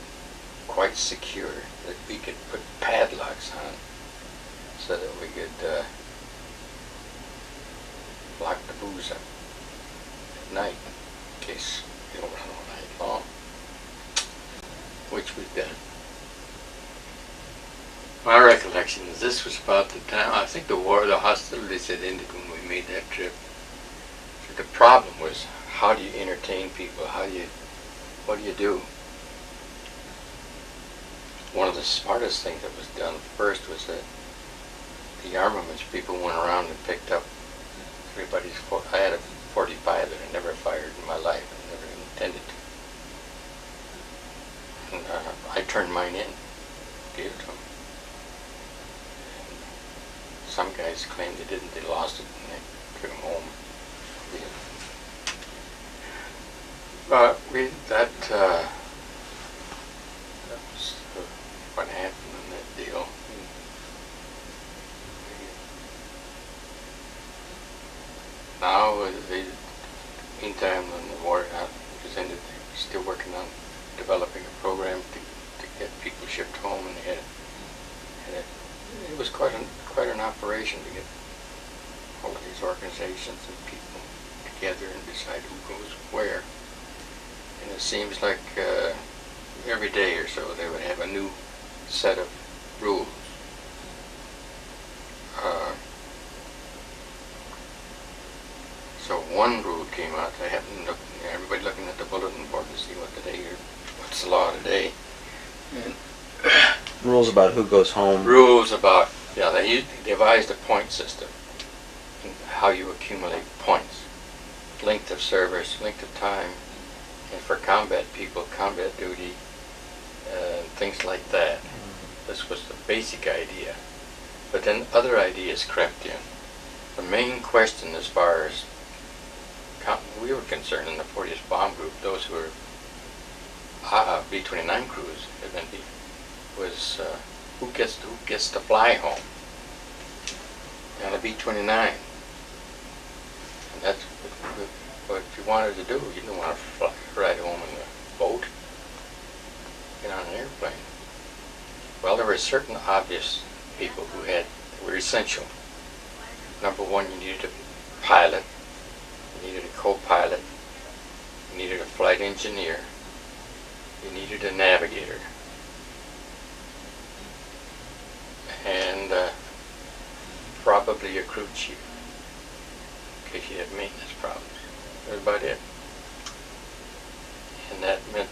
quite secure, that we could put padlocks on, so that we could lock the booze up at night, in case we don't run all night long, which we've done. My recollection is this was about the time, I think the hostilities had ended when we made that trip. So the problem was, how do you entertain people? What do you do? One of the smartest things that was done first was that the armaments people went around and picked up everybody's. I had a 45 that I never fired in my life. I never intended to. And I turned mine in, gave it to them. And some guys claimed they didn't. They lost it and they took them home. But that was what happened in that deal. Now, meantime, when the war was ended, they were still working on developing a program to get people shipped home, and they had it was quite an operation to get all of these organizations and people together and decide who goes where. And it seems like every day or so they would have a new set of rules. So one rule came out. They happened to everybody looking at the bulletin board to see what's the law today. And Rules about who goes home. Rules about, they devised a point system, and how you accumulate points, length of service, length of time, and for combat people, combat duty, things like that. This was the basic idea. But then other ideas crept in. The main question as far as we were concerned in the 40th Bomb Group, those who were B-29 crews, was who gets to fly home on a B-29. And that's what you wanted to do. You didn't want to ride home in a boat, get on an airplane. Well, there were certain obvious people who were essential. Number one, you needed a pilot, you needed a co-pilot, you needed a flight engineer, you needed a navigator, and probably a crew chief, in case you had maintenance problems. That was about it. And that meant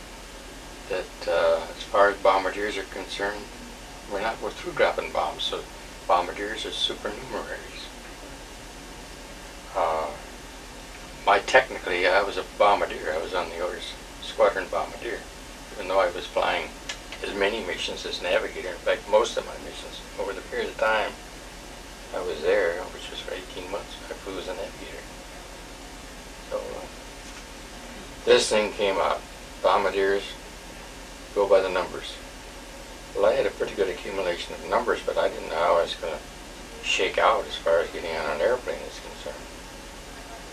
that as far as bombardiers are concerned, we're through dropping bombs, so bombardiers are supernumeraries. Technically, I was a bombardier. I was on the orders squadron bombardier, even though I was flying as many missions as navigator. In fact, most of my missions over the period of time I was there, which was for 18 months, I flew as a navigator. So this thing came out. Bombardiers go by the numbers. Well, I had a pretty good accumulation of numbers, but I didn't know how I was going to shake out as far as getting on an airplane is concerned.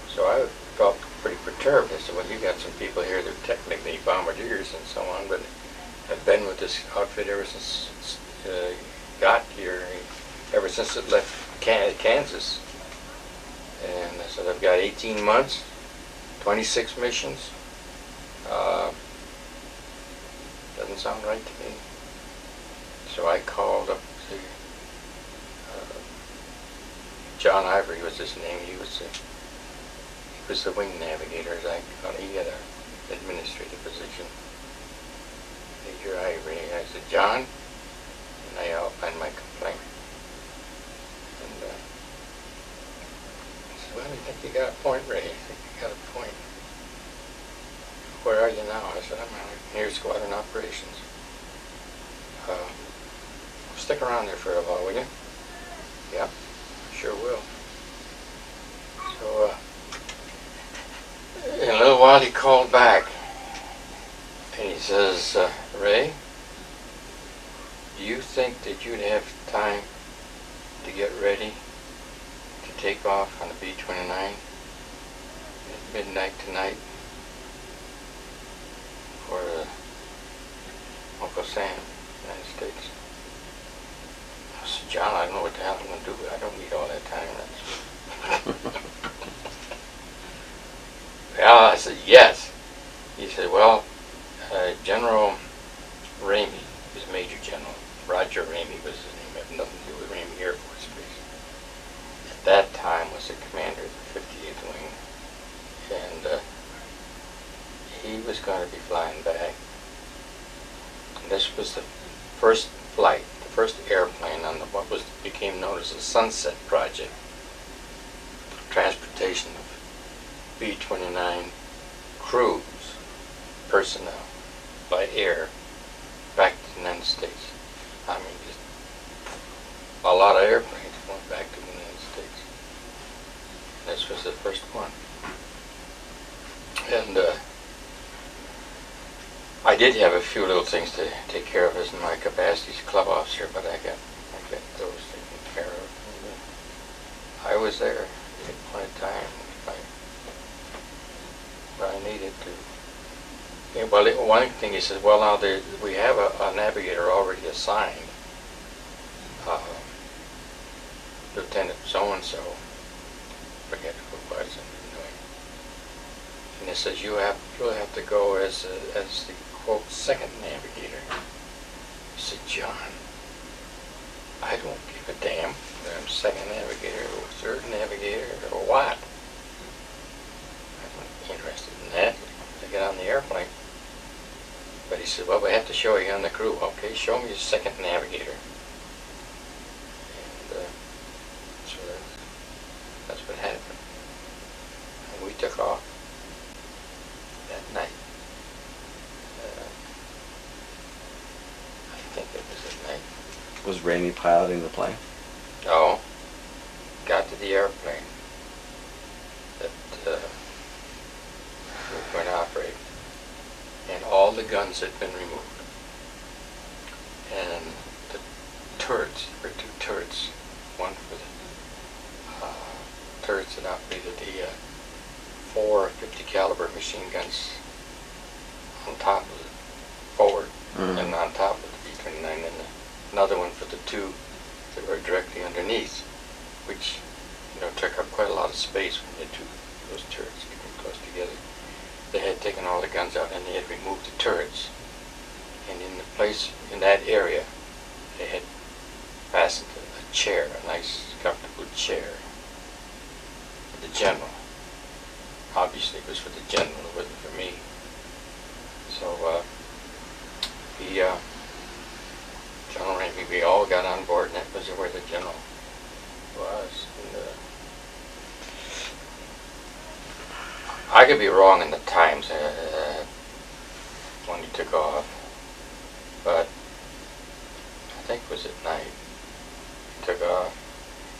So I felt pretty perturbed. I said, well, you got some people here that are technically bombardiers and so on, but I've been with this outfit ever since got here, ever since it left Kansas. And I said, I've got 18 months, 26 missions. Doesn't sound right to me. So I called up to John Ivory was his name. He was the wing navigator, as I call it. He had an administrative position. Major Ivory. I said, John, and I outlined my complaint. And I said, well, I think you got a point, Ray. I think you got a point. Where are you now? I said, I'm near squadron operations. Stick around there for a while, will you? Yeah, sure will. So, in a little while he called back. And he says, Ray, do you think that you'd have time to get ready to take off on the B-29 at midnight tonight for Uncle Sam, United States? I said, John, I don't know what the hell I'm going to do. I don't need all that time. Well, I said, yes. He said, well, General Ramey, he was Major General. Roger Ramey was his name. It had nothing to do with Ramey Air Force Base. At that time was the commander of the 58th Wing. And he was going to be flying back. And this was the first flight, the first airplane on what became known as the Sunset Project, transportation of B-29 crews, personnel, by air, back to the United States. I mean, just a lot of airplanes went back to the United States. This was the first one. And I did have a few little things to take care of as in my capacity as club officer, but I got those taken care of. And, I was there at one time if I needed to. Yeah, well, one thing he said, well, now we have a navigator already assigned, Lieutenant so-and-so, forget who it was, and he says, you'll have to go as the, quote, second navigator. I said, John, I don't give a damn whether I'm second navigator or third navigator or what. I'm not interested in that. To get on the airplane. But he said, well, we have to show you on the crew. Okay, show me your second navigator. And so that's what happened. And we took off that night. I think it was at night. Was Ramey piloting the plane? No. Got to the airplane that we were going to operate. And all the guns had been removed. And the turrets, there were two turrets. One for the turrets that operated the 4 50 caliber machine guns on top of it, forward, and on top of the B-29, and another one for the 2 that were directly underneath, which, you know, took up quite a lot of space when you had those turrets close together. They had taken all the guns out and they had removed the turrets, and in the place in that area they had fastened a chair, a nice comfortable chair for the general. Obviously it was for the general, it wasn't for me. So General Raymond, we all got on board, and that was where the general was. And, I could be wrong in the times when he took off, but I think it was at night he took off,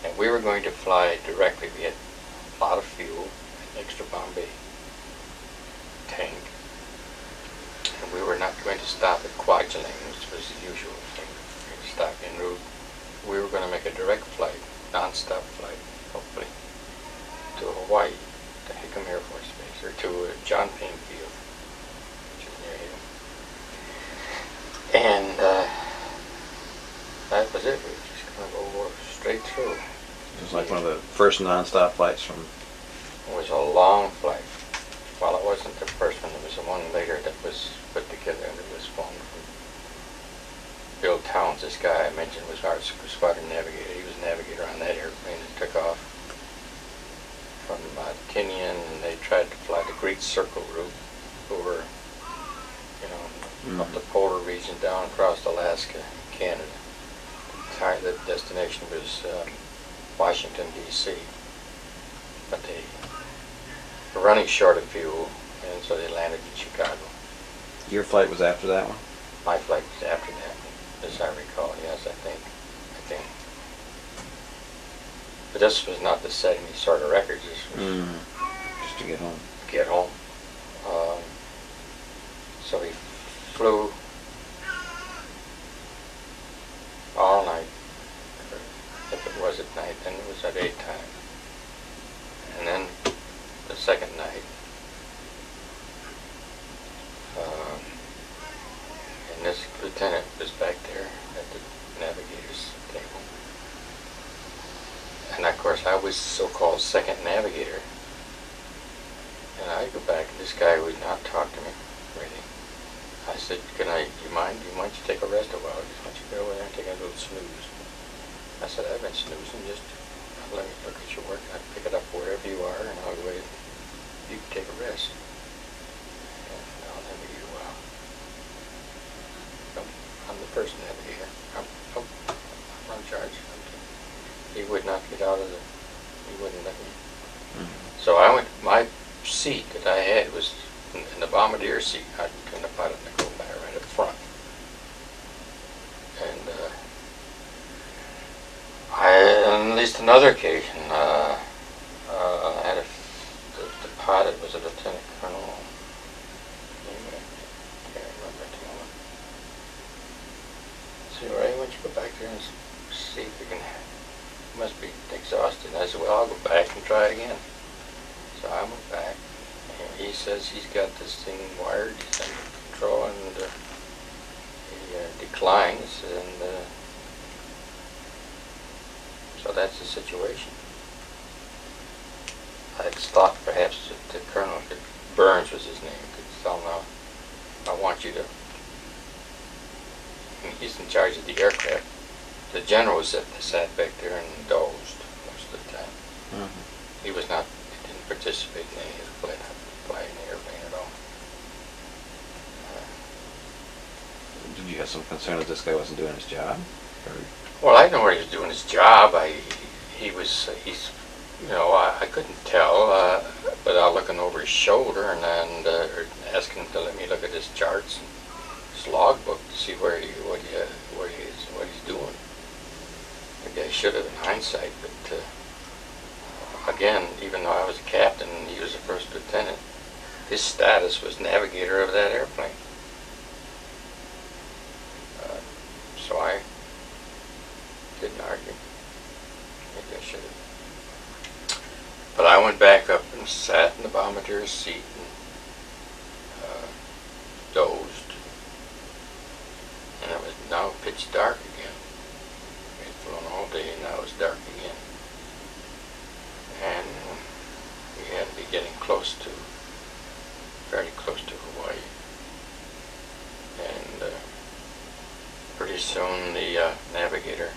and we were going to fly directly. We had a lot of fuel, an extra Bombay tank, and we were not going to stop at Kwajalein, which was the usual thing. We were going to stop en route. We were going to make a direct flight, non-stop flight, hopefully, to Hawaii, to Hickam Air Force Base, or to John Payne Field, which is near here. And that was it. We were just going to go straight through. It was like one of the first non-stop flights from... It was a long flight. Well, it wasn't the first one. It was the one later that was put together, and it was flown from Bill Towns. This guy I mentioned was our squadron navigator. He was navigator on that airplane that took off from Tinian, and they tried to fly the Great Circle route over, you know, up the polar region down across Alaska, Canada. The destination was Washington, D.C. But they were running short of fuel, and so they landed in Chicago. Your flight was after that one? My flight was after that, as I recall. Yes, I think. But this was not to set any sort of records. This was just to get home. Get home. So we flew all night. If it was at night, then it was at daytime. And then the second night, and this lieutenant was back there at the navigator's table. And of course, I was so-called second navigator. And I go back, and this guy would not talk to me, really. I said, do you mind you take a rest a while? Why don't you go over there and take a little snooze? I said, I've been snoozing, just let me look at your work, and I'll pick it up wherever you are, and I'll wait. You can take a rest. And I'll navigate a while. I'm the first navigator. I'm in charge. He would not get out of he wouldn't let me. So I went, my seat that I had was in the Bombadier seat. I couldn't have put it in the go back right up front. And on at least another occasion, I had the pilot was a lieutenant colonel. I can't remember at the moment. So Ray, why don't you go back there and see if you can, you must be exhausted. And I said, well, I'll go back and try it again. So I went back, and he says he's got this thing wired, he's under control, and he declines, and so that's the situation. I thought perhaps that the colonel, Burns was his name, could tell him, I want you to, he's in charge of the aircraft. The general sat back there and dozed most of the time. He was not, he didn't participate in any of the flying the airplane at all. Did you have some concern that this guy wasn't doing his job? Or? Well, I know where he was doing his job. He's, you know, I couldn't tell, but I was looking over his shoulder and asking him to let me look at his charts and his logbook to see what he's doing. Maybe I should have in hindsight, but again, even though I was a captain and he was a first lieutenant, his status was navigator of that airplane. So I didn't argue. Maybe I should have. But I went back up and sat in the Bombadier's seat and dozed. And it was now pitch dark again. We'd flown all day and now it's dark again. And we had to be getting very close to Hawaii. And pretty soon the Navigator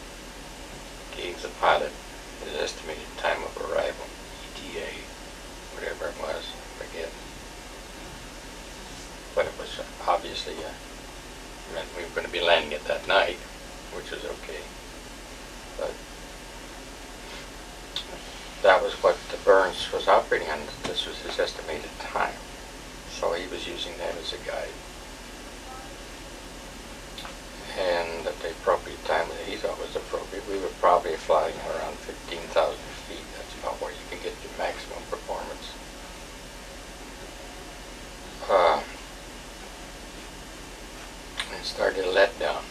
gave the pilot his estimated time of arrival, ETA, whatever it was, I forget. But it was obviously meant we were going to be landing it that night, which was okay. But that was what the Burns was operating on. This was his estimated time. So he was using that as a guide. And at the appropriate time that he thought was appropriate, we were probably flying around 15,000 feet. That's about where you can get your maximum performance. And started to let down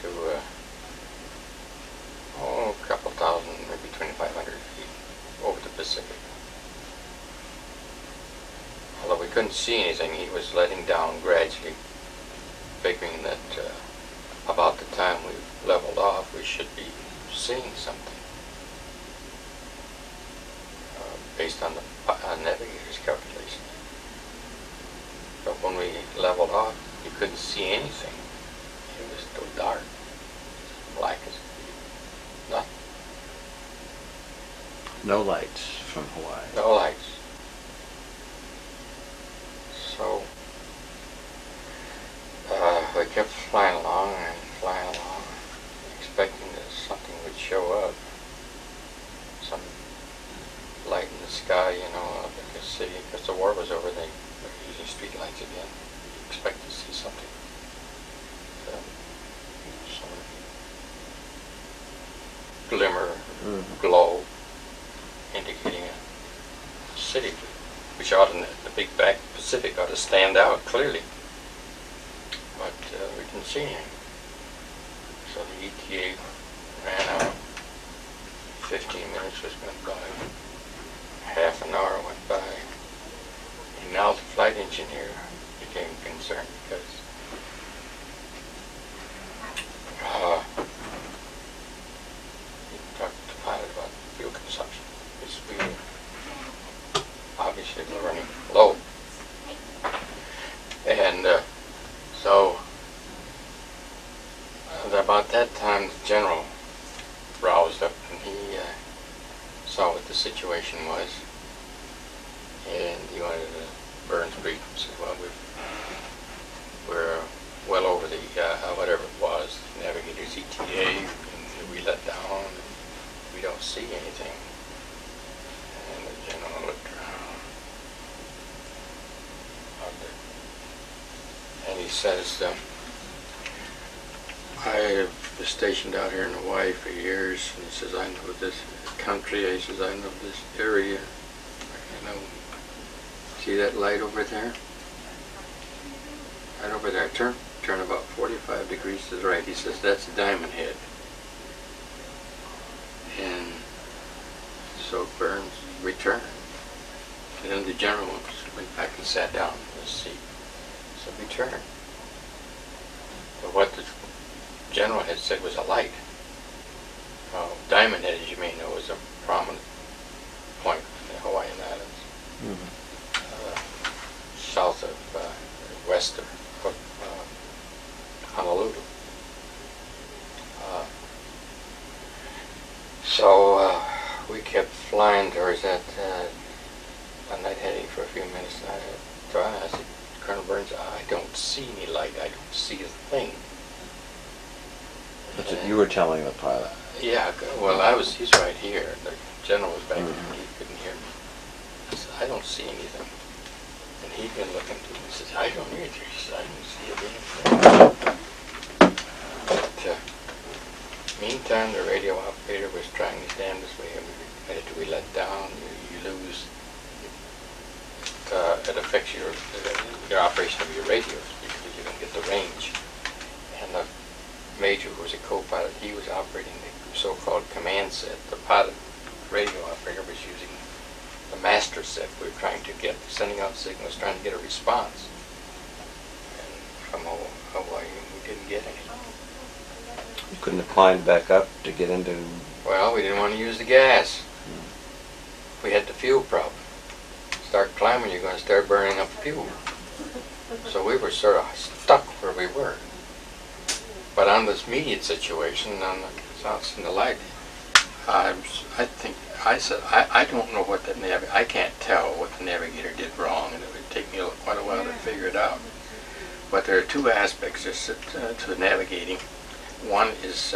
to a couple thousand, maybe 2,500 feet over the Pacific. Although we couldn't see anything, he was letting down gradually, figuring that about the time we leveled off, we should be seeing something based on the Navigator's calculations. But when we leveled off, you couldn't see anything. It was still dark, black as nothing. No lights from Hawaii. No lights. So we kept flying along, expecting that something would show up. Some light in the sky, you know, like a city, because the war was over, they were using street lights again. You expect to see something. Some glimmer, glow, indicating a city, which ought to, the big back Pacific ought to stand out clearly. But we didn't see anything. So the ETA ran out. 15 minutes went by. Half an hour went by. And now the flight engineer became concerned because he talked to the pilot about fuel consumption. Because we obviously were running low. And so about that time, the general roused up and he saw what the situation was, and he wanted to Burns brief and said, well, we're well over the whatever it was, Navigator's ETA, and we let down, and we don't see anything. And the general looked around, and he says, I was stationed out here in Hawaii for years, and he says, I know this country, he says, I know this area, you know, see that light over there? Right over there, turn about 45 degrees to the right, he says, that's Diamond Head. And so Burns returned, and then the general went back and sat down in his seat. So we turned. But what the general had said was a light. Diamond Head, as you may know, is a prominent point in the Hawaiian Islands, south of west of Honolulu. So we kept flying towards that night heading for a few minutes. And I said, Colonel Burns, I don't see any light. I don't see a thing. That's what you were telling the pilot. Yeah, well, he's right here. The general was back there, he couldn't hear me. I said, I don't see anything. And he'd been looking too. He says, I don't either. He said, I don't see a damn thing. But meantime, the radio operator was trying his damnedest way. After we let down, you lose. It affects your operation of your radios because you don't get the range. And the major, who was a co-pilot, he was operating the so-called command set. The pilot radio operator was using the master said. We were trying to get, sending out signals, trying to get a response. And from Hawaii, we didn't get any. You couldn't have climbed back up to get into... Well, we didn't want to use the gas. We had the fuel problem. Start climbing, you're going to start burning up fuel. So we were sort of stuck where we were. But on this immediate situation, on the South and the Light, I think, I said, I don't know what I can't tell what the Navigator did wrong, and it would take me quite a while to figure it out. But there are two aspects to navigating. One is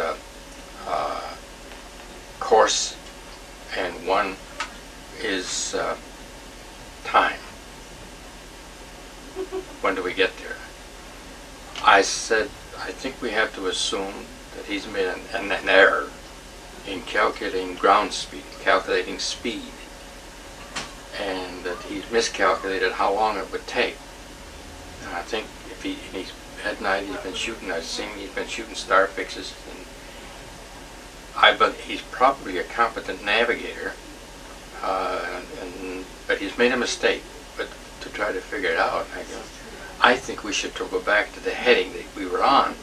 course, and one is time. When do we get there? I said, I think we have to assume that he's made an error in calculating ground speed, calculating speed, and that he's miscalculated how long it would take. And I think if he's at night he's been shooting, I've seen he's been shooting star fixes, and but he's probably a competent navigator, but he's made a mistake. But to try to figure it out, I think we should go back to the heading that we were on.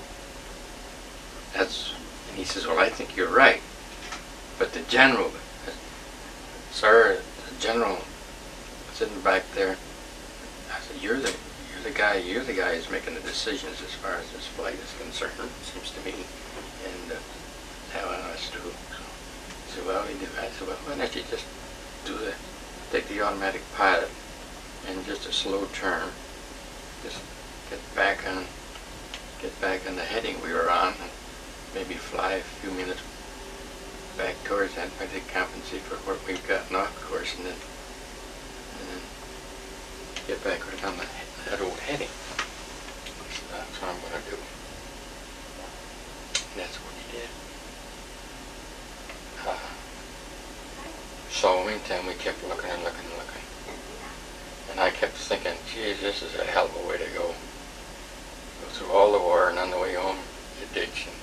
And he says, well, I think you're right. But the general, sir, the general sitting back there, I said, you're the guy who's making the decisions as far as this flight is concerned, it seems to me. And that's true. He said, well, I said, well, why don't you just take the automatic pilot and just a slow turn, just get back on the heading we were on, and maybe fly a few minutes back towards that, I think compensate for what we've gotten off course, and then get back right on that old heading. So that's what I'm going to do. And that's what he did. So meantime, we kept looking and looking and looking. And I kept thinking, geez, this is a hell of a way to go. Go through all the war, and on the way home, you ditch, and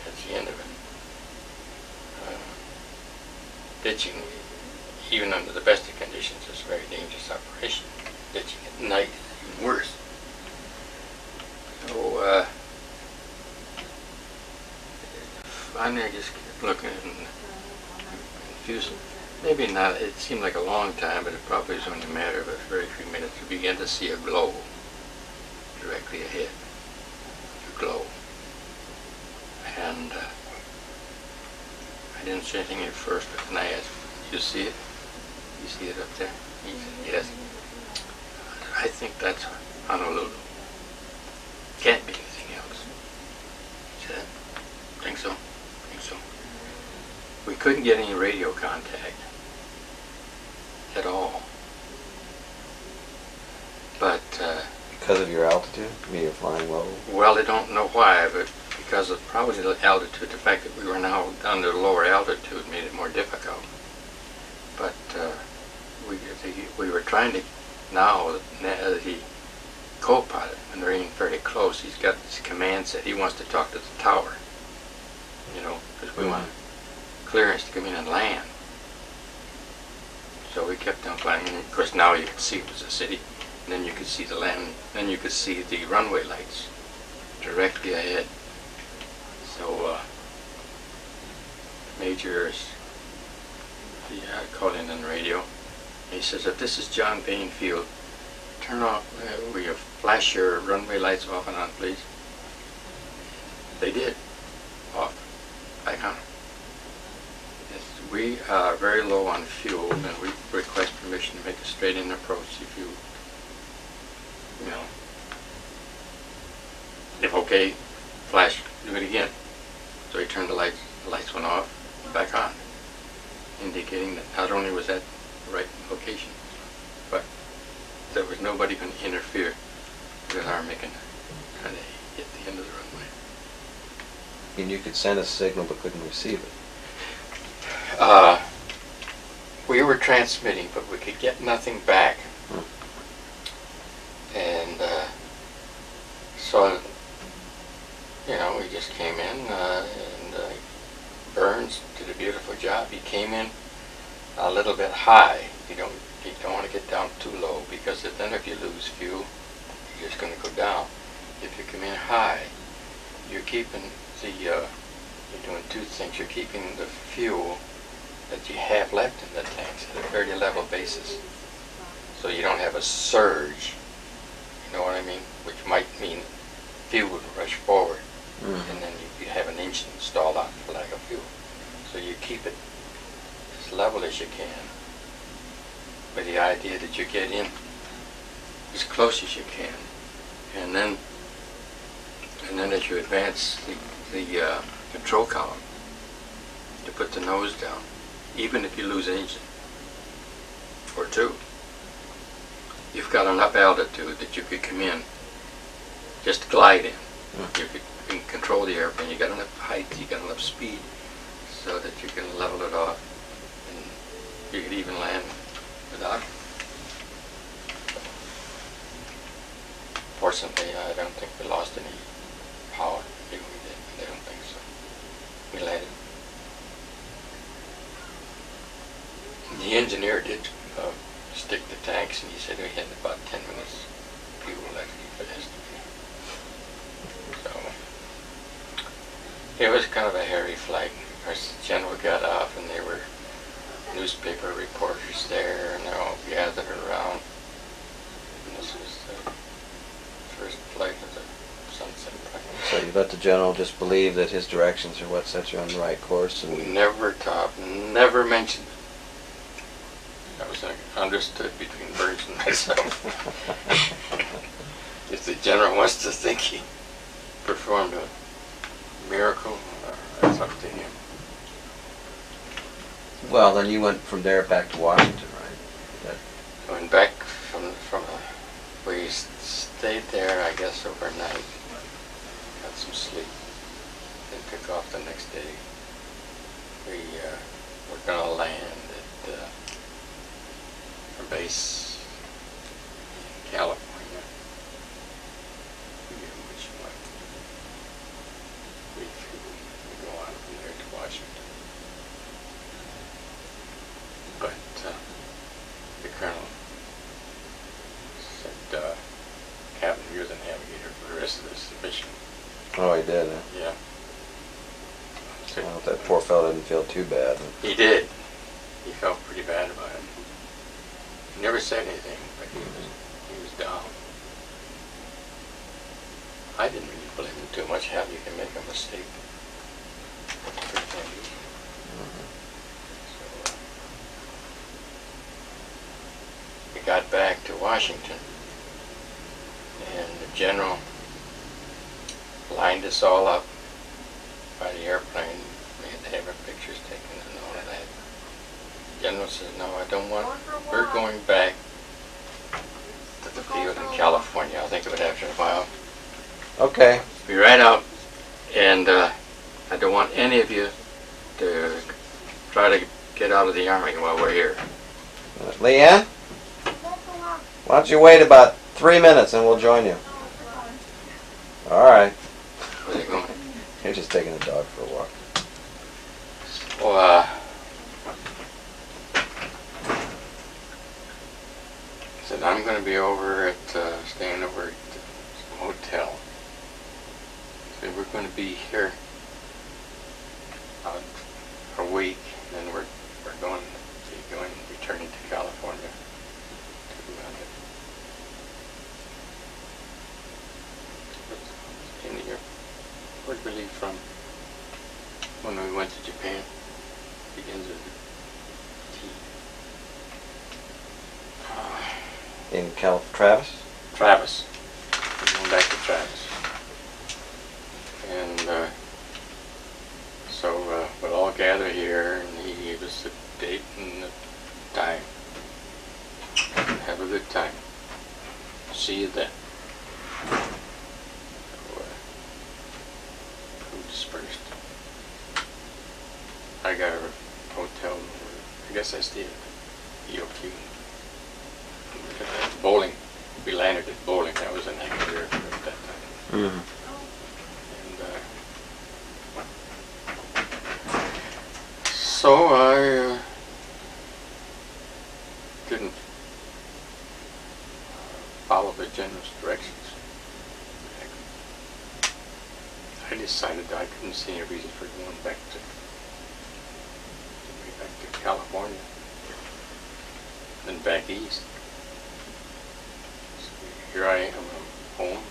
that's the end of it. Ditching, even under the best of conditions, is a very dangerous operation. Ditching at night is even worse. So, finally I just kept looking and confused. Maybe not, it seemed like a long time, but it probably was only a matter of a very few minutes. We began to see a glow directly ahead. A glow. And I didn't say anything at first, but then I asked, you see it? You see it up there? He said, yes. I think that's Honolulu. Can't be anything else. He said, think so? Think so? We couldn't get any radio contact at all. But because of your altitude? I mean, you're flying low? Well, I don't know why, but because of probably the altitude, the fact that we were now under lower altitude made it more difficult. But we were trying to, now the co-pilot, when they're in very close, he's got this command set. He wants to talk to the tower, because we want clearance to come in and land. So we kept on flying, and of course now you could see it was a city, and then you could see the land, then you could see the runway lights directly ahead. So Major called in on the radio. He says, if this is John Payne Field, turn off, will you flash your runway lights off and on, please? They did. Off. Back on. Yes, we are very low on fuel, and we request permission to make a straight-in approach if if okay, flash, do it again. So he turned the lights went off, back on, indicating that not only was that the right location, but there was nobody going to interfere with our trying to hit the end of the runway. And you could send a signal but couldn't receive it? We were transmitting, but we could get nothing back. And so, we just came in, and Burns did a beautiful job. He came in a little bit high, You don't want to get down too low, because then if you lose fuel, you're just going to go down. If you come in high, you're keeping you're doing two things. You're keeping the fuel that you have left in the tanks at a fairly level basis, so you don't have a surge. You know what I mean? Which might mean fuel will rush forward, and then you have an engine stalled out for lack of fuel. So you keep it as level as you can, with the idea that you get in as close as you can, and then as you advance the control column, to put the nose down, even if you lose an engine or two, you've got enough altitude that you could come in, just glide in. You can control the airplane. You got enough height, you got enough speed, so that you can level it off, and you could even land without it. Fortunately, I don't think we lost any power. Maybe we did. I don't think so. We landed. The engineer did stick the tanks, and he said we had about 10 minutes fuel left for this. So it was kind of a hairy flight. Of course, the general got off, and there were newspaper reporters there, and they're all gathered around. And this was the first flight of the sunset flight. So you let the general just believe that his directions are what sets you on the right course? And We never talked, never mentioned it. That was understood between birds and myself. If the general wants to think he performed a miracle, that's up to him. Well, then you went from there back to Washington, right? Went back we stayed there, I guess, overnight. Got some sleep. Then took off the next day. We were going to land at our base in California. We didn't which one. We go on from there to Washington. But the colonel said, Captain, you're the navigator for the rest of this mission. Oh, he did, huh? Yeah. Well, that poor fellow didn't feel too bad. He did. He felt pretty bad about it. He never said anything, but he was down. I didn't really blame him too much. How you can make a mistake. We got back to Washington, and the general lined us all up by the airplane. We had to have our pictures taken and all of that. The general said, no, I don't want, we're going back to the field in California. I'll think of it after a while. Okay. Be right out, and I don't want any of you to try to get out of the Army while we're here. Leanne? Why don't you wait about 3 minutes and we'll join you? All right. Where are they going? You're just taking the dog for a walk. Well, said I'm going to be over at, staying over at some hotel. So we're going to be here a week, and then we're returning to California. Where'd we leave from when we went to Japan? Begins with T. In Travis? Travis. We're going back to Travis. And so we'll all gather here, and he gave us the date and the time. Have a good time. See you then. Dispersed. I got a hotel. I guess I stayed at EOQ. Bowling. We landed at Bowling. That was an active airport at that time. Mm-hmm. And so I I decided that I couldn't see any reason for going back to California and back east. So here I am, I'm home,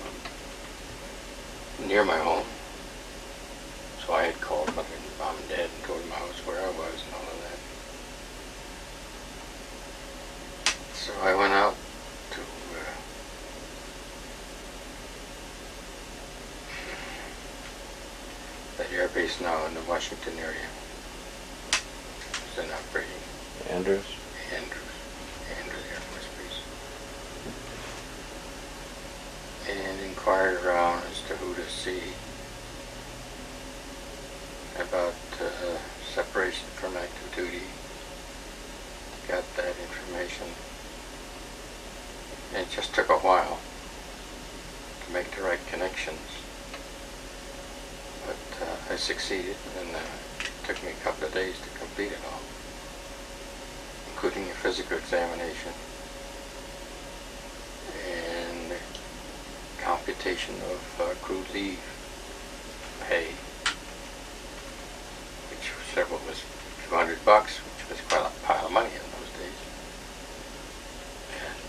I'm near my home. So I had called Mother and Mom and Dad and told them I was where I was and all of that. So I went out to that air base now in the Washington area. It's an operating. Andrews? Andrews Air Force Base. And inquired around as to who to see about separation from active duty. Got that information. And it just took a while to make the right connections. But I succeeded, and it took me a couple of days to complete it all, including a physical examination and computation of accrued leave pay, which several was a few $100, which was quite a pile of money in those days. And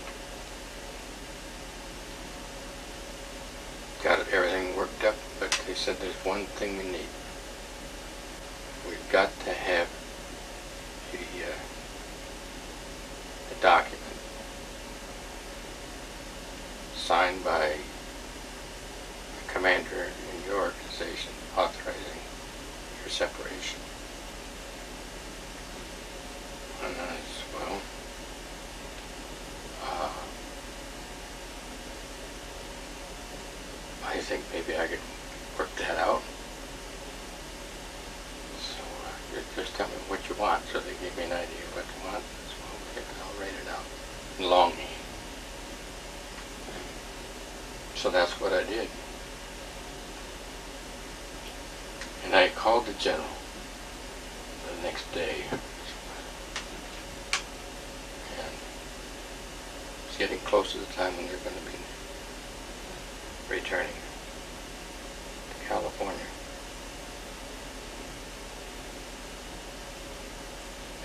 got everything worked up, but they said there's one thing we need. We've got to have the document signed by the commander in your organization authorizing your separation. And I said, well, I think maybe I could work that out. So just tell me what you want. So they gave me an idea of what you want. So I'll write it out in longhand. So that's what I did. And I called the general the next day. And it's getting close to the time when they're going to be returning to California.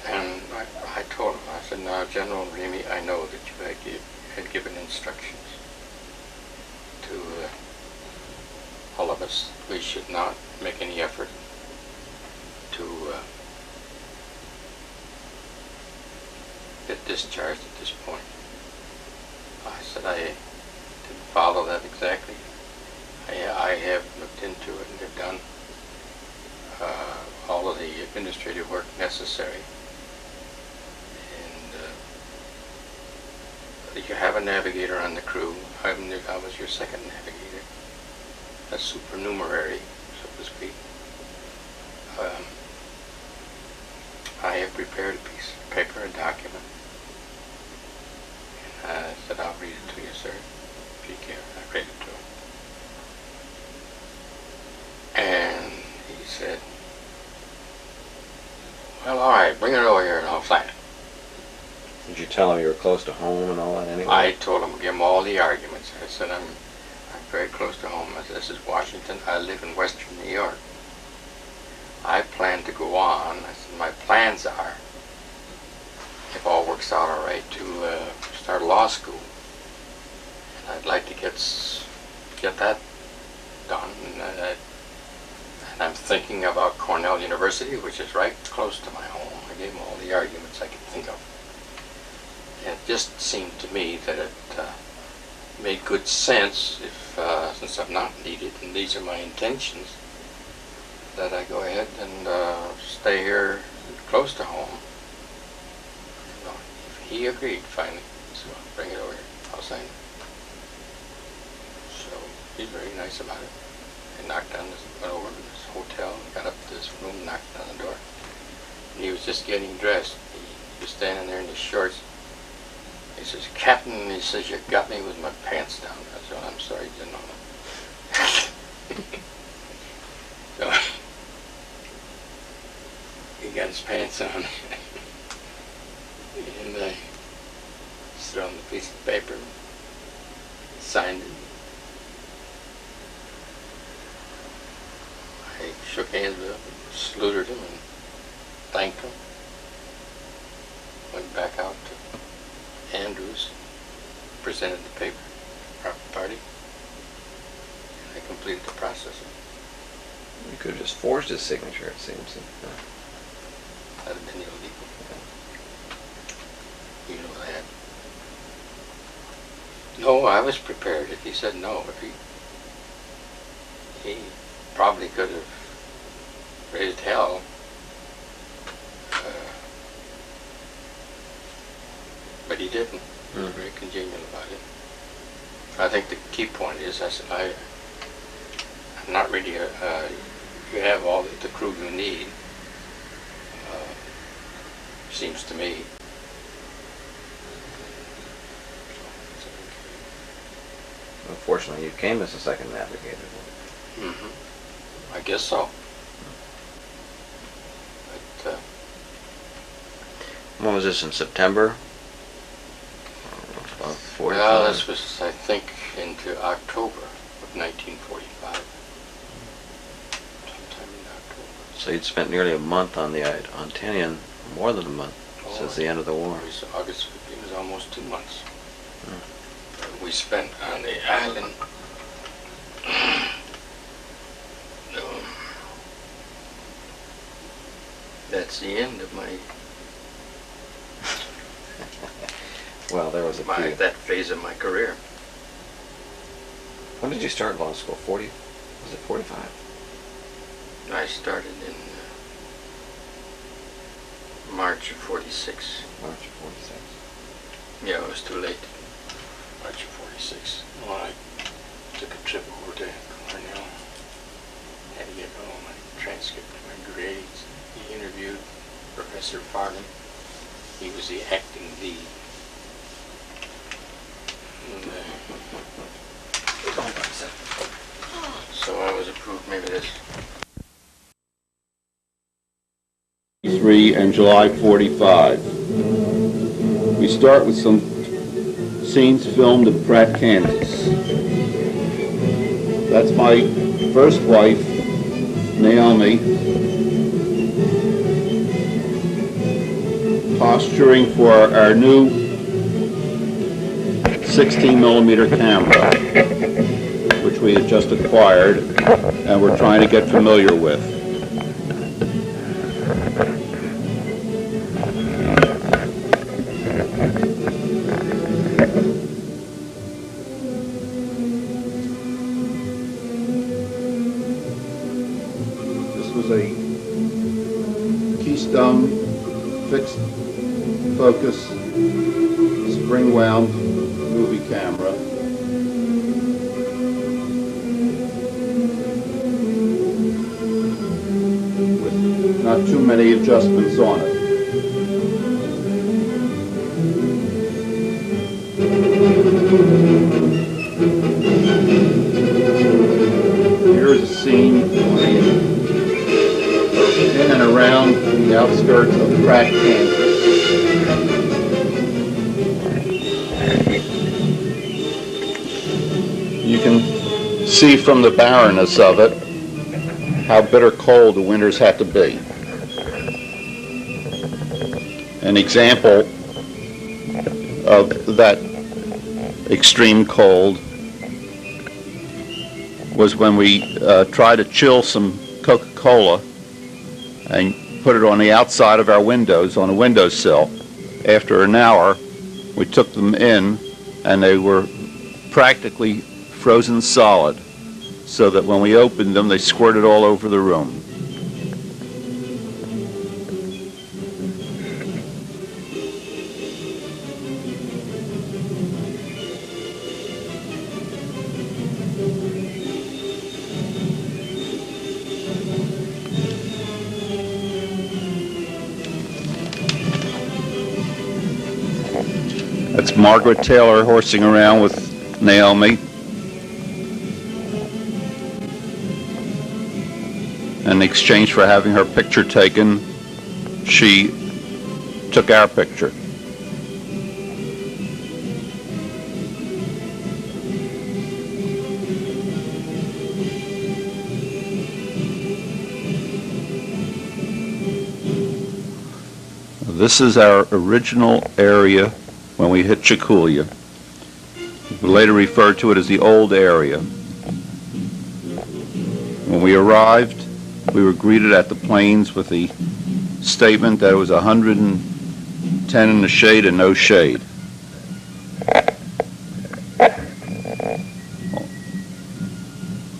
And I told him, I said, now General Remy, I know that you had given instructions to all of us. We should not make any effort to get discharged at this point. I said I didn't follow that exactly. I have looked into it and have done all of the administrative work necessary. And you have a navigator on the crew. I was your second navigator, a supernumerary, so to speak. I have prepared a piece of paper, a document. And I said, I'll read it to you, sir, if you care. I read it to him. And he said, well, all right, bring it over here and I'll sign it. Did you tell him you were close to home and all that anyway? I told him, give him all the arguments. I said, I'm very close to home. I said, this is Washington. I live in western New York. I plan to go on. I said, my plans are, if all works out all right, to start law school. And I'd like to get that done. And I'm thinking about Cornell University, which is right close to my home. I gave him all the arguments I could think of. And it just seemed to me that it made good sense, if since I'm not needed, and these are my intentions, that I go ahead and stay here close to home. Well, he agreed finally, so I'll bring it over here. I'll sign it. So he's very nice about it. I knocked on this, went over to this hotel, got up to this room, knocked on the door. And he was just getting dressed. He was standing there in his shorts. He says, Captain, he says, you got me with my pants down. I said, well, I'm sorry, you didn't know that. So he got his pants on. And I threw on the piece of paper, signed it. shook hands with him, saluted him, and thanked him. Went back out to Andrews, presented the paper, party, and they completed the process. You could have just forged his signature, it seems. That'd have been illegal. You know that. No, I was prepared if he said no. He probably could have raised hell. But he didn't. He was very congenial about it. I think the key point is, I'm not really you have all the crew you need, seems to me. Unfortunately, you came as a second navigator. I guess so. But, when was this, in September? well, this was, I think, into October of 1945. Sometime in October. So you'd spent nearly a month on the Antonian, more than a month, since the end of the war. It was August, it was almost 2 months. We spent on the island. That's the end of well, there was that phase of my career. When did you start law school? 40? Was it 45? I started in March of 46. March of 46. Yeah, it was too late. March of 46. Well, I took a trip over to Cornell. Had to get all my transcript, my grades. He interviewed Professor Farley. He was the acting dean. And, so I was approved, maybe this. And July 45. We start with some scenes filmed at Pratt, Kansas. That's my first wife, Naomi, posturing for our new 16mm camera, which we had just acquired and we're trying to get familiar with. A Keystone fixed focus spring wound movie camera. With not too many adjustments on it. Here's a scene in and around the outskirts of Pratt, Kansas. You can see from the barrenness of it how bitter cold the winters had to be. An example of that extreme cold was when we tried to chill some Coca-Cola and put it on the outside of our windows, on a windowsill. After an hour, we took them in, and they were practically frozen solid, so that when we opened them, they squirted all over the room. That's Margaret Taylor horsing around with Naomi. In exchange for having her picture taken, she took our picture. This is our original area when we hit Chikulya. We later referred to it as the old area. When we arrived, we were greeted at the planes with the statement that it was 110 in the shade and no shade.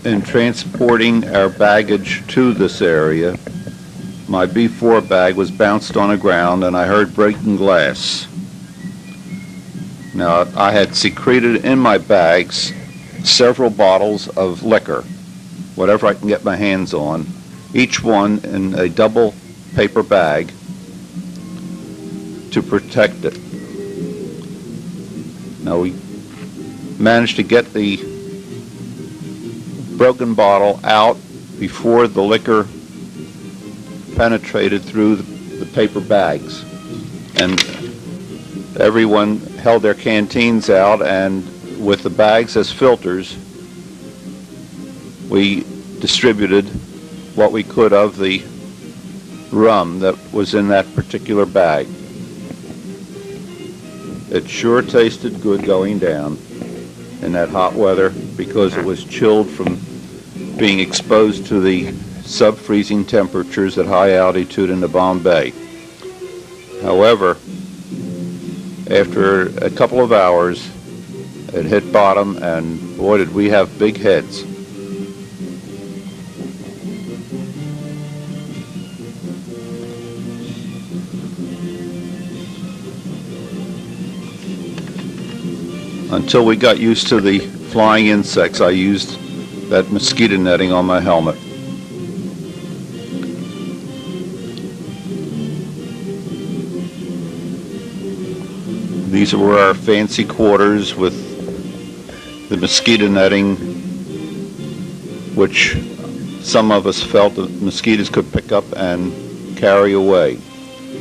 In transporting our baggage to this area, my B4 bag was bounced on the ground and I heard breaking glass. Now, I had secreted in my bags several bottles of liquor, whatever I can get my hands on, each one in a double paper bag to protect it. Now, we managed to get the broken bottle out before the liquor penetrated through the paper bags, and everyone held their canteens out, and with the bags as filters we distributed what we could of the rum that was in that particular bag. It sure tasted good going down in that hot weather because it was chilled from being exposed to the sub-freezing temperatures at high altitude in the Bombay. However, after a couple of hours, it hit bottom, and boy, did we have big heads. Until we got used to the flying insects, I used that mosquito netting on my helmet. These were our fancy quarters with the mosquito netting, which some of us felt that mosquitoes could pick up and carry away.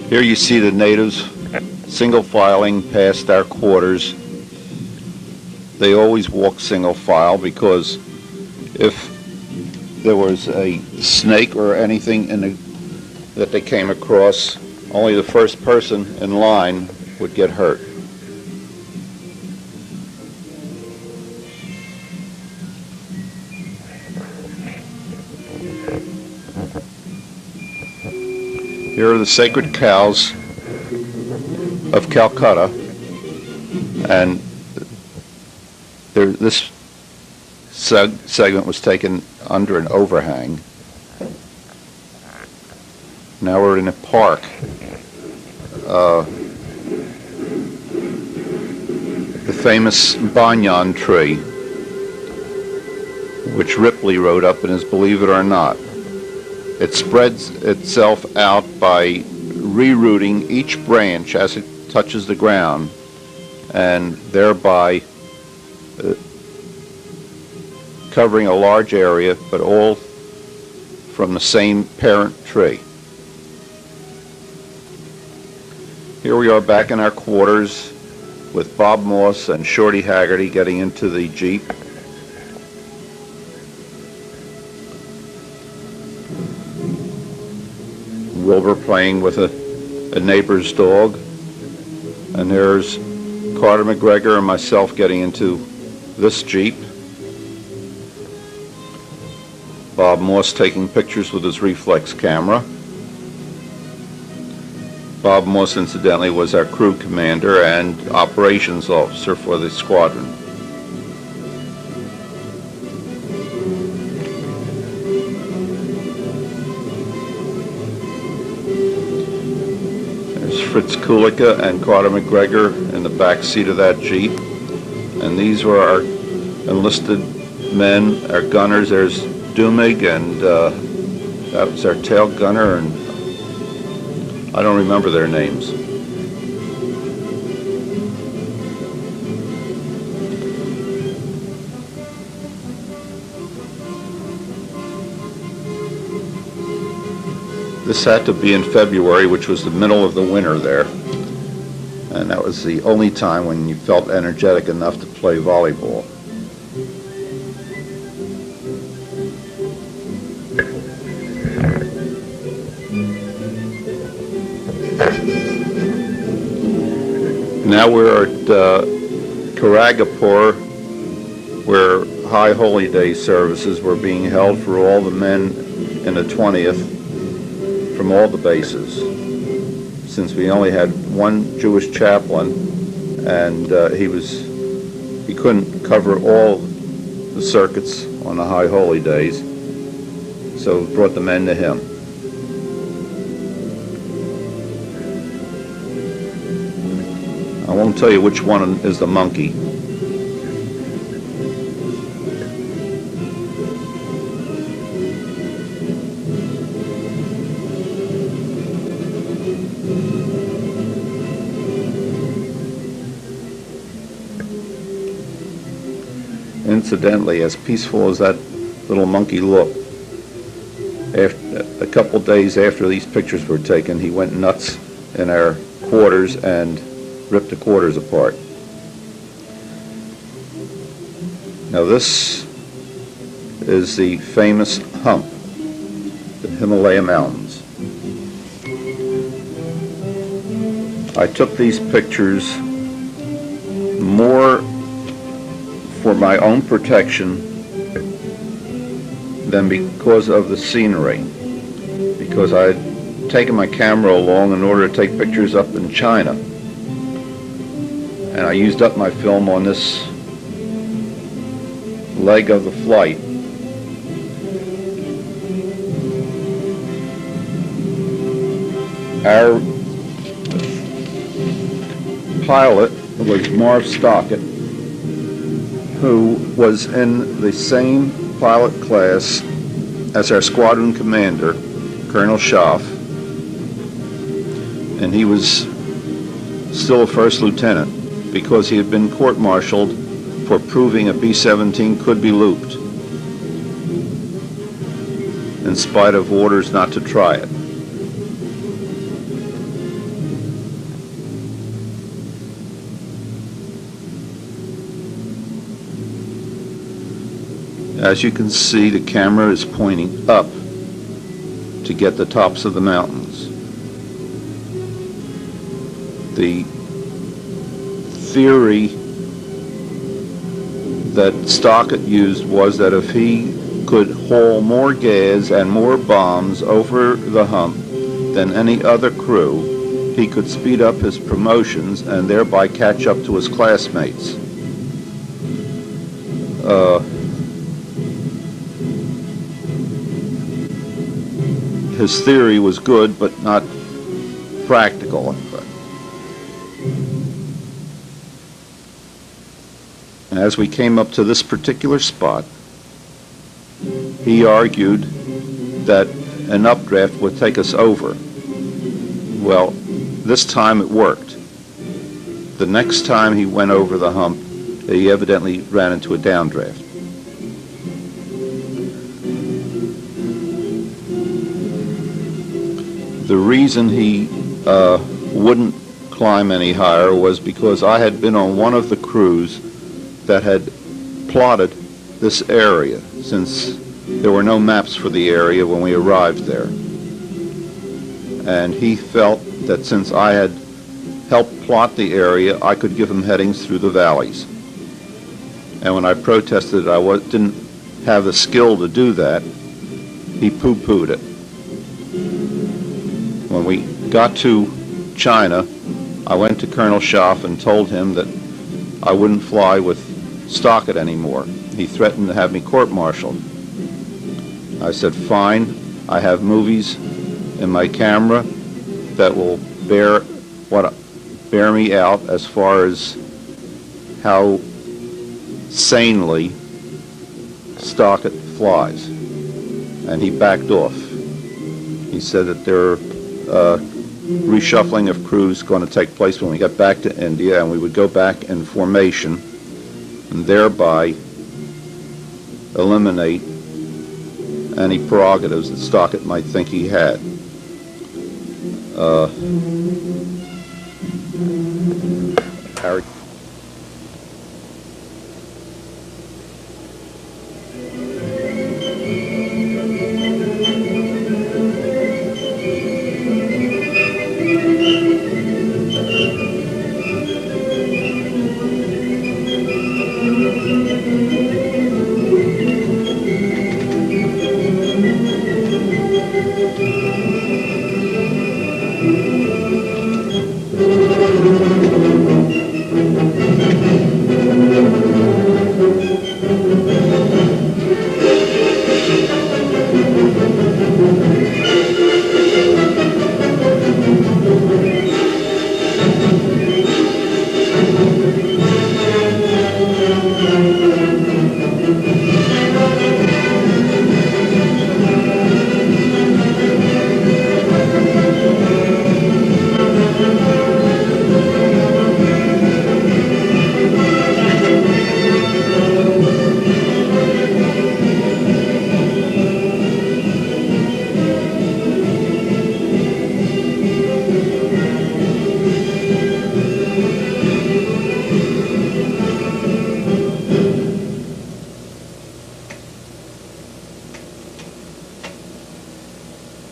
Here you see the natives single filing past our quarters. They always walk single file because if there was a snake or anything that they came across, only the first person in line would get hurt. Here are the sacred cows of Calcutta, and this segment was taken under an overhang. Now we're in a park. The famous banyan tree, which Ripley wrote up in his Believe It or Not. It spreads itself out by rerouting each branch as it touches the ground, and thereby covering a large area, but all from the same parent tree. Here we are back in our quarters with Bob Moss and Shorty Haggerty getting into the Jeep. Wilbur playing with a neighbor's dog. And there's Carter McGregor and myself getting into this Jeep. Bob Moss taking pictures with his reflex camera. Bob Moss, incidentally, was our crew commander and operations officer for the squadron. There's Fritz Kulika and Carter McGregor in the back seat of that Jeep. And these were our enlisted men, our gunners. There's Dumig, and that was our tail gunner, and I don't remember their names. This had to be in February, which was the middle of the winter there, and that was the only time when you felt energetic enough to play volleyball. Now we're at Karagapur, where High Holy Day services were being held for all the men in the 20th from all the bases, since we only had one Jewish chaplain, and he couldn't cover all the circuits on the High Holy Days, so we brought the men to him. I won't tell you which one is the monkey. Incidentally, as peaceful as that little monkey looked, after, a couple days after these pictures were taken, he went nuts in our quarters and ripped the quarters apart. Now this is the famous hump, the Himalaya Mountains. I took these pictures more for my own protection than because of the scenery, because I had taken my camera along in order to take pictures up in China, and I used up my film on this leg of the flight. Our pilot was Marv Stockett, who was in the same pilot class as our squadron commander, Colonel Schaff, and he was still a first lieutenant because he had been court-martialed for proving a B-17 could be looped, in spite of orders not to try it. As you can see, the camera is pointing up to get the tops of the mountains. The theory that Stockett used was that if he could haul more gas and more bombs over the hump than any other crew, he could speed up his promotions and thereby catch up to his classmates. His theory was good, but not practical. As we came up to this particular spot, he argued that an updraft would take us over. Well, this time it worked. The next time he went over the hump, he evidently ran into a downdraft. The reason he wouldn't climb any higher was because I had been on one of the crews that had plotted this area, since there were no maps for the area when we arrived there. And he felt that since I had helped plot the area, I could give him headings through the valleys. And when I protested I didn't have the skill to do that, he poo-pooed it. When we got to China, I went to Colonel Schaff and told him that I wouldn't fly with Stockett anymore. He threatened to have me court-martialed. I said, fine, I have movies in my camera that will bear me out as far as how sanely Stockett flies. And he backed off. He said that there reshuffling of crews going to take place when we got back to India, and we would go back in formation and thereby eliminate any prerogatives that Stockett might think he had. Harry.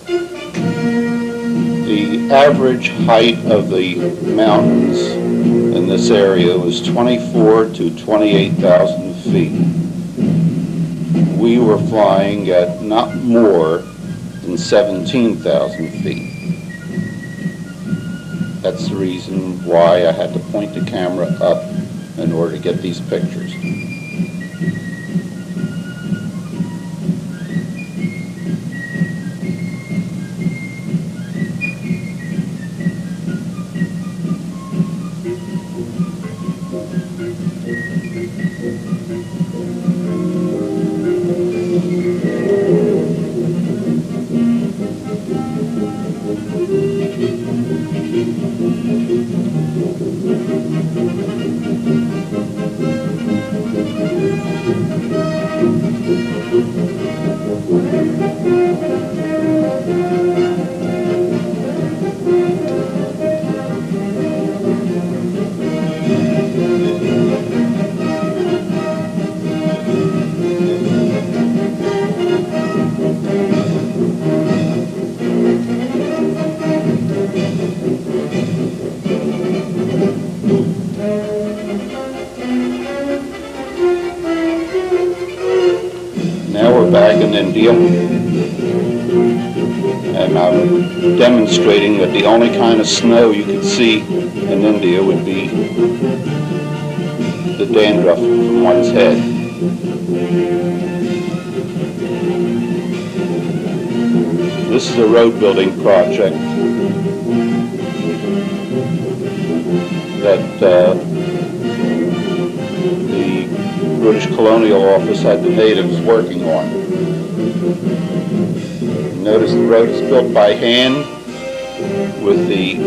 The average height of the mountains in this area was 24 to 28,000 feet. We were flying at not more than 17,000 feet. That's the reason why I had to point the camera up in order to get these pictures. Back in India, and I'm demonstrating that the only kind of snow you could see in India would be the dandruff from one's head. This is a road building project that the British Colonial Office had the natives working on. Notice the road is built by hand, with the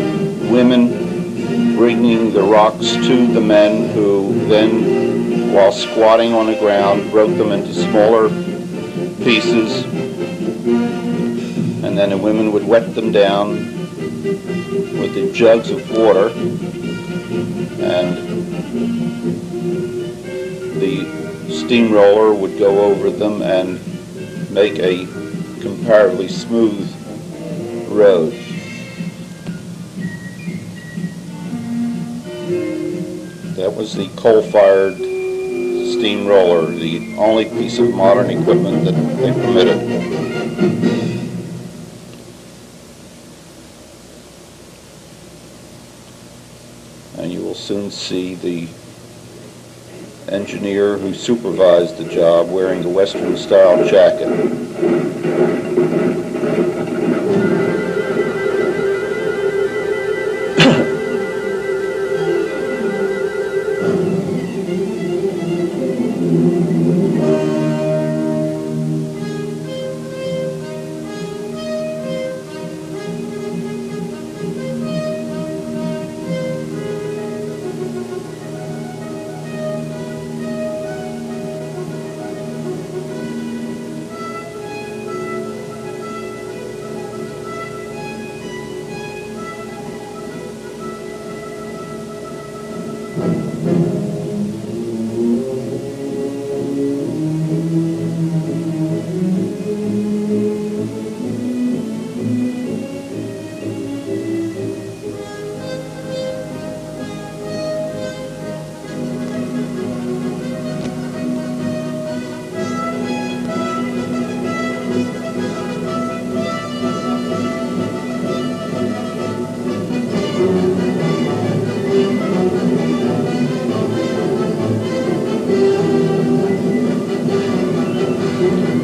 women bringing the rocks to the men, who then, while squatting on the ground, broke them into smaller pieces, and then the women would wet them down with the jugs of water, and the steamroller would go over them and make a comparatively smooth road. That was the coal-fired steamroller, the only piece of modern equipment that they permitted. And you will soon see the engineer who supervised the job wearing a Western-style jacket.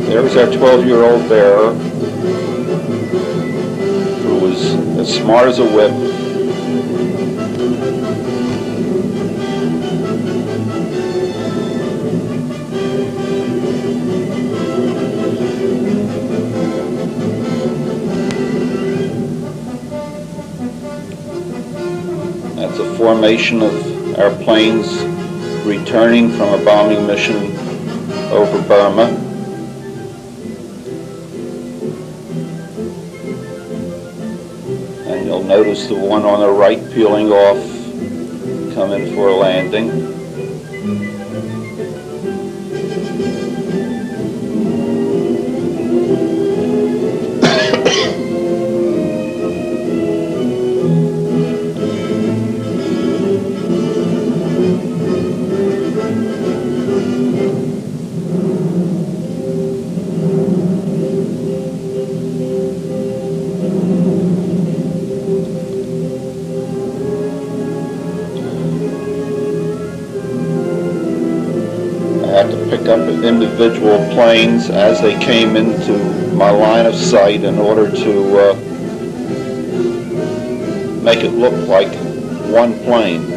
There's our 12-year-old bearer, who was as smart as a whip. That's a formation of our planes returning from a bombing mission over Burma. You'll notice the one on the right peeling off, coming for a landing. up individual planes as they came into my line of sight in order to make it look like one plane.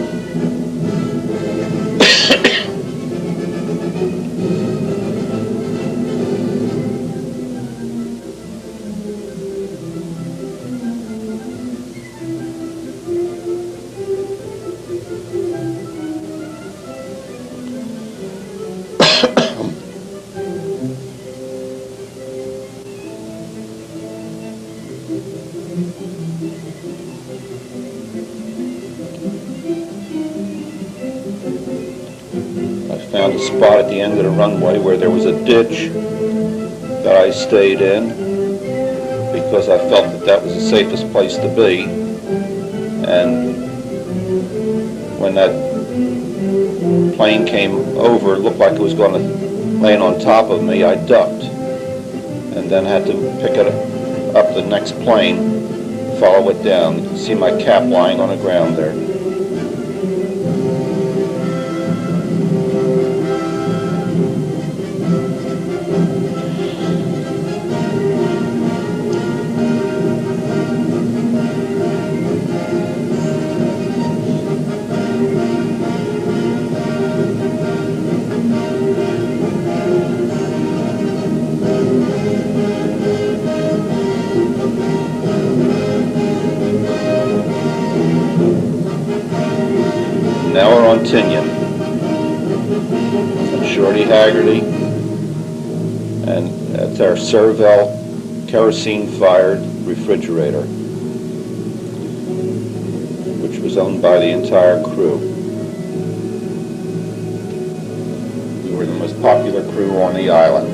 Found a spot at the end of the runway where there was a ditch that I stayed in because I felt that that was the safest place to be. And when that plane came over, it looked like it was going to land on top of me, I ducked and then had to pick it up the next plane, follow it down. You can see my cap lying on the ground there. Now we're on Tinian. That's Shorty Haggerty, and that's our Serval kerosene-fired refrigerator, which was owned by the entire crew. We were the most popular crew on the island,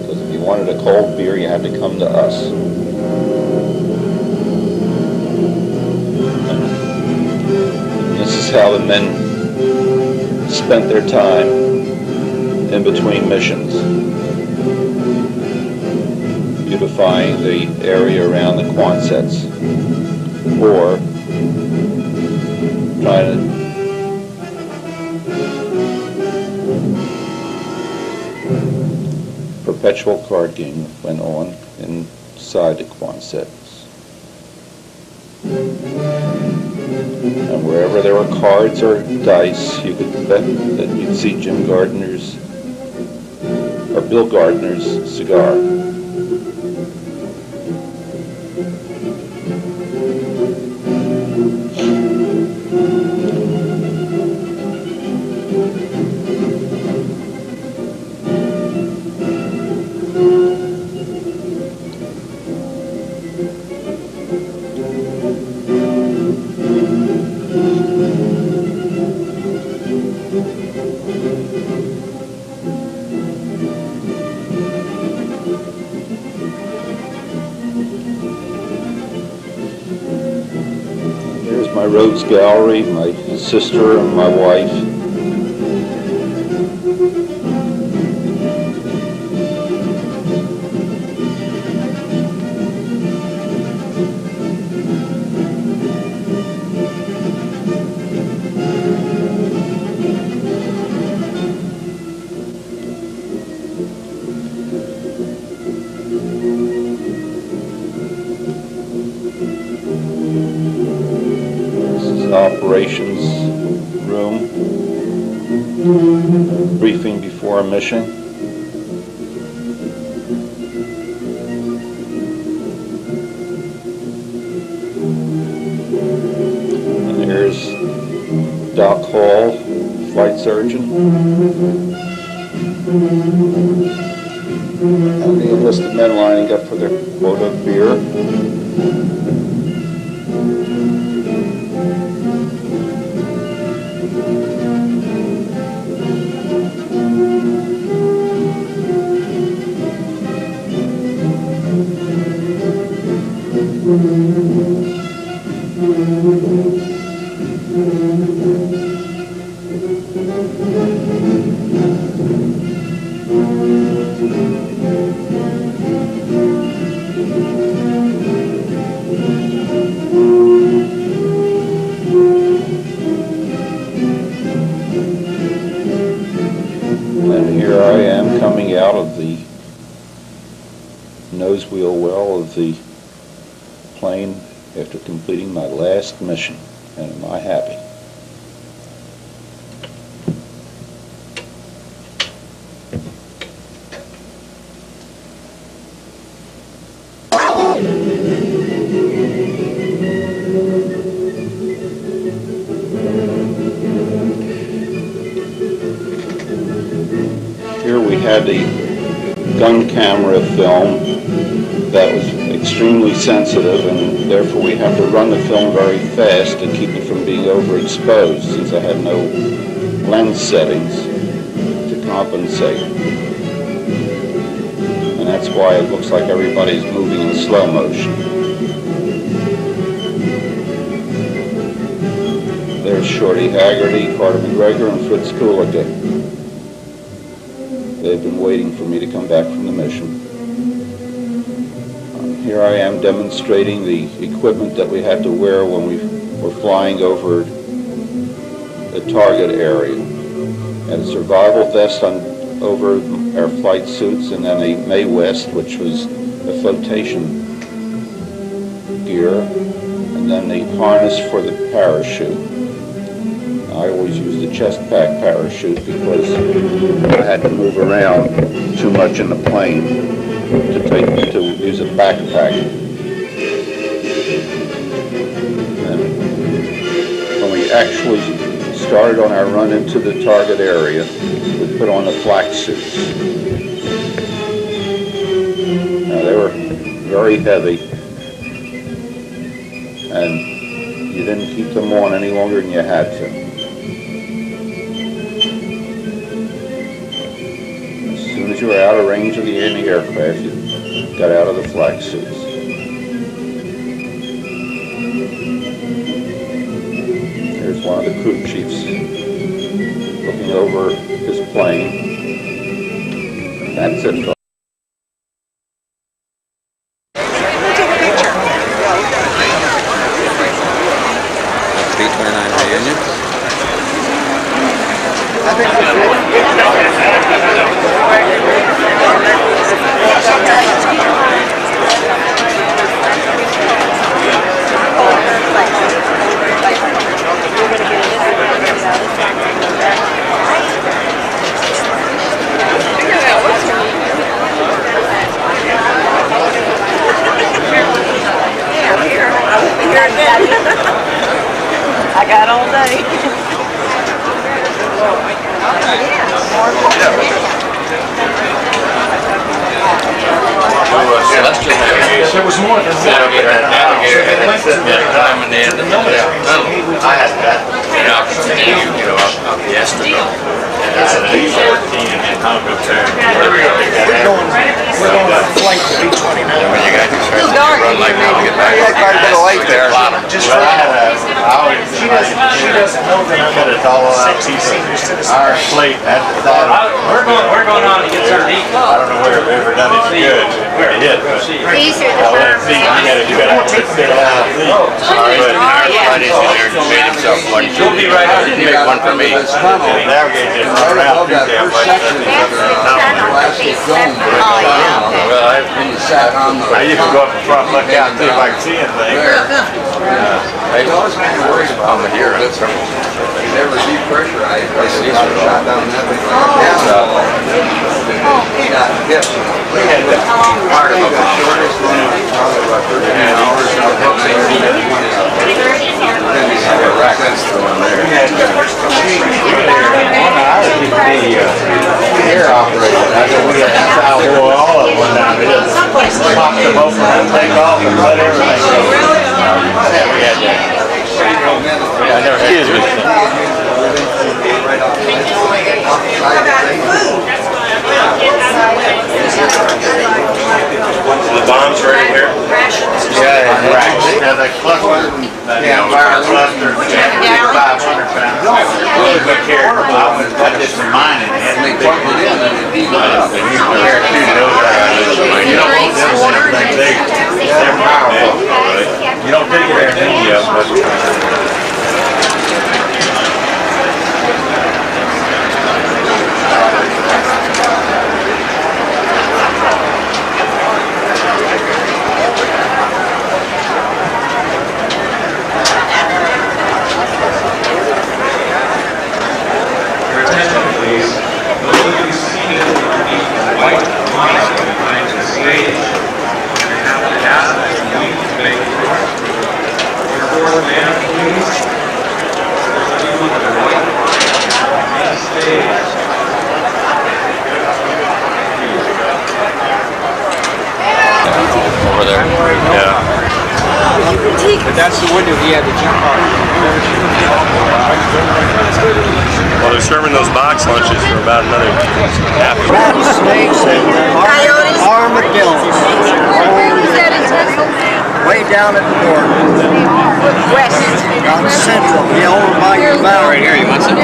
because if you wanted a cold beer, you had to come to us. This is how the men spent their time in between missions, beautifying the area around the Quonsets, or trying to perpetual card game went on inside the Quonsets. And wherever there were cards or dice, you could bet that you'd see Jim Gardner's or Bill Gardner's cigar. My Rhodes Gallery, my sister and my wife. Operations room, briefing before a mission. And here's Doc Hall, flight surgeon. And the enlisted men lining up for their quota of beer. nose wheel well of the plane after completing my last mission. And am I happy? Here we had the gun camera film that was extremely sensitive, and therefore we have to run the film very fast to keep it from being overexposed, since I had no lens settings to compensate. And that's why it looks like everybody's moving in slow motion. There's Shorty Haggerty, Carter McGregor, and Fritz Kulicke. They've been waiting for me to come back from the mission. Here I am demonstrating the equipment that we had to wear when we were flying over the target area. Had a survival vest on over our flight suits, and then a Mae West, which was a flotation gear, and then the harness for the parachute. I always use the chest pack parachute because I had to move around too much in the plane to use a backpack. And when we actually started on our run into the target area, we put on the flak suits. Now they were very heavy, and you didn't keep them on any longer than you had to. As soon as you were out of range of the aircraft, you got out of the flak suits. Here's one of the crew chiefs looking over his plane. That's it, folks. B-29 reunion. I got all day. There was more than Navigator. Navigator had that time when they had the tunnel. I had that. Up the Estero. There we go. We're going to flight to B-29. When you guys start to run like now to get back. Quite a bit of light there. Just well, she doesn't know that I'm cut it all out pieces. Our plate. We're going on to get some deep. I don't know where we've ever done it good. Where it hit. These are the firms. You gotta fit out. Sorry, but right in there made himself like. You'll be right on. Make one for me. Navigate just run around too damn much. Well, I used to go up in front and look out and see if I could see anything. I'm here. Never depressurized. Shot down that thing. Got hit. We had that part of the shortest one. Probably about 13 hours. Then we had a rack on there. We had 1 hour to be air operated. I know we had all of them down. We just pop them open and take off and let everything go. Yeah, we had that. I never had The bombs right here? Yeah, the cluster, fire cluster, 500 pounds. Really good carrier. I did some mining. You don't want them things big. They're powerful. You don't take very many of them, but over there. Yeah. But that's the window he had to jump on. Well, they're serving those box lunches for about another half an hour. Rattlesnakes and armadillos. Where was that in Texas? Way down at the border. West. Down central. Yeah, over by your valley. Right here, you want some?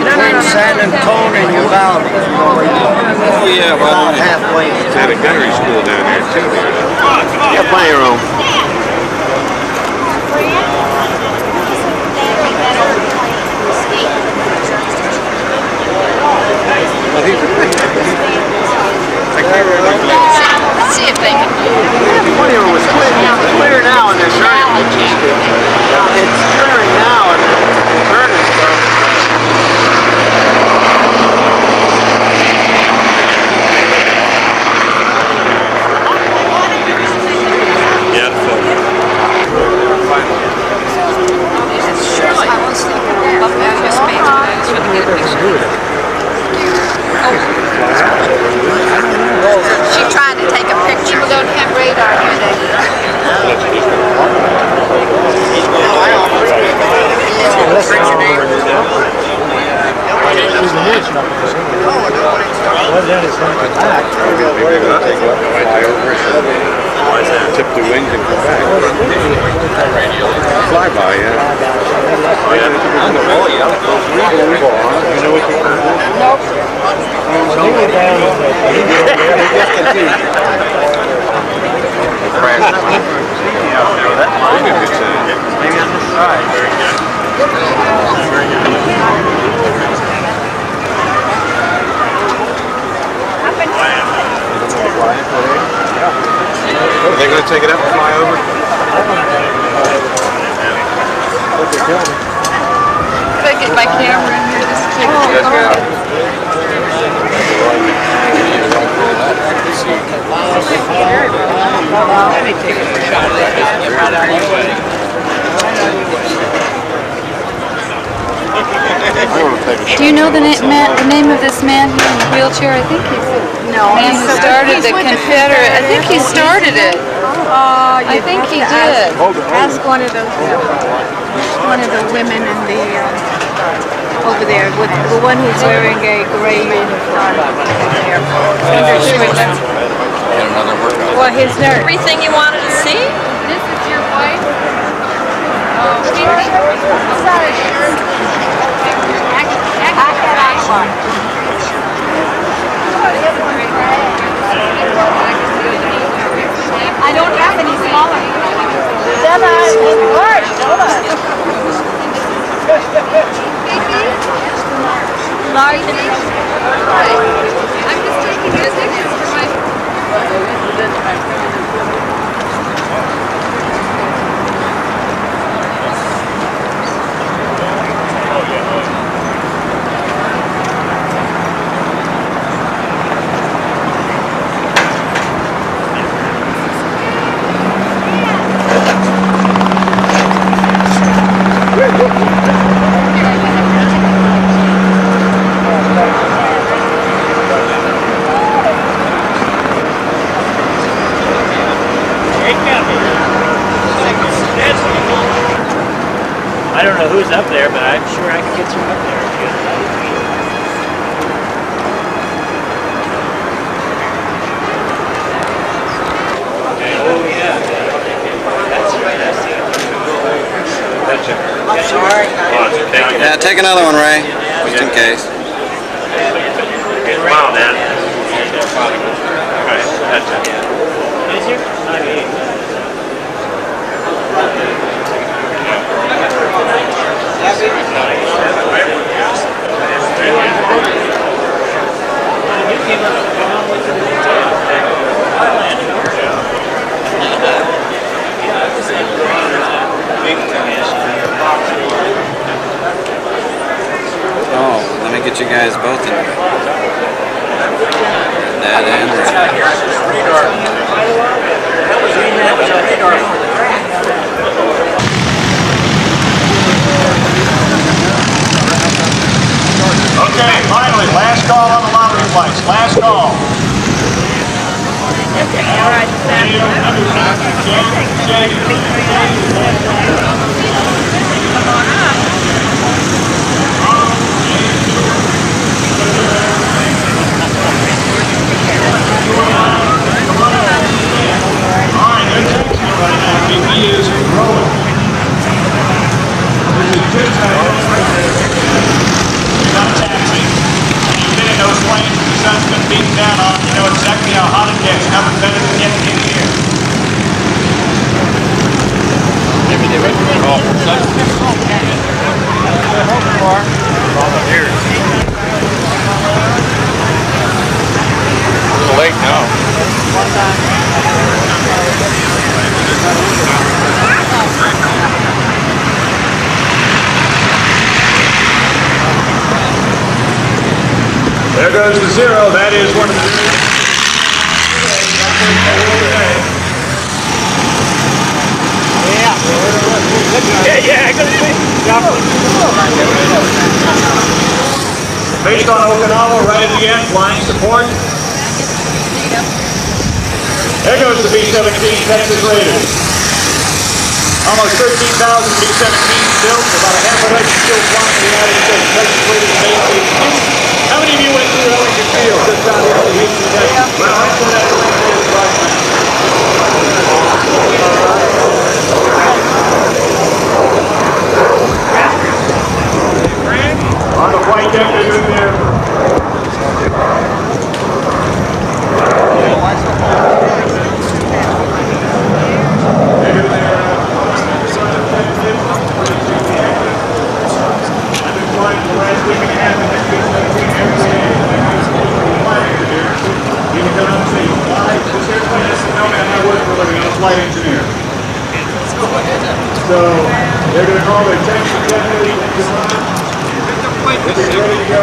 Between San Antonio and your valley. Oh yeah, well, About halfway. had a gunnery school down there too. Got plenty of room. Let's see if they can do it. Plenty of room. It's clear now and they're turning. It's clearing now and they're turning stuff. Yeah, the film. I was thinking up there in space, but I just want to get a picture. She's trying to take a picture. People don't have radar here. Tip the wings and come back. Fly by, yeah. On the wall, yeah. You know what you Maybe on this side. Are they going to take it up and fly over? If I get my camera in here, just take a picture. Do you know the name of this man here in the wheelchair? I think he's the man who started the Confederate. I think he started it. I think he did. Ask one of those, one of the women in the, over there, with the one who's wearing a gray uniform. Another workout. Well, his nurse. Everything you wanted to see? This is your wife? I don't have any smaller. Then large, hold on. Large. I'm just taking this for my... I don't know who's up there, but I'm sure I can get some up there. Oh yeah. That's right. I'm sorry. Yeah, take another one, Ray, just in case. Come on, man. All right, that's it. Is there? Oh, let me get you guys both in that end. Okay, finally, last call on the lottery place. Last call. There goes the zero. That is one of the... Based on Okinawa, right again, flying support. There goes the B-17 Texas Raiders. Almost 13,000 B-17s built, about a half a dozen still flying in the United States. Texas Raiders base is Houston. How many of you went through Ellington Field just out here in Houston, Texas? Well, that's what that is right now. On the flight deck, they're doing there. Flight engineer. So they're going to call their tank executive. Ready to go.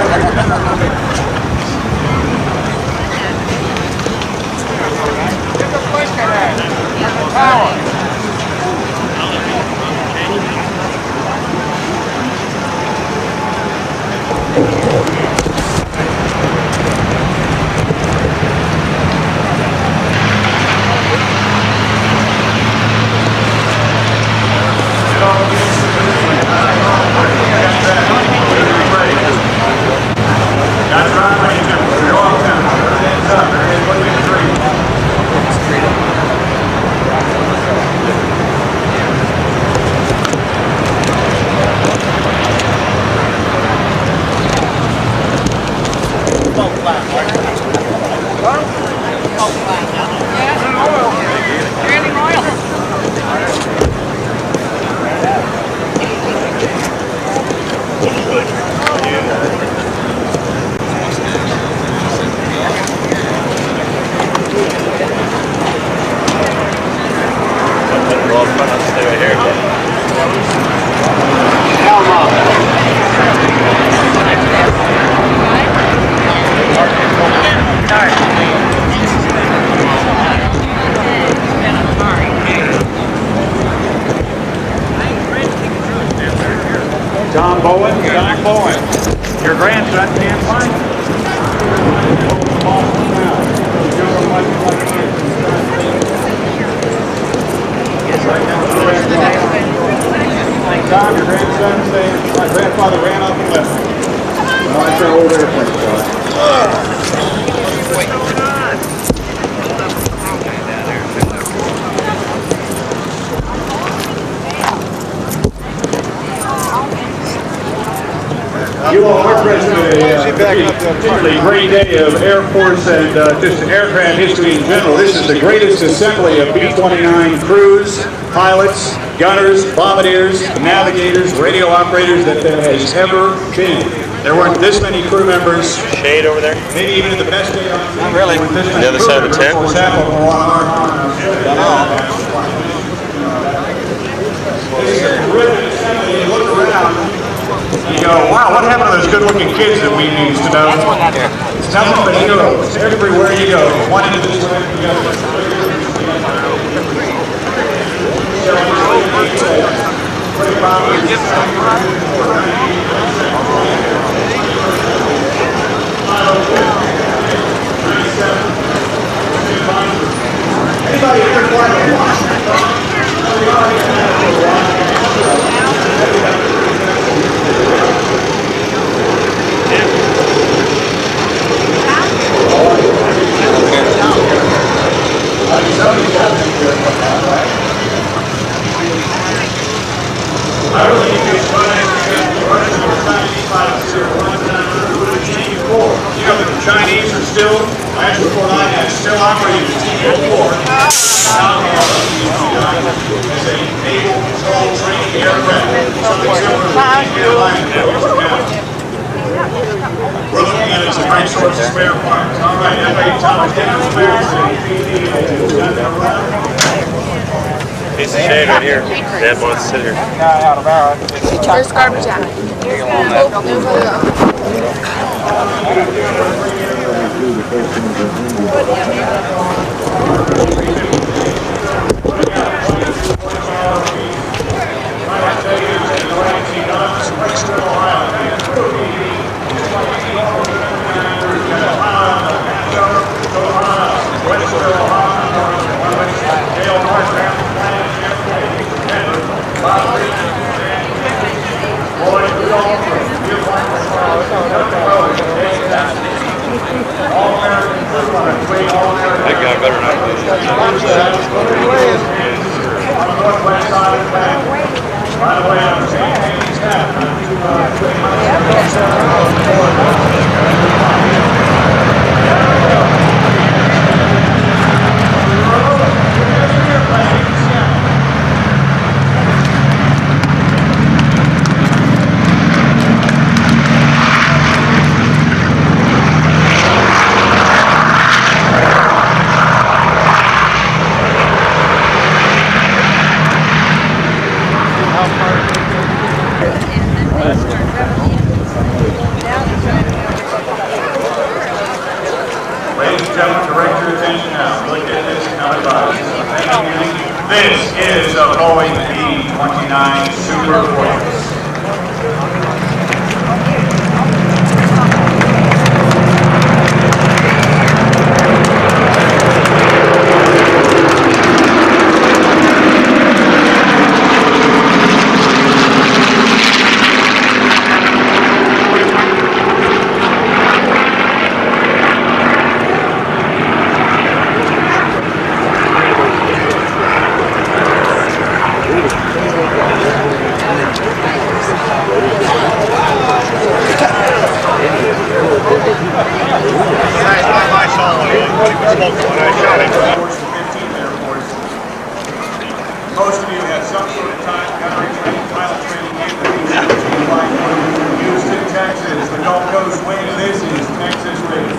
John Bowen. Your grandson can't find it. Tom, your grandson saying my grandfather ran off and left me. Well, that's our old airplane, You all are present at a particularly great day of Air Force and just aircraft history in general. This is the greatest assembly of B-29 crews, pilots, gunners, bombardiers, navigators, radio operators that there has ever been. There weren't this many crew members. Shade over there? Maybe even the best day on Not really. The other side of the tent? Look around. You go, wow, what happened to those good-looking kids that we used to know? It's nothing but heroes. Everywhere you go, one into this way, the other. I really think it's running you know, the Chinese are still, last report I had, still operating the TO-4 as a naval control training aircraft. Something similar to the airline that was announced. We're looking at it as a great source of spare parts. All right, FA Thomas, get the spares Piece of shade right here. Dad wants to sit here. Where's garbage at? That guy better not lose. Ladies and gentlemen, direct your attention now. Look at this counter. This is a Boeing B-29 Super Fortress. Most of you had some sort of time, gunnery training, pilot training, Houston, Texas, the Gulf Coast wing. This is Texas Raiders.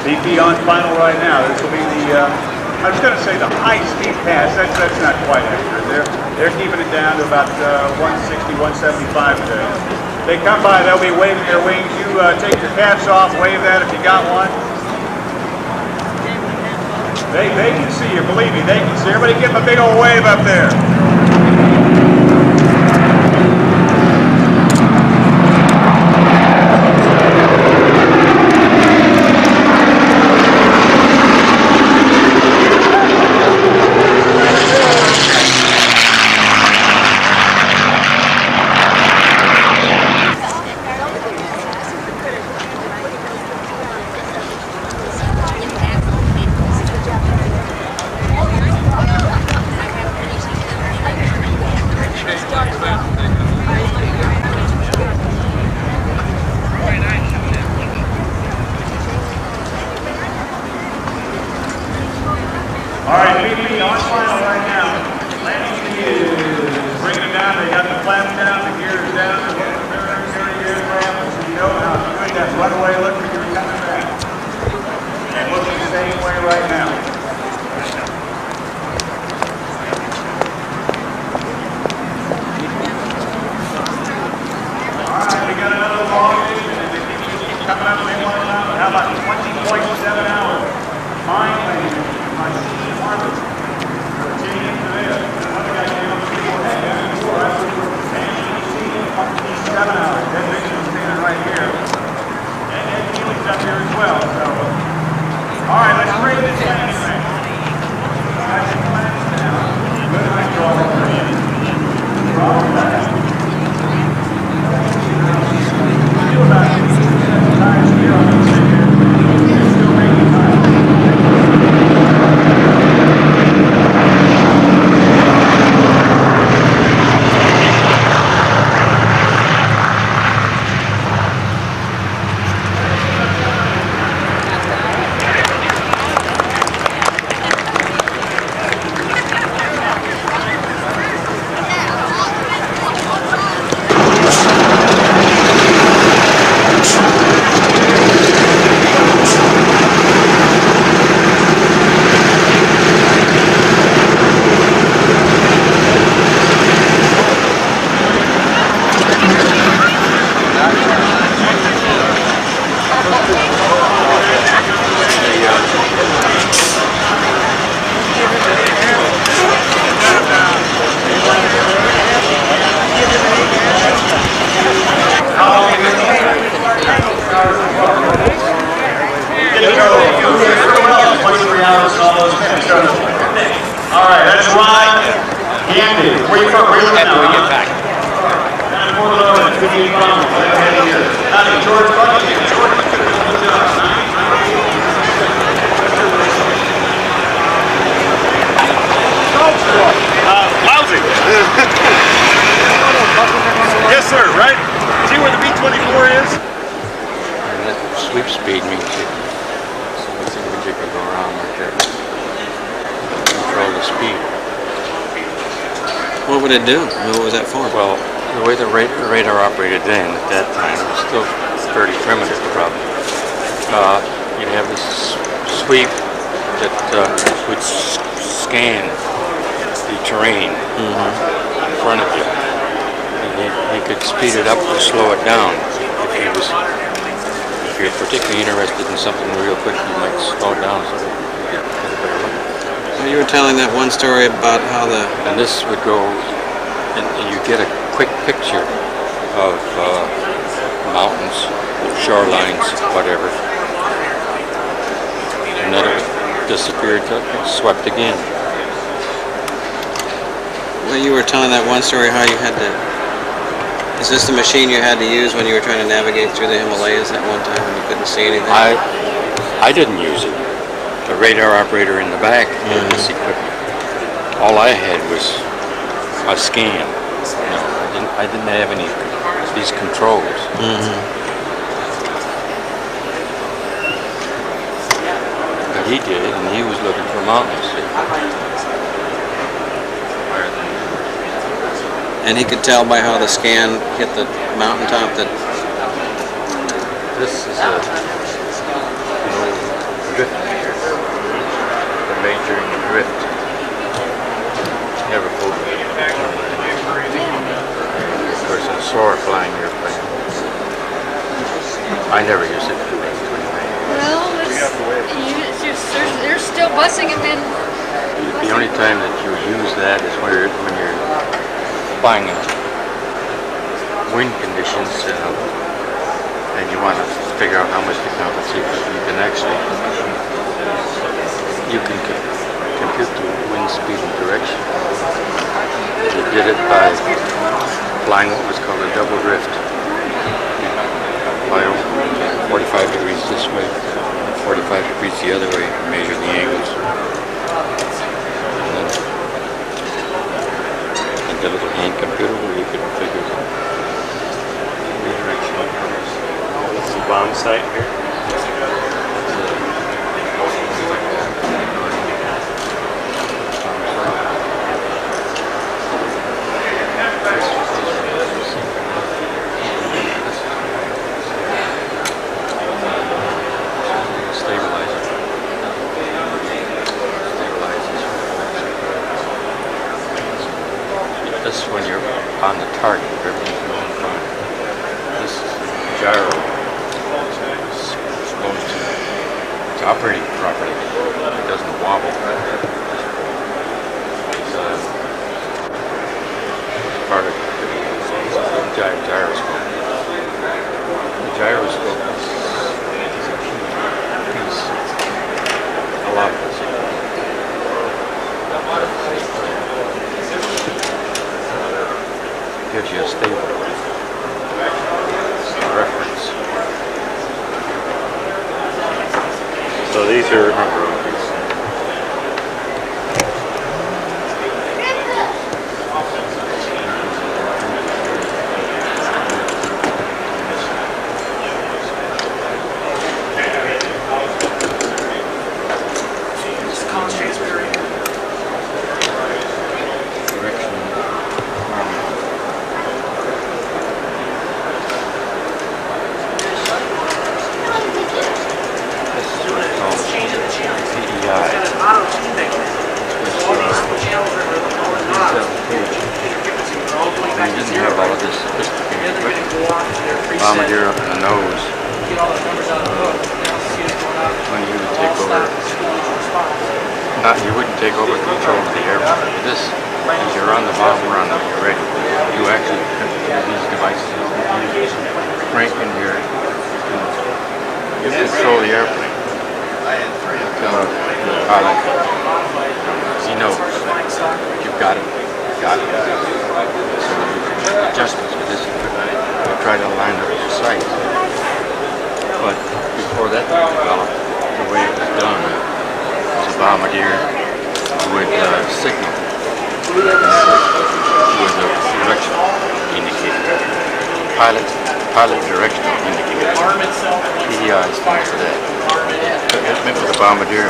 BP on final right now. This will be the, I was going to say the high-speed pass. That's not quite accurate. They're keeping it down to about 160, 175 today. They come by, they'll be waving their wings. You take your caps off, wave that if you got one. They can see you, believe me, they can see. Everybody give them a big old wave up there. All right, BP on final right now. Landing is bringing it down. They got the flaps down, the gears down. You know how good that runway looks when you're coming back. And looking the same way right now. empty. Where you from? Where you After we get back. George Buckingham. Lousy. Yes, sir, right? See where the B-24 is? And that sweep speed means you can go around like that. Control the speed. What would it do? What was that for? Well, the way the radar operated then, at that time, it was still fairly primitive, probably. You'd have this sweep that would scan the terrain in front of you. And he could speed it up or slow it down. If you're particularly interested in something real quick, you might slow it down so that you get a better look. You were telling that one story about how the... And this would go, and you get a quick picture of mountains, shorelines, whatever. And then it would disappear, swept again. Well, you were telling that one story how you had to... Is this the machine you had to use when you were trying to navigate through the Himalayas that one time when you couldn't see anything? I didn't use it. The radar operator in the back had this equipment. All I had was a scan. I didn't have any of these controls. But he did, and he was looking for mountains. And he could tell by how the scan hit the mountaintop that... This is a drift meter. The measuring drift. Never fooled me. Of course, I saw a flying airplane. I never used it. Well, they're still busing them in. The only time that you use that is when you're flying in wind conditions and you want to figure out how much to compensate. You can actually compute the wind speed and direction. You did it by flying what was called a double drift. Fly over 45 degrees this way, 45 degrees the other way, measure the angles. And then the little hand computer where you could figure the direction. This is a bomb site here. This is when you're on the target, everything's going fine. This gyro is supposed to, it's operating properly. It doesn't wobble. It's part of the gyroscope. The gyroscope is a piece, a lot of this. Gives you a stable reference. So these are Bombadier up in the nose. When you would take over, you wouldn't take over control of the airplane. But this, as you're on the bomb run and you're ready, you actually have these devices. Crank in here, you control the airplane. Tell the pilot, he knows you've got it. got some adjustments with this equipment. I tried to line up the sights. But before that was developed, the way it was done was a Bombadier would signal with a directional indicator. Pilot directional indicator. PDI stands for that. It meant with a Bombadier,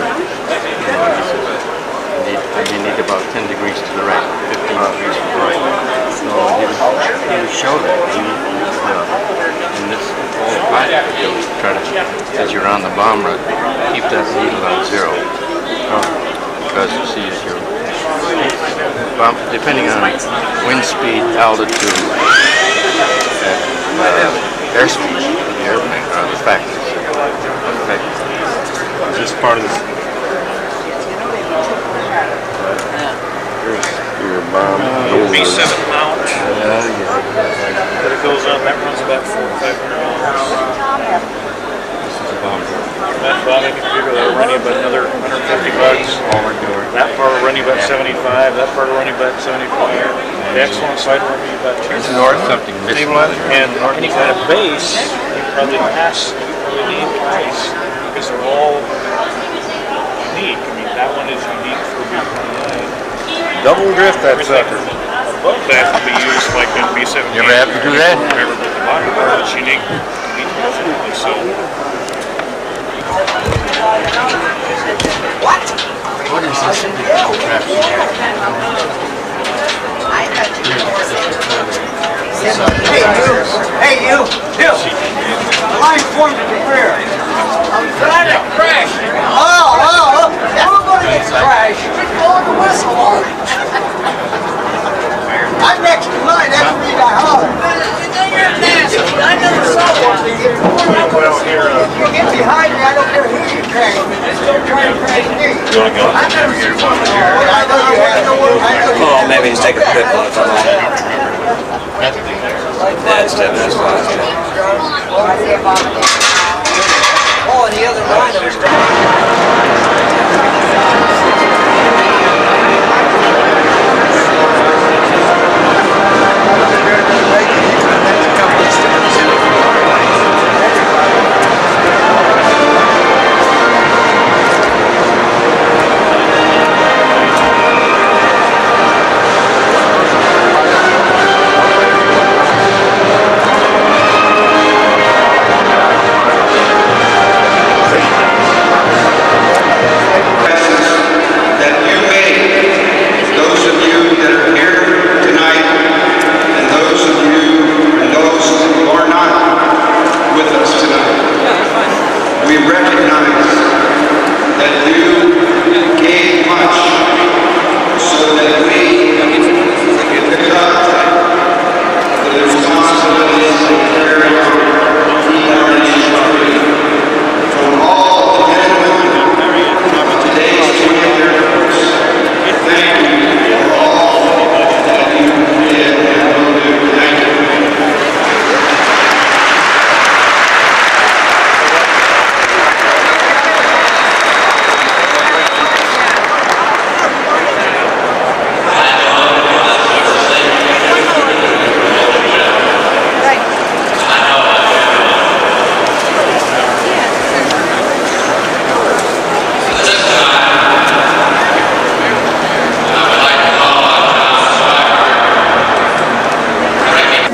you need about 10 degrees to the right, 15 degrees to the right. So he would show that. And this whole pilot would try to, as you're on the bomb run, keep that needle on zero. Because you see, as you're depending on wind speed, altitude, airspeed of the airplane are the factors. Okay. Is this part of this? Your bomb. B7 mount. That it goes on, that runs about $4,500. This is a bomb. That bomb in particular, that'll run you about another $150. That part will run you about 75. That part will run you about 75. The excellent side will run you about 2. It's north something. And any kind of base, you probably need twice because they're all unique. I mean, that one is unique for B-29. Double drift that sucker. Above that can be used like in B-17. You ever have to do that? Whatever, but the bottom part is unique. So. What is this? Hey you! The line formed at the rear. I'm trying to crash. Oh! Everybody gets crashed. We're blowing the whistle on it. I'm next to mine. That's the reason I holler. You're nasty. I never saw one. You get behind me. I don't care who you crash. Just don't try to crash me. I've never seen one. I know you have. Oh, maybe he's taking a pit on something. That's 10 minutes last. Oh, and the other line that was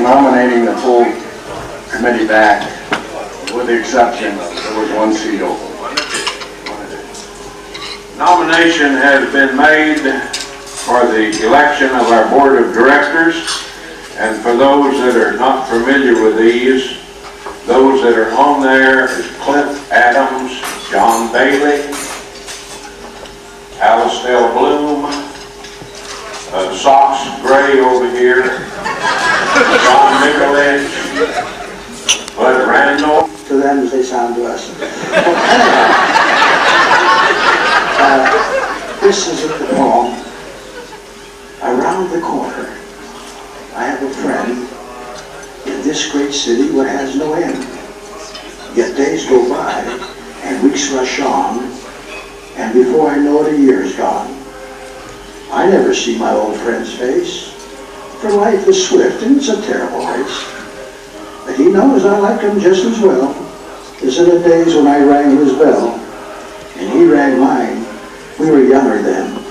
nominating the full committee back, with the exception, there was one seat open. Nomination has been made for the election of our board of directors, and for those that are not familiar with these, those that are on there is Cliff Adams, John Bailey, Alasdair Bloom, Socks Gray over here, John Nicoledge, Bud Randall. to them as they sound to us. This is a poem. Around the corner, I have a friend in this great city where has no end. Yet days go by and weeks rush on, and before I know it, a year's gone. I never see my old friend's face, for life is swift and it's a terrible race. But he knows I like him just as well as in the days when I rang his bell, and he rang mine. We were younger then,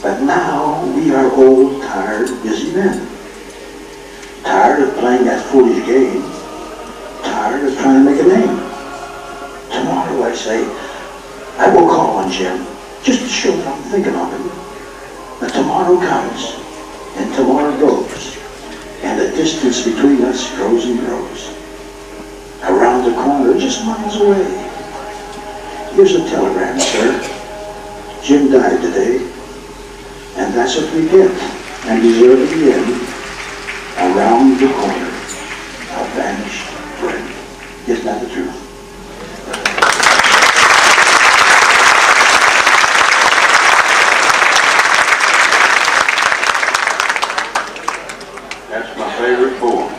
but now we are old, tired, busy men. Tired of playing that foolish game, tired of trying to make a name. Tomorrow, I say, I will call on Jim, just to show that I'm thinking of him. But tomorrow comes, and tomorrow goes, and the distance between us grows and grows. Around the corner, just miles away. Here's a telegram, sir. Jim died today, and that's what we get, and deserve at the end. Around the corner, a vanished friend. Isn't that the truth? That's my favorite poem.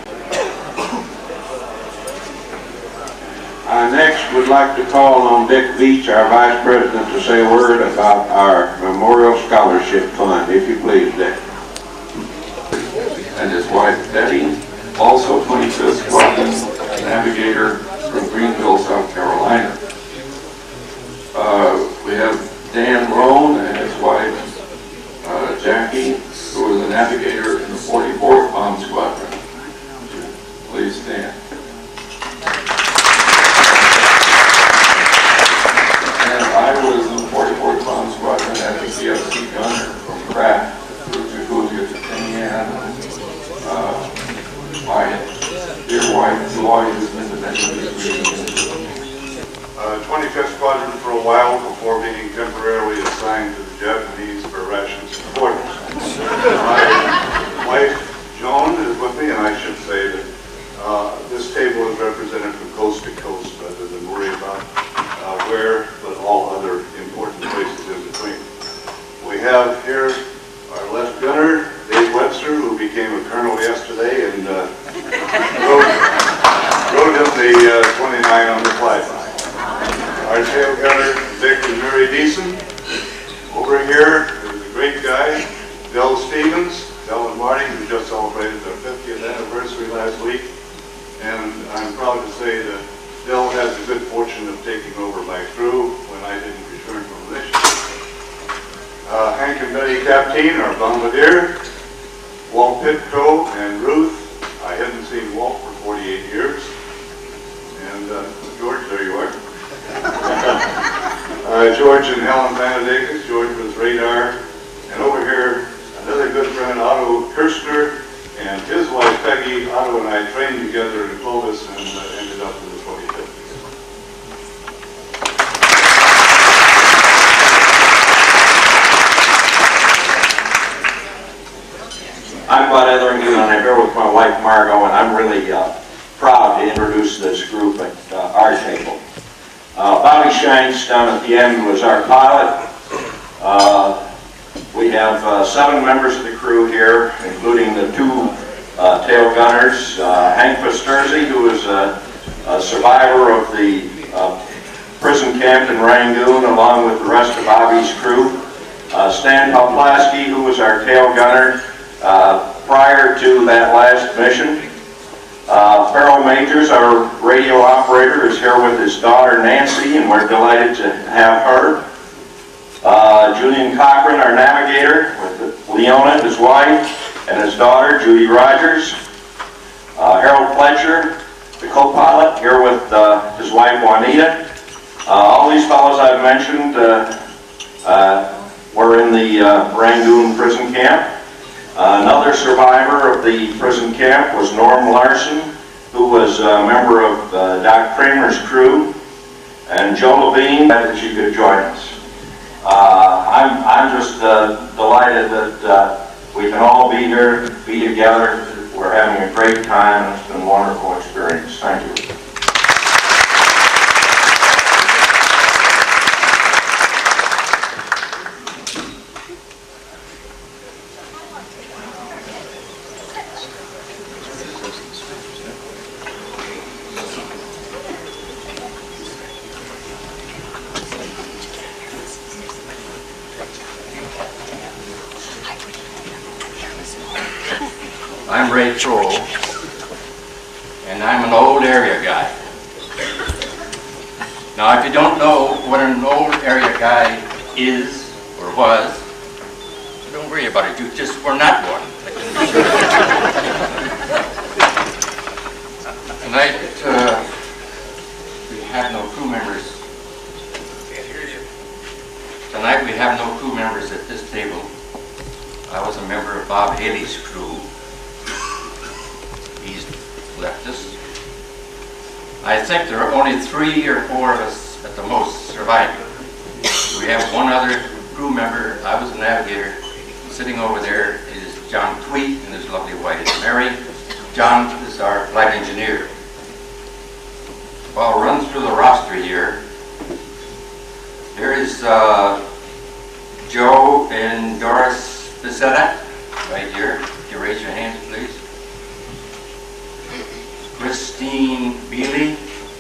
I next would like to call on Dick Beach, our Vice President, to say a word about our Memorial Scholarship Fund, if you please, Dick. And his wife, Betty, also 25th Squadron Navigator from Greenville, South Carolina. We have Dan Roan and his wife, Jackie, who is a navigator in the 44th Bomb Squadron. Please stand. And I was in the 44th Bomb Squadron as a CFC gunner from Pratt through Jacuzzi to Tinian. My dear wife, Lloyd, has been the beneficiary. 25th Squadron for a while before being temporarily assigned to the Japanese for rations and quarters. My wife, Joan, is with me, and I should say that this table is represented from coast to coast rather than worry about where, but all other important places in between. We have here our left gunner, Dave Webster, who became a colonel yesterday and rode in the 29 on the flyby. Our tail gunner, Dick and Mary Deason. Over here is a great guy, Del Stevens, Del and Marty, who just celebrated their 50th anniversary last week. And I'm proud to say that Del has the good fortune of taking over my crew when I didn't return from the mission. Hank and Betty Capteen, our Bombadier. Walt Pitco and Ruth. I hadn't seen Walt for 48 years. And George, there you are. George and Helen Vanadakis. George was radar. And over here, another good friend, Otto Kirshner, and his wife Peggy. Otto and I trained together in Clovis and ended up in the 25th. I'm Bud Etherington, and I'm here with my wife Margot, and I'm really proud to introduce this group at our table. Bobby Shanks down at the end was our pilot. We have 7 members of the crew here, including the 2 tail gunners. Hank Pasterzi, who is a survivor of the prison camp in Rangoon, along with the rest of Bobby's crew. Stan Poplaski, who was our tail gunner prior to that last mission. Farrell Majors, our radio operator, is here with his daughter Nancy, and we're delighted to have her. Julian Cochran, our navigator, with Leona, his wife, and his daughter, Judy Rogers. Harold Fletcher, the co-pilot, here with his wife Juanita. All these fellows I've mentioned were in the Rangoon prison camp. Another survivor of the prison camp was Norm Larson, who was a member of Doc Kramer's crew, and Joe Levine, that you could join us. I'm just delighted that we can all be here, be together. We're having a great time, and it's been a wonderful experience. Thank you. I'm Ray Kroll, and I'm an old area guy. Now, if you don't know what an old area guy is or was, don't worry about it. You just were not one. Tonight, we have no crew members. Tonight, we have no crew members at this table. I was a member of Bob Haley's crew. He's left us. I think there are only 3 or 4 of us at the most surviving. We have one other crew member. I was a navigator. Sitting over there is John Tweet and his lovely wife, Mary. John is our flight engineer. I'll run through the roster here. There is Joe and Doris Bissetta, right here. If you raise your hands, please. Christine Bealey,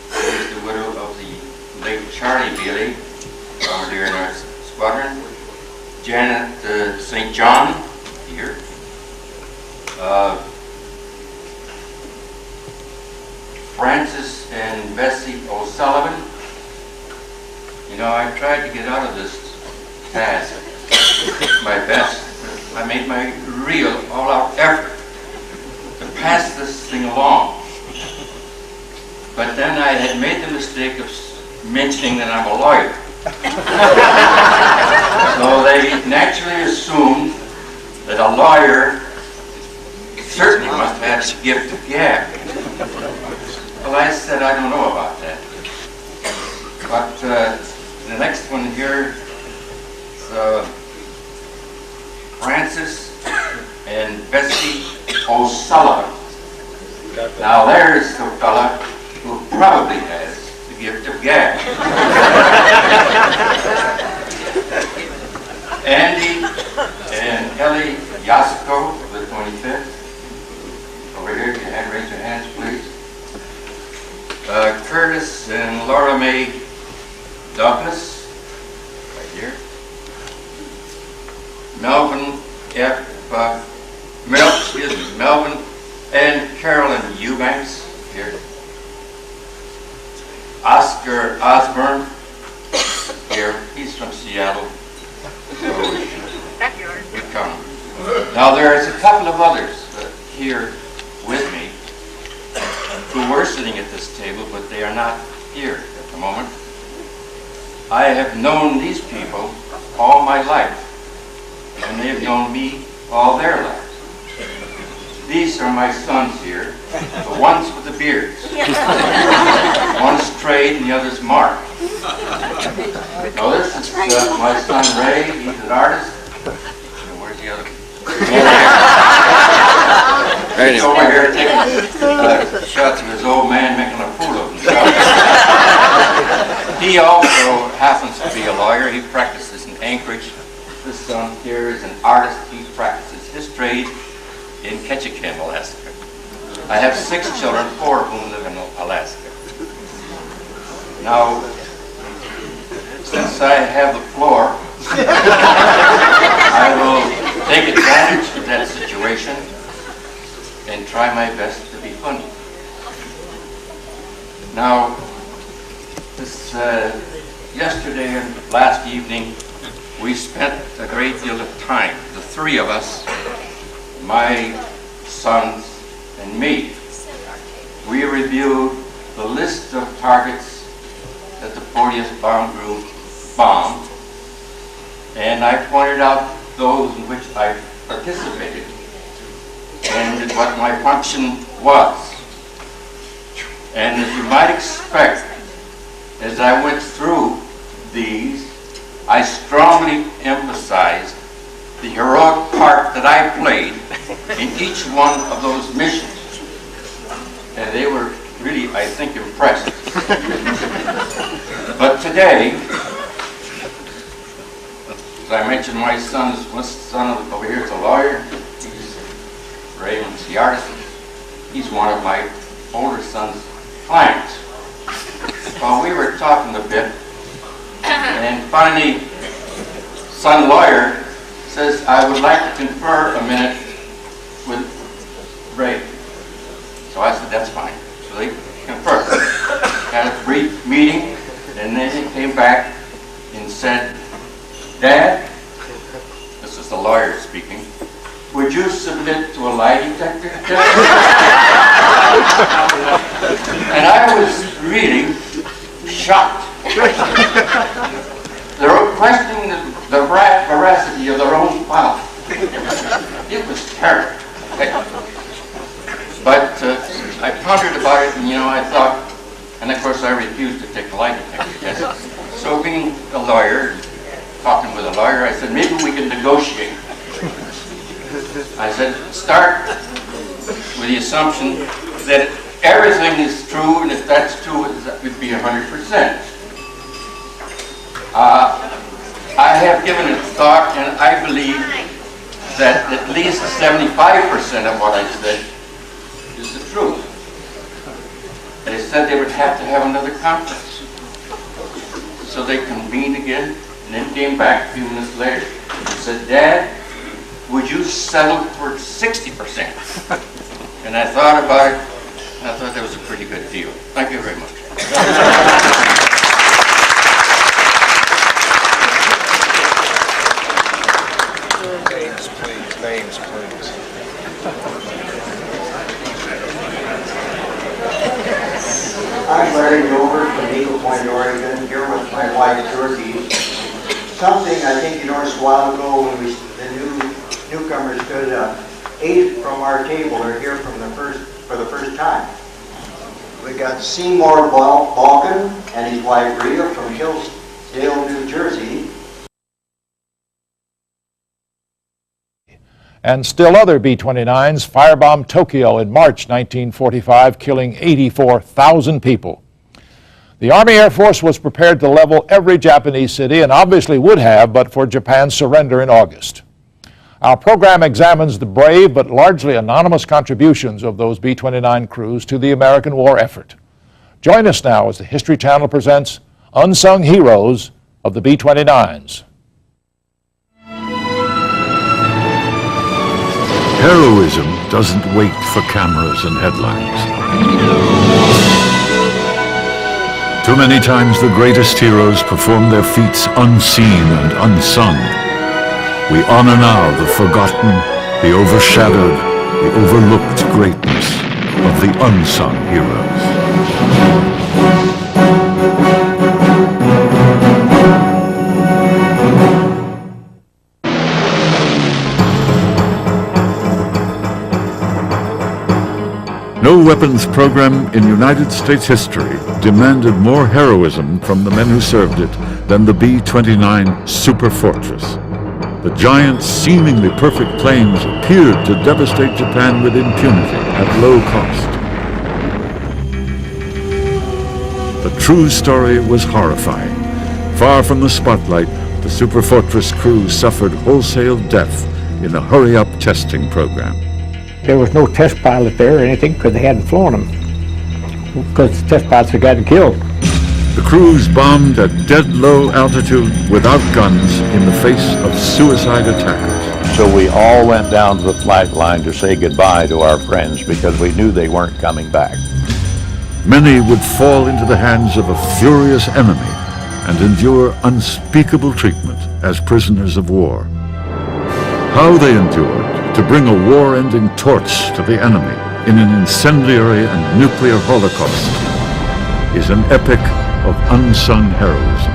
who is the widow of the late Charlie Bealey, Bombadier in our squadron. Janet St. John, here. Francis and Bessie O'Sullivan. You know, I tried to get out of this task my best. I made my real all-out effort to pass this thing along. But then I had made the mistake of mentioning that I'm a lawyer. So they naturally assumed that a lawyer certainly must have the gift of gab. Well, I said I don't know about that. But the next one here is Francis and Bessie O'Sullivan. Now there's the fella who probably has the gift of gab. Andy and Ellie Yasko of the 25th. Over here, if you had raise your hands, please. Curtis and Laura Mae Douglas, right here. Melvin Melvin and Carolyn Eubanks, here. Oscar Osborne, here. He's from Seattle. So we come. Now there's a couple of others here with me who were sitting at this table, but they are not here at the moment. I have known these people all my life, and they have known me all their lives. These are my sons here, the ones with the beards. One's Trade and the other's Mark. Now this is my son Ray, he's an artist. And where's the other? He's over here taking shots of his old man making a fool of himself. He also happens to be a lawyer. He practices in Anchorage. This son here is an artist. He practices his trade in Ketchikan, Alaska. I have 6 children, 4 of whom live in Alaska. Now, since I have the floor, I will take advantage of that situation and try my best to be funny. Now, this yesterday and last evening, we spent a great deal of time, the 3 of us, my sons and me. We reviewed the list of targets that the 40th Bomb Group bombed, and I pointed out those in which I participated and what my function was. And as you might expect, as I went through these, I strongly emphasized the heroic part that I played in each one of those missions. And they were really, I think, impressed. But today, as I mentioned, my son over here is a lawyer. He's Raymond's the artist. He's one of my older son's clients. Well, we were talking a bit, and finally, son lawyer says, I would like to confer a minute with submit to a lie detector test? And I was really shocked. They were questioning the veracity of their own file. It was terrible. But I pondered about it, and I thought, and of course I refused to take a lie detector test. So being a lawyer, talking with a lawyer, I said, maybe we can negotiate. I said, start with the assumption that everything is true, and if that's true, it would be 100%. I have given it thought, and I believe that at least 75% of what I said is the truth. They said they would have to have another conference. So they convened again, and then came back a few minutes later and said, Dad, would you settle for 60%? And I thought about it, and I thought that was a pretty good deal. Thank you very much. Names, please. I'm Larry Dover from Eagle Point, Oregon, here with my wife, Georgie. Something I think you noticed a while ago when the newcomers stood up. 8 from our table are here for the first time. We got Seymour Balkan and his wife Rhea from Hillsdale, New Jersey. And still other B-29s firebombed Tokyo in March 1945, killing 84,000 people. The Army Air Force was prepared to level every Japanese city, and obviously would have, but for Japan's surrender in August. Our program examines the brave but largely anonymous contributions of those B-29 crews to the American war effort. Join us now as the History Channel presents Unsung Heroes of the B-29s. Heroism doesn't wait for cameras and headlines. Too many times the greatest heroes perform their feats unseen and unsung. We honor now the forgotten, the overshadowed, the overlooked greatness of the unsung heroes. No weapons program in United States history demanded more heroism from the men who served it than the B-29 Super Fortress. The giant, seemingly perfect planes appeared to devastate Japan with impunity at low cost. The true story was horrifying. Far from the spotlight, the Super Fortress crew suffered wholesale death in a hurry-up testing program. There was no test pilot there or anything because they hadn't flown them, because the test pilots had gotten killed. The crews bombed at dead low altitude without guns in the face of suicide attackers. So we all went down to the flight line to say goodbye to our friends because we knew they weren't coming back. Many would fall into the hands of a furious enemy and endure unspeakable treatment as prisoners of war. How they endured to bring a war-ending torch to the enemy in an incendiary and nuclear holocaust is an epic of unsung heroism.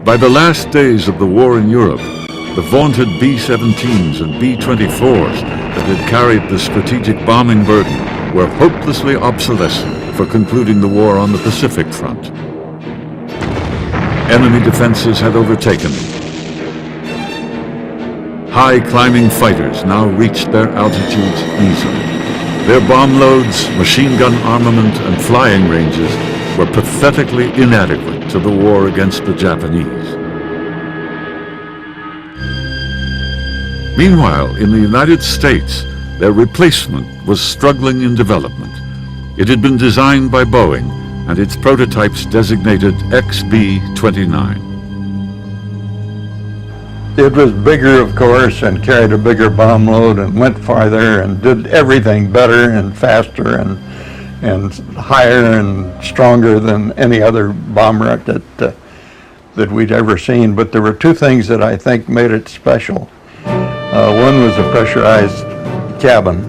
By the last days of the war in Europe, the vaunted B-17s and B-24s that had carried the strategic bombing burden were hopelessly obsolescent for concluding the war on the Pacific front. Enemy defenses had overtaken them. High-climbing fighters now reached their altitudes easily. Their bomb loads, machine gun armament, and flying ranges were pathetically inadequate to the war against the Japanese. Meanwhile, in the United States, their replacement was struggling in development. It had been designed by Boeing, and its prototypes designated XB-29. It was bigger, of course, and carried a bigger bomb load and went farther and did everything better and faster, and and higher and stronger than any other bomber that we'd ever seen. But there were two things that I think made it special. One was a pressurized cabin,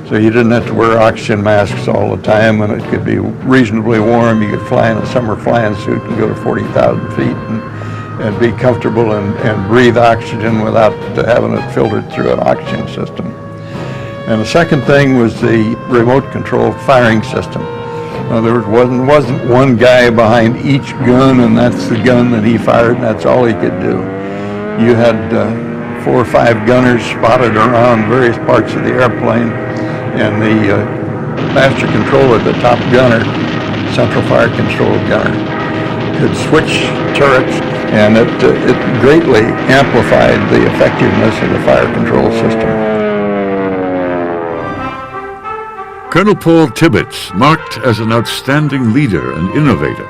so you didn't have to wear oxygen masks all the time, and it could be reasonably warm. You could fly in a summer flying suit and go to 40,000 feet and be comfortable and breathe oxygen without having it filtered through an oxygen system. And the second thing was the remote control firing system. There wasn't one guy behind each gun, and that's the gun that he fired, and that's all he could do. You had 4 or 5 gunners spotted around various parts of the airplane, and the master controller, the top gunner, central fire control gunner, could switch turrets, and it greatly amplified the effectiveness of the fire control system. Colonel Paul Tibbets, marked as an outstanding leader and innovator,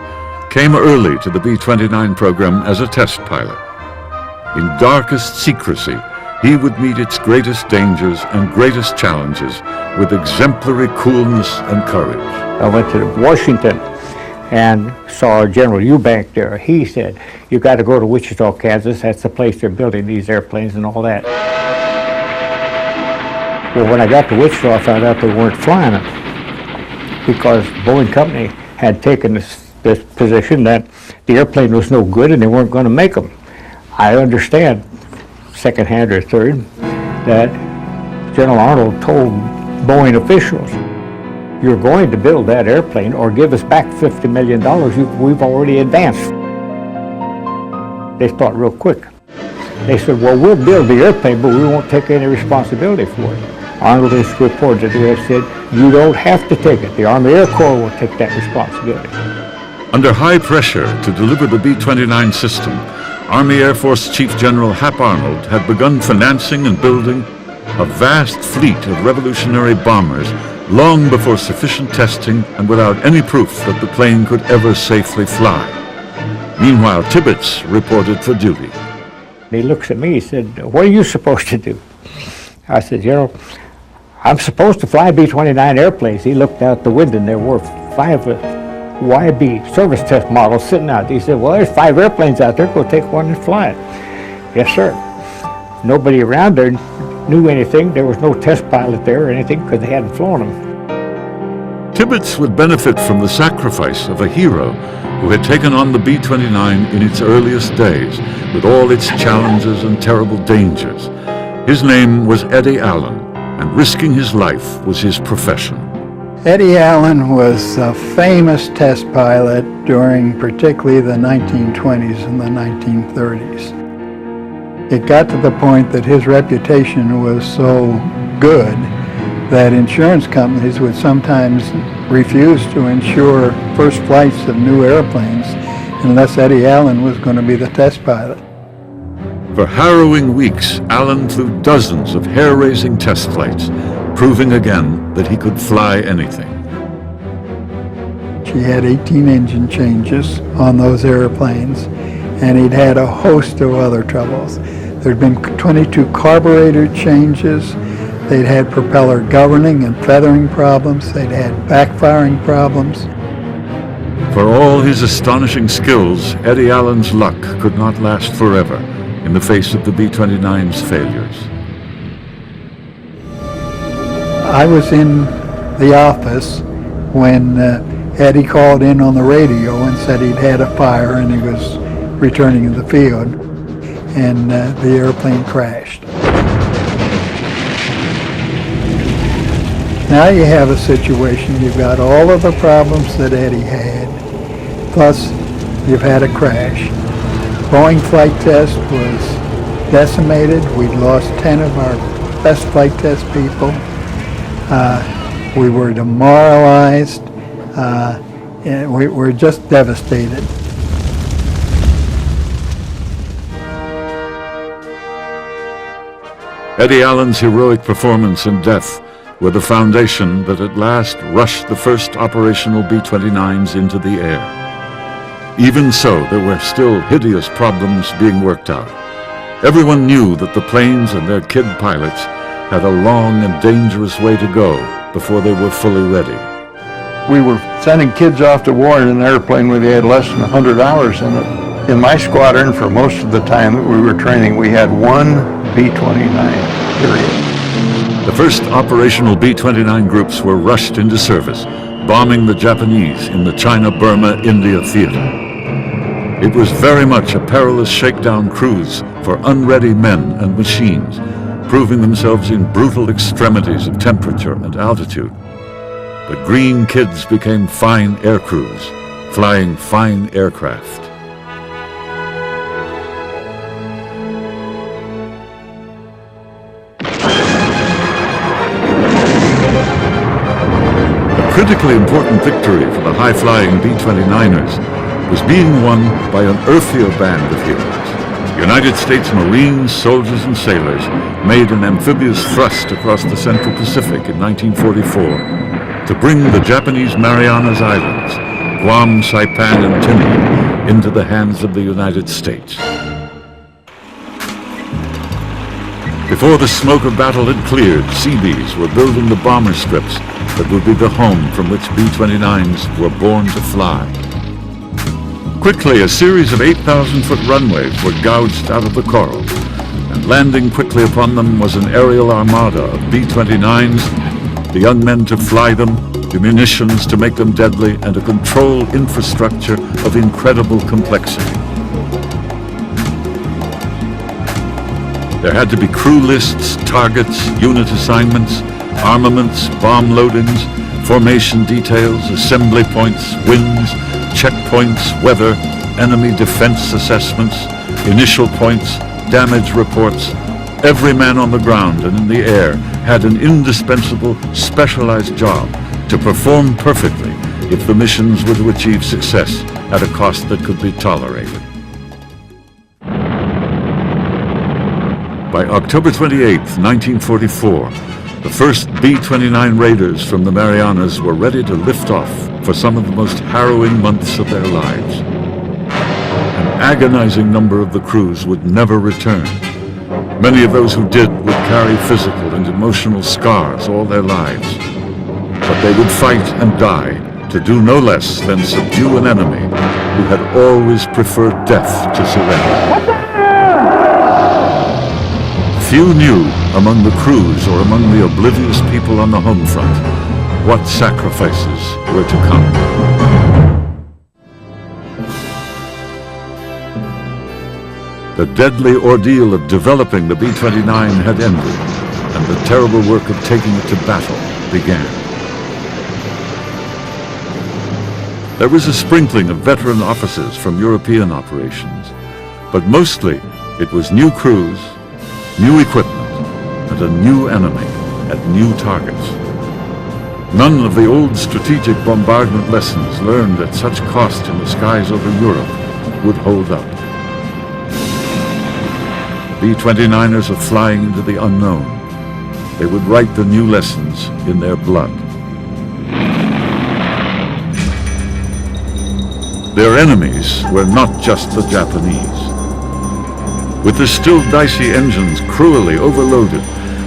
came early to the B-29 program as a test pilot. In darkest secrecy, he would meet its greatest dangers and greatest challenges with exemplary coolness and courage. I went to Washington and saw General Eubank there. He said, "You got to go to Wichita, Kansas. That's the place they're building these airplanes and all that." Well, when I got to Wichita, I found out they weren't flying them because Boeing Company had taken this position that the airplane was no good and they weren't going to make them. I understand, second-hand or third, that General Arnold told Boeing officials, "You're going to build that airplane or give us back $50 million we've already advanced." They thought real quick. They said, "Well, we'll build the airplane, but we won't take any responsibility for it." Arnold has reported to us said, "You don't have to take it. The Army Air Corps will take that responsibility." Under high pressure to deliver the B-29 system, Army Air Force Chief General Hap Arnold had begun financing and building a vast fleet of revolutionary bombers long before sufficient testing and without any proof that the plane could ever safely fly. Meanwhile, Tibbets reported for duty. He looks at me, he said, "What are you supposed to do?" I said, "I'm supposed to fly B-29 airplanes." He looked out the window and there were 5 YB service test models sitting out. He said, "Well, there's 5 airplanes out there. Go take one and fly it." Yes, sir. Nobody around there knew anything. There was no test pilot there or anything because they hadn't flown them. Tibbets would benefit from the sacrifice of a hero who had taken on the B-29 in its earliest days with all its challenges and terrible dangers. His name was Eddie Allen, and risking his life was his profession. Eddie Allen was a famous test pilot during particularly the 1920s and the 1930s. It got to the point that his reputation was so good that insurance companies would sometimes refuse to insure first flights of new airplanes unless Eddie Allen was going to be the test pilot. For harrowing weeks, Allen flew dozens of hair-raising test flights, proving again that he could fly anything. He had 18 engine changes on those airplanes, and he'd had a host of other troubles. There'd been 22 carburetor changes. They'd had propeller governing and feathering problems. They'd had backfiring problems. For all his astonishing skills, Eddie Allen's luck could not last forever in the face of the B-29's failures. I was in the office when Eddie called in on the radio and said he'd had a fire and he was returning to the field, and the airplane crashed. Now you have a situation, you've got all of the problems that Eddie had, plus you've had a crash. Boeing flight test was decimated. We'd lost 10 of our best flight test people. We were demoralized. And we were just devastated. Eddie Allen's heroic performance and death were the foundation that at last rushed the first operational B-29s into the air. Even so, there were still hideous problems being worked out. Everyone knew that the planes and their kid pilots had a long and dangerous way to go before they were fully ready. we were sending kids off to war in an airplane where they had less than 100 hours in it. In my squadron, for most of the time that we were training, we had one B-29, period. The first operational B-29 groups were rushed into service, bombing the Japanese in the China-Burma-India theater. It was very much a perilous shakedown cruise for unready men and machines, proving themselves in brutal extremities of temperature and altitude. The green kids became fine air crews, flying fine aircraft. A critically important victory for the high-flying B-29ers was being won by an earthier band of heroes. United States Marines, soldiers, and sailors made an amphibious thrust across the Central Pacific in 1944 to bring the Japanese Marianas Islands, Guam, Saipan, and Tinian into the hands of the United States. Before the smoke of battle had cleared, Seabees were building the bomber strips that would be the home from which B-29s were born to fly. Quickly, a series of 8,000-foot runways were gouged out of the coral, and landing quickly upon them was an aerial armada of B-29s, the young men to fly them, the munitions to make them deadly, and a control infrastructure of incredible complexity. There had to be crew lists, targets, unit assignments, armaments, bomb loadings, formation details, assembly points, winds, checkpoints, weather, enemy defense assessments, initial points, damage reports. Every man on the ground and in the air had an indispensable, specialized job to perform perfectly if the missions were to achieve success at a cost that could be tolerated. By October 28, 1944, the first B-29 raiders from the Marianas were ready to lift off for some of the most harrowing months of their lives. An agonizing number of the crews would never return. Many of those who did would carry physical and emotional scars all their lives. But they would fight and die to do no less than subdue an enemy who had always preferred death to surrender. Few knew among the crews or among the oblivious people on the home front what sacrifices were to come. The deadly ordeal of developing the B-29 had ended, and the terrible work of taking it to battle began. There was a sprinkling of veteran officers from European operations, but mostly it was new crews, new equipment, and a new enemy at new targets. None of the old strategic bombardment lessons learned at such cost in the skies over Europe would hold up. The B-29ers are flying into the unknown. They would write the new lessons in their blood. Their enemies were not just the Japanese. With the still dicey engines cruelly overloaded,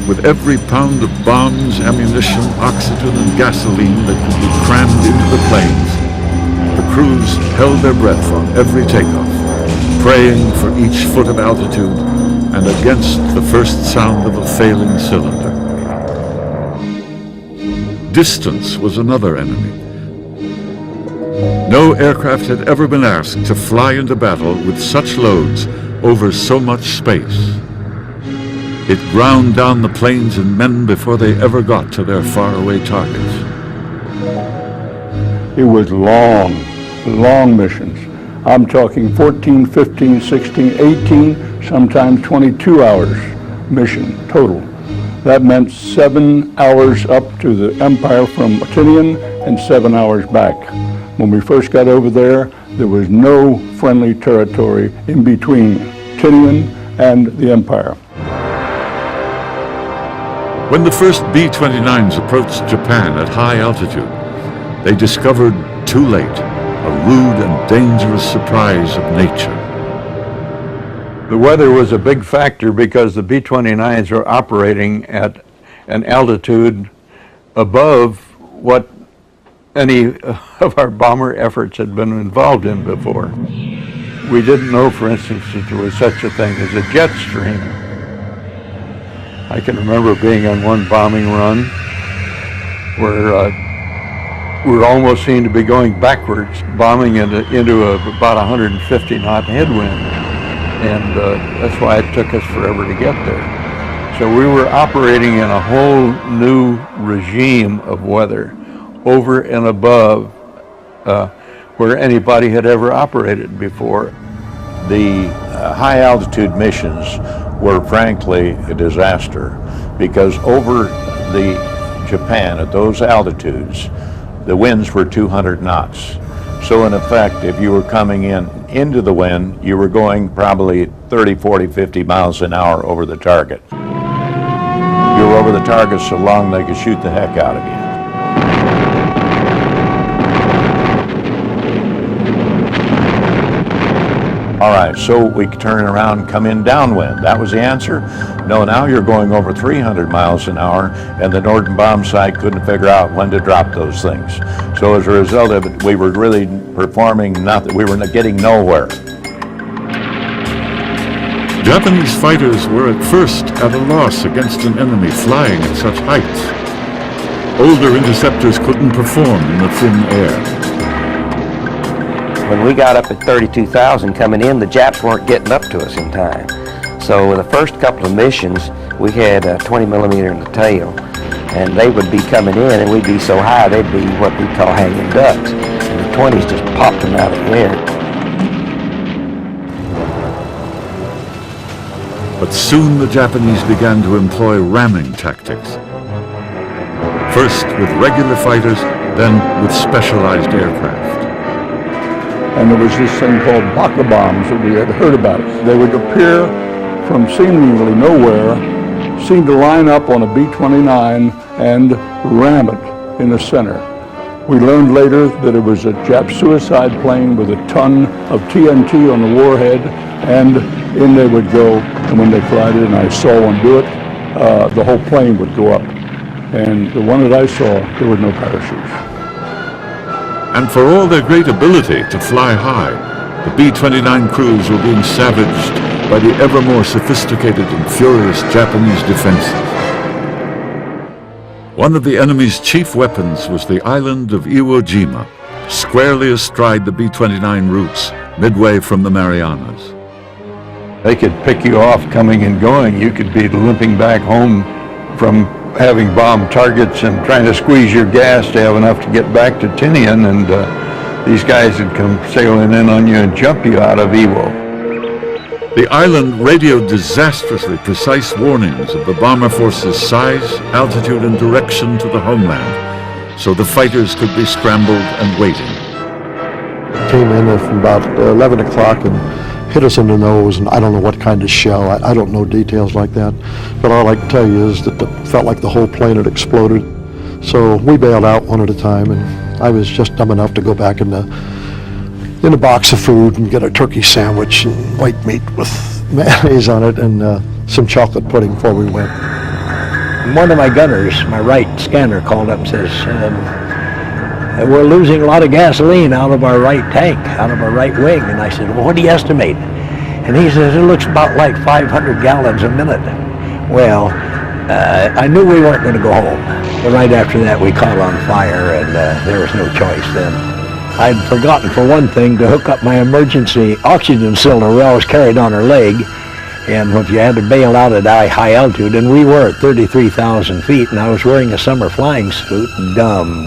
with every pound of bombs, ammunition, oxygen, and gasoline that could be crammed into the planes, the crews held their breath on every takeoff, praying for each foot of altitude and against the first sound of a failing cylinder. Distance was another enemy. No aircraft had ever been asked to fly into battle with such loads over so much space. It ground down the planes and men before they ever got to their faraway targets. It was long missions. I'm talking 14, 15, 16, 18, sometimes 22 hours mission total. That meant 7 hours up to the Empire from Tinian and 7 hours back. When we first got over there was no friendly territory in between Tinian and the Empire. When the first B-29s approached Japan at high altitude, they discovered too late a rude and dangerous surprise of nature. The weather was a big factor because the B-29s were operating at an altitude above what any of our bomber efforts had been involved in before. We didn't know, for instance, that there was such a thing as a jet stream. I can remember being on one bombing run where we were almost seen to be going backwards, bombing into about 150 knot headwind. And that's why it took us forever to get there. So we were operating in a whole new regime of weather over and above where anybody had ever operated before. The high altitude missions were frankly a disaster because over the Japan at those altitudes, the winds were 200 knots. So in effect, if you were coming into the wind, you were going probably 30, 40, 50 miles an hour over the target. You were over the target so long they could shoot the heck out of you. All right, so we could turn around and come in downwind. That was the answer? No, now you're going over 300 miles an hour, and the Northern Bomb Sight couldn't figure out when to drop those things. So as a result of it, we were really performing nothing. We were getting nowhere. Japanese fighters were at first at a loss against an enemy flying at such heights. Older interceptors couldn't perform in the thin air. When we got up at 32,000 coming in, the Japs weren't getting up to us in time. So the first couple of missions, we had a 20 millimeter in the tail, and they would be coming in, and we'd be so high, they'd be what we call hanging ducks. And the 20s just popped them out of the air. But soon the Japanese began to employ ramming tactics. First with regular fighters, then with specialized aircraft. And there was this thing called Baka bombs that we had heard about. They would appear from seemingly nowhere, seem to line up on a B-29 and ram it in the center. We learned later that it was a Jap suicide plane with a ton of TNT on the warhead, and in they would go, and when they collided, and I saw one do it, the whole plane would go up. And the one that I saw, there were no parachutes. And for all their great ability to fly high, the B-29 crews were being savaged by the ever more sophisticated and furious Japanese defenses. One of the enemy's chief weapons was the island of Iwo Jima, squarely astride the B-29 routes, midway from the Marianas. They could pick you off coming and going. You could be limping back home from having bombed targets and trying to squeeze your gas to have enough to get back to Tinian, and these guys would come sailing in on you and jump you out of Iwo. The island radioed disastrously precise warnings of the bomber force's size, altitude, and direction to the homeland, so the fighters could be scrambled and waiting. Came in from about 11 o'clock and hit us in the nose, and I don't know what kind of shell. I don't know details like that, but all I can tell you is that it felt like the whole plane had exploded. So we bailed out one at a time, and I was just dumb enough to go back in a box of food and get a turkey sandwich and white meat with mayonnaise on it and some chocolate pudding before we went. One of my gunners, my right scanner, called up and says, we're losing a lot of gasoline out of our right tank, out of our right wing. And I said, well, what do you estimate? And he says, it looks about like 500 gallons a minute. Well, I knew we weren't going to go home. But right after that, we caught on fire, and there was no choice then. I'd forgotten, for one thing, to hook up my emergency oxygen cylinder we always carried on our leg. And if you had to bail out at high altitude, and we were at 33,000 feet, and I was wearing a summer flying suit, dumb.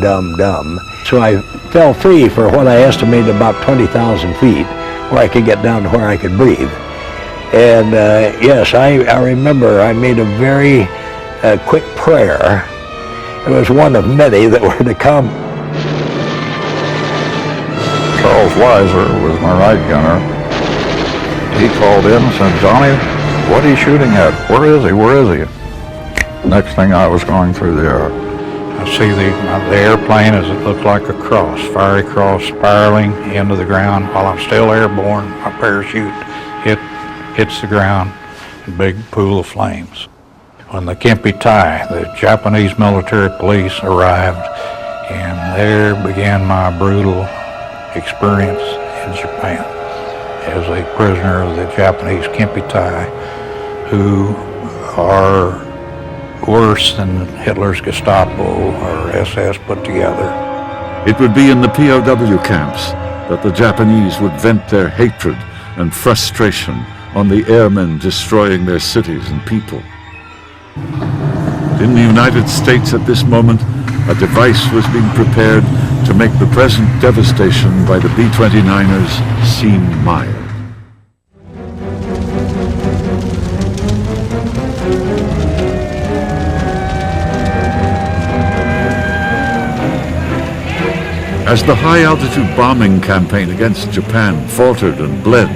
So I fell free for what I estimated about 20,000 feet, where I could get down to where I could breathe. And yes, I remember I made a very quick prayer. It was one of many that were to come. Charles Weiser was my right gunner. He called in and said, Johnny, what are you shooting at? Where is he? Where is he? Next thing I was going through the air. I see the airplane as it looked like a cross, fiery cross spiraling into the ground. While I'm still airborne, my parachute hits the ground, a big pool of flames. When the Kempi Tai, the Japanese military police, arrived, And there began my brutal experience in Japan as a prisoner of the Japanese Kempitai, who are worse than Hitler's Gestapo or SS put together. It would be in the POW camps that the Japanese would vent their hatred and frustration on the airmen destroying their cities and people. In the United States at this moment, a device was being prepared to make the present devastation by the B-29ers seem mild. As the high-altitude bombing campaign against Japan faltered and bled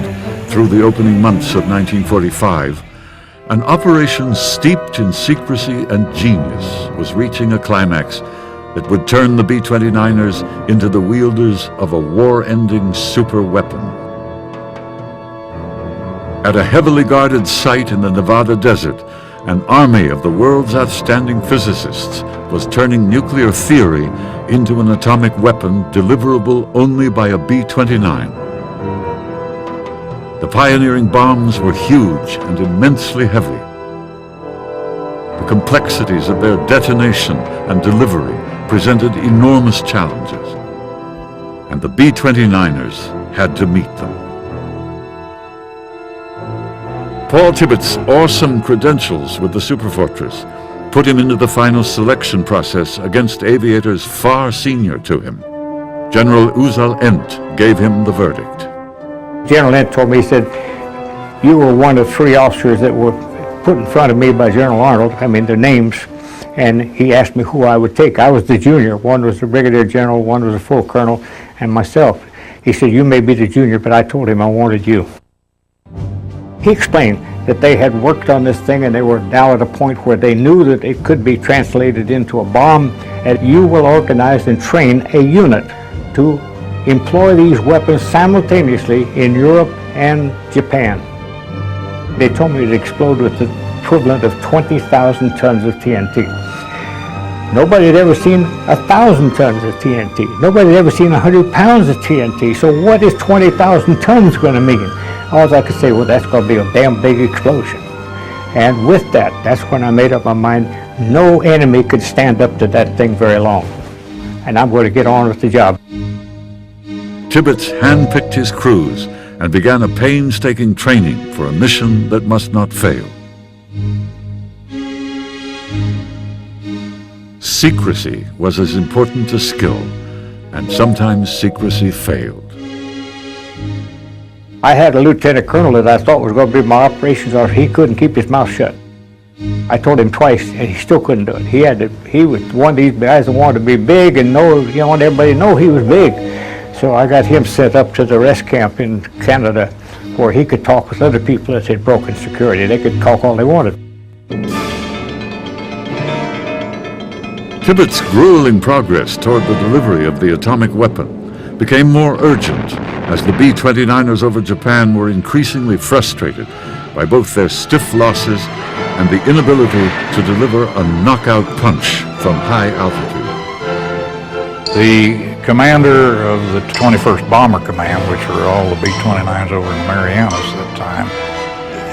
through the opening months of 1945, an operation steeped in secrecy and genius was reaching a climax that would turn the B-29ers into the wielders of a war-ending superweapon. At a heavily guarded site in the Nevada desert, an army of the world's outstanding physicists was turning nuclear theory into an atomic weapon deliverable only by a B-29. The pioneering bombs were huge and immensely heavy. The complexities of their detonation and delivery presented enormous challenges, and the B-29ers had to meet them. Paul Tibbets' awesome credentials with the Superfortress put him into the final selection process against aviators far senior to him. General Uzal Ent gave him the verdict. General Ent told me, he said, "You were one of 3 officers that were put in front of me by General Arnold, I mean their names, and he asked me who I would take. I was the junior. One was the brigadier general, one was a full colonel, and myself. He said, you may be the junior, but I told him I wanted you." He explained that they had worked on this thing and they were now at a point where they knew that it could be translated into a bomb, and you will organize and train a unit to employ these weapons simultaneously in Europe and Japan. They told me it exploded with the equivalent of 20,000 tons of TNT. Nobody had ever seen 1,000 tons of TNT. Nobody had ever seen 100 pounds of TNT. So what is 20,000 tons going to mean? All I could say, well, that's going to be a damn big explosion. And with that, that's when I made up my mind, no enemy could stand up to that thing very long. And I'm going to get on with the job. Tibbets handpicked his crews and began a painstaking training for a mission that must not fail. Secrecy was as important as skill, and sometimes secrecy failed. I had a lieutenant colonel that I thought was going to be my operations officer. He couldn't keep his mouth shut. I told him twice, and he still couldn't do it. He was one of these guys that wanted to be big and want everybody to know he was big. So I got him sent up to the rest camp in Canada, where he could talk with other people that had broken security. They could talk all they wanted. Tibbets' grueling progress toward the delivery of the atomic weapon became more urgent as the B-29ers over Japan were increasingly frustrated by both their stiff losses and the inability to deliver a knockout punch from high altitude. The commander of the 21st Bomber Command, which were all the B-29s over in the Marianas at that time,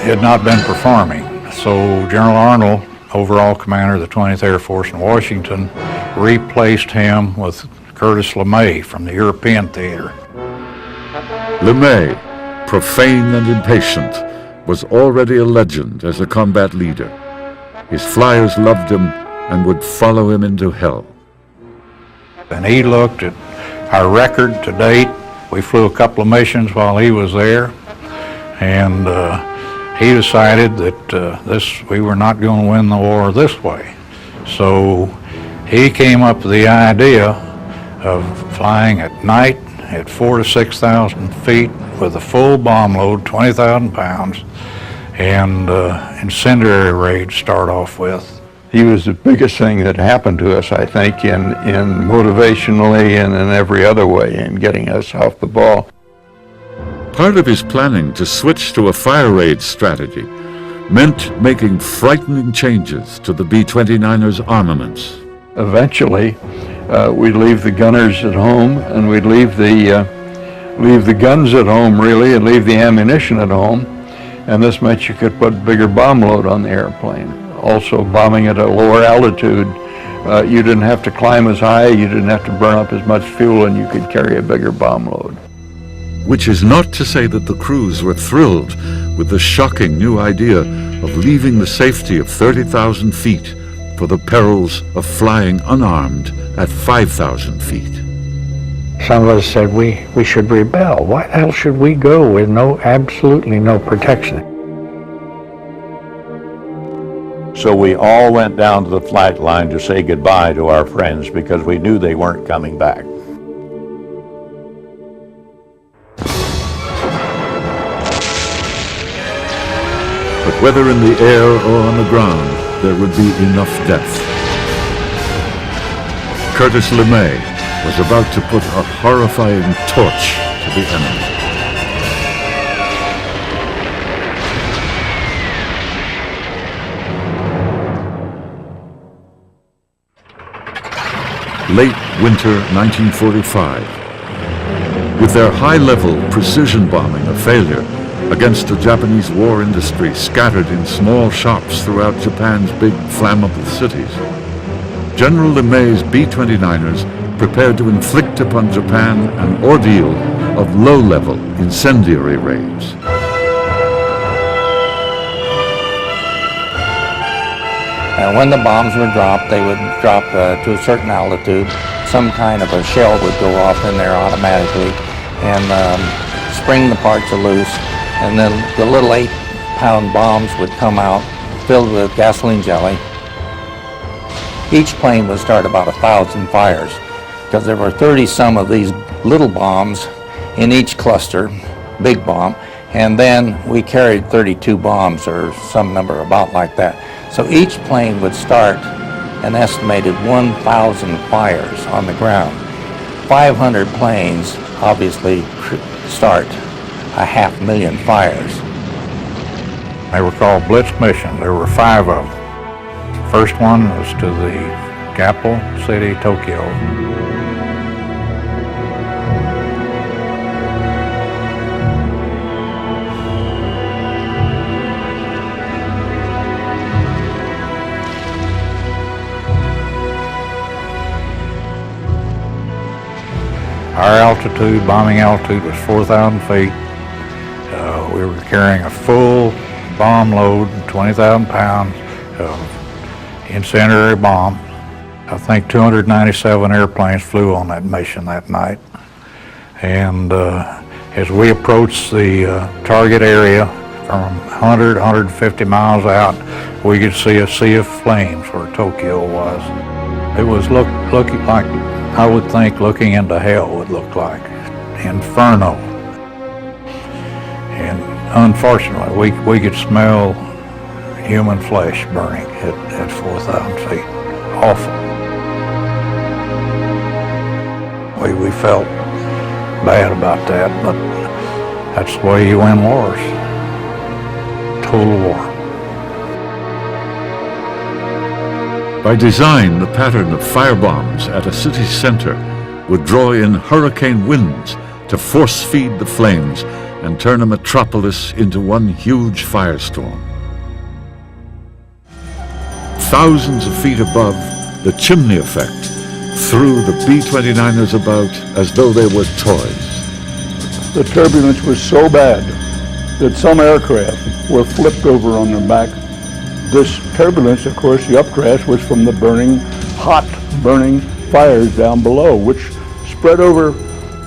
had not been performing. So General Arnold, overall commander of the 20th Air Force in Washington, replaced him with Curtis LeMay from the European theater. LeMay, profane and impatient, was already a legend as a combat leader. His flyers loved him and would follow him into hell. And he looked at our record to date. We flew a couple of missions while he was there, and he decided that we were not going to win the war this way. So he came up with the idea of flying at night at 4,000 to 6,000 feet with a full bomb load, 20,000 pounds, and incendiary raid to start off with. He was the biggest thing that happened to us, I think, in motivationally and in every other way in getting us off the ball. Part of his planning to switch to a fire raid strategy meant making frightening changes to the B-29ers' armaments. Eventually, We'd leave the gunners at home, and we'd leave the guns at home, really, and leave the ammunition at home. And this meant you could put bigger bomb load on the airplane. Also, bombing at a lower altitude, you didn't have to climb as high, you didn't have to burn up as much fuel, and you could carry a bigger bomb load. Which is not to say that the crews were thrilled with the shocking new idea of leaving the safety of 30,000 feet for the perils of flying unarmed at 5,000 feet. Some of us said we should rebel. Why the hell should we go with absolutely no protection? So we all went down to the flight line to say goodbye to our friends because we knew they weren't coming back. But whether in the air or on the ground, there would be enough death. Curtis LeMay was about to put a horrifying torch to the enemy. Late winter 1945. With their high-level precision bombing a failure against the Japanese war industry scattered in small shops throughout Japan's big flammable cities, General LeMay's B-29ers prepared to inflict upon Japan an ordeal of low-level incendiary raids. And when the bombs were dropped, they would drop to a certain altitude. Some kind of a shell would go off in there automatically and spring the parts loose. And then the little 8-pound bombs would come out filled with gasoline jelly. Each plane would start about 1,000 fires because there were 30-some of these little bombs in each cluster, big bomb, and then we carried 32 bombs or some number about like that. So each plane would start an estimated 1,000 fires on the ground. 500 planes obviously start 500,000 fires. They were called Blitz missions. There were 5 of them. First one was to the capital city, Tokyo. Our altitude, bombing altitude, was 4,000 feet. We were carrying a full bomb load, 20,000 pounds of incendiary bomb. I think 297 airplanes flew on that mission that night. And as we approached the target area from 100, 150 miles out, we could see a sea of flames where Tokyo was. It was looking like, I would think, looking into hell would look like. Inferno. And unfortunately, we could smell human flesh burning at 4,000 feet. Awful. We felt bad about that, but that's the way you win wars. Total war. By design, the pattern of firebombs at a city center would draw in hurricane winds to force-feed the flames and turn a metropolis into one huge firestorm. Thousands of feet above, the chimney effect threw the B-29ers about as though they were toys. The turbulence was so bad that some aircraft were flipped over on their back. This turbulence, of course, the updraft was from the hot burning fires down below, which spread over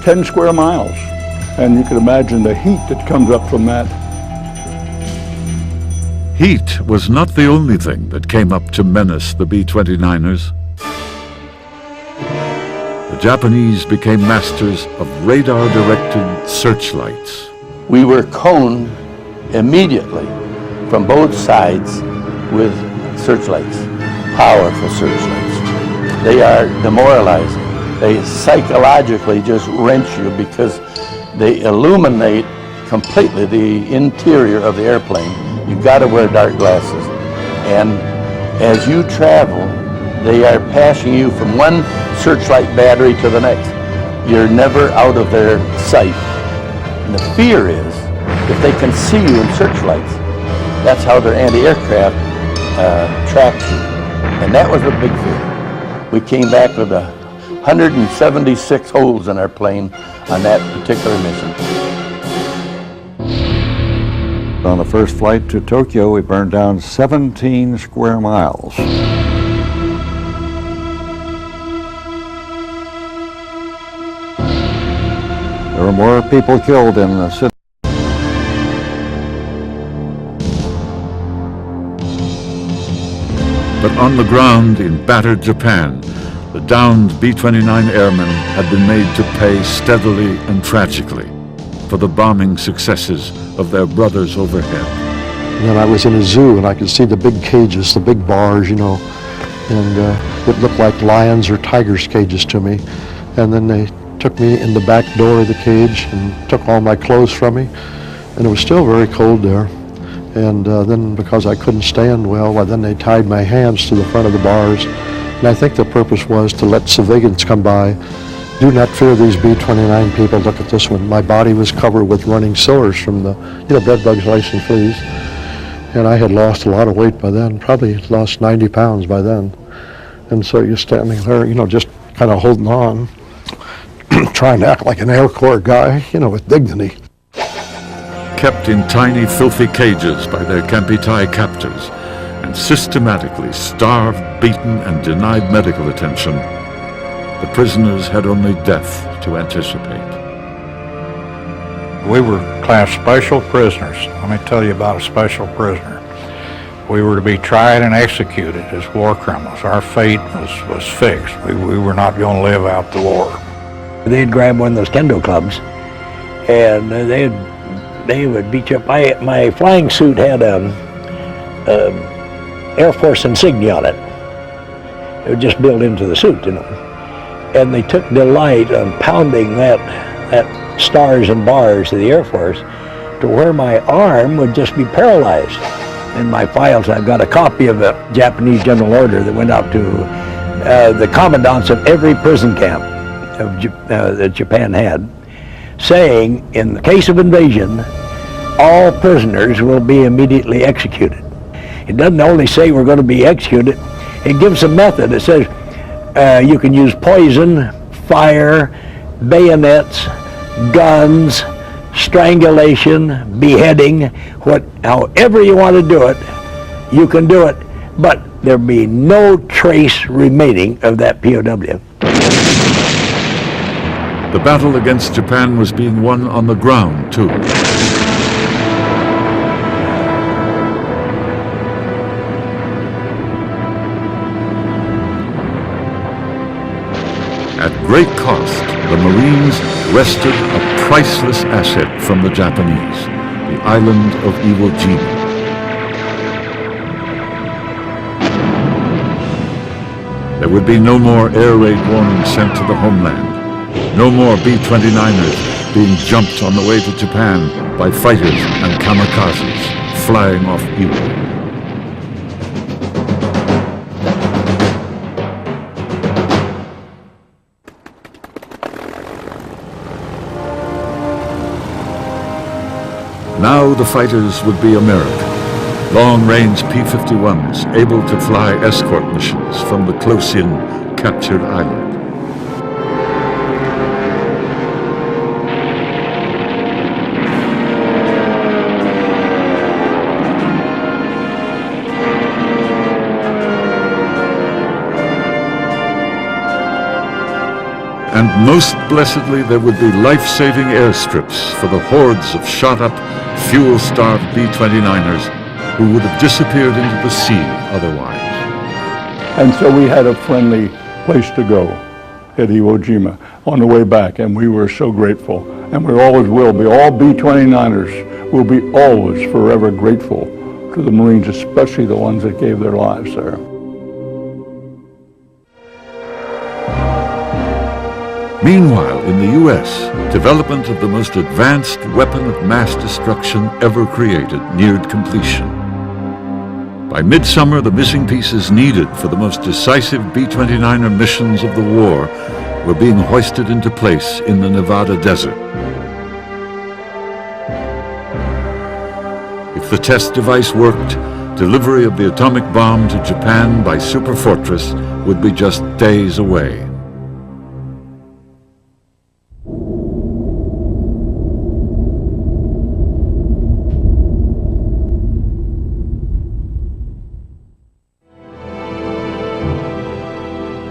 10 square miles. And you can imagine the heat that comes up from that. Heat was not the only thing that came up to menace the B-29ers. The Japanese became masters of radar-directed searchlights. We were coned immediately from both sides with searchlights, powerful searchlights. They are demoralizing. They psychologically just wrench you because they illuminate completely the interior of the airplane. You've got to wear dark glasses. And as you travel, They are passing you from one searchlight battery to the next. You're never out of their sight. And the fear is, if they can see you in searchlights, that's how their anti-aircraft tracks you. And that was a big fear. We came back with 176 holes in our plane on that particular mission. On the first flight to Tokyo, we burned down 17 square miles. There were more people killed in the city. But on the ground in battered Japan, the downed B-29 airmen had been made to pay steadily and tragically for the bombing successes of their brothers overhead. And then I was in a zoo and I could see the big cages, the big bars, you know, and it looked like lions or tigers' cages to me. And then they took me in the back door of the cage and took all my clothes from me. And it was still very cold there. And then because I couldn't stand well, then they tied my hands to the front of the bars. And I think the purpose was to let civilians come by. Do not fear these B-29 people. Look at this one. My body was covered with running sores from the, bed bugs, lice, and fleas. And I had lost a lot of weight by then, probably lost 90 pounds by then. And so you're standing there, just kind of holding on, trying to act like an Air Corps guy, with dignity. Kept in tiny, filthy cages by their Kampitai captors, and systematically starved, beaten, and denied medical attention, the prisoners had only death to anticipate. We were classed special prisoners. Let me tell you about a special prisoner. We were to be tried and executed as war criminals. Our fate was fixed. We were not going to live out the war. They'd grab one of those kendo clubs, and they would beat you up. My flying suit had Air Force insignia on it. It would just build into the suit, And they took delight on pounding that stars and bars of the Air Force to where my arm would just be paralyzed. In my files, I've got a copy of a Japanese general order that went out to the commandants of every prison camp that Japan had, saying, in the case of invasion, all prisoners will be immediately executed. It doesn't only say we're going to be executed, it gives a method. It says you can use poison, fire, bayonets, guns, strangulation, beheading, however you want to do it, you can do it, but there'll be no trace remaining of that POW. The battle against Japan was being won on the ground, too. At great cost, the Marines wrested a priceless asset from the Japanese, the island of Iwo Jima. There would be no more air raid warnings sent to the homeland, no more B-29ers being jumped on the way to Japan by fighters and kamikazes flying off Iwo. Now the fighters would be American, long-range P-51s able to fly escort missions from the close-in captured island. And most blessedly, there would be life-saving airstrips for the hordes of shot-up, fuel-starved B-29ers who would have disappeared into the sea otherwise. And so we had a friendly place to go at Iwo Jima on the way back, and we were so grateful. And we always will be. All B-29ers will be always forever grateful to the Marines, especially the ones that gave their lives there. Meanwhile, in the U.S., development of the most advanced weapon of mass destruction ever created neared completion. By midsummer, the missing pieces needed for the most decisive B-29er missions of the war were being hoisted into place in the Nevada desert. If the test device worked, delivery of the atomic bomb to Japan by Superfortress would be just days away.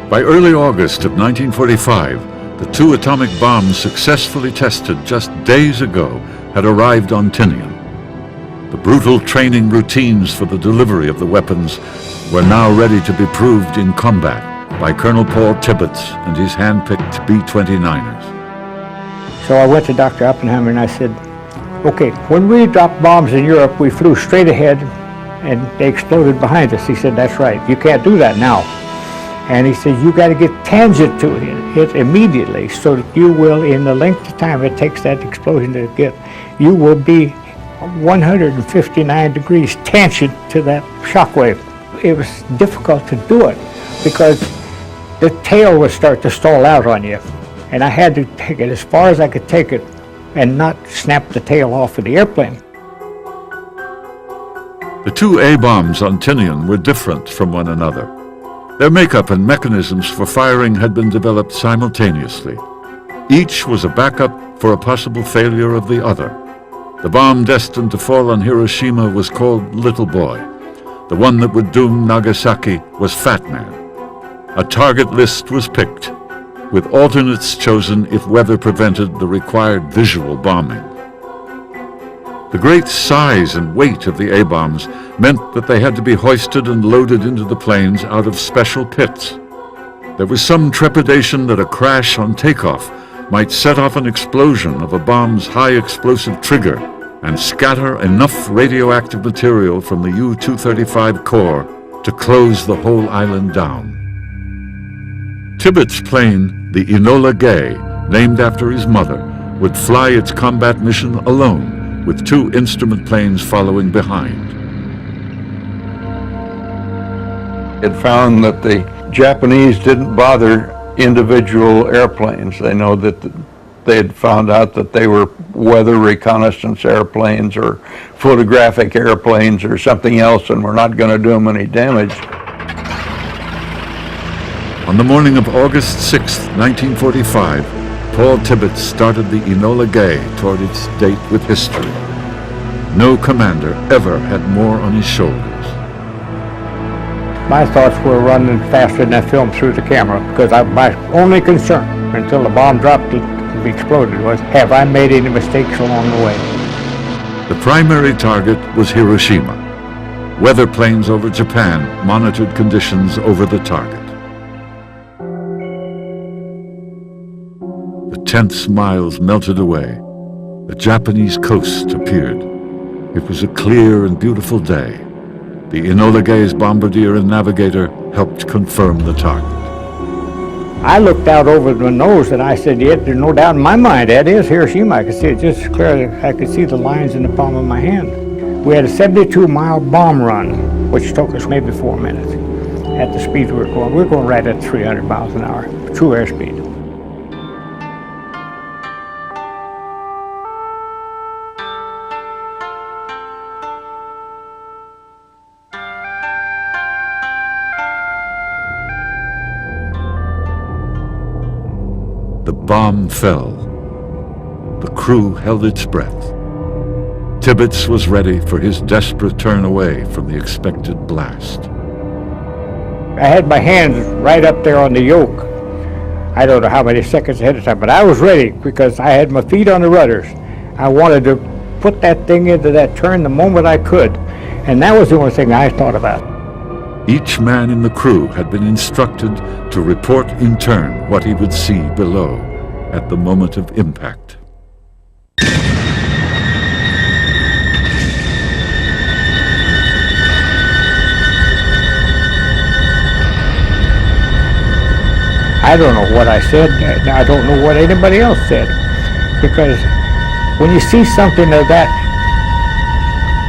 By early August of 1945, the 2 atomic bombs successfully tested just days ago had arrived on Tinian. The brutal training routines for the delivery of the weapons were now ready to be proved in combat by Colonel Paul Tibbets and his hand-picked B-29ers. So I went to Dr. Oppenheimer and I said, okay, when we dropped bombs in Europe, we flew straight ahead and they exploded behind us. He said, that's right, you can't do that now. And he said, you got to get tangent to it immediately so that you will, in the length of time it takes that explosion to get, you will be 159 degrees tangent to that shock wave. It was difficult to do it because the tail would start to stall out on you. And I had to take it as far as I could take it and not snap the tail off of the airplane. The 2 A-bombs on Tinian were different from one another. Their makeup and mechanisms for firing had been developed simultaneously. Each was a backup for a possible failure of the other. The bomb destined to fall on Hiroshima was called Little Boy. The one that would doom Nagasaki was Fat Man. A target list was picked, with alternates chosen if weather prevented the required visual bombing. The great size and weight of the A-bombs meant that they had to be hoisted and loaded into the planes out of special pits. There was some trepidation that a crash on takeoff might set off an explosion of a bomb's high explosive trigger and scatter enough radioactive material from the U-235 core to close the whole island down. Tibbets' plane, the Enola Gay, named after his mother, would fly its combat mission alone, with 2 instrument planes following behind. It found that the Japanese didn't bother individual airplanes. They know that they had found out that they were weather reconnaissance airplanes or photographic airplanes or something else, and we're not going to do them any damage. On the morning of August 6, 1945, Paul Tibbets started the Enola Gay toward its date with history. No commander ever had more on his shoulders. My thoughts were running faster than that film through the camera because my only concern until the bomb dropped and exploded was, have I made any mistakes along the way? The primary target was Hiroshima. Weather planes over Japan monitored conditions over the target. The tense miles melted away. The Japanese coast appeared. It was a clear and beautiful day. The Enola Gay's Bombardier and Navigator helped confirm the target. I looked out over the nose and I said, yeah, there's no doubt in my mind, that is Hiroshima. I could see it just clearly. I could see the lines in the palm of my hand. We had a 72-mile bomb run, which took us maybe 4 minutes at the speed we were going. We were going right at 300 miles an hour, true airspeed. The bomb fell. The crew held its breath. Tibbets was ready for his desperate turn away from the expected blast. I had my hands right up there on the yoke. I don't know how many seconds ahead of time, but I was ready because I had my feet on the rudders. I wanted to put that thing into that turn the moment I could, and that was the only thing I thought about. Each man in the crew had been instructed to report in turn what he would see below at the moment of impact. I don't know what I said. I don't know what anybody else said, because when you see something of that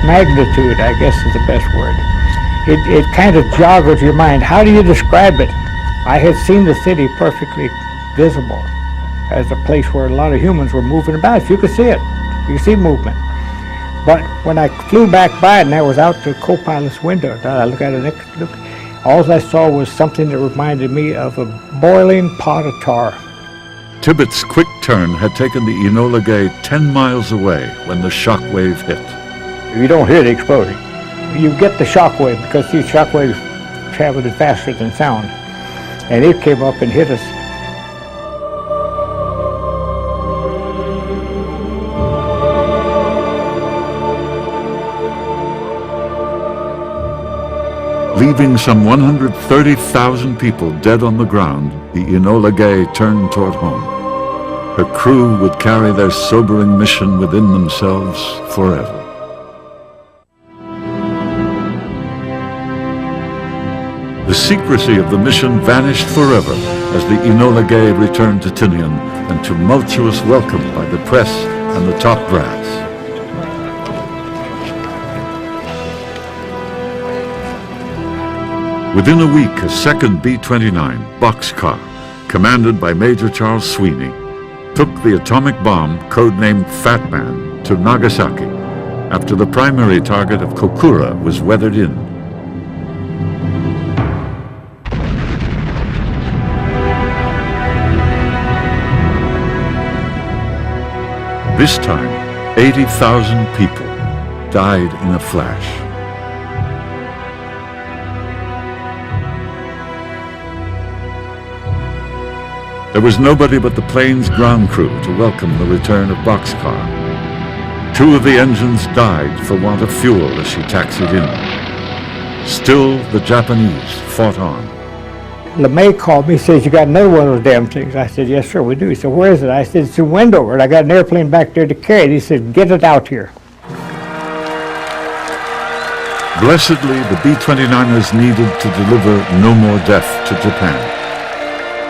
magnitude, I guess is the best word, it kind of joggles your mind. How do you describe it? I had seen the city perfectly visible as a place where a lot of humans were moving about. You could see it. You could see movement. But when I flew back by it and I was out the co-pilot's window, I look at it, all I saw was something that reminded me of a boiling pot of tar. Tibbetts' quick turn had taken the Enola Gay 10 miles away when the shock wave hit. You don't hear the explosion. You get the shock wave because these shock waves traveled faster than sound. And it came up and hit us. Leaving some 130,000 people dead on the ground, the Enola Gay turned toward home. Her crew would carry their sobering mission within themselves forever. The secrecy of the mission vanished forever as the Enola Gay returned to Tinian and tumultuous welcome by the press and the top brass. Within a week, a second B-29 boxcar, commanded by Major Charles Sweeney, took the atomic bomb, codenamed Fat Man, to Nagasaki, after the primary target of Kokura was weathered in. This time, 80,000 people died in a flash. There was nobody but the plane's ground crew to welcome the return of Boxcar. 2 of the engines died for want of fuel as she taxied in. Still, the Japanese fought on. LeMay called me, says, "You got another one of those damn things?" I said, "Yes, sir, we do." He said, "Where is it?" I said, "It's in Wendover, and I got an airplane back there to carry it." He said, "Get it out here." Blessedly, the B-29ers needed to deliver no more death to Japan.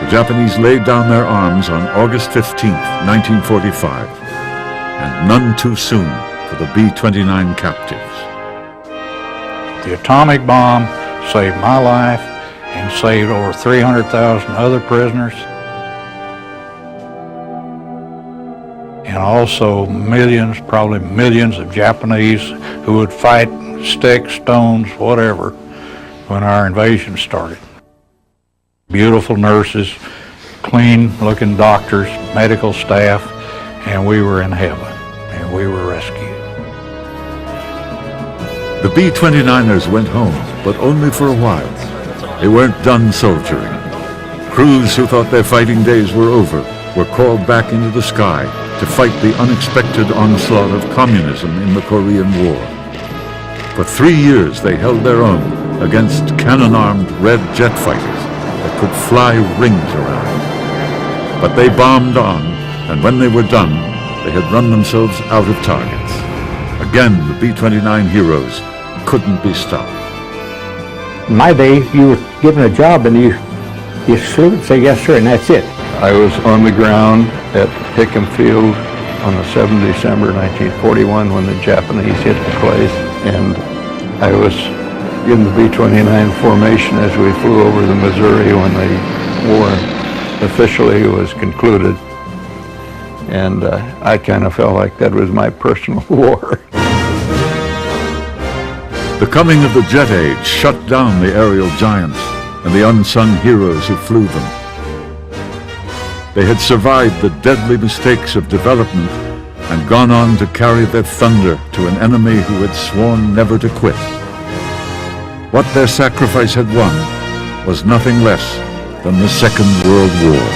The Japanese laid down their arms on August 15, 1945, and none too soon for the B-29 captives. The atomic bomb saved my life and saved over 300,000 other prisoners, and also millions, probably millions of Japanese who would fight sticks, stones, whatever, when our invasion started. Beautiful nurses, clean-looking doctors, medical staff, and we were in heaven, and we were rescued. The B-29ers went home, but only for a while. They weren't done soldiering. Crews who thought their fighting days were over were called back into the sky to fight the unexpected onslaught of communism in the Korean War. For 3 years they held their own against cannon-armed red jet fighters that could fly rings around. But they bombed on, and when they were done, they had run themselves out of targets. Again, the B-29 heroes couldn't be stopped. In my day, you were given a job and you salute and say, "Yes, sir," and that's it. I was on the ground at Hickam Field on the 7th of December 1941 when the Japanese hit the place, and I was in the B-29 formation as we flew over the Missouri when the war officially was concluded, and I kind of felt like that was my personal war. The coming of the jet age shut down the aerial giants and the unsung heroes who flew them. They had survived the deadly mistakes of development and gone on to carry their thunder to an enemy who had sworn never to quit. What their sacrifice had won was nothing less than the Second World War.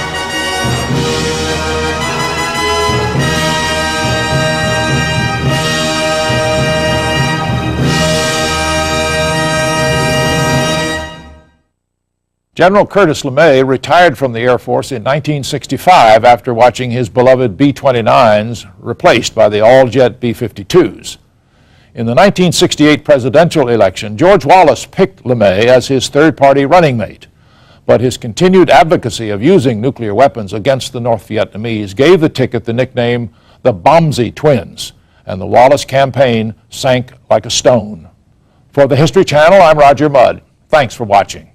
General Curtis LeMay retired from the Air Force in 1965 after watching his beloved B-29s replaced by the all-jet B-52s. In the 1968 presidential election, George Wallace picked LeMay as his third-party running mate, but his continued advocacy of using nuclear weapons against the North Vietnamese gave the ticket the nickname the Bombsy Twins, and the Wallace campaign sank like a stone. For the History Channel, I'm Roger Mudd. Thanks for watching.